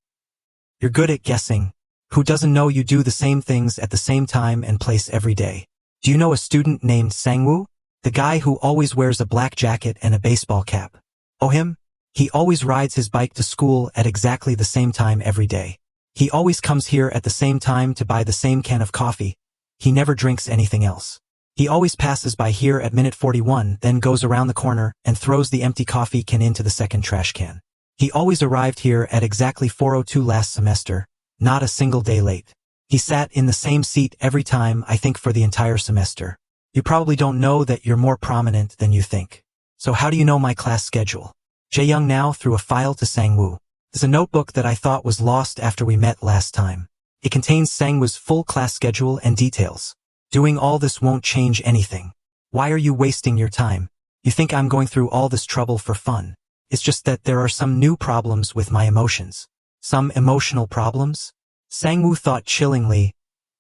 You're good at guessing. Who doesn't know you do the same things at the same time and place every day? Do you know a student named Sang-woo? The guy who always wears a black jacket and a baseball cap. Oh, him? He always rides his bike to school at exactly the same time every day. He always comes here at the same time to buy the same can of coffee. He never drinks anything else. He always passes by here at minute 41, then goes around the corner and throws the empty coffee can into the second trash can. He always arrived here at exactly 4:02 last semester, not a single day late. He sat in the same seat every time, I think for the entire semester. You probably don't know that you're more prominent than you think. So how do you know my class schedule? Jae-young now threw a file to Sang-woo. There's a notebook that I thought was lost after we met last time. It contains Sang-woo's full class schedule and details. Doing all this won't change anything. Why are you wasting your time? You think I'm going through all this trouble for fun. It's just that there are some new problems with my emotions. Some emotional problems? Sangwoo thought chillingly.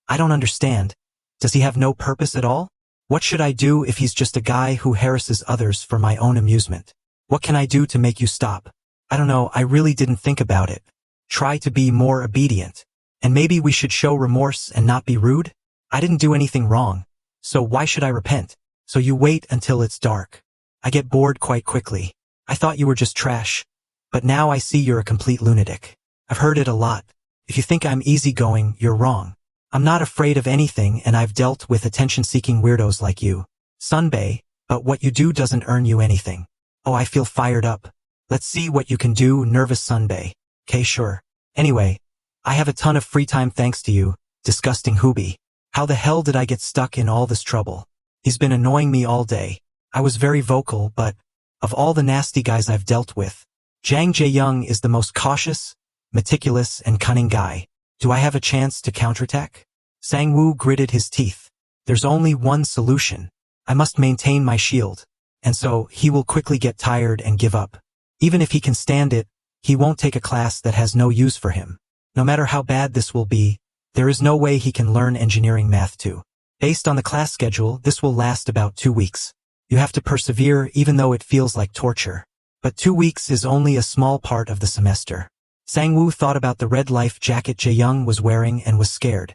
I don't understand. Does he have no purpose at all? What should I do if he's just a guy who harasses others for my own amusement? What can I do to make you stop? I don't know, I really didn't think about it. Try to be more obedient. And maybe we should show remorse and not be rude? I didn't do anything wrong. So why should I repent? So you wait until it's dark. I get bored quite quickly. I thought you were just trash. But now I see you're a complete lunatic. I've heard it a lot. If you think I'm easygoing, you're wrong. I'm not afraid of anything and I've dealt with attention-seeking weirdos like you. Sunbae, but what you do doesn't earn you anything. Oh, I feel fired up. Let's see what you can do, nervous Sunbae. Okay, sure. Anyway, I have a ton of free time thanks to you, disgusting Hoobi. How the hell did I get stuck in all this trouble? He's been annoying me all day. I was very vocal, but of all the nasty guys I've dealt with, Jang Jae-young is the most cautious, meticulous, and cunning guy. Do I have a chance to counterattack? Sangwoo gritted his teeth. There's only one solution. I must maintain my shield. And so, he will quickly get tired and give up. Even if he can stand it, he won't take a class that has no use for him. No matter how bad this will be, there is no way he can learn engineering math too. Based on the class schedule, this will last about 2 weeks. You have to persevere even though it feels like torture. But 2 weeks is only a small part of the semester. Sangwoo thought about the red life jacket Jae-young was wearing and was scared.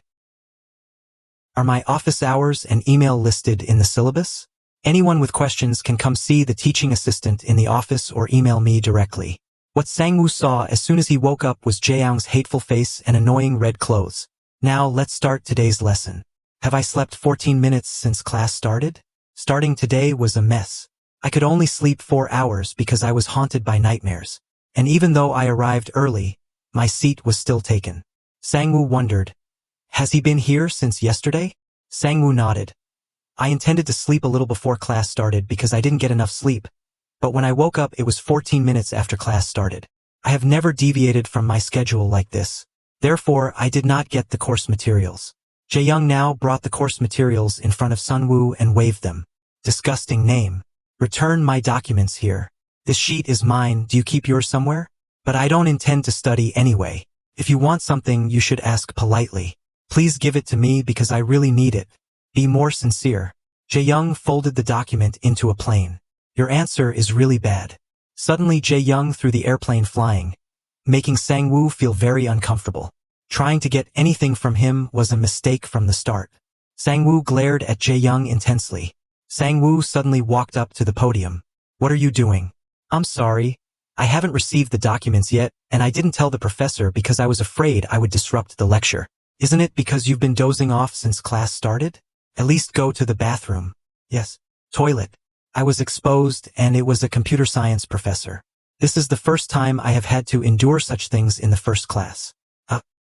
Are my office hours and email listed in the syllabus? Anyone with questions can come see the teaching assistant in the office or email me directly. What Sangwoo saw as soon as he woke up was Jae-young's hateful face and annoying red clothes. Now let's start today's lesson. Have I slept 14 minutes since class started? Starting today was a mess. I could only sleep 4 hours because I was haunted by nightmares. And even though I arrived early, my seat was still taken. Sangwoo wondered, has he been here since yesterday? Sangwoo nodded. I intended to sleep a little before class started because I didn't get enough sleep. But when I woke up it was 14 minutes after class started. I have never deviated from my schedule like this. Therefore, I did not get the course materials. Jae-young now brought the course materials in front of Sunwoo and waved them. Disgusting name. Return my documents here. This sheet is mine, do you keep yours somewhere? But I don't intend to study anyway. If you want something, you should ask politely. Please give it to me because I really need it. Be more sincere. Jae-young folded the document into a plane. Your answer is really bad. Suddenly Jae-young threw the airplane flying, making Sangwoo feel very uncomfortable. Trying to get anything from him was a mistake from the start. Sangwoo glared at Jae-young intensely. Sangwoo suddenly walked up to the podium. What are you doing? I'm sorry. I haven't received the documents yet, and I didn't tell the professor because I was afraid I would disrupt the lecture. Isn't it because you've been dozing off since class started? At least go to the bathroom. Yes. Toilet. I was exposed and it was a computer science professor. This is the first time I have had to endure such things in the first class.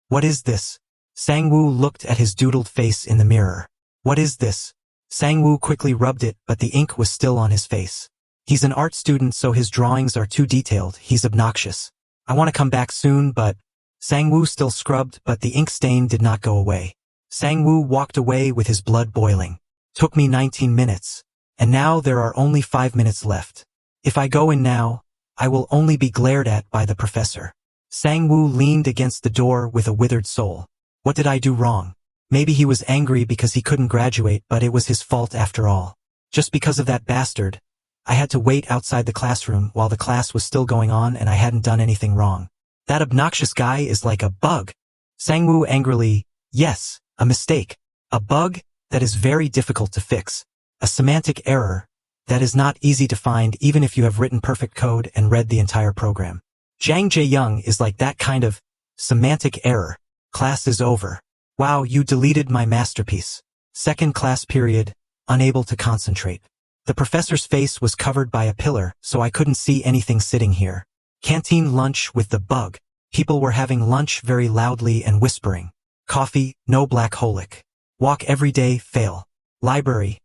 What is this? Sangwoo looked at his doodled face in the mirror. What is this? Sangwoo quickly rubbed it, but the ink was still on his face. He's an art student so his drawings are too detailed, he's obnoxious. I want to come back soon but... Sangwoo still scrubbed but the ink stain did not go away. Sangwoo walked away with his blood boiling. Took me 19 minutes. And now there are only 5 minutes left. If I go in now, I will only be glared at by the professor. Sangwoo leaned against the door with a withered soul. What did I do wrong? Maybe he was angry because he couldn't graduate but it was his fault after all. Just because of that bastard. I had to wait outside the classroom while the class was still going on and I hadn't done anything wrong. That obnoxious guy is like a bug. Sangwoo angrily, yes, a mistake. A bug that is very difficult to fix. A semantic error that is not easy to find even if you have written perfect code and read the entire program. Jang Jae-young is like that kind of semantic error. Class is over. Wow, you deleted my masterpiece. Second class period, unable to concentrate. The professor's face was covered by a pillar, so I couldn't see anything sitting here. Canteen lunch with the bug. People were having lunch very loudly and whispering. Coffee, no black holic. Walk every day, fail. Library.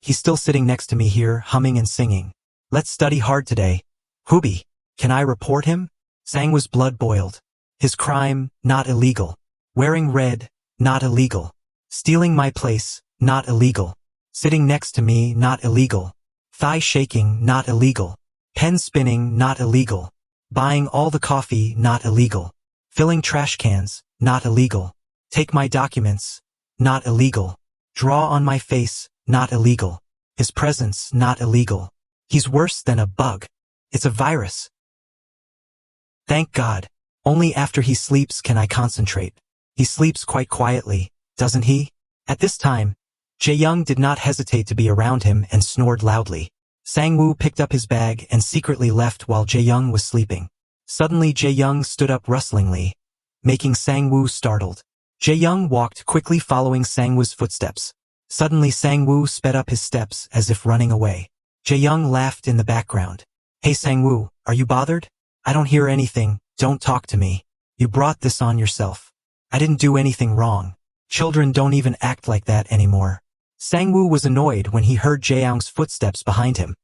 He's still sitting next to me here, humming and singing. Let's study hard today. Hoobi, can I report him? Sangwoo's blood boiled. His crime, not illegal. Wearing red, not illegal. Stealing my place, not illegal. Sitting next to me, not illegal. Thigh shaking, not illegal. Pen spinning, not illegal. Buying all the coffee, not illegal. Filling trash cans, not illegal. Take my documents, not illegal. Draw on my face, not illegal. His presence, not illegal. He's worse than a bug. It's a virus. Thank God. Only after he sleeps can I concentrate. He sleeps quite quietly, doesn't he? At this time, Jae-young did not hesitate to be around him and snored loudly. Sang-woo picked up his bag and secretly left while Jae-young was sleeping. Suddenly Jae-young stood up rustlingly, making Sang-woo startled. Jae-young walked quickly following Sang-woo's footsteps. Suddenly Sang-woo sped up his steps as if running away. Jae-young laughed in the background. Hey Sang-woo, are you bothered? I don't hear anything, don't talk to me. You brought this on yourself. I didn't do anything wrong. Children don't even act like that anymore. Sang-woo was annoyed when he heard Jae-young's footsteps behind him.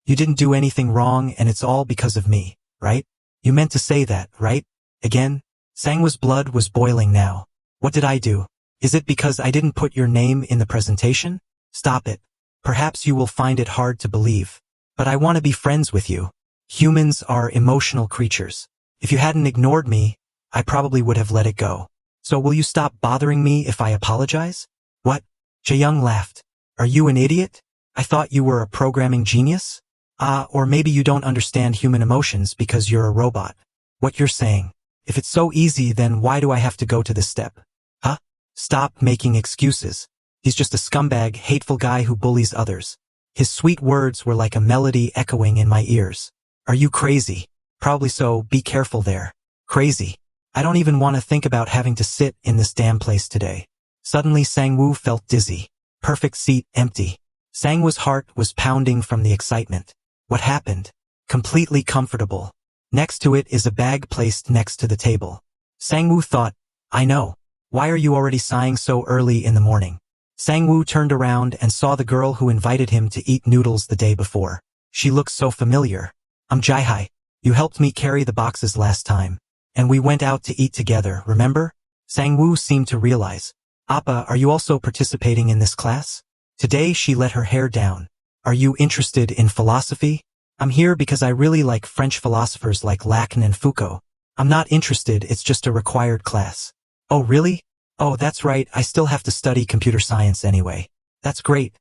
You didn't do anything wrong and it's all because of me, right? You meant to say that, right? Again? Sang-woo's blood was boiling now. What did I do? Is it because I didn't put your name in the presentation? Stop it. Perhaps you will find it hard to believe. But I want to be friends with you. Humans are emotional creatures. If you hadn't ignored me, I probably would have let it go. So will you stop bothering me if I apologize? What? Jae-young laughed. Are you an idiot? I thought you were a programming genius? Or maybe you don't understand human emotions because you're a robot. What you're saying. If it's so easy, then why do I have to go to this step? Huh? Stop making excuses. He's just a scumbag, hateful guy who bullies others. His sweet words were like a melody echoing in my ears. Are you crazy? Probably so, be careful there. Crazy. I don't even want to think about having to sit in this damn place today. Suddenly Sang-woo felt dizzy. Perfect seat empty. Sang-woo's heart was pounding from the excitement. What happened? Completely comfortable. Next to it is a bag placed next to the table. Sang-woo thought, I know. Why are you already sighing so early in the morning? Sang-woo turned around and saw the girl who invited him to eat noodles the day before. She looked so familiar. I'm Jae-hai. You helped me carry the boxes last time. And we went out to eat together, remember? Sang-woo seemed to realize. Appa, are you also participating in this class? Today she let her hair down. Are you interested in philosophy? I'm here because I really like French philosophers like Lacan and Foucault. I'm not interested, it's just a required class. Oh really? Oh that's right, I still have to study computer science anyway. That's great.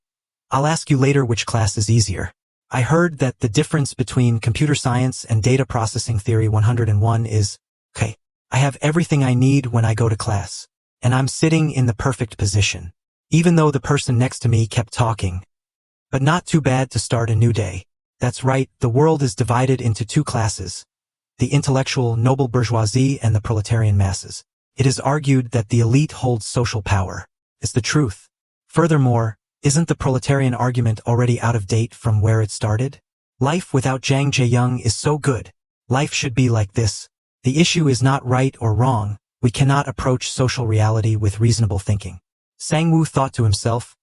I'll ask you later which class is easier. I heard that the difference between computer science and data processing theory 101 is, okay, I have everything I need when I go to class. And I'm sitting in the perfect position. Even though the person next to me kept talking. But not too bad to start a new day. That's right, the world is divided into two classes. The intellectual noble bourgeoisie and the proletarian masses. It is argued that the elite holds social power. It's the truth. Furthermore, isn't the proletarian argument already out of date from where it started? Life without Jang Jae-young is so good. Life should be like this. The issue is not right or wrong. We cannot approach social reality with reasonable thinking. Sang-woo thought to himself,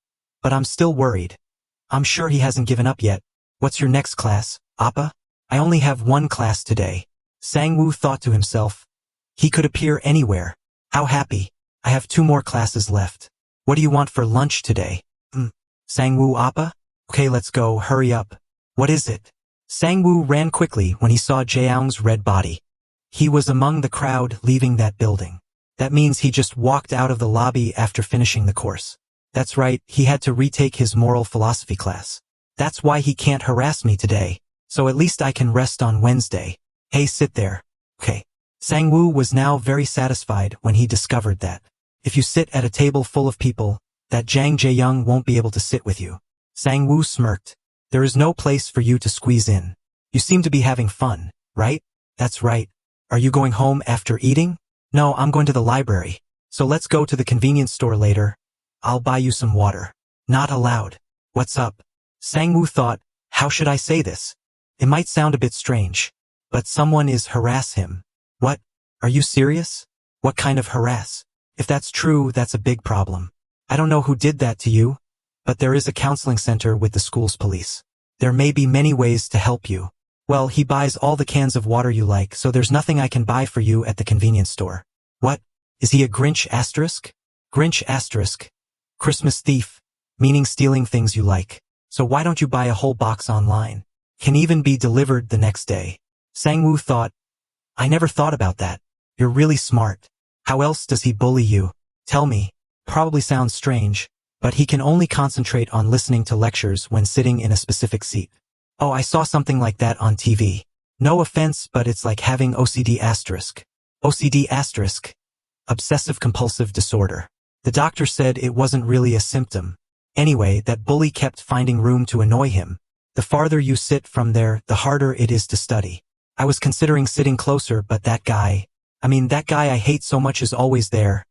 but I'm still worried. I'm sure he hasn't given up yet. What's your next class, Appa? I only have one class today. Sang-woo thought to himself. He could appear anywhere. How happy. I have 2 more classes left. What do you want for lunch today? Sang-woo Appa? Okay, let's go, hurry up. What is it? Sang-woo ran quickly when he saw Jae-young's red body. He was among the crowd leaving that building. That means he just walked out of the lobby after finishing the course. That's right, he had to retake his moral philosophy class. That's why he can't harass me today. So at least I can rest on Wednesday. Hey, sit there. Okay. Sang-woo was now very satisfied when he discovered that. If you sit at a table full of people, that Jang Jae-young won't be able to sit with you. Sang-woo smirked. There is no place for you to squeeze in. You seem to be having fun, right? That's right. Are you going home after eating? No, I'm going to the library. So let's go to the convenience store later. I'll buy you some water. Not allowed. What's up? Sang-woo thought, how should I say this? It might sound a bit strange. But someone is harass him. What? Are you serious? What kind of harass? If that's true, that's a big problem. I don't know who did that to you, but there is a counseling center with the school's police. There may be many ways to help you. Well, he buys all the cans of water you like, so there's nothing I can buy for you at the convenience store. What? Is he a Grinch asterisk? Grinch asterisk. Christmas thief, meaning stealing things you like. So why don't you buy a whole box online? Can even be delivered the next day. Sang-woo thought, I never thought about that. You're really smart. How else does he bully you? Tell me. Probably sounds strange, but he can only concentrate on listening to lectures when sitting in a specific seat. Oh, I saw something like that on TV. No offense, but it's like having OCD asterisk. OCD asterisk. Obsessive compulsive disorder. The doctor said it wasn't really a symptom. Anyway, that bully kept finding room to annoy him. The farther you sit from there, the harder it is to study. I was considering sitting closer, but that guy I hate so much is always there.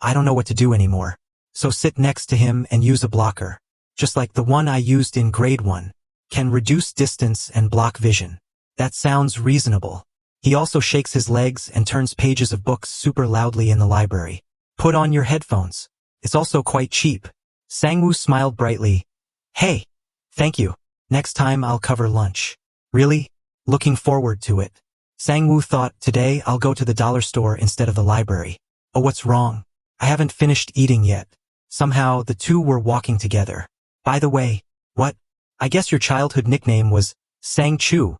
I don't know what to do anymore. So sit next to him and use a blocker. Just like the one I used in grade 1. Can reduce distance and block vision. That sounds reasonable. He also shakes his legs and turns pages of books super loudly in the library. Put on your headphones. It's also quite cheap. Sang-woo smiled brightly. Hey, thank you. Next time I'll cover lunch. Really? Looking forward to it. Sang-woo thought, today I'll go to the dollar store instead of the library. Oh, what's wrong? I haven't finished eating yet. Somehow the two were walking together. By the way, what? I guess your childhood nickname was Sang-chu.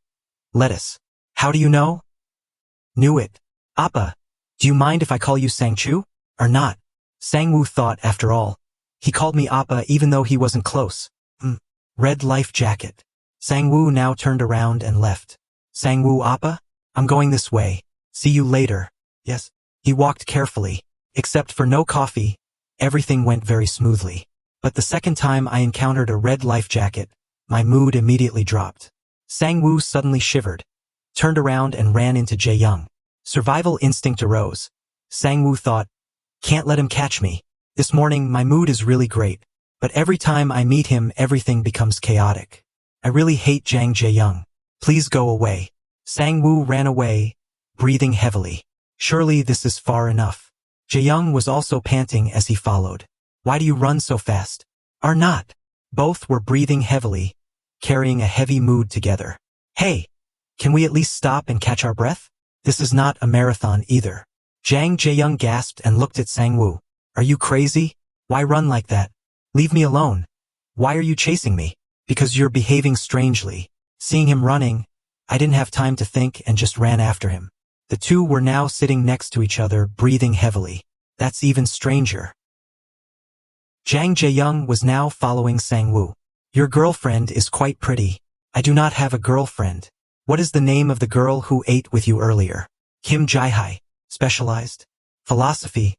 Lettuce. How do you know? Knew it. Appa, do you mind if I call you Sang-chu? Or not? Sang-woo thought, after all. He called me Appa even though he wasn't close. Red life jacket. Sang-woo now turned around and left. Sang-woo, Appa? I'm going this way. See you later. Yes. He walked carefully. Except for no coffee, everything went very smoothly. But the second time I encountered a red life jacket, my mood immediately dropped. Sang-woo suddenly shivered, turned around and ran into Jae-young. Survival instinct arose. Sang-woo thought, can't let him catch me. This morning my mood is really great, but every time I meet him everything becomes chaotic. I really hate Jae-young. Please go away. Sang-woo ran away, breathing heavily. Surely this is far enough. Jae-young was also panting as he followed. Why do you run so fast? Or not? Both were breathing heavily, carrying a heavy mood together. Hey, can we at least stop and catch our breath? This is not a marathon either. Jae-young gasped and looked at Sang-woo. Are you crazy? Why run like that? Leave me alone. Why are you chasing me? Because you're behaving strangely. Seeing him running, I didn't have time to think and just ran after him. The two were now sitting next to each other, breathing heavily. That's even stranger. Jae-young was now following Sang-woo. Your girlfriend is quite pretty. I do not have a girlfriend. What is the name of the girl who ate with you earlier? Kim Jae-hai. Specialized? Philosophy?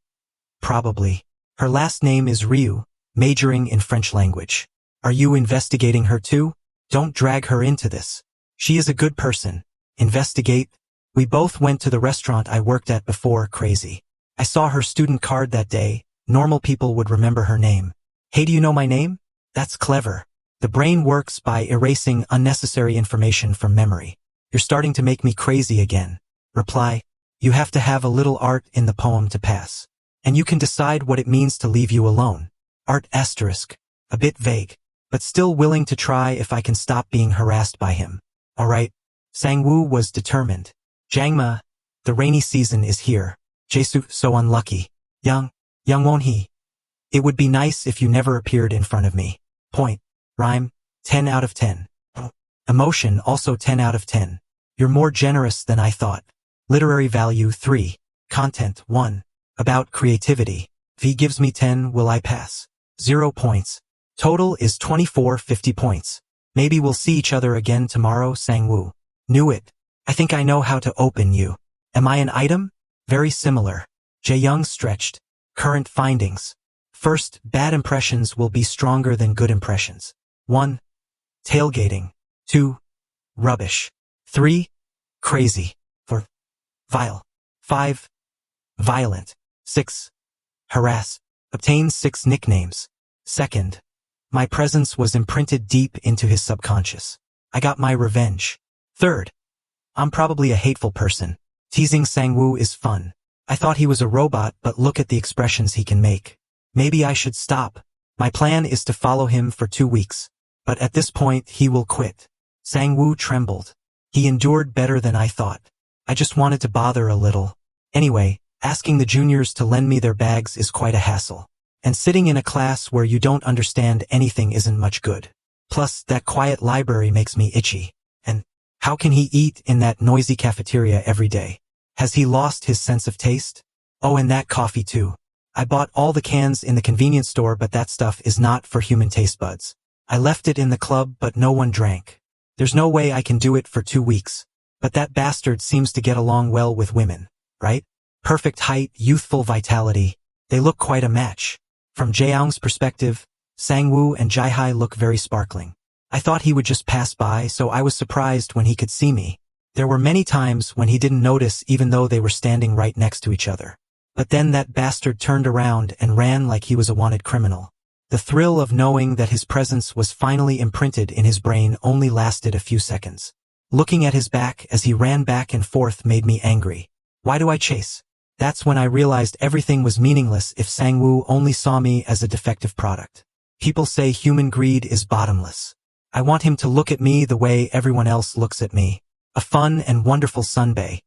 Probably. Her last name is Ryu, majoring in French language. Are you investigating her too? Don't drag her into this. She is a good person. Investigate? We both went to the restaurant I worked at before. Crazy. I saw her student card that day. Normal people would remember her name. Hey, do you know my name? That's clever. The brain works by erasing unnecessary information from memory. You're starting to make me crazy again. Reply. You have to have a little art in the poem to pass. And you can decide what it means to leave you alone. Art asterisk. A bit vague, but still willing to try if I can stop being harassed by him. Alright. Sang-woo was determined. Jangma, the rainy season is here. Jae-soo, so unlucky. Young won't he? It would be nice if you never appeared in front of me. Point. Rhyme. 10 out of 10. Emotion also 10 out of 10. You're more generous than I thought. Literary value 3. Content 1. About creativity. V gives me 10, will I pass? 0 points. Total is 24, 50 points. Maybe we'll see each other again tomorrow. Sang-woo. Knew it. I think I know how to open you. Am I an item? Very similar. Jae-young stretched. Current findings. First, bad impressions will be stronger than good impressions. 1. Tailgating. 2. Rubbish. 3. Crazy. 4. Vile. 5. Violent. 6. Harass. Obtain 6 nicknames. Second. My presence was imprinted deep into his subconscious. I got my revenge. Third. I'm probably a hateful person. Teasing Sang-woo is fun. I thought he was a robot, but look at the expressions he can make. Maybe I should stop. My plan is to follow him for 2 weeks. But at this point he will quit. Sang-woo trembled. He endured better than I thought. I just wanted to bother a little. Anyway, asking the juniors to lend me their bags is quite a hassle. And sitting in a class where you don't understand anything isn't much good. Plus, that quiet library makes me itchy. And how can he eat in that noisy cafeteria every day? Has he lost his sense of taste? Oh, and that coffee too. I bought all the cans in the convenience store, but that stuff is not for human taste buds. I left it in the club, but no one drank. There's no way I can do it for 2 weeks. But that bastard seems to get along well with women, right? Perfect height, youthful vitality. They look quite a match. From Jaeyoung's perspective, Sangwoo and Jaehai look very sparkling. I thought he would just pass by, so I was surprised when he could see me. There were many times when he didn't notice even though they were standing right next to each other. But then that bastard turned around and ran like he was a wanted criminal. The thrill of knowing that his presence was finally imprinted in his brain only lasted a few seconds. Looking at his back as he ran back and forth made me angry. Why do I chase? That's when I realized everything was meaningless if Sangwoo only saw me as a defective product. People say human greed is bottomless. I want him to look at me the way everyone else looks at me. A fun and wonderful sunbae.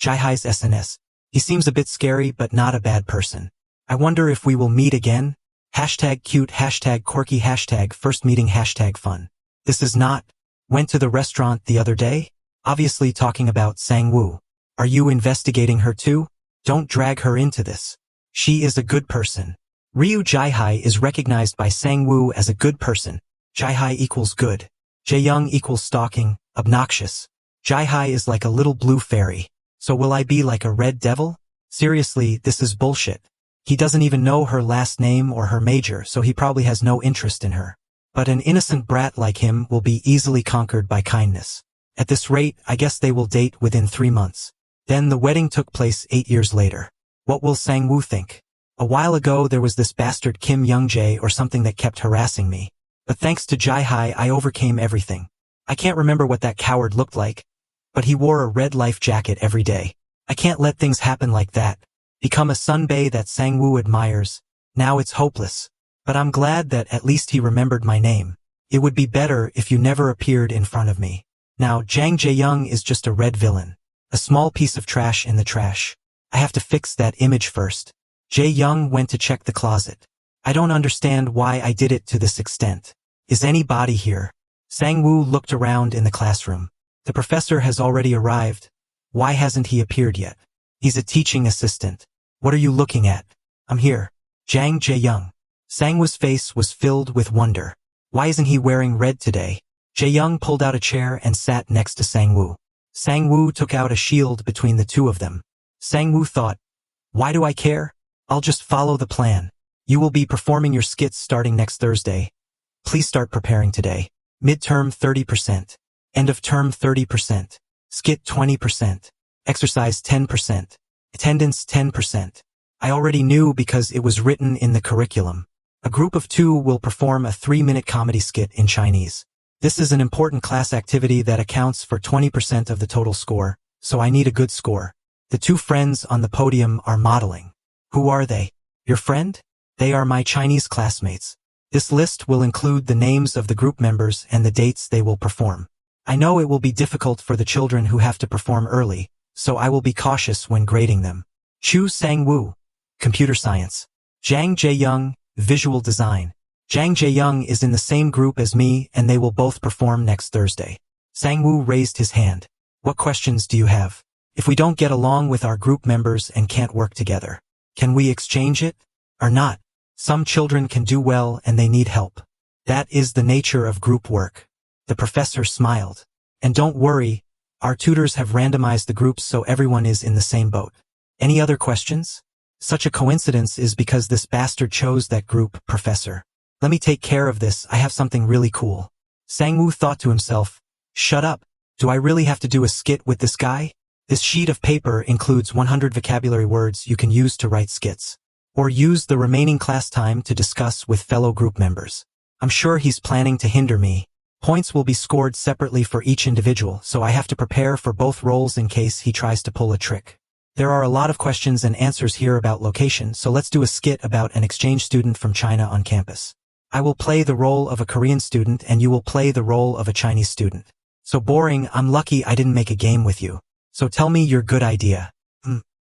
Jaehai's SNS. He seems a bit scary but not a bad person. I wonder if we will meet again? Hashtag cute, hashtag quirky, hashtag first meeting, hashtag fun. This is not. Went to the restaurant the other day? Obviously talking about Sangwoo. Are you investigating her too? Don't drag her into this. She is a good person. Ryu Jaehai is recognized by Sangwoo as a good person. Jaehai equals good. Jaeyoung equals stalking, obnoxious. Jaehai is like a little blue fairy. So will I be like a red devil? Seriously, this is bullshit. He doesn't even know her last name or her major, so he probably has no interest in her. But an innocent brat like him will be easily conquered by kindness. At this rate, I guess they will date within 3 months. Then the wedding took place 8 years later. What will Sangwoo think? A while ago there was this bastard Kim Youngjae or something that kept harassing me. But thanks to Jaehai I overcame everything. I can't remember what that coward looked like, but he wore a red life jacket every day. I can't let things happen like that. Become a sunbae that Sangwoo admires. Now it's hopeless. But I'm glad that at least he remembered my name. It would be better if you never appeared in front of me. Now Jang Jaeyoung is just a red villain. A small piece of trash in the trash. I have to fix that image first. Jaeyoung went to check the closet. I don't understand why I did it to this extent. Is anybody here? Sangwoo looked around in the classroom. The professor has already arrived. Why hasn't he appeared yet? He's a teaching assistant. What are you looking at? I'm here. Jang Jaeyoung. Sangwoo's face was filled with wonder. Why isn't he wearing red today? Jaeyoung pulled out a chair and sat next to Sangwoo. Sangwoo took out a shield between the two of them. Sangwoo thought, why do I care? I'll just follow the plan. You will be performing your skits starting next Thursday. Please start preparing today. Midterm 30%. End of term 30%. Skit 20%. Exercise 10%. Attendance 10%. I already knew because it was written in the curriculum. A group of 2 will perform a 3-minute comedy skit in Chinese. This is an important class activity that accounts for 20% of the total score, so I need a good score. The 2 friends on the podium are modeling. Who are they? Your friend? They are my Chinese classmates. This list will include the names of the group members and the dates they will perform. I know it will be difficult for the children who have to perform early, so I will be cautious when grading them. Chu Sangwoo, Computer Science. Jang Jaeyoung, Visual Design. Jang Jaeyoung is in the same group as me and they will both perform next Thursday. Sangwoo raised his hand. What questions do you have? If we don't get along with our group members and can't work together, can we exchange it? Or not? Some children can do well and they need help. That is the nature of group work. The professor smiled. And don't worry, our tutors have randomized the groups so everyone is in the same boat. Any other questions? Such a coincidence is because this bastard chose that group, Professor. Let me take care of this, I have something really cool. Sangwoo thought to himself, shut up, do I really have to do a skit with this guy? This sheet of paper includes 100 vocabulary words you can use to write skits. Or use the remaining class time to discuss with fellow group members. I'm sure he's planning to hinder me. Points will be scored separately for each individual, so I have to prepare for both roles in case he tries to pull a trick. There are a lot of questions and answers here about location, so let's do a skit about an exchange student from China on campus. I will play the role of a Korean student and you will play the role of a Chinese student. So boring, I'm lucky I didn't make a game with you. So tell me your good idea.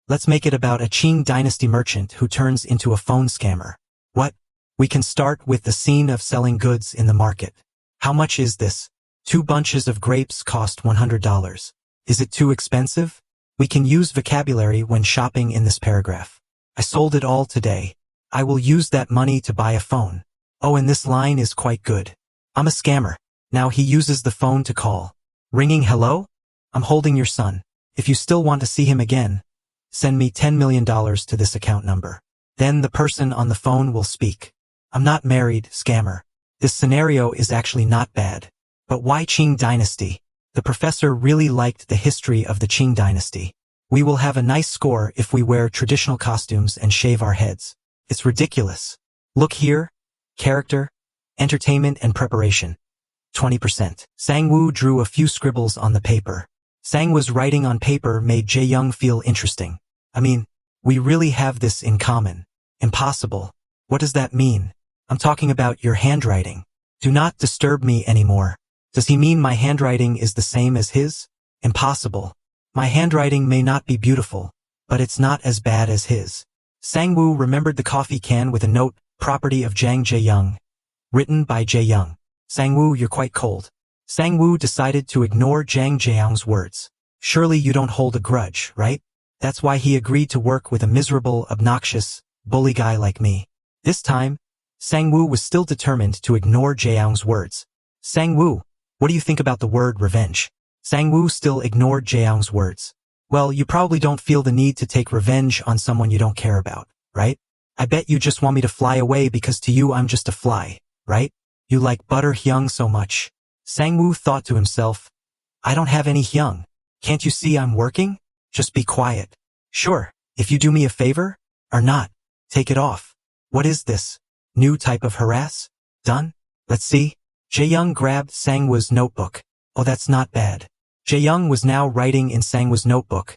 Let's make it about a Qing dynasty merchant who turns into a phone scammer. What? We can start with the scene of selling goods in the market. How much is this? 2 bunches of grapes cost $100. Is it too expensive? We can use vocabulary when shopping in this paragraph. I sold it all today. I will use that money to buy a phone. Oh, and this line is quite good. I'm a scammer. Now he uses the phone to call. Ringing hello? I'm holding your son. If you still want to see him again, send me $10 million to this account number. Then the person on the phone will speak. I'm not married, scammer. This scenario is actually not bad. But why Qing dynasty? The professor really liked the history of the Qing dynasty. We will have a nice score if we wear traditional costumes and shave our heads. It's ridiculous. Look here. Character, entertainment and preparation. 20%. Sang-woo drew a few scribbles on the paper. Sang-woo's writing on paper made Jae-young feel interesting. I mean, we really have this in common. Impossible. What does that mean? I'm talking about your handwriting. Do not disturb me anymore. Does he mean my handwriting is the same as his? Impossible. My handwriting may not be beautiful, but it's not as bad as his. Sang-woo remembered the coffee can with a note, property of Jang Jae-young. Written by Jae-young. Sang-woo, you're quite cold. Sang-woo decided to ignore Jang Jae-young's words. Surely you don't hold a grudge, right? That's why he agreed to work with a miserable, obnoxious, bully guy like me. This time, Sang-woo was still determined to ignore Jae-young's words. Sang-woo, what do you think about the word revenge? Sang-woo still ignored Jae-young's words. Well, you probably don't feel the need to take revenge on someone you don't care about, right? I bet you just want me to fly away because to you I'm just a fly, right? You like butter hyung so much. Sang-woo thought to himself, I don't have any hyung. Can't you see I'm working? Just be quiet. Sure, if you do me a favor, or not, take it off. What is this? New type of harass? Done? Let's see. Jae-young grabbed Sang-woo's notebook. Oh, that's not bad. Jae-young was now writing in Sang-woo's notebook,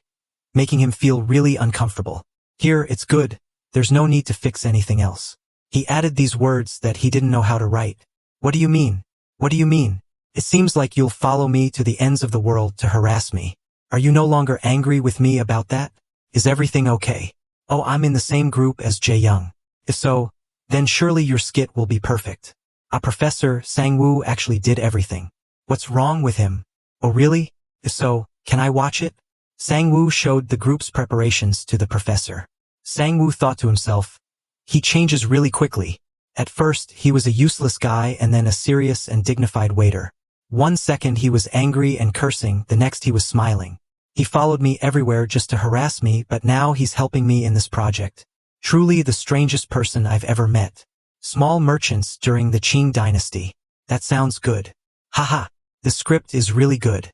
making him feel really uncomfortable. Here, it's good. There's no need to fix anything else. He added these words that he didn't know how to write. What do you mean? What do you mean? It seems like you'll follow me to the ends of the world to harass me. Are you no longer angry with me about that? Is everything okay? Oh, I'm in the same group as Jae-young. If so, then surely your skit will be perfect. Professor, Sang-woo actually did everything. What's wrong with him? Oh really? If so, can I watch it? Sang-woo showed the group's preparations to the professor. Sang-woo thought to himself, he changes really quickly. At first, he was a useless guy and then a serious and dignified waiter. 1 second he was angry and cursing, the next he was smiling. He followed me everywhere just to harass me, but now he's helping me in this project. Truly the strangest person I've ever met. Small merchants during the Qing dynasty. That sounds good. Haha, the script is really good.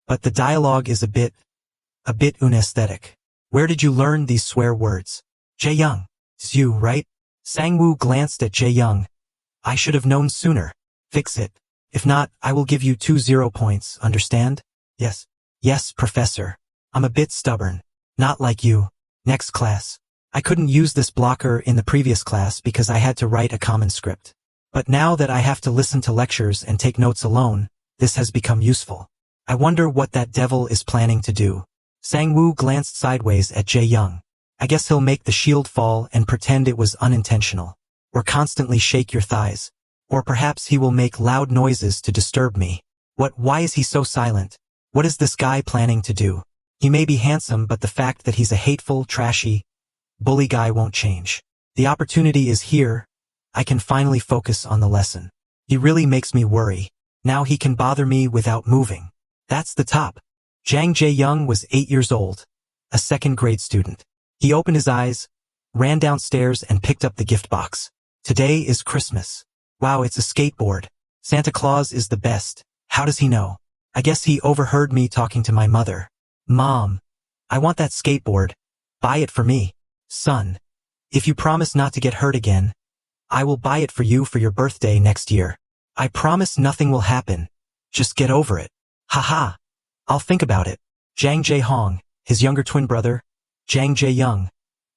But the dialogue is a bit unesthetic. Where did you learn these swear words? Jae-young, it's you, right? Sang-woo glanced at Jae-young. I should have known sooner. Fix it. If not, I will give you 2 0 points, understand? Yes. Yes, professor. I'm a bit stubborn. Not like you. Next class. I couldn't use this blocker in the previous class because I had to write a common script. But now that I have to listen to lectures and take notes alone, this has become useful. I wonder what that devil is planning to do. Sang-woo glanced sideways at Jae-young. I guess he'll make the shield fall and pretend it was unintentional. Or constantly shake your thighs. Or perhaps he will make loud noises to disturb me. Why is he so silent? What is this guy planning to do? He may be handsome, but the fact that he's a hateful, trashy, bully guy won't change. The opportunity is here. I can finally focus on the lesson. He really makes me worry. Now he can bother me without moving. That's the top. Jang Jae-young was 8 years old, a second-grade student. He opened his eyes, ran downstairs and picked up the gift box. Today is Christmas. Wow, it's a skateboard. Santa Claus is the best. How does he know? I guess he overheard me talking to my mother. Mom, I want that skateboard. Buy it for me. Son, if you promise not to get hurt again, I will buy it for you for your birthday next year. I promise nothing will happen. Just get over it. Haha. I'll think about it. Jang Jae-hong, his younger twin brother, Jang Jae-young,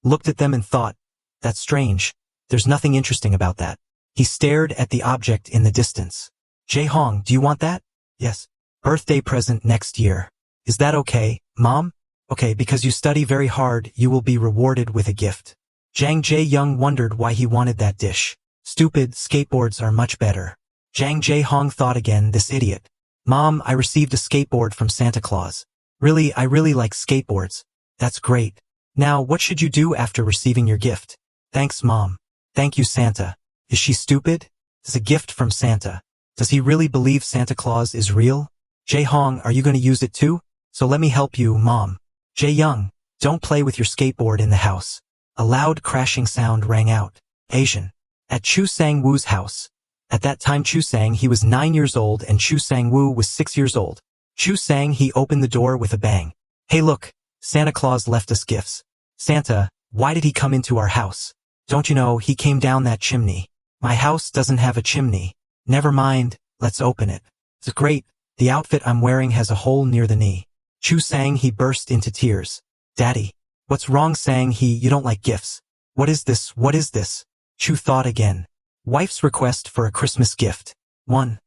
looked at them and thought, that's strange. There's nothing interesting about that. He stared at the object in the distance. Jae-hong, do you want that? Yes. Birthday present next year. Is that okay, Mom? Okay, because you study very hard, you will be rewarded with a gift. Jang Jae-young wondered why he wanted that dish. Stupid, skateboards are much better. Jang Jae-hong thought again, this idiot. Mom, I received a skateboard from Santa Claus. Really, I really like skateboards. That's great. Now, what should you do after receiving your gift? Thanks, Mom. Thank you, Santa. Is she stupid? It's a gift from Santa. Does he really believe Santa Claus is real? Jae-hong, are you going to use it too? So let me help you, Mom. Jae-young, don't play with your skateboard in the house. A loud crashing sound rang out. Asian. At Chu Sang-woo's house. At that time Chu Sang he was 9 years old and Chu Sang-woo was 6 years old. Chu Sang he opened the door with a bang. Hey look, Santa Claus left us gifts. Santa, why did he come into our house? Don't you know he came down that chimney? My house doesn't have a chimney. Never mind, let's open it. It's great, the outfit I'm wearing has a hole near the knee. Chu Sang he burst into tears. Daddy, what's wrong? Sang he, you don't like gifts. What is this? What is this? Chu thought again. Wife's request for a Christmas gift. 1.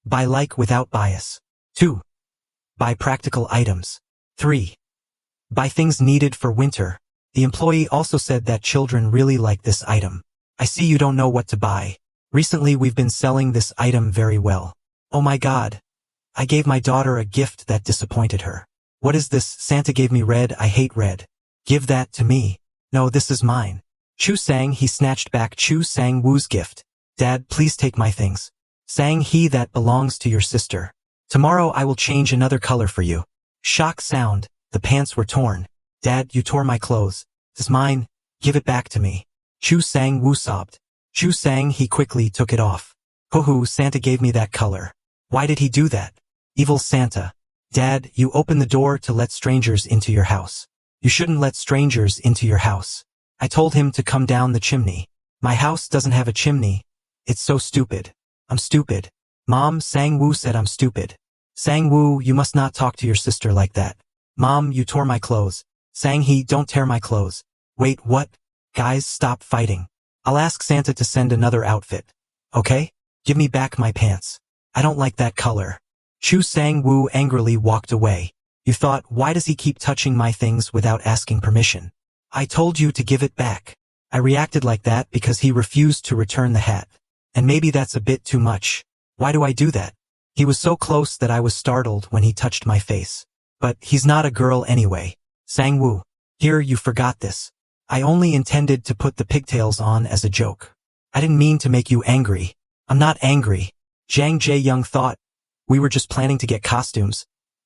Buy like without bias. 2. Buy practical items. 3. Buy things needed for winter. The employee also said that children really like this item. I see you don't know what to buy. Recently we've been selling this item very well. Oh my God. I gave my daughter a gift that disappointed her. What is this? Santa gave me red. I hate red. Give that to me. No, this is mine. Chu Sang he snatched back Chu Sang-woo's gift. Dad, please take my things. Sang he, that belongs to your sister. Tomorrow I will change another color for you. Shock sound, the pants were torn. Dad, you tore my clothes. This is mine. Give it back to me. Chu Sang-woo sobbed. Chu Sang he quickly took it off. Hoo-hoo, Santa gave me that color. Why did he do that? Evil Santa. Dad, you open the door to let strangers into your house. You shouldn't let strangers into your house. I told him to come down the chimney. My house doesn't have a chimney. It's so stupid. I'm stupid. Mom, Sang-woo said I'm stupid. Sang-woo, you must not talk to your sister like that. Mom, you tore my clothes. Sang-hee, don't tear my clothes. Wait, what? Guys, stop fighting. I'll ask Santa to send another outfit. Okay? Give me back my pants. I don't like that color. Chu Sang-woo angrily walked away. You thought, why does he keep touching my things without asking permission? I told you to give it back. I reacted like that because he refused to return the hat. And maybe that's a bit too much. Why do I do that? He was so close that I was startled when he touched my face. But he's not a girl anyway. Sang-woo. Here, you forgot this. I only intended to put the pigtails on as a joke. I didn't mean to make you angry. I'm not angry. Jang Jae-young thought. We were just planning to get costumes.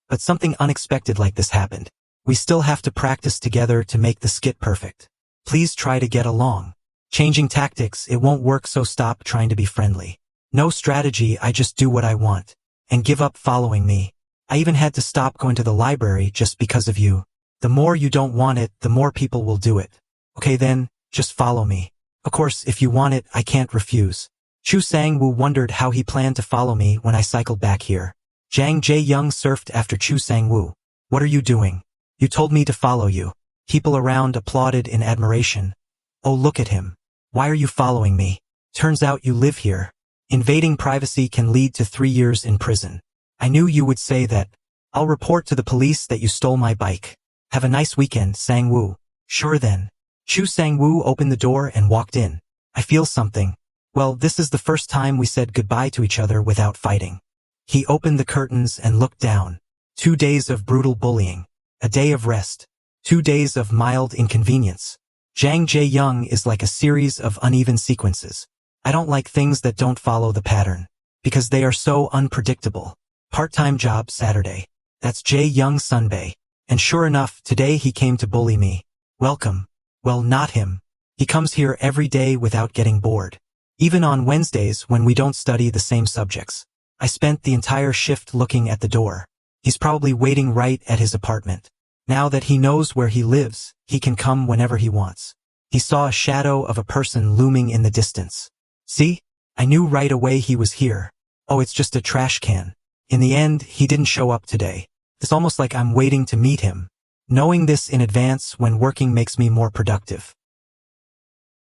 But something unexpected like this happened. We still have to practice together to make the skit perfect. Please try to get along. Changing tactics, it won't work, so stop trying to be friendly. No strategy, I just do what I want. And give up following me. I even had to stop going to the library just because of you. The more you don't want it, the more people will do it. Okay then, just follow me. Of course, if you want it, I can't refuse. Chu Sang-woo wondered how he planned to follow me when I cycled back here. Jang Jae-young surfed after Chu Sang-woo. What are you doing? You told me to follow you. People around applauded in admiration. Oh, look at him. Why are you following me? Turns out you live here. Invading privacy can lead to 3 years in prison. I knew you would say that. I'll report to the police that you stole my bike. Have a nice weekend, Sang-woo. Sure then. Chu Sang-woo opened the door and walked in. I feel something. Well, this is the first time we said goodbye to each other without fighting. He opened the curtains and looked down. 2 days of brutal bullying. A day of rest. 2 days of mild inconvenience. Jang Jae-young is like a series of uneven sequences. I don't like things that don't follow the pattern. Because they are so unpredictable. Part-time job Saturday. That's Jae-young Sunbae. And sure enough, today he came to bully me. Welcome. Well, not him. He comes here every day without getting bored. Even on Wednesdays when we don't study the same subjects. I spent the entire shift looking at the door. He's probably waiting right at his apartment. Now that he knows where he lives, he can come whenever he wants. He saw a shadow of a person looming in the distance. See? I knew right away he was here. Oh, it's just a trash can. In the end, he didn't show up today. It's almost like I'm waiting to meet him. Knowing this in advance when working makes me more productive.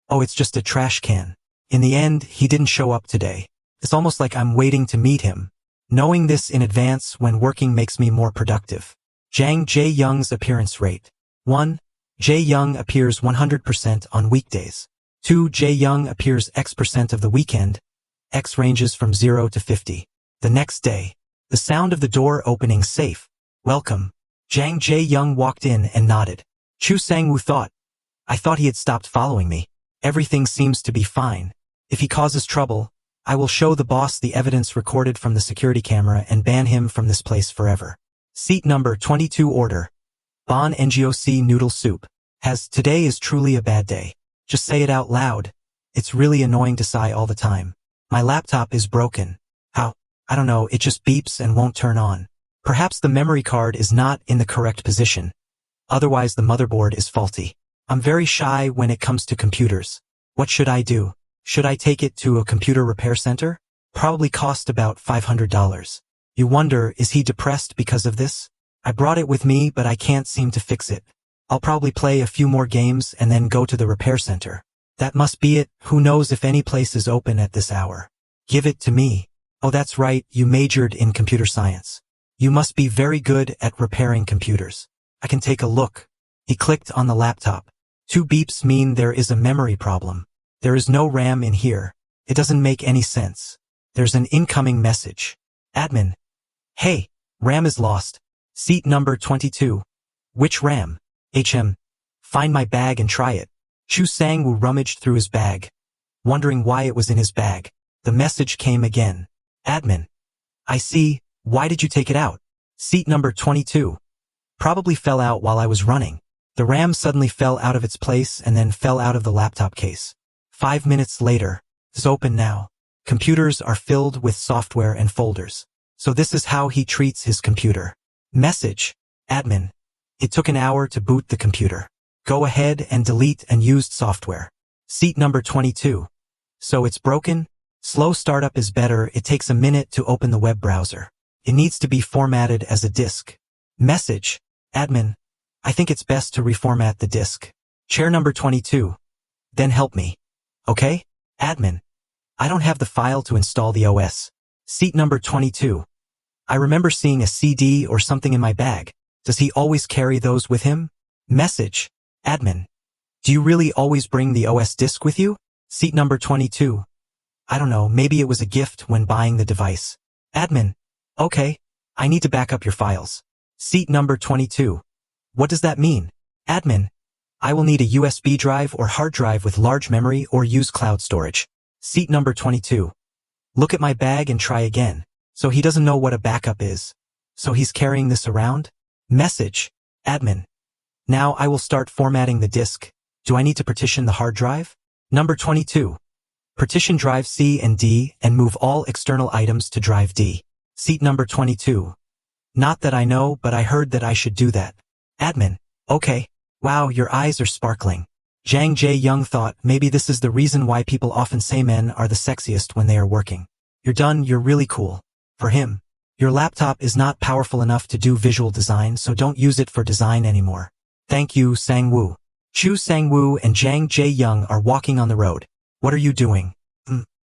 Oh, it's just a trash can. In the end, he didn't show up today. It's almost like I'm waiting to meet him. Knowing this in advance when working makes me more productive. Jang Jae-young's appearance rate. 1. Jae-young appears 100% on weekdays. 2. Jae-young appears X% of the weekend. X ranges from 0 to 50. The next day. The sound of the door opening safe. Welcome. Jang Jae-young walked in and nodded. Chu Sang-woo thought. I thought he had stopped following me. Everything seems to be fine. If he causes trouble, I will show the boss the evidence recorded from the security camera and ban him from this place forever. Seat number 22 order. Bon Ngoc noodle soup. Today is truly a bad day. Just say it out loud. It's really annoying to sigh all the time. My laptop is broken. How? I don't know, it just beeps and won't turn on. Perhaps the memory card is not in the correct position. Otherwise the motherboard is faulty. I'm very shy when it comes to computers. What should I do? Should I take it to a computer repair center? Probably cost about $500. You wonder, is he depressed because of this? I brought it with me but I can't seem to fix it. I'll probably play a few more games and then go to the repair center. That must be it. Who knows if any place is open at this hour. Give it to me. Oh, that's right, you majored in computer science. You must be very good at repairing computers. I can take a look. He clicked on the laptop. 2 beeps mean there is a memory problem. There is no RAM in here. It doesn't make any sense. There's an incoming message. Admin. Hey, RAM is lost. Seat number 22. Which RAM? Find my bag and try it. Chu Sang-woo rummaged through his bag, wondering why it was in his bag. The message came again. Admin. I see. Why did you take it out? Seat number 22. Probably fell out while I was running. The RAM suddenly fell out of its place and then fell out of the laptop case. 5 minutes later. It's open now. Computers are filled with software and folders. So this is how he treats his computer. Message. Admin. It took an hour to boot the computer. Go ahead and delete unused software. Seat number 22. So it's broken? Slow startup is better. It takes a minute to open the web browser. It needs to be formatted as a disk. Message. Admin. I think it's best to reformat the disk. Chair number 22. Then help me. Okay? Admin. I don't have the file to install the OS. Seat number 22. I remember seeing a CD or something in my bag. Does he always carry those with him? Message. Admin. Do you really always bring the OS disk with you? Seat number 22. I don't know, maybe it was a gift when buying the device. Admin. Okay. I need to back up your files. Seat number 22. What does that mean? Admin. I will need a USB drive or hard drive with large memory or use cloud storage. Seat number 22. Look at my bag and try again. So he doesn't know what a backup is. So he's carrying this around? Message. Admin. Now I will start formatting the disk. Do I need to partition the hard drive? Number 22. Partition drive C and D and move all external items to drive D. Seat number 22. Not that I know, but I heard that I should do that. Admin. Okay. Wow, your eyes are sparkling. Jang Jae-young thought maybe this is the reason why people often say men are the sexiest when they are working. You're done, you're really cool. For him. Your laptop is not powerful enough to do visual design, so don't use it for design anymore. Thank you, Sang-woo. Chu Sang-woo and Jang Jae-young are walking on the road. What are you doing?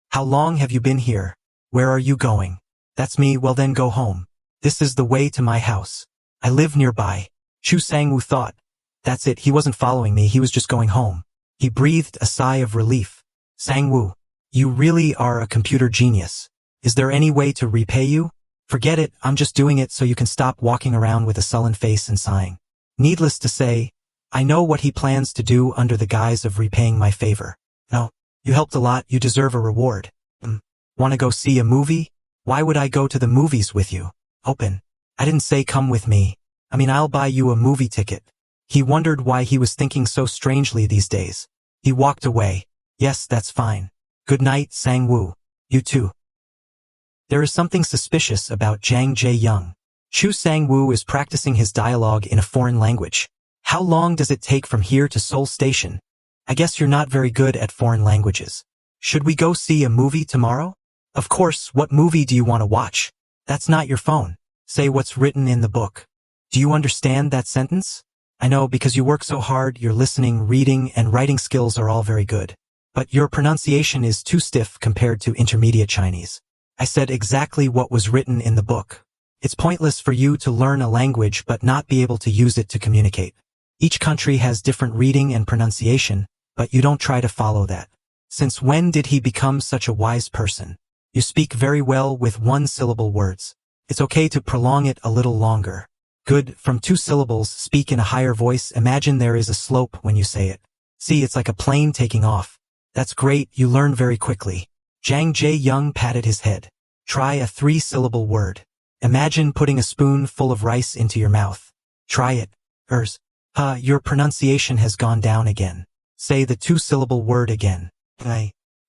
How long have you been here? Where are you going? That's me, well then go home. This is the way to my house. I live nearby. Chu Sang-woo thought. That's it, he wasn't following me, he was just going home. He breathed a sigh of relief. Sang-woo, you really are a computer genius. Is there any way to repay you? Forget it, I'm just doing it so you can stop walking around with a sullen face and sighing. Needless to say, I know what he plans to do under the guise of repaying my favor. No, you helped a lot, you deserve a reward. Wanna go see a movie? Why would I go to the movies with you? Open. I didn't say come with me. I mean I'll buy you a movie ticket. He wondered why he was thinking so strangely these days. He walked away. Yes, that's fine. Good night, Sang-woo. You too. There is something suspicious about Jang Jae-young. Chu Sang-woo is practicing his dialogue in a foreign language. How long does it take from here to Seoul Station? I guess you're not very good at foreign languages. Should we go see a movie tomorrow? Of course, what movie do you want to watch? That's not your phone. Say what's written in the book. Do you understand that sentence? I know because you work so hard, your listening, reading, and writing skills are all very good. But your pronunciation is too stiff compared to intermediate Chinese. I said exactly what was written in the book. It's pointless for you to learn a language but not be able to use it to communicate. Each country has different reading and pronunciation, but you don't try to follow that. Since when did he become such a wise person? You speak very well with one-syllable words. It's okay to prolong it a little longer. Good, from 2 syllables, speak in a higher voice. Imagine there is a slope when you say it. See, it's like a plane taking off. That's great, you learn very quickly. Jang Jae-young patted his head. Try a 3-syllable word. Imagine putting a spoon full of rice into your mouth. Try it. Your pronunciation has gone down again. Say the 2-syllable word again.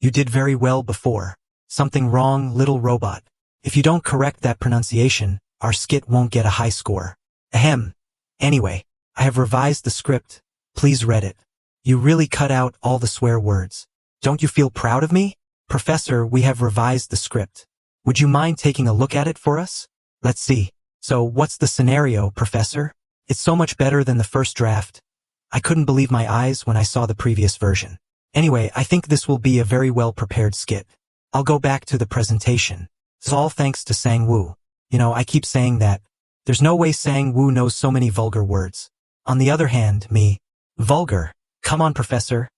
You did very well before. Something wrong, little robot. If you don't correct that pronunciation, our skit won't get a high score. Ahem. Anyway, I have revised the script. Please read it. You really cut out all the swear words. Don't you feel proud of me? Professor, we have revised the script. Would you mind taking a look at it for us? Let's see. So what's the scenario, Professor? It's so much better than the first draft. I couldn't believe my eyes when I saw the previous version. Anyway, I think this will be a very well-prepared skit. I'll go back to the presentation. It's all thanks to Sang-woo. You know, I keep saying that. There's no way Sang-woo knows so many vulgar words. On the other hand, me. Vulgar. Come on, Professor.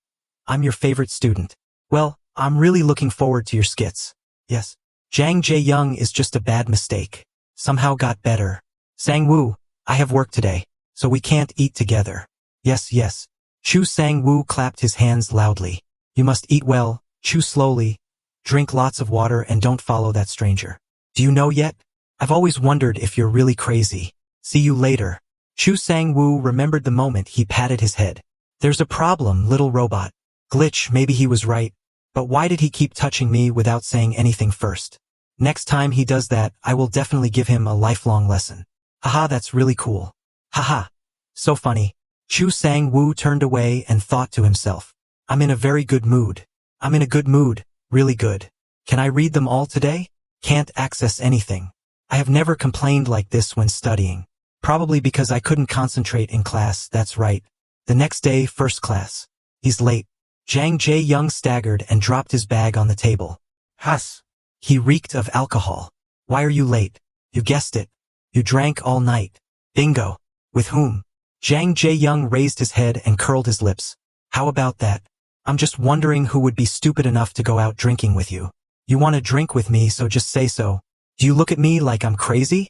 I'm your favorite student. Well, I'm really looking forward to your skits. Yes. Jang Jae-young is just a bad mistake. Somehow got better. Sang-woo, I have work today, so we can't eat together. Yes. Chu Sang-woo clapped his hands loudly. You must eat well, chew slowly, drink lots of water and don't follow that stranger. Do you know yet? I've always wondered if you're really crazy. See you later. Chu Sang-woo remembered the moment he patted his head. There's a problem, little robot. Glitch, maybe he was right. But why did he keep touching me without saying anything first? Next time he does that, I will definitely give him a lifelong lesson. Haha, that's really cool. Haha. So funny. Chu Sang-woo turned away and thought to himself. I'm in a very good mood. I'm in a good mood, really good. Can I read them all today? Can't access anything. I have never complained like this when studying. Probably because I couldn't concentrate in class, that's right. The next day, first class. He's late. Jang Jae-young staggered and dropped his bag on the table. Huss. He reeked of alcohol. Why are you late? You guessed it. You drank all night. Bingo. With whom? Jang Jae-young raised his head and curled his lips. How about that? I'm just wondering who would be stupid enough to go out drinking with you. You want to drink with me, so just say so. Do you look at me like I'm crazy?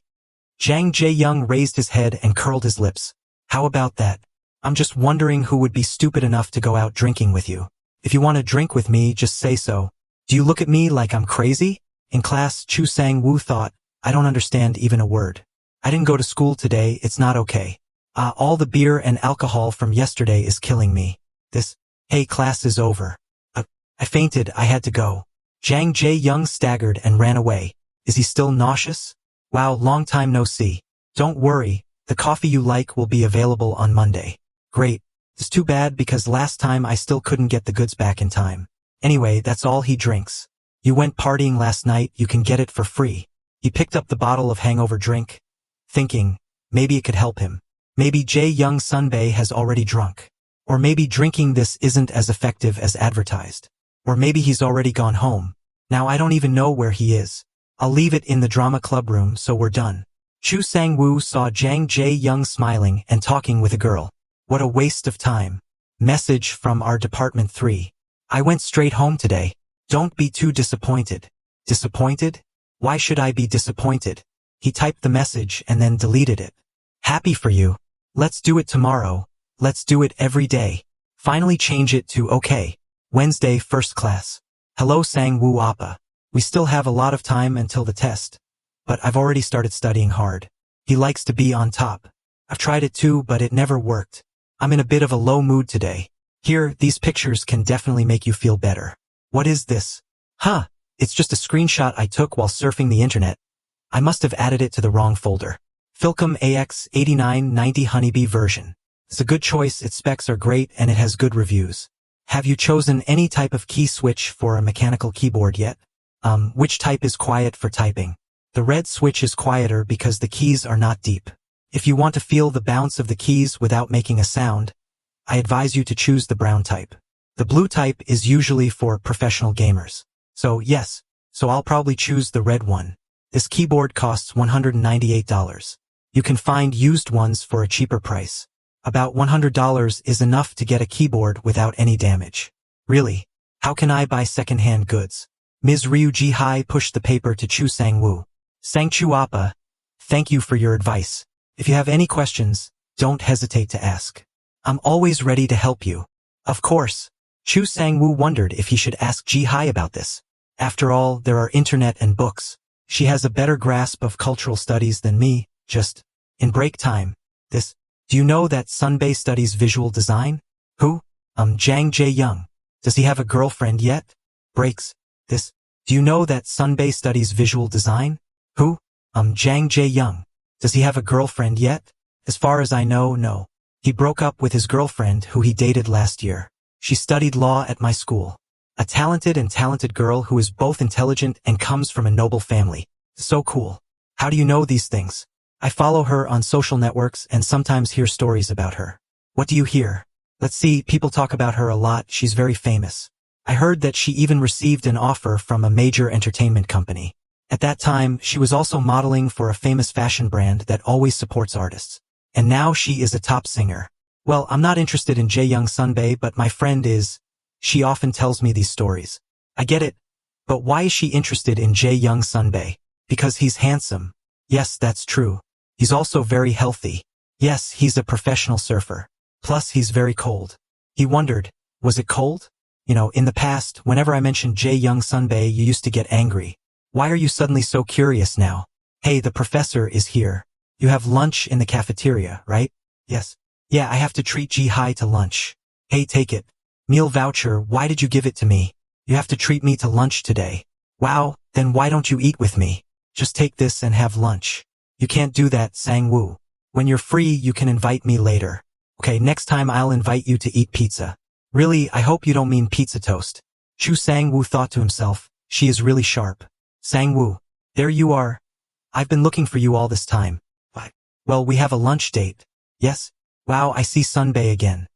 Jang Jae-young raised his head and curled his lips. How about that? I'm just wondering who would be stupid enough to go out drinking with you. If you want to drink with me, just say so. Do you look at me like I'm crazy? In class, Chu Sang-woo thought, I don't understand even a word. I didn't go to school today, it's not okay. All the beer and alcohol from yesterday is killing me. Hey, class is over. I fainted, I had to go. Jang Jae-young staggered and ran away. Is he still nauseous? Wow, long time no see. Don't worry, the coffee you like will be available on Monday. Great. It's too bad because last time I still couldn't get the goods back in time. Anyway, that's all he drinks. You went partying last night, you can get it for free. He picked up the bottle of hangover drink, thinking, maybe it could help him. Maybe Jae-young Sunbae has already drunk. Or maybe drinking this isn't as effective as advertised. Or maybe he's already gone home. Now I don't even know where he is. I'll leave it in the drama club room so we're done. Chu Sang-woo saw Jang Jae-young smiling and talking with a girl. What a waste of time. Message from our Department 3. I went straight home today. Don't be too disappointed. Disappointed? Why should I be disappointed? He typed the message and then deleted it. Happy for you. Let's do it tomorrow. Let's do it every day. Finally change it to okay. Wednesday, first class. Hello Sang-woo Appa. We still have a lot of time until the test. But I've already started studying hard. He likes to be on top. I've tried it too, but it never worked. I'm in a bit of a low mood today. Here, these pictures can definitely make you feel better. What is this? It's just a screenshot I took while surfing the internet. I must have added it to the wrong folder. Philcom AX8990 Honeybee version. It's a good choice, its specs are great and it has good reviews. Have you chosen any type of key switch for a mechanical keyboard yet? Which type is quiet for typing? The red switch is quieter because the keys are not deep. If you want to feel the bounce of the keys without making a sound, I advise you to choose the brown type. The blue type is usually for professional gamers. So I'll probably choose the red one. This keyboard costs $198. You can find used ones for a cheaper price. About $100 is enough to get a keyboard without any damage. Really? How can I buy second-hand goods? Ms. Ryu Ji-hai pushed the paper to Chu Sang-woo. Sang-chu Appa, thank you for your advice. If you have any questions, don't hesitate to ask. I'm always ready to help you. Of course. Chu Sang-woo wondered if he should ask Ji-hai about this. After all, there are internet and books. She has a better grasp of cultural studies than me, just in break time. Do you know that Sunbae studies visual design? Who? Jang Jae-young. Does he have a girlfriend yet? Breaks. Do you know that Sunbae studies visual design? Who? Jang Jae-young. Does he have a girlfriend yet? As far as I know, no. He broke up with his girlfriend who he dated last year. She studied law at my school. A talented girl who is both intelligent and comes from a noble family. So cool. How do you know these things? I follow her on social networks and sometimes hear stories about her. What do you hear? Let's see, people talk about her a lot, she's very famous. I heard that she even received an offer from a major entertainment company. At that time, she was also modeling for a famous fashion brand that always supports artists. And now she is a top singer. Well, I'm not interested in Jae-young Sunbae, but my friend is. She often tells me these stories. I get it. But why is she interested in Jae-young Sunbae? Because he's handsome. Yes, that's true. He's also very healthy. Yes, he's a professional surfer. Plus, he's very cold. He wondered, was it cold? You know, in the past, whenever I mentioned Jae-young Sunbae, you used to get angry. Why are you suddenly so curious now? Hey, the professor is here. You have lunch in the cafeteria, right? Yes. Yeah, I have to treat Ji-hai to lunch. Hey, take it. Meal voucher, why did you give it to me? You have to treat me to lunch today. Wow, then why don't you eat with me? Just take this and have lunch. You can't do that, Sang-woo. When you're free, you can invite me later. Okay, next time I'll invite you to eat pizza. Really, I hope you don't mean pizza toast. Chu Sang-woo thought to himself, she is really sharp. Sang-woo, there you are. I've been looking for you all this time. What? Well, we have a lunch date. Yes? Wow, I see Sunbae again.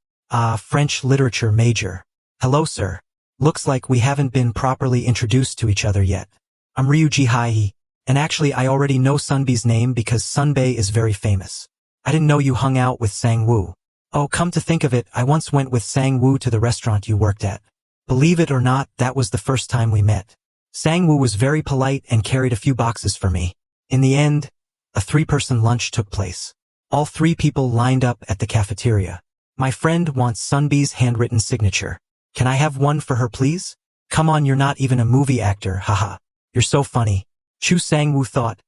French literature major. Hello, sir. Looks like we haven't been properly introduced to each other yet. I'm Ryu Ji-hai, and actually I already know Sunbae's name because Sunbae is very famous. I didn't know you hung out with Sang-woo. Oh, come to think of it, I once went with Sang-woo to the restaurant you worked at. Believe it or not, that was the first time we met. Sang-woo was very polite and carried a few boxes for me. In the end, a 3-person lunch took place. All 3 people lined up at the cafeteria. My friend wants Sunbae's handwritten signature. Can I have one for her, please? Come on, you're not even a movie actor, haha. You're so funny. Chu Sang-woo thought.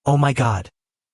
Oh my god.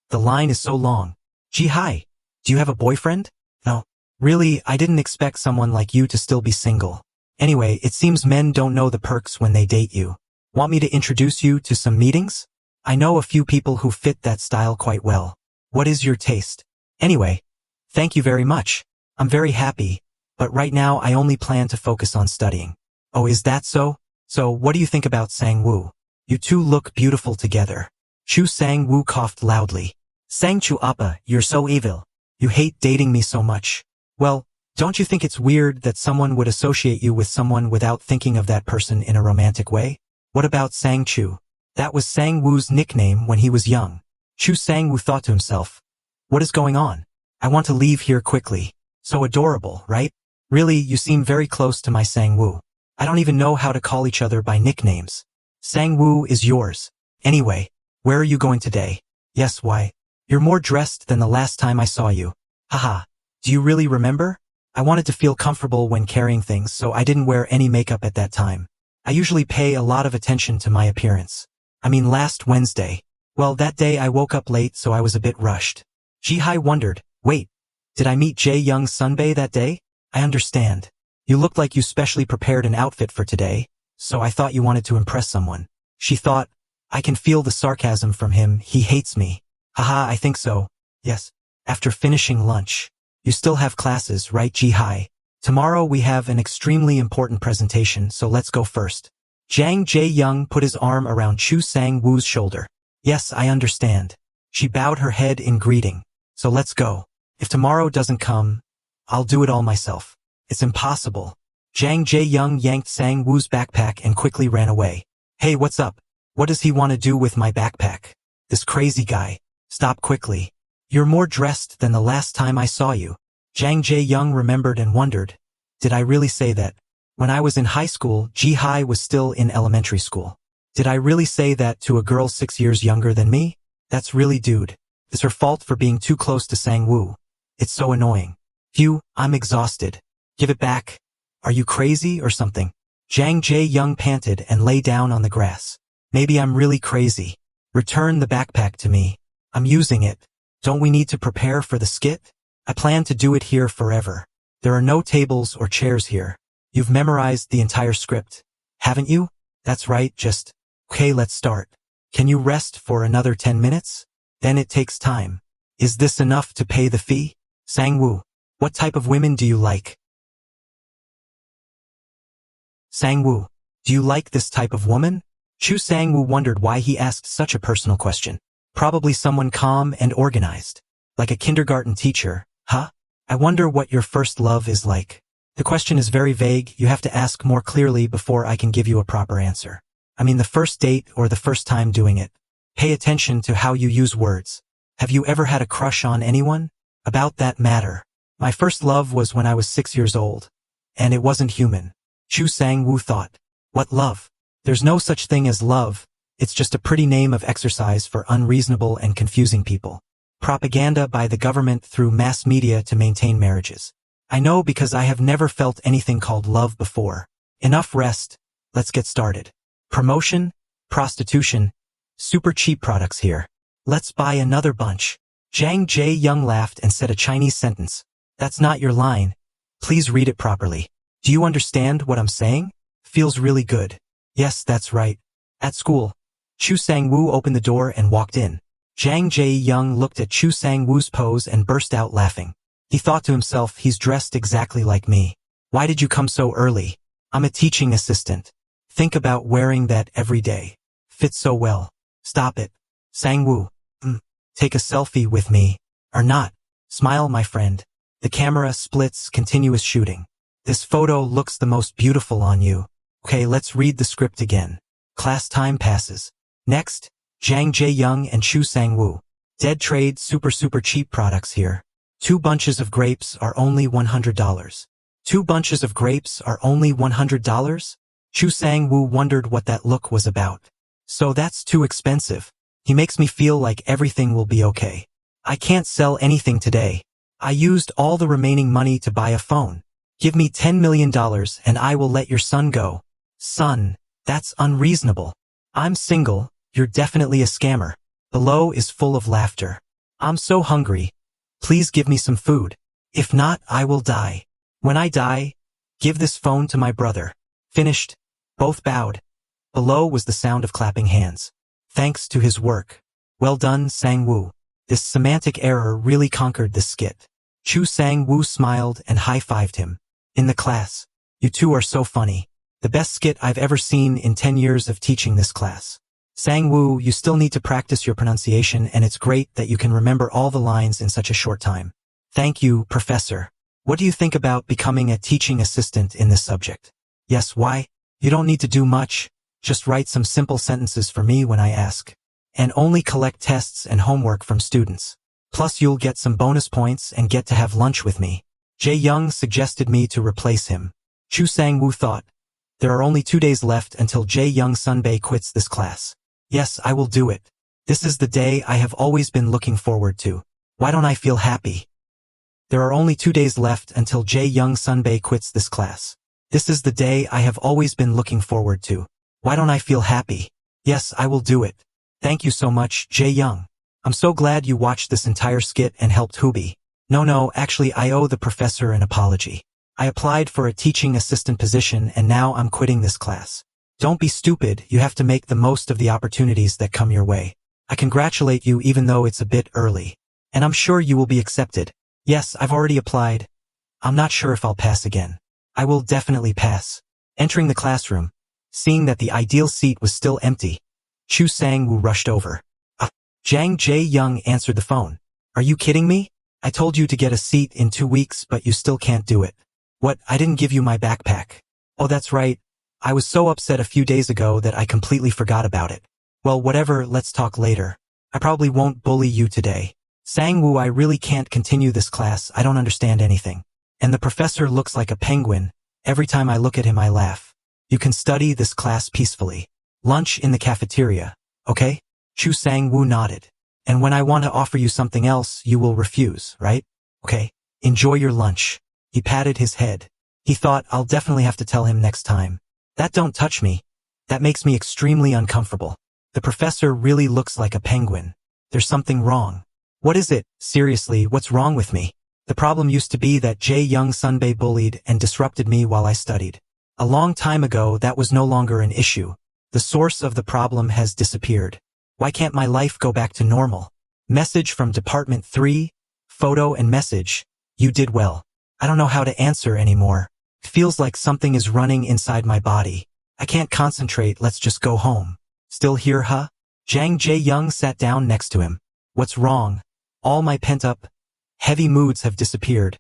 The line is so long. Ji-hai, do you have a boyfriend? No. Really, I didn't expect someone like you to still be single. Anyway, it seems men don't know the perks when they date you. Want me to introduce you to some meetings? I know a few people who fit that style quite well. What is your taste? Anyway, thank you very much. I'm very happy, but right now I only plan to focus on studying. Oh, is that so? So, what do you think about Sang-woo? You two look beautiful together. Chu Sang-woo coughed loudly. Sang-chu Appa, you're so evil. You hate dating me so much. Well, don't you think it's weird that someone would associate you with someone without thinking of that person in a romantic way? What about Sang-chu? That was Sang-woo's nickname when he was young. Chu Sang-woo thought to himself. What is going on? I want to leave here quickly. So adorable, right? Really, you seem very close to my Sang-woo. I don't even know how to call each other by nicknames. Sang-woo is yours. Anyway, where are you going today? Yes, why? You're more dressed than the last time I saw you. Haha. Do you really remember? I wanted to feel comfortable when carrying things, so I didn't wear any makeup at that time. I usually pay a lot of attention to my appearance. I mean last Wednesday. Well, that day I woke up late, so I was a bit rushed. Ji-hai wondered, wait, did I meet Jae-young Sunbae that day? I understand. You looked like you specially prepared an outfit for today, so I thought you wanted to impress someone. She thought, I can feel the sarcasm from him, he hates me. Haha, I think so. Yes. After finishing lunch. You still have classes, right, Ji-hai? Tomorrow we have an extremely important presentation, so let's go first. Jang Jae-young put his arm around Chu Sang-woo's shoulder. Yes, I understand. She bowed her head in greeting. So let's go. If tomorrow doesn't come, I'll do it all myself. It's impossible. Jang Jae-young yanked Sang-woo's backpack and quickly ran away. Hey, what's up? What does he want to do with my backpack? This crazy guy. Stop quickly. You're more dressed than the last time I saw you. Jang Jae-young remembered and wondered, did I really say that? When I was in high school, Ji-hai was still in elementary school. Did I really say that to a girl 6 years younger than me? That's really dude. It's her fault for being too close to Sang-woo. It's so annoying. Phew, I'm exhausted. Give it back. Are you crazy or something? Jang Jae-young panted and lay down on the grass. Maybe I'm really crazy. Return the backpack to me. I'm using it. Don't we need to prepare for the skit? I plan to do it here forever. There are no tables or chairs here. You've memorized the entire script, haven't you? That's right, just... Okay, let's start. Can you rest for another 10 minutes? Then it takes time. Is this enough to pay the fee? Sang-woo, what type of women do you like? Sang-woo, do you like this type of woman? Chu Sang-woo wondered why he asked such a personal question. Probably someone calm and organized. Like a kindergarten teacher, huh? I wonder what your first love is like. The question is very vague, you have to ask more clearly before I can give you a proper answer. I mean the first date or the first time doing it. Pay attention to how you use words. Have you ever had a crush on anyone? About that matter. My first love was when I was 6 years old. And it wasn't human. Chu Sang-woo thought. What love? There's no such thing as love, it's just a pretty name of exercise for unreasonable and confusing people. Propaganda by the government through mass media to maintain marriages. I know because I have never felt anything called love before. Enough rest, let's get started. Promotion, prostitution, super cheap products here. Let's buy another bunch. Jang Jae-young laughed and said a Chinese sentence. That's not your line. Please read it properly. Do you understand what I'm saying? Feels really good. Yes, that's right. At school. Chu Sang-woo opened the door and walked in. Jang Jae-young looked at Chu Sang-woo's pose and burst out laughing. He thought to himself, he's dressed exactly like me. Why did you come so early? I'm a teaching assistant. Think about wearing that every day. Fits so well. Stop it. Sang-woo. Take a selfie with me. Or not. Smile, my friend. The camera splits, continuous shooting. This photo looks the most beautiful on you. Okay, let's read the script again. Class time passes. Next, Jang Jae-young and Chu Sang-woo. Dead trade super cheap products here. 2 bunches of grapes are only $100. 2 bunches of grapes are only $100? Chu Sang-woo wondered what that look was about. So that's too expensive. He makes me feel like everything will be okay. I can't sell anything today. I used all the remaining money to buy a phone. Give me $10 million and I will let your son go. Son, that's unreasonable. I'm single, you're definitely a scammer. Below is full of laughter. I'm so hungry. Please give me some food. If not, I will die. When I die, give this phone to my brother. Finished. Both bowed. Below was the sound of clapping hands. Thanks to his work. Well done, Sang-woo. This semantic error really conquered this skit. Chu Sang-woo smiled and high-fived him. In the class. You two are so funny. The best skit I've ever seen in 10 years of teaching this class. Sang-woo, you still need to practice your pronunciation and it's great that you can remember all the lines in such a short time. Thank you, Professor. What do you think about becoming a teaching assistant in this subject? Yes, why? You don't need to do much. Just write some simple sentences for me when I ask. And only collect tests and homework from students. Plus you'll get some bonus points and get to have lunch with me. Jae-young suggested me to replace him. Chu Sang-woo thought. There are only 2 days left until Jae-young Sunbae quits this class. Yes, I will do it. This is the day I have always been looking forward to. Why don't I feel happy? There are only 2 days left until Jae-young Sunbae quits this class. This is the day I have always been looking forward to. Why don't I feel happy? Yes, I will do it. Thank you so much, Jae-young. I'm so glad you watched this entire skit and helped Hoobi. No, actually I owe the professor an apology. I applied for a teaching assistant position and now I'm quitting this class. Don't be stupid, you have to make the most of the opportunities that come your way. I congratulate you even though it's a bit early. And I'm sure you will be accepted. Yes, I've already applied. I'm not sure if I'll pass again. I will definitely pass. Entering the classroom, seeing that the ideal seat was still empty, Chu Sang-woo rushed over. Jang Jae-young answered the phone. Are you kidding me? I told you to get a seat in 2 weeks but you still can't do it. What, I didn't give you my backpack. Oh, that's right. I was so upset a few days ago that I completely forgot about it. Well, whatever, let's talk later. I probably won't bully you today. Sang-woo, I really can't continue this class, I don't understand anything. And the professor looks like a penguin, every time I look at him I laugh. You can study this class peacefully. Lunch in the cafeteria, okay? Chu Sang-woo nodded. And when I want to offer you something else, you will refuse, right? Okay, enjoy your lunch. He patted his head. He thought, I'll definitely have to tell him next time. That don't touch me. That makes me extremely uncomfortable. The professor really looks like a penguin. There's something wrong. What is it? Seriously, what's wrong with me? The problem used to be that Jae-young Sunbae bullied and disrupted me while I studied. A long time ago, that was no longer an issue. The source of the problem has disappeared. Why can't my life go back to normal? Message from Department 3, photo and message. You did well. I don't know how to answer anymore. Feels like something is running inside my body. I can't concentrate, let's just go home. Still here, huh? Jang Jae-young sat down next to him. What's wrong? All my pent-up, heavy moods have disappeared.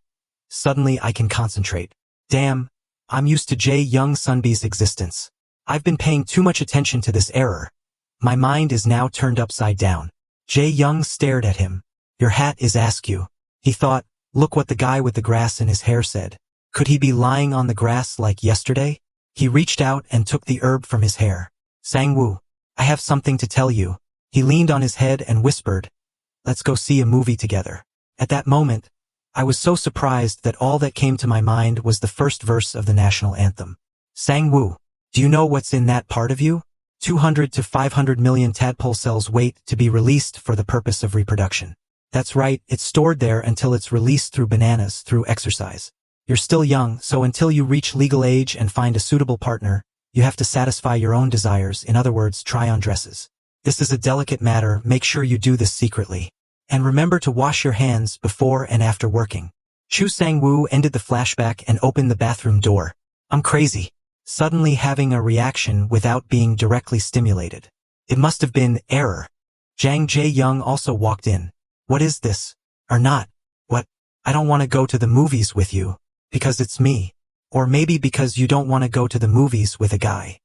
Suddenly I can concentrate. Damn, I'm used to Jae-young Sunbae's existence. I've been paying too much attention to this error. My mind is now turned upside down. Jae-young stared at him. Your hat is askew. He thought, look what the guy with the grass in his hair said. Could he be lying on the grass like yesterday? He reached out and took the herb from his hair. Sang-woo, I have something to tell you. He leaned on his head and whispered, let's go see a movie together. At that moment, I was so surprised that all that came to my mind was the first verse of the national anthem. Sang-woo, do you know what's in that part of you? 200 to 500 million tadpole cells wait to be released for the purpose of reproduction. That's right, it's stored there until it's released through bananas, through exercise. You're still young, so until you reach legal age and find a suitable partner, you have to satisfy your own desires, in other words, try on dresses. This is a delicate matter, make sure you do this secretly. And remember to wash your hands before and after working. Chu Sang-woo ended the flashback and opened the bathroom door. I'm crazy. Suddenly having a reaction without being directly stimulated. It must have been error. Jang Jae-young also walked in. What is this? Or not? What? I don't want to go to the movies with you. Because it's me. Or maybe because you don't want to go to the movies with a guy.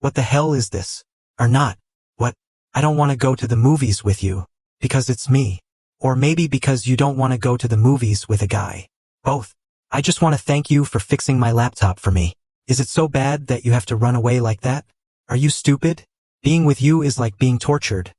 What the hell is this? Or not? What? I don't want to go to the movies with you. Because it's me. Or maybe because you don't want to go to the movies with a guy. Both. I just want to thank you for fixing my laptop for me. Is it so bad that you have to run away like that? Are you stupid? Being with you is like being tortured.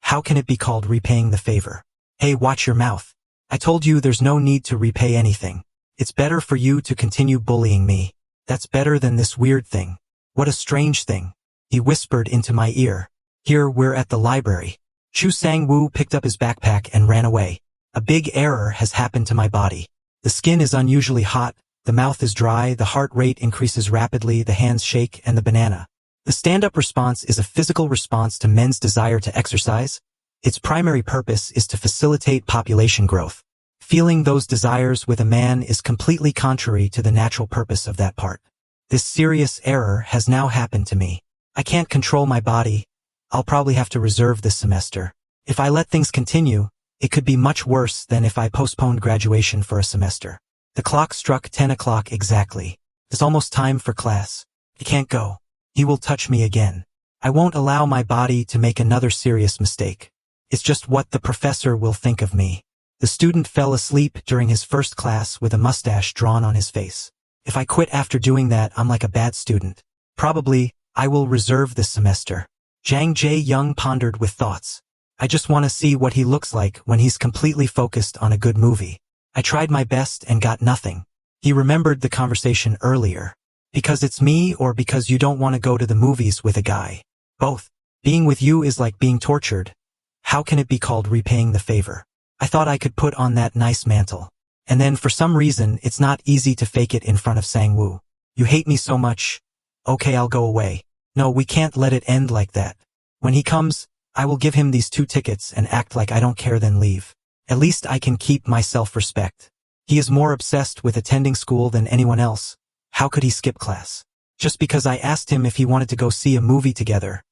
How can it be called repaying the favor? Hey, watch your mouth. I told you there's no need to repay anything. It's better for you to continue bullying me. That's better than this weird thing. What a strange thing. He whispered into my ear. Here, we're at the library. Chu Sang-woo picked up his backpack and ran away. A big error has happened to my body. The skin is unusually hot, the mouth is dry, the heart rate increases rapidly, the hands shake, and the banana. The stand-up response is a physical response to men's desire to exercise. Its primary purpose is to facilitate population growth. Feeling those desires with a man is completely contrary to the natural purpose of that part. This serious error has now happened to me. I can't control my body. I'll probably have to reserve this semester. If I let things continue, it could be much worse than if I postponed graduation for a semester. The clock struck 10 o'clock exactly. It's almost time for class. I can't go. He will touch me again. I won't allow my body to make another serious mistake. It's just what the professor will think of me. The student fell asleep during his first class with a mustache drawn on his face. If I quit after doing that, I'm like a bad student. Probably, I will reserve this semester. Jang Jae-young pondered with thoughts. I just want to see what he looks like when he's completely focused on a good movie. I tried my best and got nothing. He remembered the conversation earlier. Because it's me or because you don't want to go to the movies with a guy? Both. Being with you is like being tortured. How can it be called repaying the favor? I thought I could put on that nice mantle. And then for some reason it's not easy to fake it in front of Sang-woo. You hate me so much. Okay, I'll go away. No, we can't let it end like that. When he comes, I will give him these 2 tickets and act like I don't care, then leave. At least I can keep my self-respect. He is more obsessed with attending school than anyone else. How could he skip class? Just because I asked him if he wanted to go see a movie together.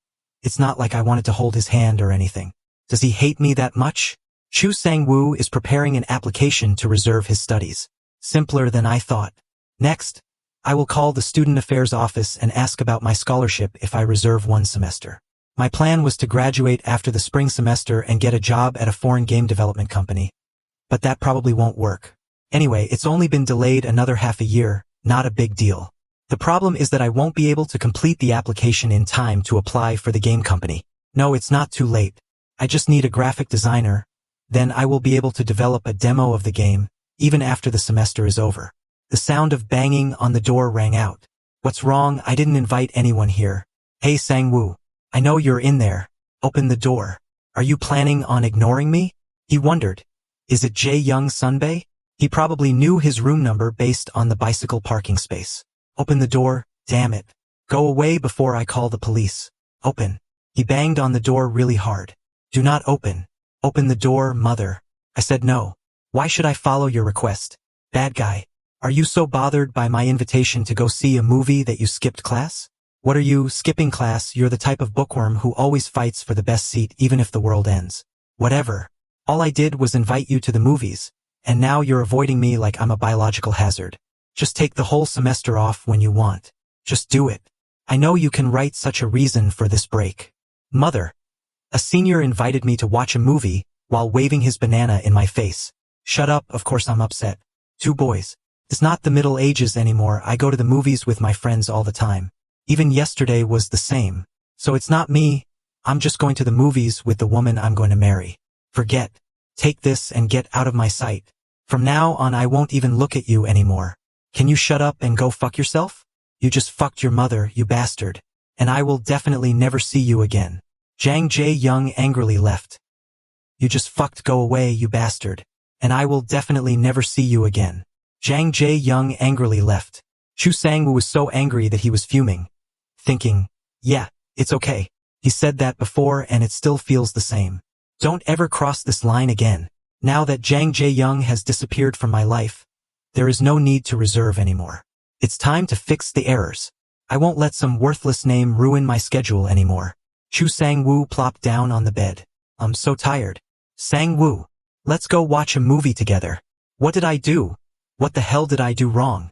It's not like I wanted to hold his hand or anything. Does he hate me that much? Chu Sang-woo is preparing an application to reserve his studies. Simpler than I thought. Next, I will call the student affairs office and ask about my scholarship if I reserve 1 semester. My plan was to graduate after the spring semester and get a job at a foreign game development company. But that probably won't work. Anyway, it's only been delayed another half a year, not a big deal. The problem is that I won't be able to complete the application in time to apply for the game company. No, it's not too late. I just need a graphic designer. Then I will be able to develop a demo of the game, even after the semester is over. The sound of banging on the door rang out. What's wrong? I didn't invite anyone here. Hey Sang-woo. I know you're in there. Open the door. Are you planning on ignoring me? He wondered. Is it Jae-young Sunbae? He probably knew his room number based on the bicycle parking space. Open the door, damn it. Go away before I call the police. Open. He banged on the door really hard. Do not open. Open the door, mother. I said no. Why should I follow your request? Bad guy. Are you so bothered by my invitation to go see a movie that you skipped class? What are you, skipping class? You're the type of bookworm who always fights for the best seat even if the world ends. Whatever. All I did was invite you to the movies, and now you're avoiding me like I'm a biological hazard. Just take the whole semester off when you want. Just do it. I know you can write such a reason for this break. Mother. A senior invited me to watch a movie while waving his banana in my face. Shut up, of course I'm upset. Two boys. It's not the Middle Ages anymore. I go to the movies with my friends all the time. Even yesterday was the same. So it's not me. I'm just going to the movies with the woman I'm going to marry. Forget. Take this and get out of my sight. From now on I won't even look at you anymore. Can you shut up and go fuck yourself? You just fucked your mother, you bastard. And I will definitely never see you again. Jang Jae-young angrily left. You just fucked, go away, you bastard. And I will definitely never see you again. Jang Jae-young angrily left. Chu Sang-woo was so angry that he was fuming. Thinking, yeah, it's okay. He said that before and it still feels the same. Don't ever cross this line again. Now that Jang Jae-young has disappeared from my life, there is no need to reserve anymore. It's time to fix the errors. I won't let some worthless name ruin my schedule anymore. Chu Sang-woo plopped down on the bed. I'm so tired. Sang-woo, let's go watch a movie together. What did I do? What the hell did I do wrong?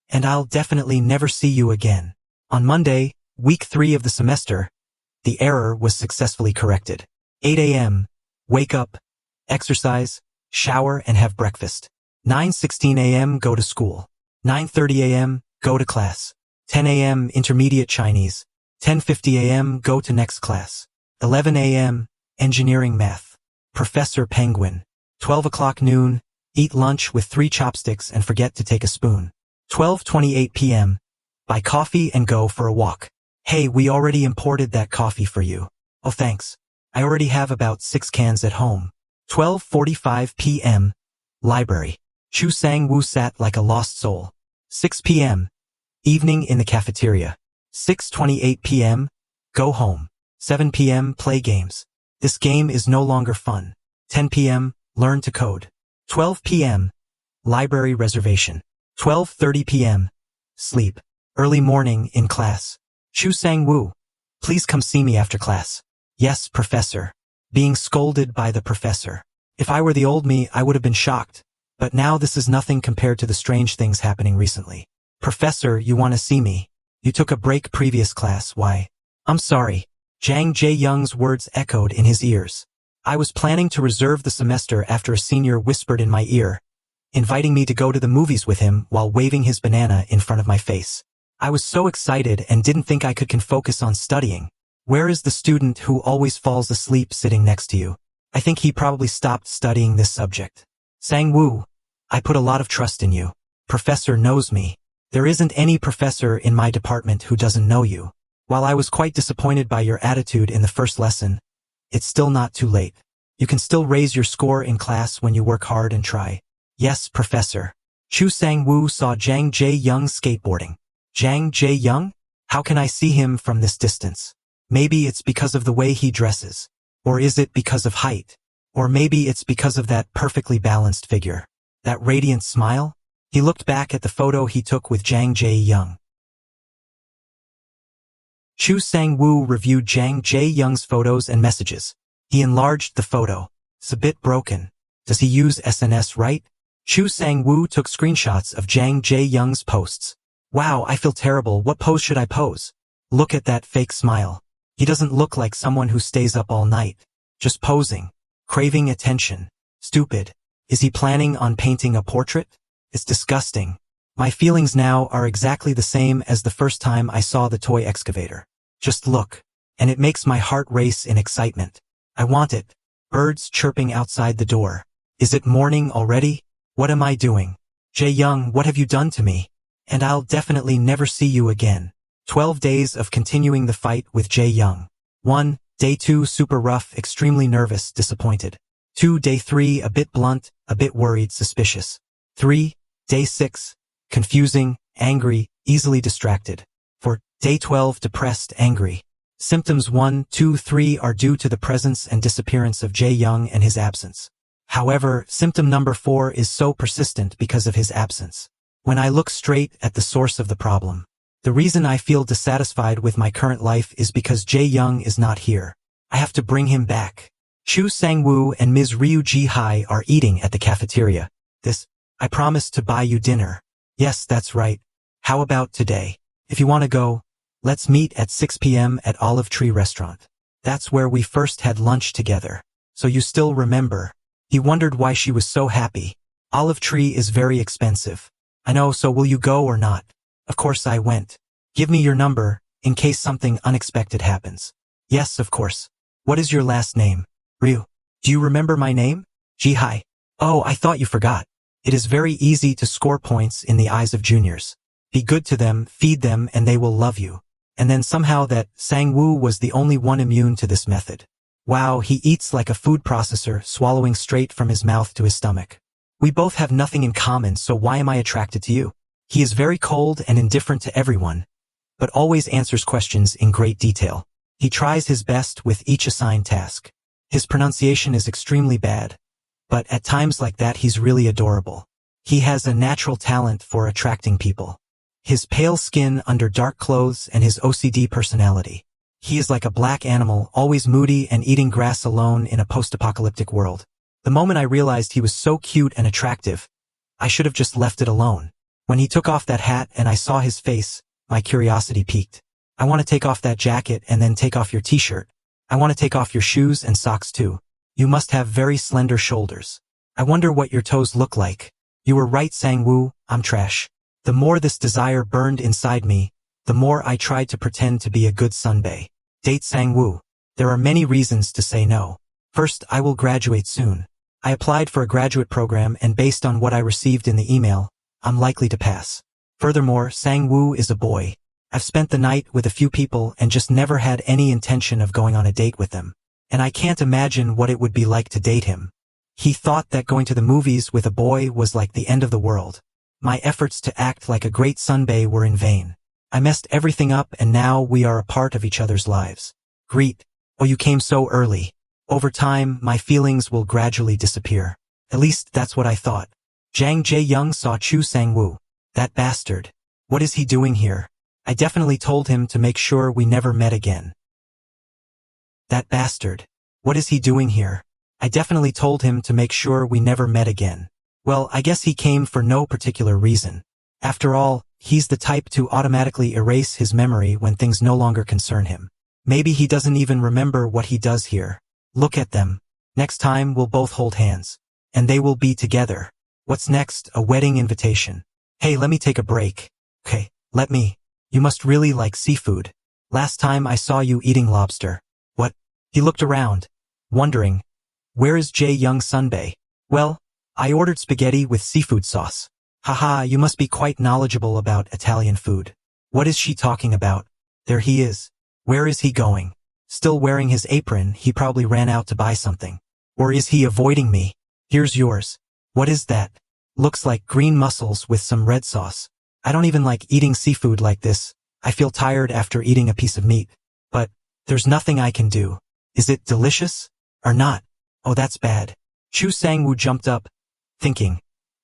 And I'll definitely never see you again. On Monday, week 3 of the semester, the error was successfully corrected. 8 a.m. Wake up, exercise, shower and have breakfast. 9:16 a.m. Go to school. 9:30 a.m. Go to class. 10 a.m. Intermediate Chinese. 10:50 a.m. Go to next class. 11 a.m. Engineering math. Professor Penguin. 12 o'clock noon. Eat lunch with 3 chopsticks and forget to take a spoon. 12:28 p.m. Buy coffee and go for a walk. Hey, we already imported that coffee for you. Oh thanks. I already have about 6 cans at home. 12:45 p.m. Library. Chu Sang-woo sat like a lost soul. 6 p.m. Evening in the cafeteria. 6:28 p.m. Go home. 7 p.m. Play games. This game is no longer fun. 10 p.m. Learn to code. 12 p.m. Library reservation. 12:30 p.m. Sleep. Early morning in class. Chu Sang-woo, please come see me after class. Yes, professor. Being scolded by the professor. If I were the old me, I would have been shocked. But now this is nothing compared to the strange things happening recently. Professor, you want to see me? You took a break previous class, why? I'm sorry. Jang Jae-young's words echoed in his ears. I was planning to reserve the semester after a senior whispered in my ear, inviting me to go to the movies with him while waving his banana in front of my face. I was so excited and didn't think I can focus on studying. Where is the student who always falls asleep sitting next to you? I think he probably stopped studying this subject. Sang-woo, I put a lot of trust in you. Professor knows me. There isn't any professor in my department who doesn't know you. While I was quite disappointed by your attitude in the first lesson, it's still not too late. You can still raise your score in class when you work hard and try. Yes, professor. Chu Sang-woo saw Jang Jae-young skateboarding. Jang Jae-young? How can I see him from this distance? Maybe it's because of the way he dresses. Or is it because of height? Or maybe it's because of that perfectly balanced figure. That radiant smile? He looked back at the photo he took with Jang Jae-young. Chu Sang-woo reviewed Jang Jae-young's photos and messages. He enlarged the photo. It's a bit broken. Does he use SNS right? Chu Sang-woo took screenshots of Jang Jae-young's posts. Wow, I feel terrible. What pose should I pose? Look at that fake smile. He doesn't look like someone who stays up all night, just posing, craving attention. Stupid. Is he planning on painting a portrait? It's disgusting. My feelings now are exactly the same as the first time I saw the toy excavator. Just look. And it makes my heart race in excitement. I want it. Birds chirping outside the door. Is it morning already? What am I doing? Jae-young, what have you done to me? And I'll definitely never see you again. 12 days of continuing the fight with Jae-young. 1. Day 2 super rough, extremely nervous, disappointed. 2. Day 3 a bit blunt, a bit worried, suspicious. 3. Day 6 confusing, angry, easily distracted. 4. Day 12 depressed, angry. Symptoms 1, 2, 3 are due to the presence and disappearance of Jae-young and his absence. However, symptom number 4 is so persistent because of his absence. When I look straight at the source of the problem, the reason I feel dissatisfied with my current life is because Jae-young is not here. I have to bring him back. Chu Sang-woo and Ms. Ryu Ji-hai are eating at the cafeteria. I promised to buy you dinner. Yes, that's right. How about today? If you want to go, let's meet at 6 p.m. at Olive Tree Restaurant. That's where we first had lunch together. So you still remember. He wondered why she was so happy. Olive Tree is very expensive. I know, so will you go or not? Of course I went. Give me your number, in case something unexpected happens. Yes, of course. What is your last name? Ryu. Do you remember my name? Ji-hai. Oh, I thought you forgot. It is very easy to score points in the eyes of juniors. Be good to them, feed them, and they will love you. And then somehow that Sang-woo was the only one immune to this method. Wow, he eats like a food processor, swallowing straight from his mouth to his stomach. We both have nothing in common, so why am I attracted to you? He is very cold and indifferent to everyone, but always answers questions in great detail. He tries his best with each assigned task. His pronunciation is extremely bad, but at times like that he's really adorable. He has a natural talent for attracting people. His pale skin under dark clothes and his OCD personality. He is like a black animal, always moody and eating grass alone in a post-apocalyptic world. The moment I realized he was so cute and attractive, I should have just left it alone. When he took off that hat and I saw his face, my curiosity piqued. I want to take off that jacket and then take off your t-shirt. I want to take off your shoes and socks too. You must have very slender shoulders. I wonder what your toes look like. You were right, Sang-woo, I'm trash. The more this desire burned inside me, the more I tried to pretend to be a good sunbae. Date Sang-woo. There are many reasons to say no. First, I will graduate soon. I applied for a graduate program and based on what I received in the email, I'm likely to pass. Furthermore, Sang-woo is a boy. I've spent the night with a few people and just never had any intention of going on a date with them. And I can't imagine what it would be like to date him. He thought that going to the movies with a boy was like the end of the world. My efforts to act like a great sunbae were in vain. I messed everything up and now we are a part of each other's lives. Greet. Oh, you came so early. Over time, my feelings will gradually disappear. At least that's what I thought. Jang Jae-young saw Chu Sang-woo. That bastard. What is he doing here? I definitely told him to make sure we never met again. That bastard. What is he doing here? I definitely told him to make sure we never met again. Well, I guess he came for no particular reason. After all, he's the type to automatically erase his memory when things no longer concern him. Maybe he doesn't even remember what he does here. Look at them. Next time we'll both hold hands. And they will be together. What's next? A wedding invitation. Hey, let me take a break. Okay, let me. You must really like seafood. Last time I saw you eating lobster. What? He looked around, wondering, where is Jae-young Sunbae? Well, I ordered spaghetti with seafood sauce. Haha, you must be quite knowledgeable about Italian food. What is she talking about? There he is. Where is he going? Still wearing his apron, he probably ran out to buy something. Or is he avoiding me? Here's yours. What is that? Looks like green mussels with some red sauce. I don't even like eating seafood like this. I feel tired after eating a piece of meat. But there's nothing I can do. Is it delicious? Or not? Oh, that's bad. Chu Sang-woo jumped up, thinking,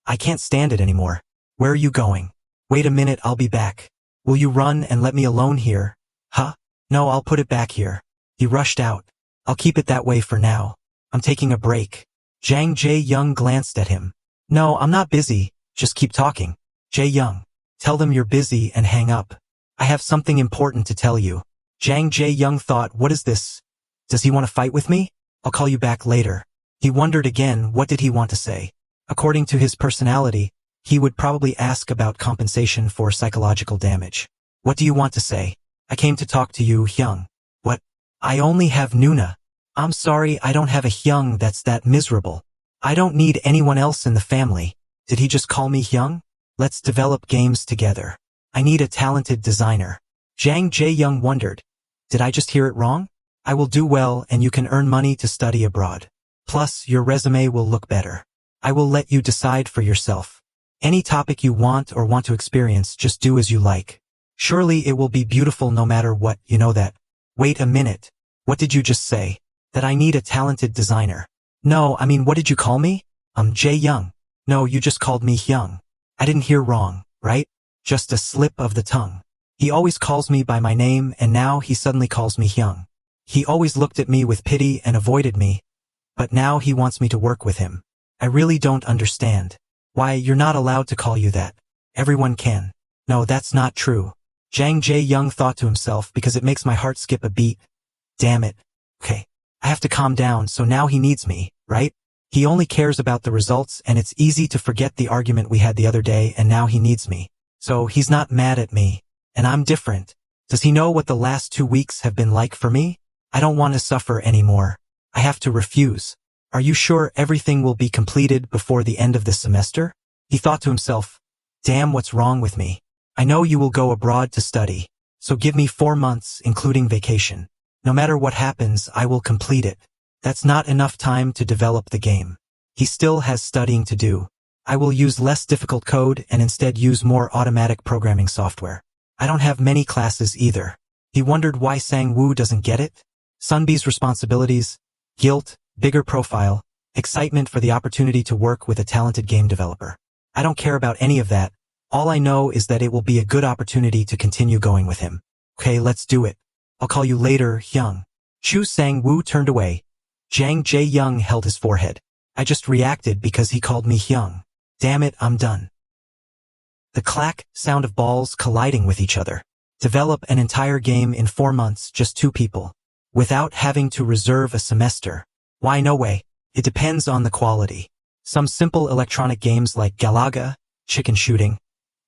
I can't stand it anymore. Where are you going? Wait a minute, I'll be back. Will you run and let me alone here? Huh? No, I'll put it back here. He rushed out. I'll keep it that way for now. I'm taking a break. Jang Jae-young glanced at him. No, I'm not busy. Just keep talking. Jae-young. Tell them you're busy and hang up. I have something important to tell you. Jang Jae-young thought, what is this? Does he want to fight with me? I'll call you back later. He wondered again, what did he want to say? According to his personality, he would probably ask about compensation for psychological damage. What do you want to say? I came to talk to you, Hyung. What? I only have Nuna. I'm sorry, I don't have a Hyung that's that miserable. I don't need anyone else in the family. Did he just call me Hyung? Let's develop games together. I need a talented designer. Jang Jae-young wondered. Did I just hear it wrong? I will do well and you can earn money to study abroad. Plus, your resume will look better. I will let you decide for yourself. Any topic you want or want to experience, just do as you like. Surely it will be beautiful no matter what, you know that. Wait a minute. What did you just say? That I need a talented designer. No, I mean, what did you call me? Jae-young. No, you just called me Hyung. I didn't hear wrong, right? Just a slip of the tongue. He always calls me by my name and now he suddenly calls me Hyung. He always looked at me with pity and avoided me. But now he wants me to work with him. I really don't understand. Why, you're not allowed to call you that. Everyone can. No, that's not true. Jang Jae-young thought to himself, because it makes my heart skip a beat. Damn it. Okay. I have to calm down, so now he needs me, right? He only cares about the results and it's easy to forget the argument we had the other day and now he needs me. So he's not mad at me. And I'm different. Does he know what the last 2 weeks have been like for me? I don't want to suffer anymore. I have to refuse. Are you sure everything will be completed before the end of this semester? He thought to himself, damn, what's wrong with me? I know you will go abroad to study, so give me 4 months, including vacation. No matter what happens, I will complete it. That's not enough time to develop the game. He still has studying to do. I will use less difficult code and instead use more automatic programming software. I don't have many classes either. He wondered why Sang-woo doesn't get it. Sunbi's responsibilities, guilt, bigger profile, excitement for the opportunity to work with a talented game developer. I don't care about any of that. All I know is that it will be a good opportunity to continue going with him. Okay, let's do it. I'll call you later, Hyung. Chu Sang-woo turned away. Jang Jae-young held his forehead. I just reacted because he called me Hyung. Damn it, I'm done. The clack sound of balls colliding with each other. Develop an entire game in 4 months, just 2 people. Without having to reserve a semester. Why, no way. It depends on the quality. Some simple electronic games like Galaga, chicken shooting,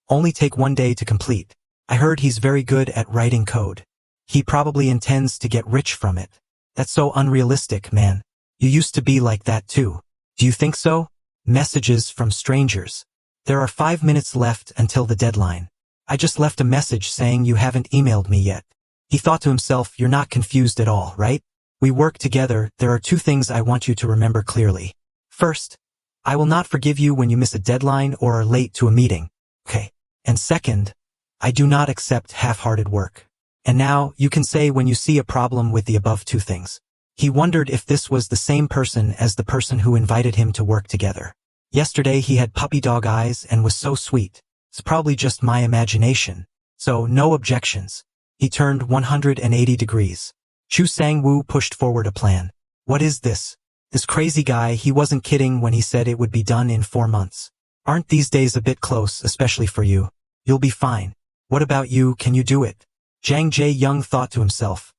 only take 1 day to complete. I heard he's very good at writing code. He probably intends to get rich from it. That's so unrealistic, man. You used to be like that too. Do you think so? Messages from strangers. There are 5 minutes left until the deadline. I just left a message saying you haven't emailed me yet. He thought to himself, you're not confused at all, right? We work together. There are 2 things I want you to remember clearly. First, I will not forgive you when you miss a deadline or are late to a meeting. Okay. And second, I do not accept half-hearted work. And now, you can say when you see a problem with the above 2 things. He wondered if this was the same person as the person who invited him to work together. Yesterday he had puppy dog eyes and was so sweet. It's probably just my imagination. So, no objections. He turned 180 degrees. Chu Sang-woo pushed forward a plan. What is this? This crazy guy, he wasn't kidding when he said it would be done in 4 months. Aren't these days a bit close, especially for you? You'll be fine. What about you, can you do it? Jang Jae-young thought to himself.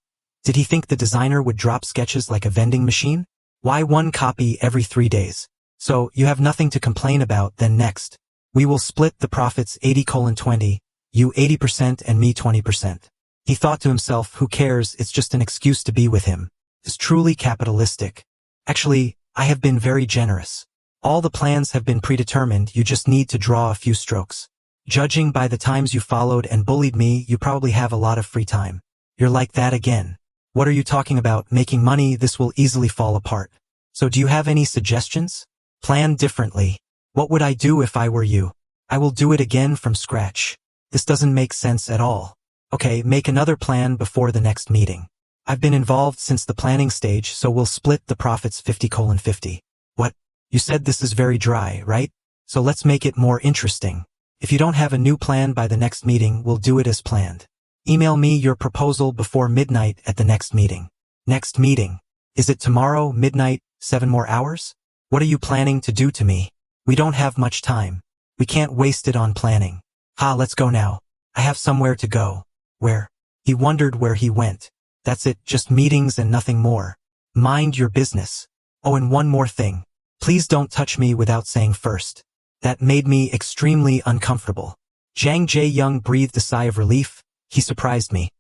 Did he think the designer would drop sketches like a vending machine? Why 1 copy every 3 days? So, you have nothing to complain about, then next. We will split the profits 80:20, you 80% and me 20%. He thought to himself, who cares, it's just an excuse to be with him. It's truly capitalistic. Actually, I have been very generous. All the plans have been predetermined, you just need to draw a few strokes. Judging by the times you followed and bullied me, you probably have a lot of free time. You're like that again. What are you talking about? Making money, this will easily fall apart. So do you have any suggestions? Plan differently. What would I do if I were you? I will do it again from scratch. This doesn't make sense at all. Okay, make another plan before the next meeting. I've been involved since the planning stage, so we'll split the profits 50:50. What? You said this is very dry, right? So let's make it more interesting. If you don't have a new plan by the next meeting, we'll do it as planned. Email me your proposal before midnight at the next meeting. Next meeting. Is it tomorrow, midnight, 7 more hours? What are you planning to do to me? We don't have much time. We can't waste it on planning. Let's go now. I have somewhere to go. Where? He wondered where he went. That's it, just meetings and nothing more. Mind your business. Oh, and one more thing. Please don't touch me without saying first. That made me extremely uncomfortable. Jang Jae-young breathed a sigh of relief. He surprised me.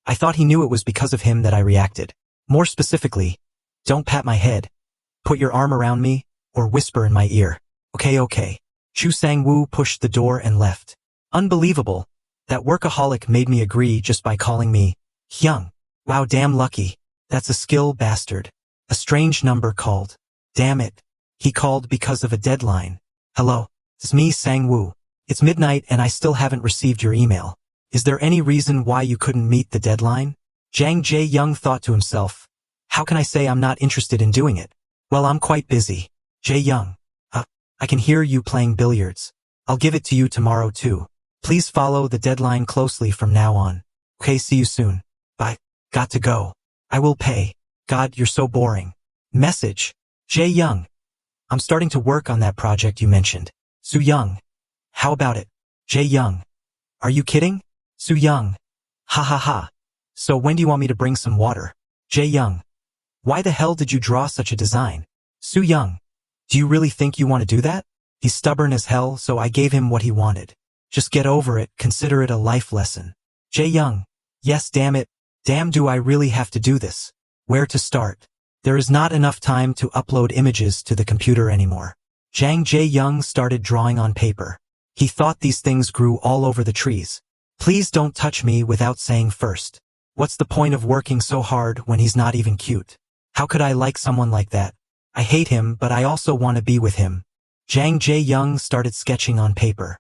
I thought he knew it was because of him that I reacted. More specifically, don't pat my head. Put your arm around me, or whisper in my ear. Okay. Chu Sang-woo pushed the door and left. Unbelievable. That workaholic made me agree just by calling me Hyung. Wow, damn lucky. That's a skill bastard. A strange number called. Damn it. He called because of a deadline. Hello. It's me, Sang-woo. It's midnight and I still haven't received your email. Is there any reason why you couldn't meet the deadline? Jang Jae-young thought to himself. How can I say I'm not interested in doing it? Well, I'm quite busy. Jae-young. I can hear you playing billiards. I'll give it to you tomorrow too. Please follow the deadline closely from now on. Okay, see you soon. Bye. Got to go. I will pay. God, you're so boring. Message. Jae-young. I'm starting to work on that project you mentioned. Soo-young. How about it? Jae-young. Are you kidding? Soo-young. Ha ha ha. So when do you want me to bring some water? Jae-young. Why the hell did you draw such a design? Soo-young. Do you really think you want to do that? He's stubborn as hell, so I gave him what he wanted. Just get over it, consider it a life lesson. Jae-young. Yes, damn it. Damn, do I really have to do this? Where to start? There is not enough time to upload images to the computer anymore. Jang Jae-young started drawing on paper. He thought these things grew all over the trees. Please don't touch me without saying first. What's the point of working so hard when he's not even cute? How could I like someone like that? I hate him, but I also want to be with him. Jang Jae-young started sketching on paper.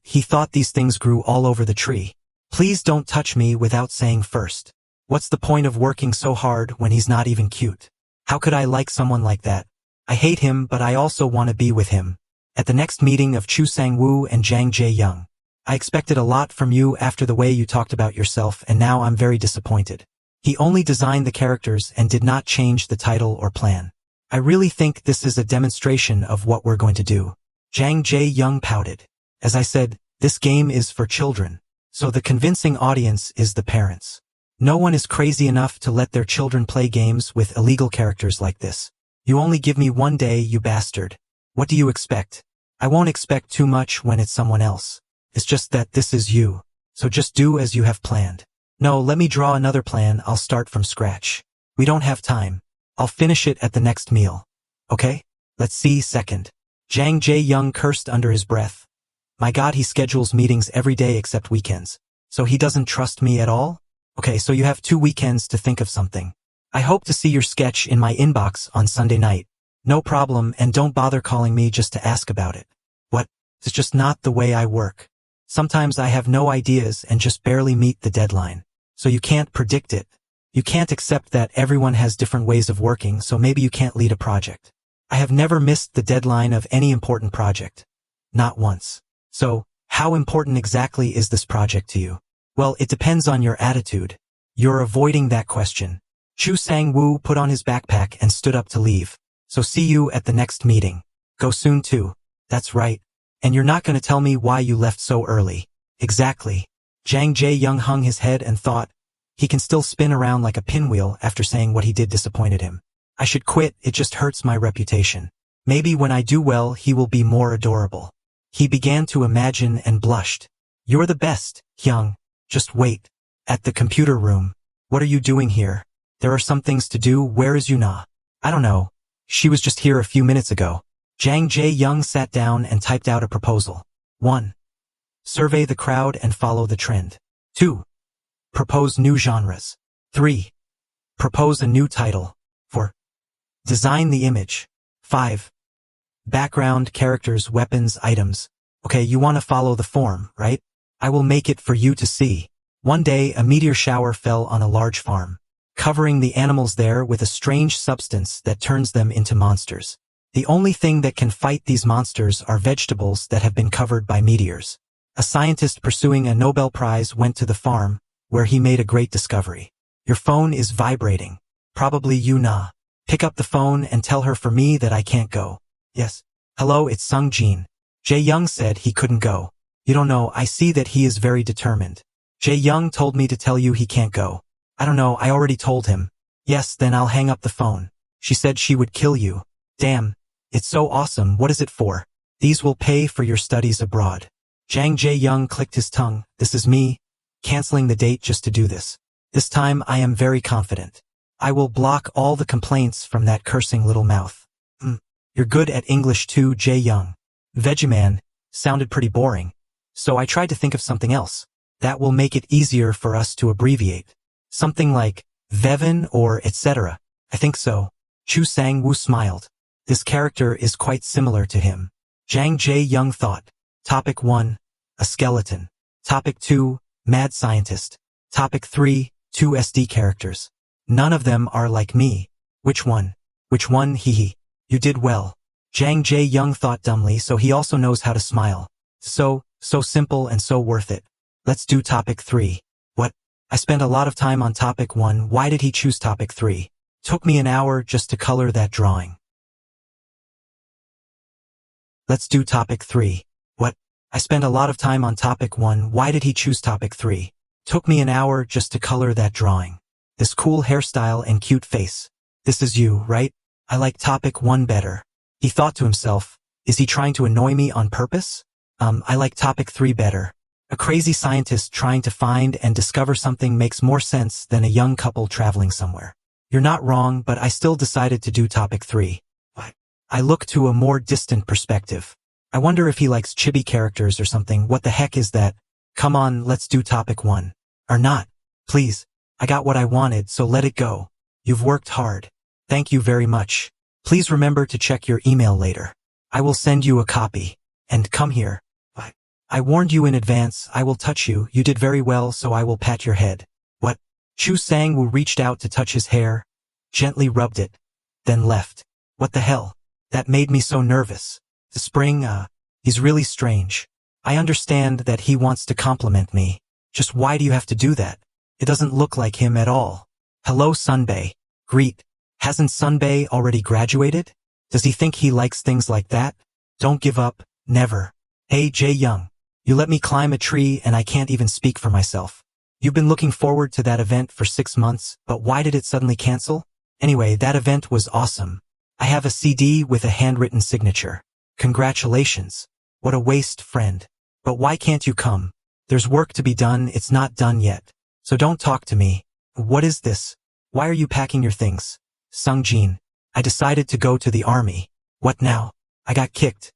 He thought these things grew all over the tree. Please don't touch me without saying first. What's the point of working so hard when he's not even cute? How could I like someone like that? I hate him, but I also want to be with him. At the next meeting of Chu Sang-woo and Jang Jae-young. I expected a lot from you after the way you talked about yourself, and now I'm very disappointed. He only designed the characters and did not change the title or plan. I really think this is a demonstration of what we're going to do. Jang Jae-young pouted. As I said, this game is for children, so the convincing audience is the parents. No one is crazy enough to let their children play games with illegal characters like this. You only give me one day, you bastard. What do you expect? I won't expect too much when it's someone else. It's just that this is you. So just do as you have planned. No, let me draw another plan. I'll start from scratch. We don't have time. I'll finish it at the next meal. Okay? Let's see. Second. Jang Jae-young cursed under his breath. My God, he schedules meetings every day except weekends. So he doesn't trust me at all? Okay, so you have 2 weekends to think of something. I hope to see your sketch in my inbox on Sunday night. No problem, and don't bother calling me just to ask about it. What? It's just not the way I work. Sometimes I have no ideas and just barely meet the deadline. So you can't predict it. You can't accept that everyone has different ways of working, so maybe you can't lead a project. I have never missed the deadline of any important project. Not once. So, how important exactly is this project to you? Well, it depends on your attitude. You're avoiding that question. Chu Sang-woo put on his backpack and stood up to leave. So see you at the next meeting. Go soon too. That's right. And you're not going to tell me why you left so early. Exactly. Jang Jae-young hung his head and thought, he can still spin around like a pinwheel after saying what he did disappointed him. I should quit, it just hurts my reputation. Maybe when I do well he will be more adorable. He began to imagine and blushed. You're the best, Hyung. Just wait. At the computer room. What are you doing here? There are some things to do. Where is Yuna? I don't know. She was just here a few minutes ago. Jang Jae-young sat down and typed out a proposal. 1. Survey the crowd and follow the trend. 2. Propose new genres. 3. Propose a new title. 4. Design the image. 5. Background, characters, weapons, items. Okay, you want to follow the form, right? I will make it for you to see. One day, a meteor shower fell on a large farm, covering the animals there with a strange substance that turns them into monsters. The only thing that can fight these monsters are vegetables that have been covered by meteors. A scientist pursuing a Nobel Prize went to the farm, where he made a great discovery. Your phone is vibrating. Probably Yuna. Pick up the phone and tell her for me that I can't go. Yes. Hello, it's Sung Jin. Jae-young said he couldn't go. You don't know, I see that he is very determined. Jae-young told me to tell you he can't go. I don't know, I already told him. Yes, then I'll hang up the phone. She said she would kill you. Damn. It's so awesome, what is it for? These will pay for your studies abroad. Jang Jae-young clicked his tongue. This is me, canceling the date just to do this. This time I am very confident. I will block all the complaints from that cursing little mouth. You're good at English too, Jae-young. Vegeman sounded pretty boring, so I tried to think of something else. That will make it easier for us to abbreviate. Something like Vevin or etc. I think so. Chu Sang-woo smiled. This character is quite similar to him. Jang Jae-young thought. Topic 1. A skeleton. Topic 2. Mad scientist. Topic 3. 2 SD characters. None of them are like me. Which one? Which one? Hehe. You did well. Jang Jae-young thought dumbly, so he also knows how to smile. So simple and so worth it. Let's do topic 3. What? I spent a lot of time on topic 1. Why did he choose topic 3? Took me an hour just to color that drawing. Let's do topic 3. What? I spent a lot of time on topic 1. Why did he choose topic 3? Took me an hour just to color that drawing. This cool hairstyle and cute face. This is you, right? I like topic 1 better. He thought to himself, is he trying to annoy me on purpose? I like topic 3 better. A crazy scientist trying to find and discover something makes more sense than a young couple traveling somewhere. You're not wrong, but I still decided to do topic 3. I look to a more distant perspective. I wonder if he likes chibi characters or something. What the heck is that? Come on, let's do topic 1. Or not. Please. I got what I wanted, so let it go. You've worked hard. Thank you very much. Please remember to check your email later. I will send you a copy. And come here. I warned you in advance. I will touch you. You did very well, so I will pat your head. What? Chu Sang-woo reached out to touch his hair, gently rubbed it, then left. What the hell? That made me so nervous. The spring, he's really strange. I understand that he wants to compliment me. Just why do you have to do that? It doesn't look like him at all. Hello, Sunbae. Greet. Hasn't Sunbae already graduated? Does he think he likes things like that? Don't give up, never. Hey, Jae-young. You let me climb a tree and I can't even speak for myself. You've been looking forward to that event for 6 months, but why did it suddenly cancel? Anyway, that event was awesome. I have a CD with a handwritten signature. Congratulations. What a waste, friend. But why can't you come? There's work to be done, it's not done yet. So don't talk to me. What is this? Why are you packing your things? Sung-jin. I decided to go to the army. What now? I got kicked.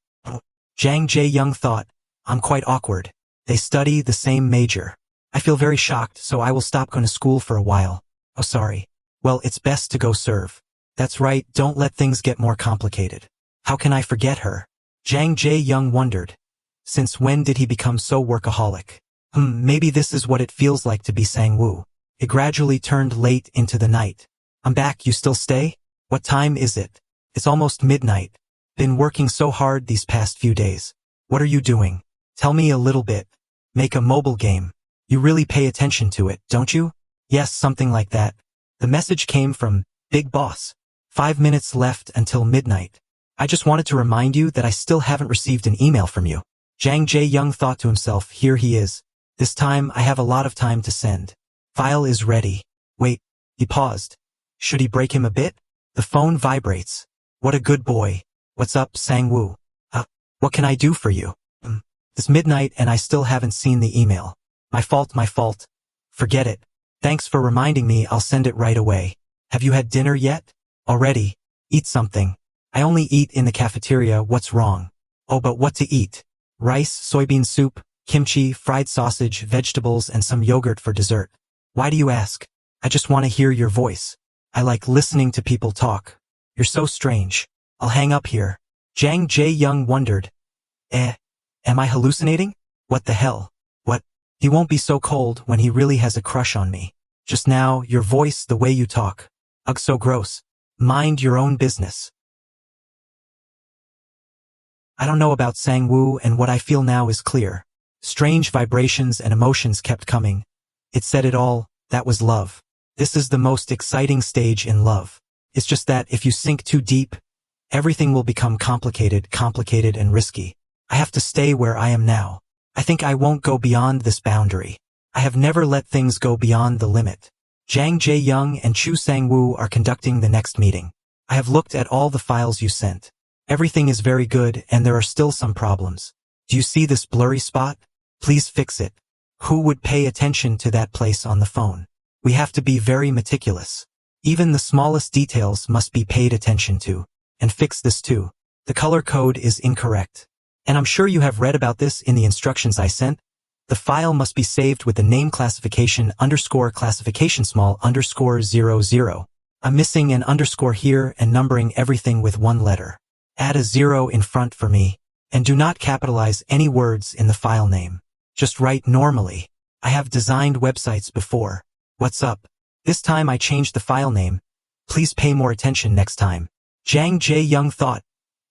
Jang Jae-young thought. I'm quite awkward. They study the same major. I feel very shocked, so I will stop going to school for a while. Oh, sorry. Well, it's best to go serve. That's right, don't let things get more complicated. How can I forget her? Jang Jae-young wondered. Since when did he become so workaholic? Maybe this is what it feels like to be Sang-woo. It gradually turned late into the night. I'm back, you still stay? What time is it? It's almost midnight. Been working so hard these past few days. What are you doing? Tell me a little bit. Make a mobile game. You really pay attention to it, don't you? Yes, something like that. The message came from Big Boss. 5 minutes left until midnight. I just wanted to remind you that I still haven't received an email from you. Jang Jae-young thought to himself, here he is. This time I have a lot of time to send. File is ready. Wait, he paused. Should he break him a bit? The phone vibrates. What a good boy. What's up, Sang-woo? What can I do for you? It's midnight and I still haven't seen the email. My fault. Forget it. Thanks for reminding me, I'll send it right away. Have you had dinner yet? Already. Eat something. I only eat in the cafeteria, what's wrong? Oh, but what to eat? Rice, soybean soup, kimchi, fried sausage, vegetables, and some yogurt for dessert. Why do you ask? I just want to hear your voice. I like listening to people talk. You're so strange. I'll hang up here. Jang Jae-young wondered. Am I hallucinating? What the hell? What? He won't be so cold when he really has a crush on me. Just now, your voice, the way you talk. Ugh, so gross. Mind your own business. I don't know about Sang-woo, and what I feel now is clear. Strange vibrations and emotions kept coming. It said it all, that was love. This is the most exciting stage in love. It's just that if you sink too deep, everything will become complicated and risky. I have to stay where I am now. I think I won't go beyond this boundary. I have never let things go beyond the limit. Jang Jae-young and Chu Sang-woo are conducting the next meeting. I have looked at all the files you sent. Everything is very good and there are still some problems. Do you see this blurry spot? Please fix it. Who would pay attention to that place on the phone? We have to be very meticulous. Even the smallest details must be paid attention to. And fix this too. The color code is incorrect. And I'm sure you have read about this in the instructions I sent. The file must be saved with the name classification small _00. I'm missing an underscore here and numbering everything with one letter. Add a 0 in front for me. And do not capitalize any words in the file name. Just write normally. I have designed websites before. What's up? This time I changed the file name. Please pay more attention next time. Jang Jae-young thought.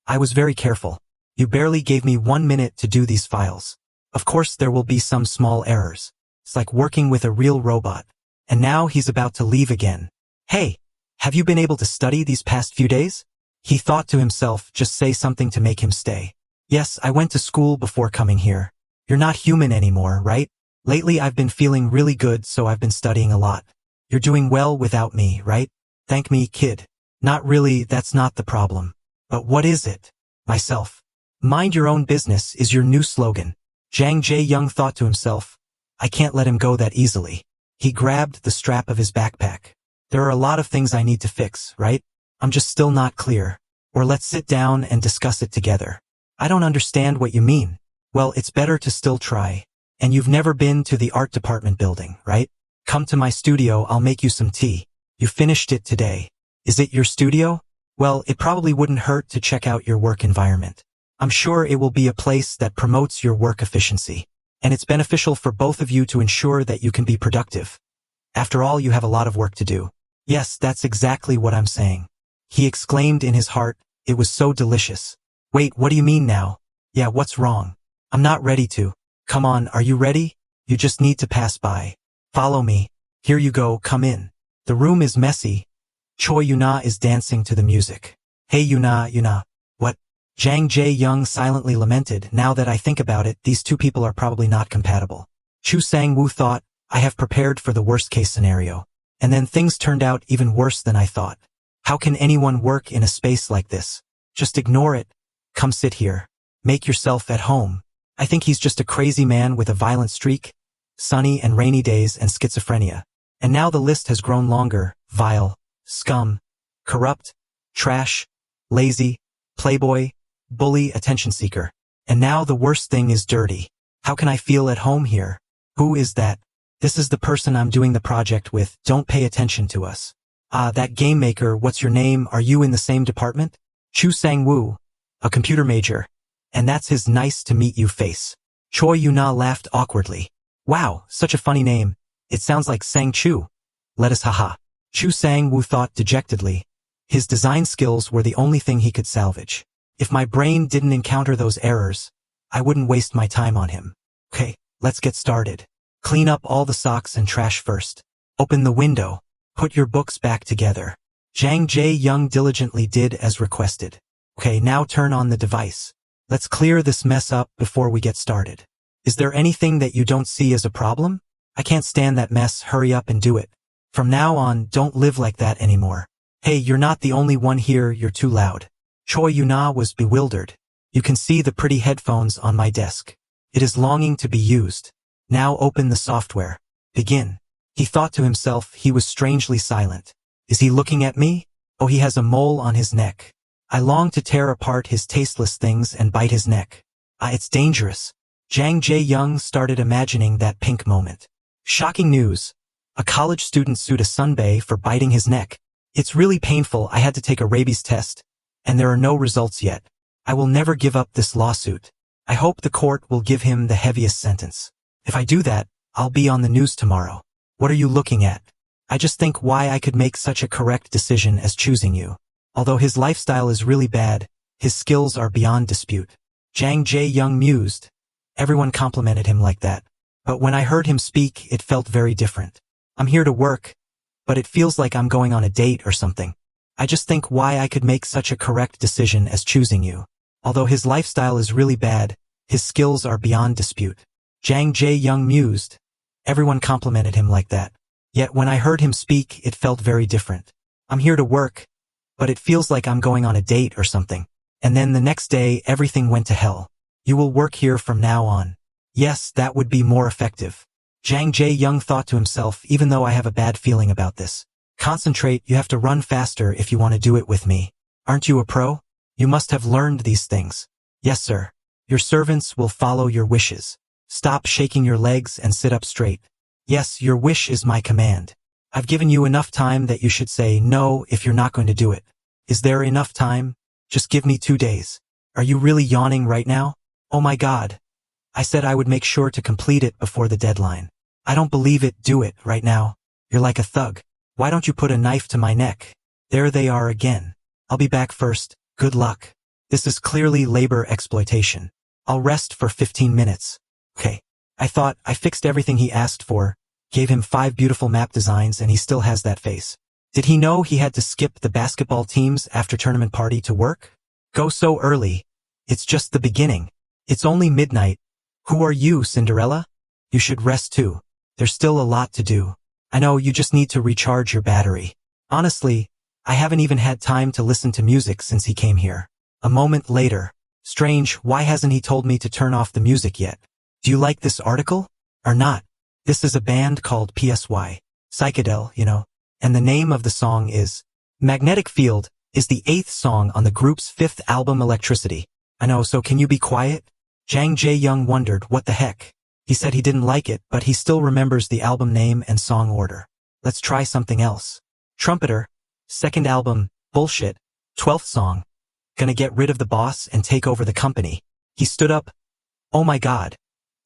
I was very careful. You barely gave me 1 minute to do these files. Of course there will be some small errors. It's like working with a real robot. And now he's about to leave again. Hey, have you been able to study these past few days? He thought to himself, just say something to make him stay. Yes, I went to school before coming here. You're not human anymore, right? Lately I've been feeling really good, so I've been studying a lot. You're doing well without me, right? Thank me, kid. Not really, that's not the problem. But what is it? Myself. Mind your own business is your new slogan. Jang Jae-young thought to himself, I can't let him go that easily. He grabbed the strap of his backpack. There are a lot of things I need to fix, right? I'm just still not clear. Or let's sit down and discuss it together. I don't understand what you mean. Well, it's better to still try. And you've never been to the art department building, right? Come to my studio, I'll make you some tea. You finished it today. Is it your studio? Well, it probably wouldn't hurt to check out your work environment. I'm sure it will be a place that promotes your work efficiency. And it's beneficial for both of you to ensure that you can be productive. After all, you have a lot of work to do. Yes, that's exactly what I'm saying. He exclaimed in his heart, it was so delicious. Wait, what do you mean now? Yeah, what's wrong? I'm not ready to. Come on, are you ready? You just need to pass by. Follow me. Here you go, come in. The room is messy. Choi Yuna is dancing to the music. Hey Yuna. What? Jang Jae-young silently lamented, now that I think about it, these two people are probably not compatible. Chu Sang-woo thought, I have prepared for the worst case scenario. And then things turned out even worse than I thought. How can anyone work in a space like this? Just ignore it. Come sit here. Make yourself at home. I think he's just a crazy man with a violent streak, sunny and rainy days and schizophrenia. And now the list has grown longer, vile, scum, corrupt, trash, lazy, playboy, bully, attention seeker. And now the worst thing is dirty. How can I feel at home here? Who is that? This is the person I'm doing the project with. Don't pay attention to us. That game maker, what's your name? Are you in the same department? Chu Sang-woo, a computer major. And that's his nice to meet you face. Choi Yuna laughed awkwardly. Wow, such a funny name. It sounds like Sang-chu. Let us haha. Chu Sang-woo thought dejectedly. His design skills were the only thing he could salvage. If my brain didn't encounter those errors, I wouldn't waste my time on him. Okay, let's get started. Clean up all the socks and trash first. Open the window. Put your books back together. Jang Jae-young diligently did as requested. Okay, now turn on the device. Let's clear this mess up before we get started. Is there anything that you don't see as a problem? I can't stand that mess, hurry up and do it. From now on, don't live like that anymore. Hey, you're not the only one here, you're too loud. Choi Yuna was bewildered. You can see the pretty headphones on my desk. It is longing to be used. Now open the software. Begin. He thought to himself, he was strangely silent. Is he looking at me? Oh, he has a mole on his neck. I long to tear apart his tasteless things and bite his neck. It's dangerous. Jang Jae-young started imagining that pink moment. Shocking news. A college student sued a sunbae for biting his neck. It's really painful, I had to take a rabies test. And there are no results yet. I will never give up this lawsuit. I hope the court will give him the heaviest sentence. If I do that, I'll be on the news tomorrow. What are you looking at? I just think why I could make such a correct decision as choosing you. Although his lifestyle is really bad, his skills are beyond dispute. Jang Jae-young mused. Everyone complimented him like that. But when I heard him speak, it felt very different. I'm here to work, but it feels like I'm going on a date or something. I just think why I could make such a correct decision as choosing you. Although his lifestyle is really bad, his skills are beyond dispute. Jang Jae-young mused. Everyone complimented him like that. Yet when I heard him speak, it felt very different. I'm here to work, but it feels like I'm going on a date or something. And then the next day, everything went to hell. You will work here from now on. Yes, that would be more effective. Jang Jae-young thought to himself, even though I have a bad feeling about this. Concentrate, you have to run faster if you want to do it with me. Aren't you a pro? You must have learned these things. Yes, sir. Your servants will follow your wishes. Stop shaking your legs and sit up straight. Yes, your wish is my command. I've given you enough time that you should say no if you're not going to do it. Is there enough time? Just give me 2 days. Are you really yawning right now? Oh my God. I said I would make sure to complete it before the deadline. I don't believe it. Do it right now. You're like a thug. Why don't you put a knife to my neck? There they are again. I'll be back first. Good luck. This is clearly labor exploitation. I'll rest for 15 minutes. Okay. I thought I fixed everything he asked for, gave him 5 beautiful map designs, and he still has that face. Did he know he had to skip the basketball teams after tournament party to work? Go so early. It's just the beginning. It's only midnight. Who are you, Cinderella? You should rest too. There's still a lot to do. I know, you just need to recharge your battery. Honestly, I haven't even had time to listen to music since he came here. A moment later. Strange, why hasn't he told me to turn off the music yet? Do you like this article? Or not? This is a band called PSY. Psychedel, you know. And the name of the song is Magnetic Field, is the 8th song on the group's 5th album Electricity. I know, so can you be quiet? Jang Jae-young wondered what the heck. He said he didn't like it, but he still remembers the album name and song order. Let's try something else. Trumpeter, 2nd album, Bullshit, 12th song. Gonna get rid of the boss and take over the company. He stood up. Oh my God.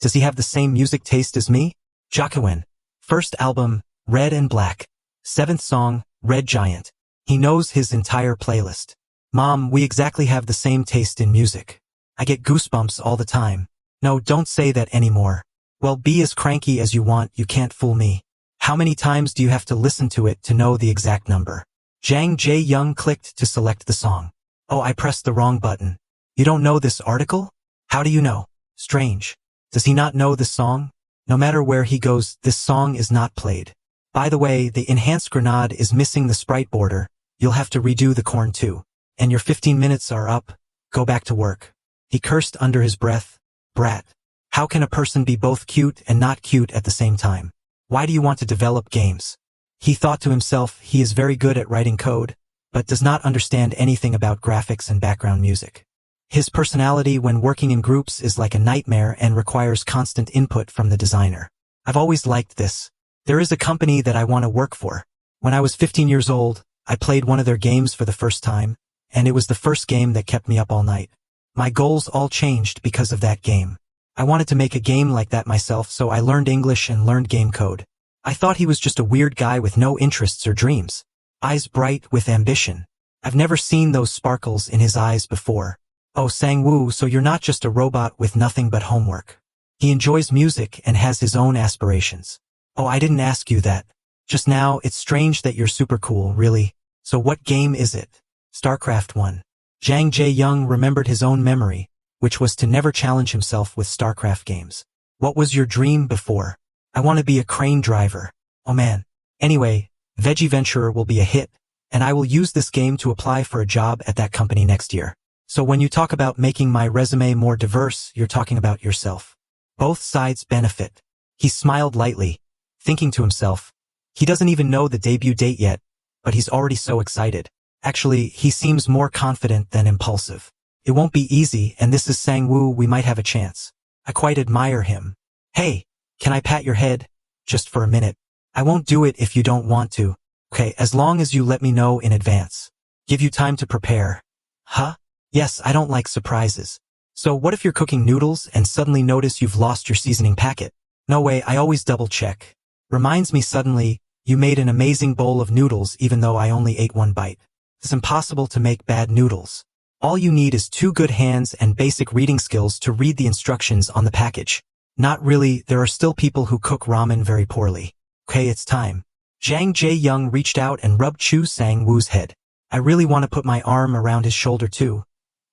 Does he have the same music taste as me? Jacqueline, 1st album, Red and Black. 7th song, Red Giant. He knows his entire playlist. Mom, we exactly have the same taste in music. I get goosebumps all the time. No, don't say that anymore. Well, be as cranky as you want, you can't fool me. How many times do you have to listen to it to know the exact number? Jang Jae-young clicked to select the song. Oh, I pressed the wrong button. You don't know this article? How do you know? Strange. Does he not know the song? No matter where he goes, this song is not played. By the way, the enhanced grenade is missing the sprite border. You'll have to redo the corn too. And your 15 minutes are up. Go back to work. He cursed under his breath. Brat. How can a person be both cute and not cute at the same time? Why do you want to develop games? He thought to himself he is very good at writing code, but does not understand anything about graphics and background music. His personality when working in groups is like a nightmare and requires constant input from the designer. I've always liked this. There is a company that I want to work for. When I was 15 years old, I played one of their games for the first time, and it was the first game that kept me up all night. My goals all changed because of that game. I wanted to make a game like that myself, so I learned English and learned game code. I thought he was just a weird guy with no interests or dreams. Eyes bright with ambition. I've never seen those sparkles in his eyes before. Oh, Sang-woo, so you're not just a robot with nothing but homework. He enjoys music and has his own aspirations. Oh, I didn't ask you that. Just now, it's strange that you're super cool, really. So what game is it? StarCraft 1. Jang Jae-young remembered his own memory, which was to never challenge himself with StarCraft games. What was your dream before? I want to be a crane driver. Oh man. Anyway, Veggie Venturer will be a hit, and I will use this game to apply for a job at that company next year. So when you talk about making my resume more diverse, you're talking about yourself. Both sides benefit. He smiled lightly, thinking to himself, he doesn't even know the debut date yet, but he's already so excited. Actually, he seems more confident than impulsive. It won't be easy, and this is Sang-woo, we might have a chance. I quite admire him. Hey, can I pat your head? Just for a minute. I won't do it if you don't want to. Okay, as long as you let me know in advance. Give you time to prepare. Huh? Yes, I don't like surprises. So what if you're cooking noodles and suddenly notice you've lost your seasoning packet? No way, I always double check. Reminds me suddenly, you made an amazing bowl of noodles even though I only ate 1 bite. It's impossible to make bad noodles. All you need is 2 good hands and basic reading skills to read the instructions on the package. Not really, there are still people who cook ramen very poorly. Okay, it's time. Jang Jae-young reached out and rubbed Chu Sang-woo's head. I really want to put my arm around his shoulder too.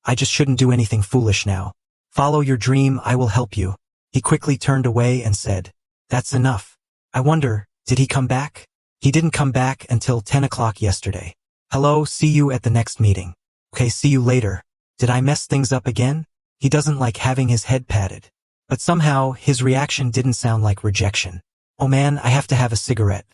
I just shouldn't do anything foolish now. Follow your dream, I will help you. He quickly turned away and said, that's enough. I wonder, did he come back? He didn't come back until 10 o'clock yesterday. Hello, see you at the next meeting. Okay, see you later. Did I mess things up again? He doesn't like having his head patted. But somehow, his reaction didn't sound like rejection. Oh man, I have to have a cigarette.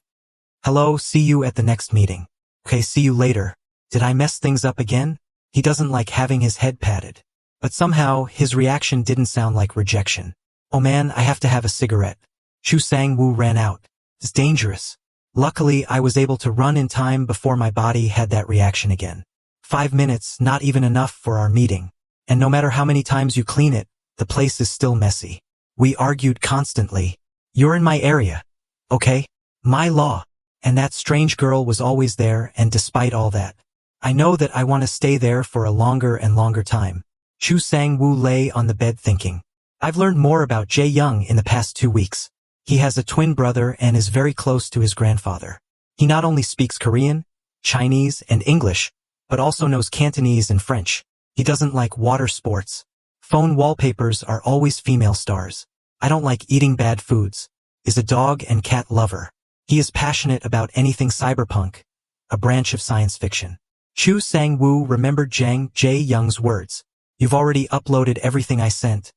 Hello, see you at the next meeting. Okay, see you later. Did I mess things up again? He doesn't like having his head patted. But somehow, his reaction didn't sound like rejection. Oh man, I have to have a cigarette. Chu Sang-woo ran out. It's dangerous. Luckily, I was able to run in time before my body had that reaction again. 5 minutes, not even enough for our meeting. And no matter how many times you clean it, the place is still messy. We argued constantly. You're in my area. Okay? My law. And that strange girl was always there, and despite all that, I know that I want to stay there for a longer and longer time. Chu Sang-woo lay on the bed thinking. I've learned more about Jae-young in the past 2 weeks. He has a twin brother and is very close to his grandfather. He not only speaks Korean, Chinese, and English, but also knows Cantonese and French. He doesn't like water sports. Phone wallpapers are always female stars. I don't like eating bad foods. Is a dog and cat lover. He is passionate about anything cyberpunk, a branch of science fiction. Chu Sang-woo remembered Jang Jae-young's words. You've already uploaded everything I sent.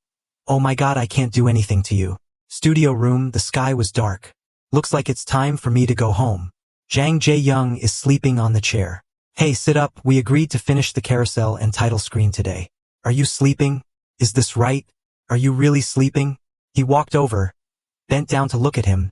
Oh my god, I can't do anything to you. Studio room, the sky was dark. Looks like it's time for me to go home. Jang Jae-young is sleeping on the chair. Hey, sit up, we agreed to finish the carousel and title screen today. Are you sleeping? Is this right? Are you really sleeping? He walked over, bent down to look at him,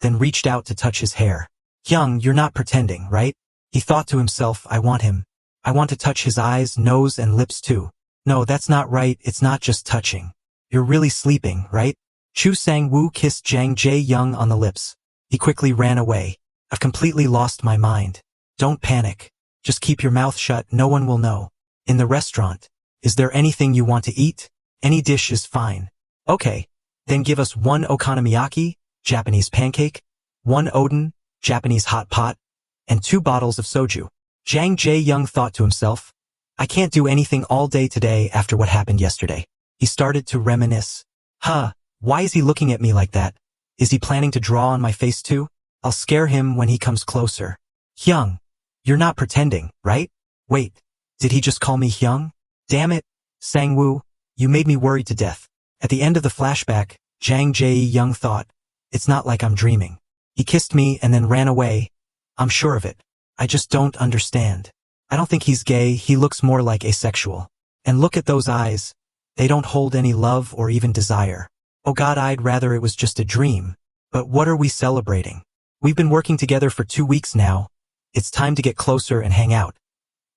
then reached out to touch his hair. Hyung, you're not pretending, right? He thought to himself, I want him. I want to touch his eyes, nose, and lips too. No, that's not right, it's not just touching. You're really sleeping, right? Chu Sang-woo kissed Jang Jae-young on the lips. He quickly ran away. I've completely lost my mind. Don't panic. Just keep your mouth shut, no one will know. In the restaurant, is there anything you want to eat? Any dish is fine. Okay. Then give us 1 okonomiyaki, Japanese pancake, 1 oden, Japanese hot pot, and 2 bottles of soju. Jang Jae-young thought to himself, I can't do anything all day today after what happened yesterday. He started to reminisce. Why is he looking at me like that? Is he planning to draw on my face too? I'll scare him when he comes closer. Hyung, you're not pretending, right? Wait, did he just call me Hyung? Damn it, Sang-woo, you made me worried to death. At the end of the flashback, Jang Jae-young thought, it's not like I'm dreaming. He kissed me and then ran away. I'm sure of it. I just don't understand. I don't think he's gay, he looks more like asexual. And look at those eyes. They don't hold any love or even desire. Oh god, I'd rather it was just a dream. But what are we celebrating? We've been working together for 2 weeks now. It's time to get closer and hang out.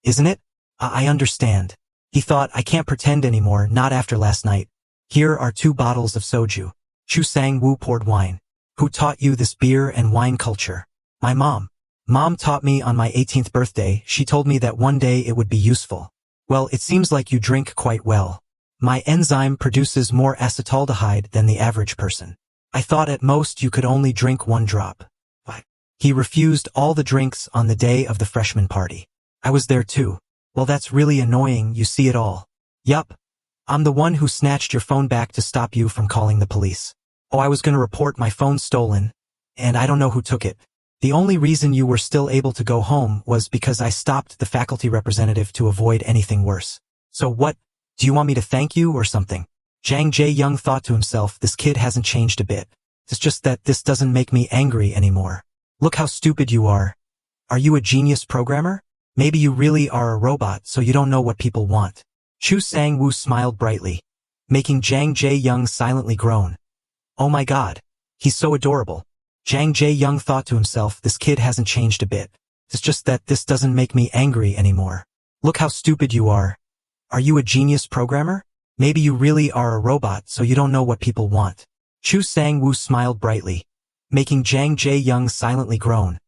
Isn't it? I understand. He thought, I can't pretend anymore, not after last night. Here are 2 bottles of soju. Chu Sang-woo poured wine. Who taught you this beer and wine culture? My mom. Mom taught me on my 18th birthday. She told me that one day it would be useful. Well, it seems like you drink quite well. My enzyme produces more acetaldehyde than the average person. I thought at most you could only drink 1 drop. But he refused all the drinks on the day of the freshman party. I was there too. Well, that's really annoying, you see it all. Yup. I'm the one who snatched your phone back to stop you from calling the police. Oh, I was gonna report my phone stolen, and I don't know who took it. The only reason you were still able to go home was because I stopped the faculty representative to avoid anything worse. So what? Do you want me to thank you or something? Jang Jae-young thought to himself, this kid hasn't changed a bit. It's just that this doesn't make me angry anymore. Look how stupid you are. Are you a genius programmer? Maybe you really are a robot so you don't know what people want. Chu Sang-woo smiled brightly, making Jang Jae-young silently groan. Oh my god. He's so adorable. Jang Jae-young thought to himself, this kid hasn't changed a bit. It's just that this doesn't make me angry anymore. Look how stupid you are. Are you a genius programmer? Maybe you really are a robot so you don't know what people want. Chu Sang-woo smiled brightly, making Jang Jae-young silently groan.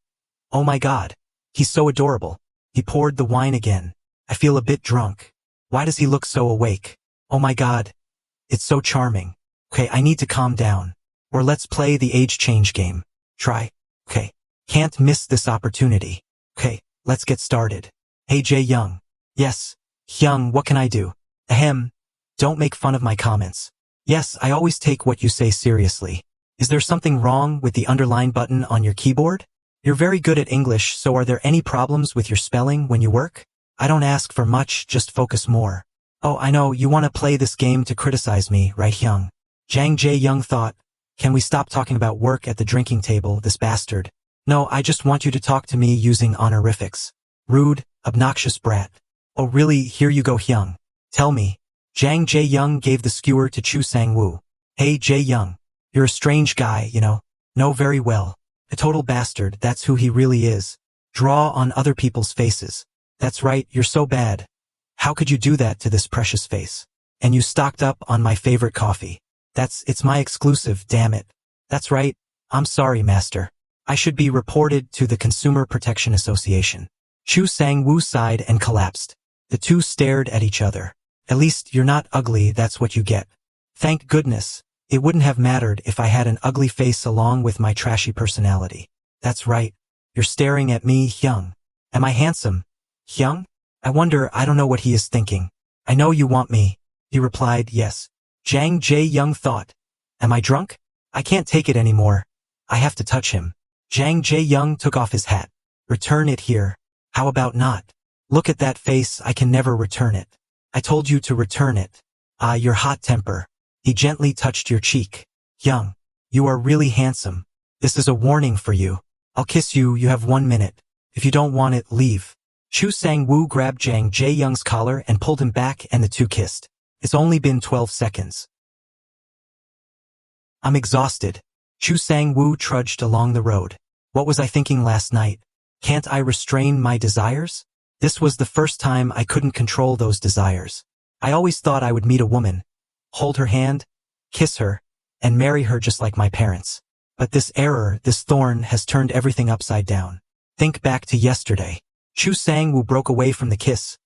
Oh my god. He's so adorable. He poured the wine again. I feel a bit drunk. Why does he look so awake? Oh my god. It's so charming. Okay, I need to calm down. Or let's play the age change game. Try. Okay. Can't miss this opportunity. Okay, let's get started. Hey Jae-young. Yes. Hyung, what can I do? Ahem. Don't make fun of my comments. Yes, I always take what you say seriously. Is there something wrong with the underline button on your keyboard? You're very good at English, so are there any problems with your spelling when you work? I don't ask for much, just focus more. Oh, I know, you want to play this game to criticize me, right, Hyung? Jang Jae-young thought. Can we stop talking about work at the drinking table, this bastard? No, I just want you to talk to me using honorifics. Rude, obnoxious brat. Oh really, here you go Hyung. Tell me. Jang Jae-young gave the skewer to Chu Sang-woo. Hey Jae-young. You're a strange guy, you know. Know very well. A total bastard, that's who he really is. Draw on other people's faces. That's right, you're so bad. How could you do that to this precious face? And you stocked up on my favorite coffee. It's my exclusive, damn it. That's right, I'm sorry master. I should be reported to the Consumer Protection Association. Chu Sang-woo sighed and collapsed. The two stared at each other. At least you're not ugly, that's what you get. Thank goodness. It wouldn't have mattered if I had an ugly face along with my trashy personality. That's right. You're staring at me, Hyung. Am I handsome? Hyung? I wonder, I don't know what he is thinking. I know you want me. He replied, yes. Jang Jae-young thought. Am I drunk? I can't take it anymore. I have to touch him. Jang Jae-young took off his hat. Return it here. How about not? Look at that face, I can never return it. I told you to return it. Ah, your hot temper. He gently touched your cheek. Hyung, you are really handsome. This is a warning for you. I'll kiss you, you have 1 minute. If you don't want it, leave. Chu Sang-woo grabbed Jang Jae-young's collar and pulled him back and the two kissed. It's only been 12 seconds. I'm exhausted. Chu Sang-woo trudged along the road. What was I thinking last night? Can't I restrain my desires? This was the first time I couldn't control those desires. I always thought I would meet a woman, hold her hand, kiss her, and marry her just like my parents. But this error, this thorn, has turned everything upside down. Think back to yesterday. Chu Sang-woo broke away from the kiss,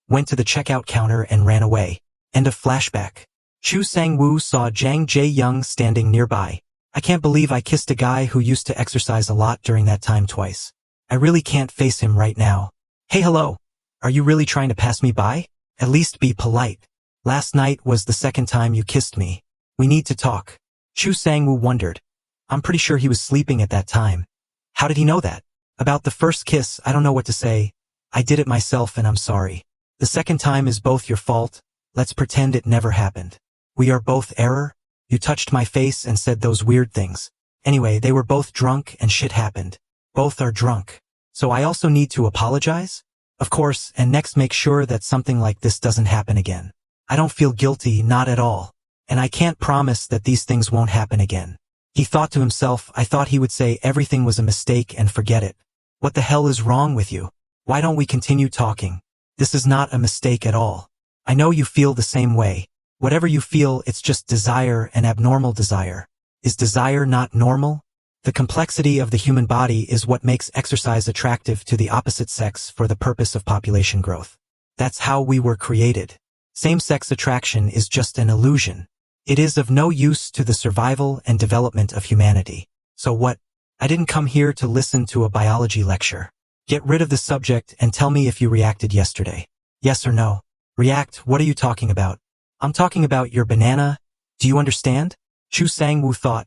went to the checkout counter and ran away. End of flashback. Chu Sang-woo saw Jang Jae-young standing nearby. I can't believe I kissed a guy who used to exercise a lot during that time twice. I really can't face him right now. Hey hello. Are you really trying to pass me by? At least be polite. Last night was the second time you kissed me. We need to talk. Chu Sang-woo wondered. I'm pretty sure he was sleeping at that time. How did he know that? About the first kiss, I don't know what to say. I did it myself and I'm sorry. The second time is both your fault. Let's pretend it never happened. We are both error. You touched my face and said those weird things. Anyway, they were both drunk and shit happened. Both are drunk. So I also need to apologize? Of course, and next make sure that something like this doesn't happen again. I don't feel guilty, not at all. And I can't promise that these things won't happen again. He thought to himself, I thought he would say everything was a mistake and forget it. What the hell is wrong with you? Why don't we continue talking? This is not a mistake at all. I know you feel the same way. Whatever you feel, it's just desire, an abnormal desire. Is desire not normal? The complexity of the human body is what makes exercise attractive to the opposite sex for the purpose of population growth. That's how we were created. Same-sex attraction is just an illusion. It is of no use to the survival and development of humanity. So what? I didn't come here to listen to a biology lecture. Get rid of the subject and tell me if you reacted yesterday. Yes or no? React, what are you talking about? I'm talking about your banana. Do you understand? Chu Sang-woo thought.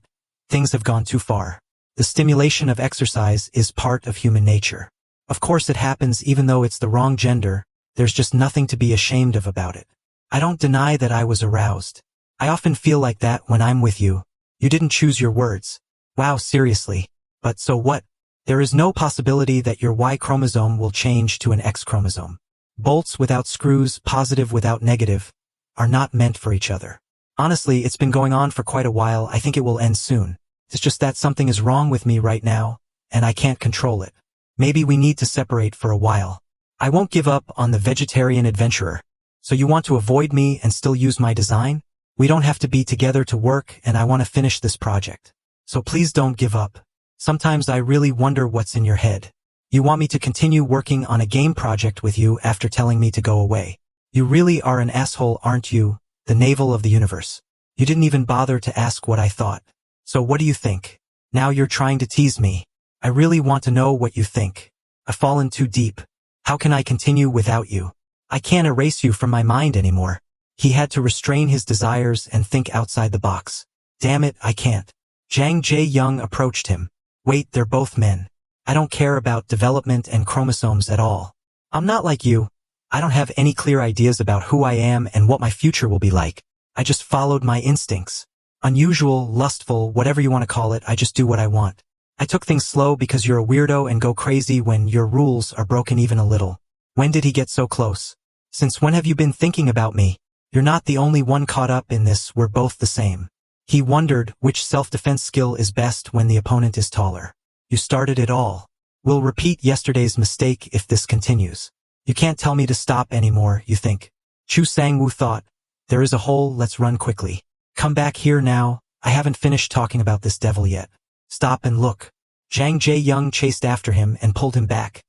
Things have gone too far. The stimulation of exercise is part of human nature. Of course it happens even though it's the wrong gender. There's just nothing to be ashamed of about it. I don't deny that I was aroused. I often feel like that when I'm with you. You didn't choose your words. Wow, seriously. But so what? There is no possibility that your Y chromosome will change to an X chromosome. Bolts without screws, positive without negative, are not meant for each other. Honestly, it's been going on for quite a while. I think it will end soon. It's just that something is wrong with me right now, and I can't control it. Maybe we need to separate for a while. I won't give up on the vegetarian adventurer. So you want to avoid me and still use my design? We don't have to be together to work, and I want to finish this project. So please don't give up. Sometimes I really wonder what's in your head. You want me to continue working on a game project with you after telling me to go away. You really are an asshole, aren't you? The navel of the universe. You didn't even bother to ask what I thought. So what do you think? Now you're trying to tease me. I really want to know what you think. I've fallen too deep. How can I continue without you? I can't erase you from my mind anymore. He had to restrain his desires and think outside the box. Damn it, I can't. Jang Jae-young approached him. Wait, they're both men. I don't care about development and chromosomes at all. I'm not like you. I don't have any clear ideas about who I am and what my future will be like. I just followed my instincts. Unusual, lustful, whatever you want to call it, I just do what I want. I took things slow because you're a weirdo and go crazy when your rules are broken even a little. When did he get so close? Since when have you been thinking about me? You're not the only one caught up in this, we're both the same. He wondered which self-defense skill is best when the opponent is taller. You started it all. We'll repeat yesterday's mistake if this continues. You can't tell me to stop anymore, you think. Chu Sang-woo thought, there is a hole, let's run quickly. Come back here now, I haven't finished talking about this devil yet. Stop and look. Jang Jae-young chased after him and pulled him back.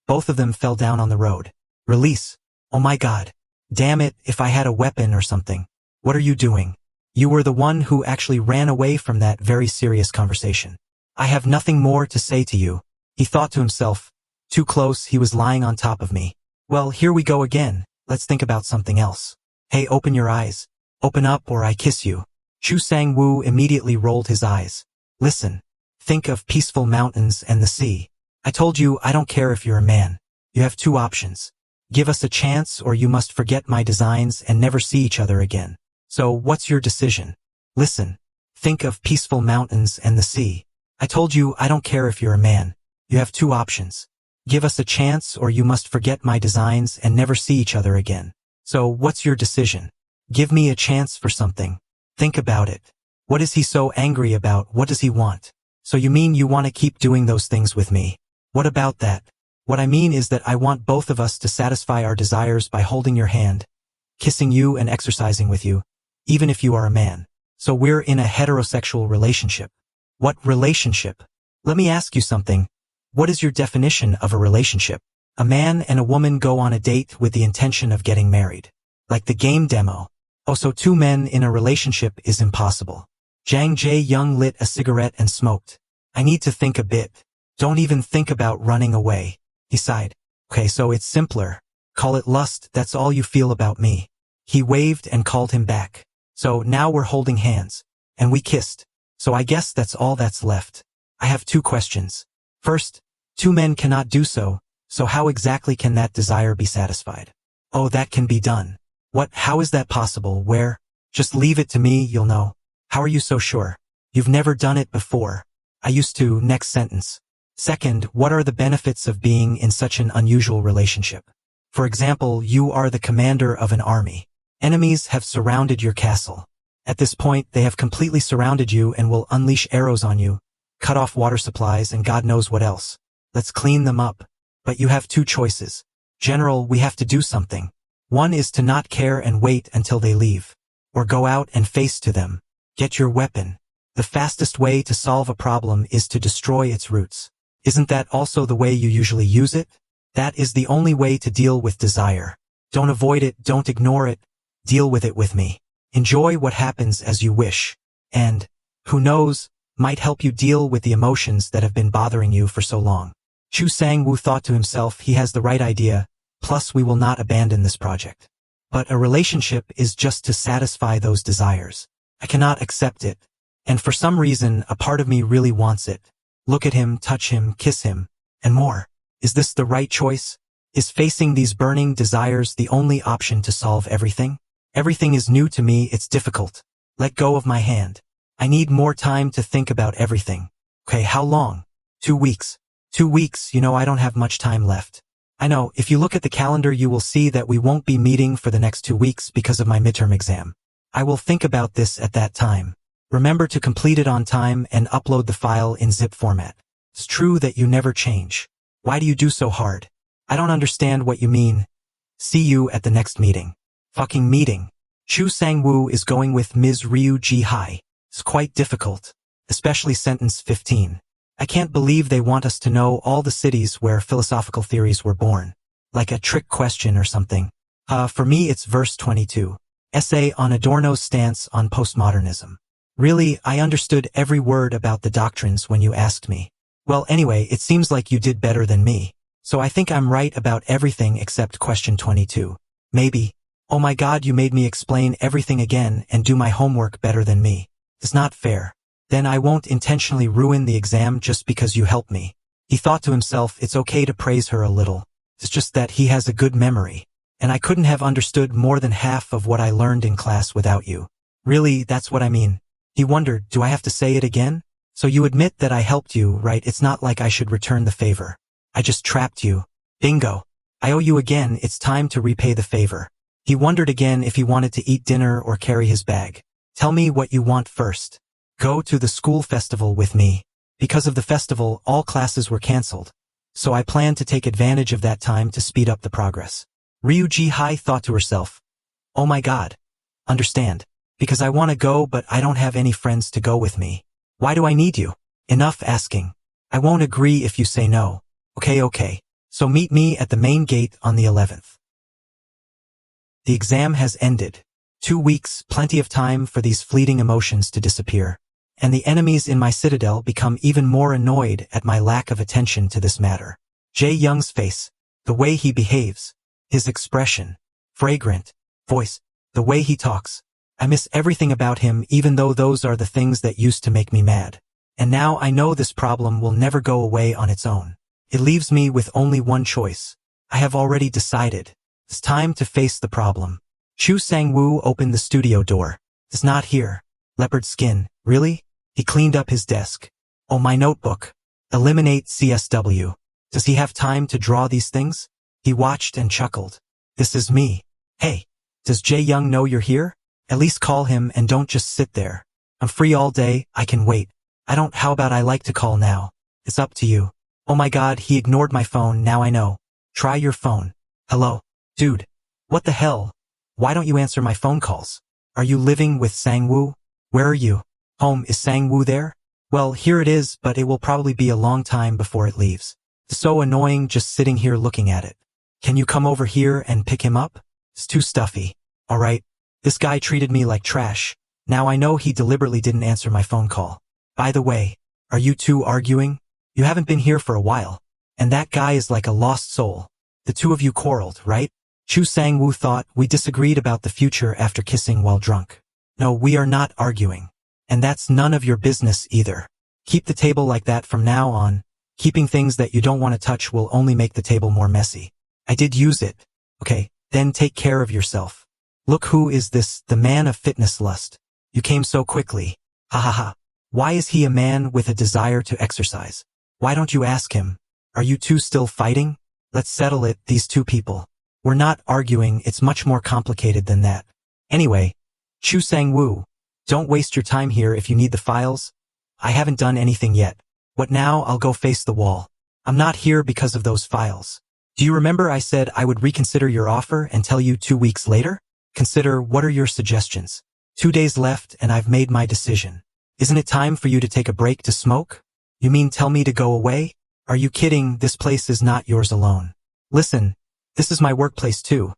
Both of them fell down on the road. Release. Oh my god. Damn it, if I had a weapon or something. What are you doing? You were the one who actually ran away from that very serious conversation. I have nothing more to say to you. He thought to himself. Too close, he was lying on top of me. Well, here we go again. Let's think about something else. Hey, open your eyes. Open up or I kiss you. Chu Sang-woo immediately rolled his eyes. Listen. Think of peaceful mountains and the sea. I told you I don't care if you're a man. You have two options. Give us a chance or you must forget my designs and never see each other again. So what's your decision? Listen. Think of peaceful mountains and the sea. I told you I don't care if you're a man. You have two options. Give us a chance or you must forget my designs and never see each other again. So what's your decision? Give me a chance for something. Think about it. What is he so angry about? What does he want? So you mean you want to keep doing those things with me? What about that? What I mean is that I want both of us to satisfy our desires by holding your hand, kissing you and exercising with you, even if you are a man. So we're in a heterosexual relationship. What relationship? Let me ask you something. What is your definition of a relationship? A man and a woman go on a date with the intention of getting married. Like the game demo. Oh, so two men in a relationship is impossible. Jang Jae-young lit a cigarette and smoked. I need to think a bit. Don't even think about running away. He sighed. Okay, so it's simpler. Call it lust, that's all you feel about me. He waved and called him back. So now we're holding hands. And we kissed. So I guess that's all that's left. I have two questions. First, two men cannot do so, so how exactly can that desire be satisfied? Oh, that can be done. What, how is that possible? Where? Just leave it to me, you'll know. How are you so sure? You've never done it before. I used to. Next sentence. Second, what are the benefits of being in such an unusual relationship? For example, you are the commander of an army. Enemies have surrounded your castle. At this point, they have completely surrounded you and will unleash arrows on you, cut off water supplies and God knows what else. Let's clean them up. But you have two choices. General, we have to do something. One is to not care and wait until they leave. Or go out and face to them. Get your weapon. The fastest way to solve a problem is to destroy its roots. Isn't that also the way you usually use it? That is the only way to deal with desire. Don't avoid it, don't ignore it. Deal with it with me. Enjoy what happens as you wish. And, who knows, might help you deal with the emotions that have been bothering you for so long. Chu Sang-woo thought to himself, he has the right idea, plus we will not abandon this project. But a relationship is just to satisfy those desires. I cannot accept it. And for some reason, a part of me really wants it. Look at him, touch him, kiss him, and more. Is this the right choice? Is facing these burning desires the only option to solve everything? Everything is new to me, it's difficult. Let go of my hand. I need more time to think about everything. Okay, how long? 2 weeks. 2 weeks, you know I don't have much time left. I know, if you look at the calendar you will see that we won't be meeting for the next 2 weeks because of my midterm exam. I will think about this at that time. Remember to complete it on time and upload the file in zip format. It's true that you never change. Why do you do so hard? I don't understand what you mean. See you at the next meeting. Fucking meeting. Chu Sang-woo is going with Ms. Ryu Ji-hai. It's quite difficult. Especially sentence 15. I can't believe they want us to know all the cities where philosophical theories were born. Like a trick question or something. For me it's verse 22. Essay on Adorno's stance on postmodernism. Really, I understood every word about the doctrines when you asked me. Well, anyway, it seems like you did better than me. So I think I'm right about everything except question 22. Maybe. Oh my god, you made me explain everything again and do my homework better than me. It's not fair. Then I won't intentionally ruin the exam just because you help me. He thought to himself, it's okay to praise her a little. It's just that he has a good memory. And I couldn't have understood more than half of what I learned in class without you. Really, that's what I mean. He wondered, do I have to say it again? So you admit that I helped you, right? It's not like I should return the favor. I just trapped you. Bingo. I owe you again, it's time to repay the favor. He wondered again if he wanted to eat dinner or carry his bag. Tell me what you want first. Go to the school festival with me. Because of the festival, all classes were cancelled. So I planned to take advantage of that time to speed up the progress. Ryuji thought to herself, oh my god. Understand. Because I want to go but I don't have any friends to go with me. Why do I need you? Enough asking. I won't agree if you say no. Okay. So meet me at the main gate on the 11th. The exam has ended. 2 weeks, plenty of time for these fleeting emotions to disappear. And the enemies in my citadel become even more annoyed at my lack of attention to this matter. Jae-young's face, the way he behaves, his expression, fragrant, voice, the way he talks. I miss everything about him even though those are the things that used to make me mad. And now I know this problem will never go away on its own. It leaves me with only one choice. I have already decided. It's time to face the problem. Chu Sang-woo opened the studio door. It's not here. Leopard skin, really? He cleaned up his desk. Oh, my notebook. Eliminate CSW. Does he have time to draw these things? He watched and chuckled. This is me. Hey, does Jae-young know you're here? At least call him and don't just sit there. I'm free all day, I can wait. How about I like to call now? It's up to you. Oh my god, he ignored my phone, now I know. Try your phone. Hello? Dude. What the hell? Why don't you answer my phone calls? Are you living with Sang-woo? Where are you? Home, is Sang-woo there? Well, here it is, but it will probably be a long time before it leaves. It's so annoying just sitting here looking at it. Can you come over here and pick him up? It's too stuffy. Alright. This guy treated me like trash. Now I know he deliberately didn't answer my phone call. By the way, are you two arguing? You haven't been here for a while. And that guy is like a lost soul. The two of you quarreled, right? Chu Sang-woo thought we disagreed about the future after kissing while drunk. No, we are not arguing. And that's none of your business either. Keep the table like that from now on. Keeping things that you don't want to touch will only make the table more messy. I did use it. Okay, then take care of yourself. Look, who is this, the man of fitness lust? You came so quickly. Ha ha ha. Why is he a man with a desire to exercise? Why don't you ask him? Are you two still fighting? Let's settle it, these two people. We're not arguing, it's much more complicated than that. Anyway, Chu Sang-woo, don't waste your time here if you need the files. I haven't done anything yet. What now? I'll go face the wall. I'm not here because of those files. Do you remember I said I would reconsider your offer and tell you 2 weeks later? Consider, what are your suggestions? 2 days left and I've made my decision. Isn't it time for you to take a break to smoke? You mean tell me to go away? Are you kidding? This place is not yours alone. Listen, this is my workplace too.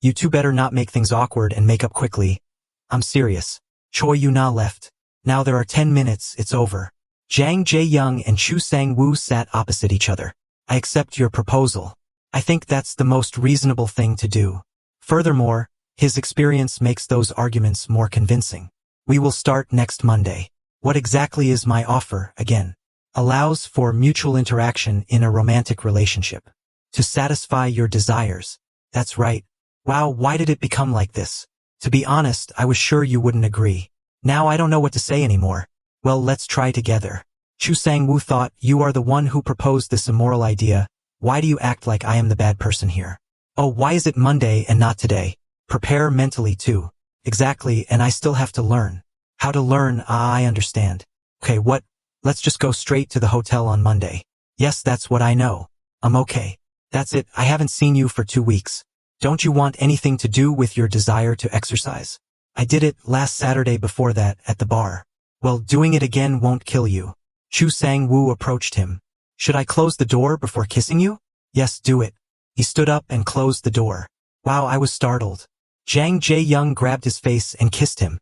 You two better not make things awkward and make up quickly. I'm serious. Choi Yu-na left. Now there are 10 minutes, it's over. Jang Jae-young and Chu Sang-woo sat opposite each other. I accept your proposal. I think that's the most reasonable thing to do. Furthermore, his experience makes those arguments more convincing. We will start next Monday. What exactly is my offer, again? Allows for mutual interaction in a romantic relationship. To satisfy your desires. That's right. Wow, why did it become like this? To be honest, I was sure you wouldn't agree. Now I don't know what to say anymore. Well, let's try together. Chu Sang-woo thought, you are the one who proposed this immoral idea. Why do you act like I am the bad person here? Oh, why is it Monday and not today? Prepare mentally too. Exactly, and I still have to learn. How to learn? I understand. Okay, what? Let's just go straight to the hotel on Monday. Yes, that's what I know. I'm okay. That's it, I haven't seen you for 2 weeks. Don't you want anything to do with your desire to exercise? I did it last Saturday before that, at the bar. Well, doing it again won't kill you. Chu Sang-woo approached him. Should I close the door before kissing you? Yes, do it. He stood up and closed the door. Wow, I was startled. Jang Jae-young grabbed his face and kissed him.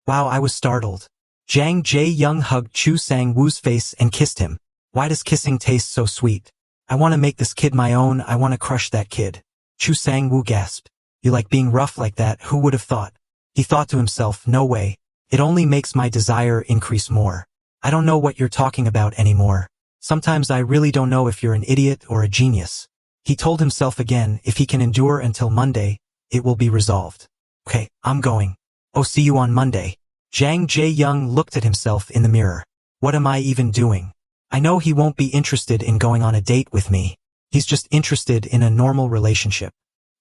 Wow, I was startled. Jang Jae-young hugged Chu Sang-woo's face and kissed him. Why does kissing taste so sweet? I want to make this kid my own, I want to crush that kid. Chu Sang-woo gasped. You like being rough like that, who would have thought? He thought to himself, no way. It only makes my desire increase more. I don't know what you're talking about anymore. Sometimes I really don't know if you're an idiot or a genius. He told himself again, if he can endure until Monday, it will be resolved. Okay, I'm going. Oh, see you on Monday. Jang Jae-young looked at himself in the mirror. What am I even doing? I know he won't be interested in going on a date with me. He's just interested in a normal relationship.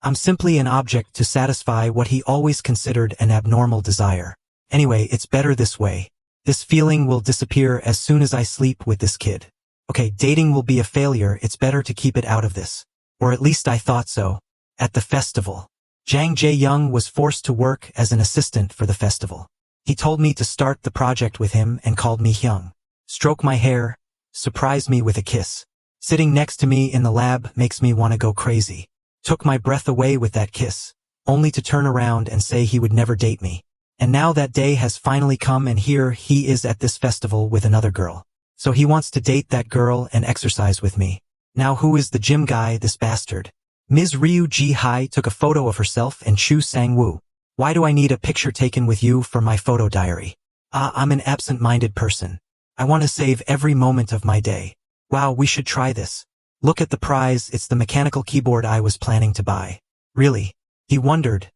I'm simply an object to satisfy what he always considered an abnormal desire. Anyway, it's better this way. This feeling will disappear as soon as I sleep with this kid. Okay, dating will be a failure, it's better to keep it out of this. Or at least I thought so. At the festival. Jang Jae-young was forced to work as an assistant for the festival. He told me to start the project with him and called me Hyung. Stroke my hair, surprise me with a kiss. Sitting next to me in the lab makes me want to go crazy. Took my breath away with that kiss, only to turn around and say he would never date me. And now that day has finally come and here he is at this festival with another girl. So he wants to date that girl and exercise with me. Now who is the gym guy, this bastard? Ms. Ryu Ji-hai took a photo of herself and Chu Sang-woo. Why do I need a picture taken with you for my photo diary? I'm an absent-minded person. I want to save every moment of my day. Wow, we should try this. Look at the prize, it's the mechanical keyboard I was planning to buy. Really? He wondered.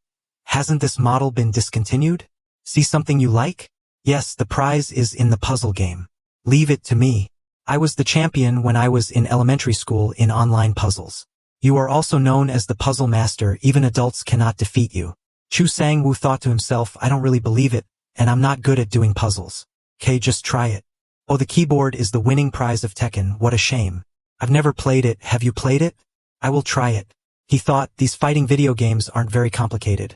Hasn't this model been discontinued? See something you like? Yes, the prize is in the puzzle game. Leave it to me. I was the champion when I was in elementary school in online puzzles. You are also known as the puzzle master, even adults cannot defeat you. Chu Sang-woo thought to himself, I don't really believe it, and I'm not good at doing puzzles. Okay, just try it. Oh, the keyboard is the winning prize of Tekken, what a shame. I've never played it, have you played it? I will try it. He thought, these fighting video games aren't very complicated.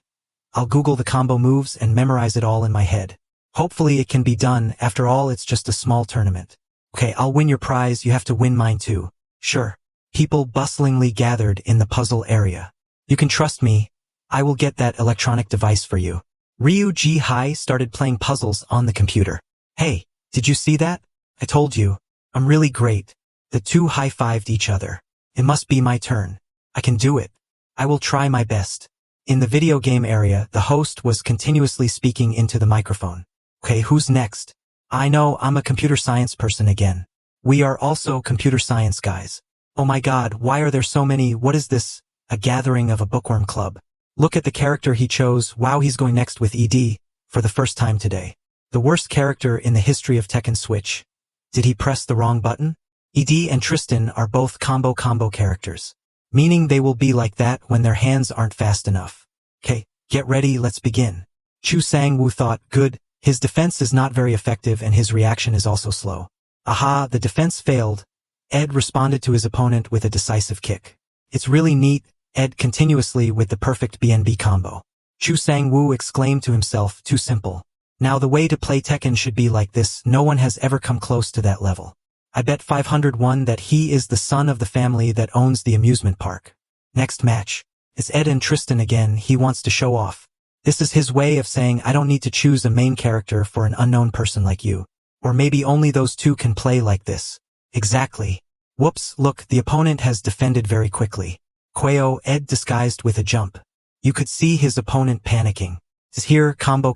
I'll Google the combo moves and memorize it all in my head. Hopefully it can be done, after all it's just a small tournament. Okay, I'll win your prize, you have to win mine too. Sure. People bustlingly gathered in the puzzle area. You can trust me. I will get that electronic device for you. Ryu Ji-hai started playing puzzles on the computer. Hey, did you see that? I told you. I'm really great. The two high-fived each other. It must be my turn. I can do it. I will try my best. In the video game area, the host was continuously speaking into the microphone. Okay, who's next? I know, I'm a computer science person again. We are also computer science guys. Oh my god, why are there so many? What is this? A gathering of a bookworm club. Look at the character he chose. Wow, he's going next with ED, for the first time today. The worst character in the history of Tekken Switch. Did he press the wrong button? ED and Tristan are both combo characters. Meaning they will be like that when their hands aren't fast enough. Okay, get ready, let's begin. Chu Sang-woo thought, good, his defense is not very effective and his reaction is also slow. Aha, the defense failed. Ed responded to his opponent with a decisive kick. It's really neat, Ed continuously with the perfect BNB combo. Chu Sang-woo exclaimed to himself, too simple. Now the way to play Tekken should be like this, no one has ever come close to that level. I bet 501 that he is the son of the family that owns the amusement park. Next match. It's Ed and Tristan again, he wants to show off. This is his way of saying I don't need to choose a main character for an unknown person like you. Or maybe only those two can play like this. Exactly. Whoops, look, the opponent has defended very quickly. Quayo, Ed disguised with a jump. You could see his opponent panicking. Is here, combo.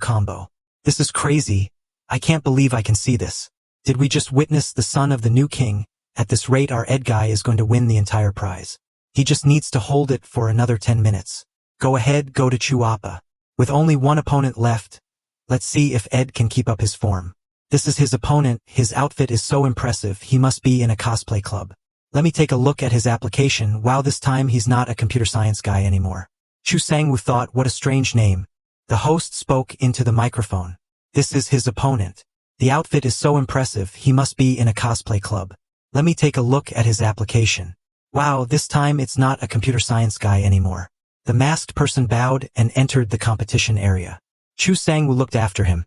This is crazy. I can't believe I can see this. Did we just witness the son of the new king? At this rate our Ed guy is going to win the entire prize. He just needs to hold it for another 10 minutes. Go ahead, go to Chuapa. With only one opponent left, let's see if Ed can keep up his form. This is his opponent, his outfit is so impressive, he must be in a cosplay club. Let me take a look at his application. Wow, this time he's not a computer science guy anymore. Chu Sang-woo thought, what a strange name. The host spoke into the microphone. This is his opponent. The outfit is so impressive, he must be in a cosplay club. Let me take a look at his application. Wow, this time it's not a computer science guy anymore. The masked person bowed and entered the competition area. Chu Sang-woo looked after him,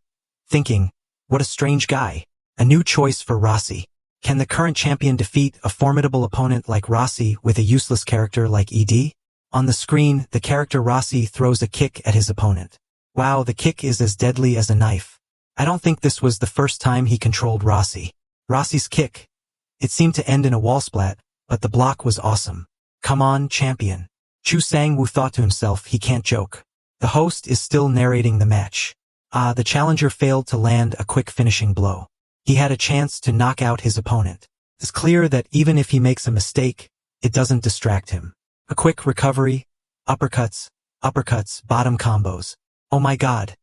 thinking, what a strange guy. A new choice for Rossi. Can the current champion defeat a formidable opponent like Rossi with a useless character like ED? On the screen, the character Rossi throws a kick at his opponent. Wow, the kick is as deadly as a knife. I don't think this was the first time he controlled Rossi. Rossi's kick. It seemed to end in a wall splat, but the block was awesome. Come on, champion. Chu Sang-woo thought to himself, he can't joke. The host is still narrating the match. The challenger failed to land a quick finishing blow. He had a chance to knock out his opponent. It's clear that even if he makes a mistake, it doesn't distract him. A quick recovery, uppercuts, bottom combos. Oh my god.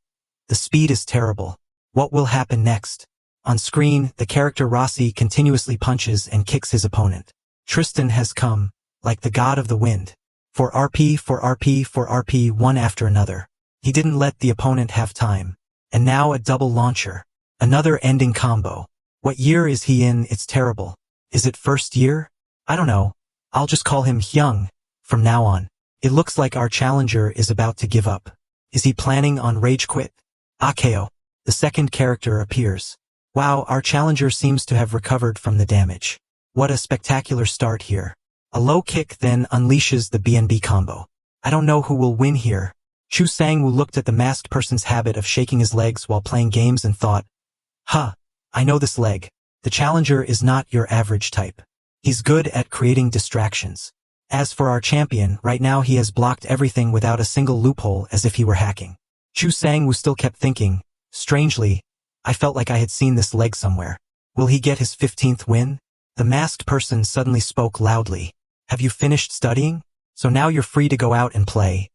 The speed is terrible. What will happen next? On screen, the character Rossi continuously punches and kicks his opponent. Tristan has come, like the god of the wind. For RP, one after another. He didn't let the opponent have time. And now a double launcher. Another ending combo. What year is he in? It's terrible. Is it first year? I don't know. I'll just call him Hyung from now on. It looks like our challenger is about to give up. Is he planning on rage quit? Akeo, the second character, appears. Wow, our challenger seems to have recovered from the damage. What a spectacular start here. A low kick then unleashes the BNB combo. I don't know who will win here. Chu Sang-woo looked at the masked person's habit of shaking his legs while playing games and thought, I know this leg. The challenger is not your average type. He's good at creating distractions. As for our champion, right now he has blocked everything without a single loophole, as if he were hacking. Chu Sang-woo still kept thinking, strangely, I felt like I had seen this leg somewhere. Will he get his 15th win? The masked person suddenly spoke loudly. Have you finished studying? So now you're free to go out and play.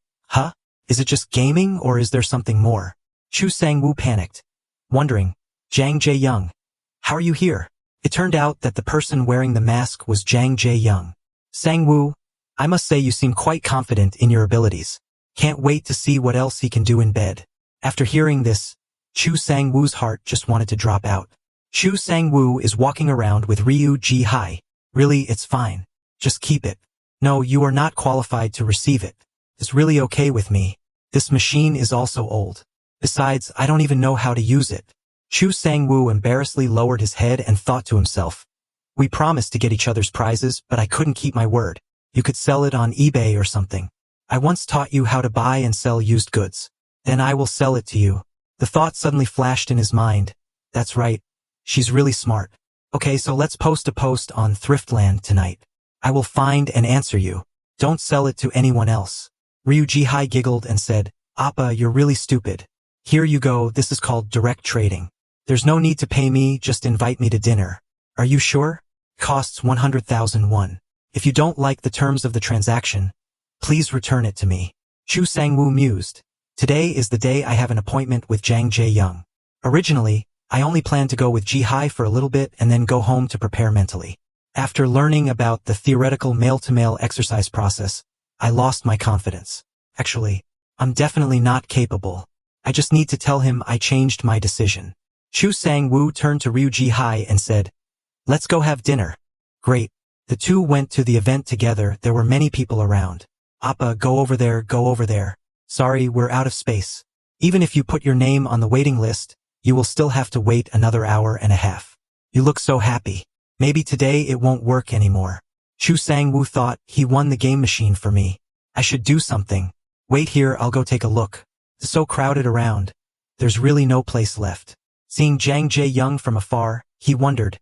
Is it just gaming or is there something more? Chu Sang-woo panicked, wondering, Jang Jae-young, how are you here? It turned out that the person wearing the mask was Jang Jae-young. Sang-woo, I must say you seem quite confident in your abilities. Can't wait to see what else he can do in bed. After hearing this, Chu Sang-woo's heart just wanted to drop out. Chu Sang-woo is walking around with Ryu Ji-hai. Really, it's fine. Just keep it. No, you are not qualified to receive it. It's really okay with me. This machine is also old. Besides, I don't even know how to use it. Chu Sang-woo embarrassedly lowered his head and thought to himself. We promised to get each other's prizes, but I couldn't keep my word. You could sell it on eBay or something. I once taught you how to buy and sell used goods. Then I will sell it to you. The thought suddenly flashed in his mind. That's right. She's really smart. Okay, so let's post a post on Thriftland tonight. I will find and answer you. Don't sell it to anyone else. Ryu Ji-hai giggled and said, Appa, you're really stupid. Here you go, this is called direct trading. There's no need to pay me, just invite me to dinner. Are you sure? Costs 100,000 won. If you don't like the terms of the transaction, please return it to me. Chu Sang-woo mused. Today is the day I have an appointment with Jang Jae-young. Originally, I only planned to go with Ji-hai for a little bit and then go home to prepare mentally. After learning about the theoretical male-to-male exercise process, I lost my confidence. Actually, I'm definitely not capable. I just need to tell him I changed my decision. Chu Sang-woo turned to Ryu Ji-hai and said, Let's go have dinner. Great. The two went to the event together. There were many people around. Appa, go over there, go over there. Sorry, we're out of space. Even if you put your name on the waiting list, you will still have to wait another hour and a half. You look so happy. Maybe today it won't work anymore. Chu Sang-woo thought, he won the game machine for me. I should do something. Wait here, I'll go take a look. It's so crowded around. There's really no place left. Seeing Jang Jae-young from afar, he wondered,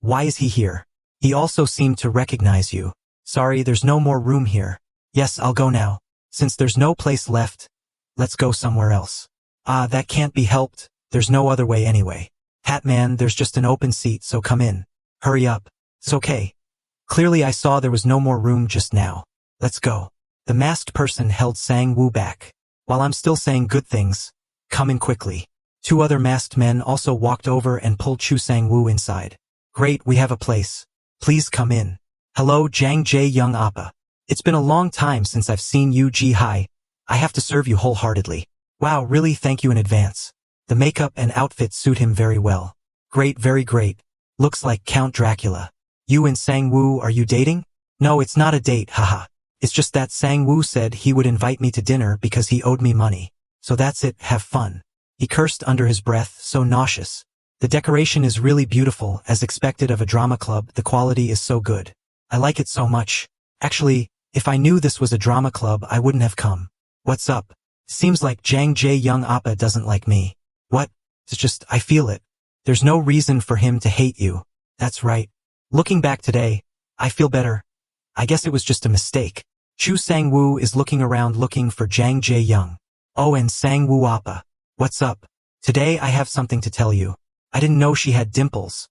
why is he here? He also seemed to recognize you. Sorry, there's no more room here. Yes, I'll go now. Since there's no place left, let's go somewhere else. That can't be helped. There's no other way anyway. Hatman, there's just an open seat, so come in. Hurry up. It's okay. Clearly I saw there was no more room just now. Let's go. The masked person held Sang-woo back. While I'm still saying good things, come in quickly. Two other masked men also walked over and pulled Chu Sang-woo inside. Great, we have a place. Please come in. Hello, Jang Jae-young Appa. It's been a long time since I've seen you, Ji-hai. I have to serve you wholeheartedly. Wow, really, thank you in advance. The makeup and outfit suit him very well. Great, very great. Looks like Count Dracula. You and Sang-woo, are you dating? No, it's not a date, haha. It's just that Sang-woo said he would invite me to dinner because he owed me money. So that's it, have fun. He cursed under his breath, so nauseous. The decoration is really beautiful, as expected of a drama club. The quality is so good. I like it so much. Actually, if I knew this was a drama club, I wouldn't have come. What's up? Seems like Jang Jae-young Appa doesn't like me. What? It's just, I feel it. There's no reason for him to hate you. That's right. Looking back today, I feel better. I guess it was just a mistake. Chu Sang-woo is looking around looking for Jang Jae-young. Oh, and Sang-woo Appa. What's up? Today I have something to tell you. I didn't know she had dimples.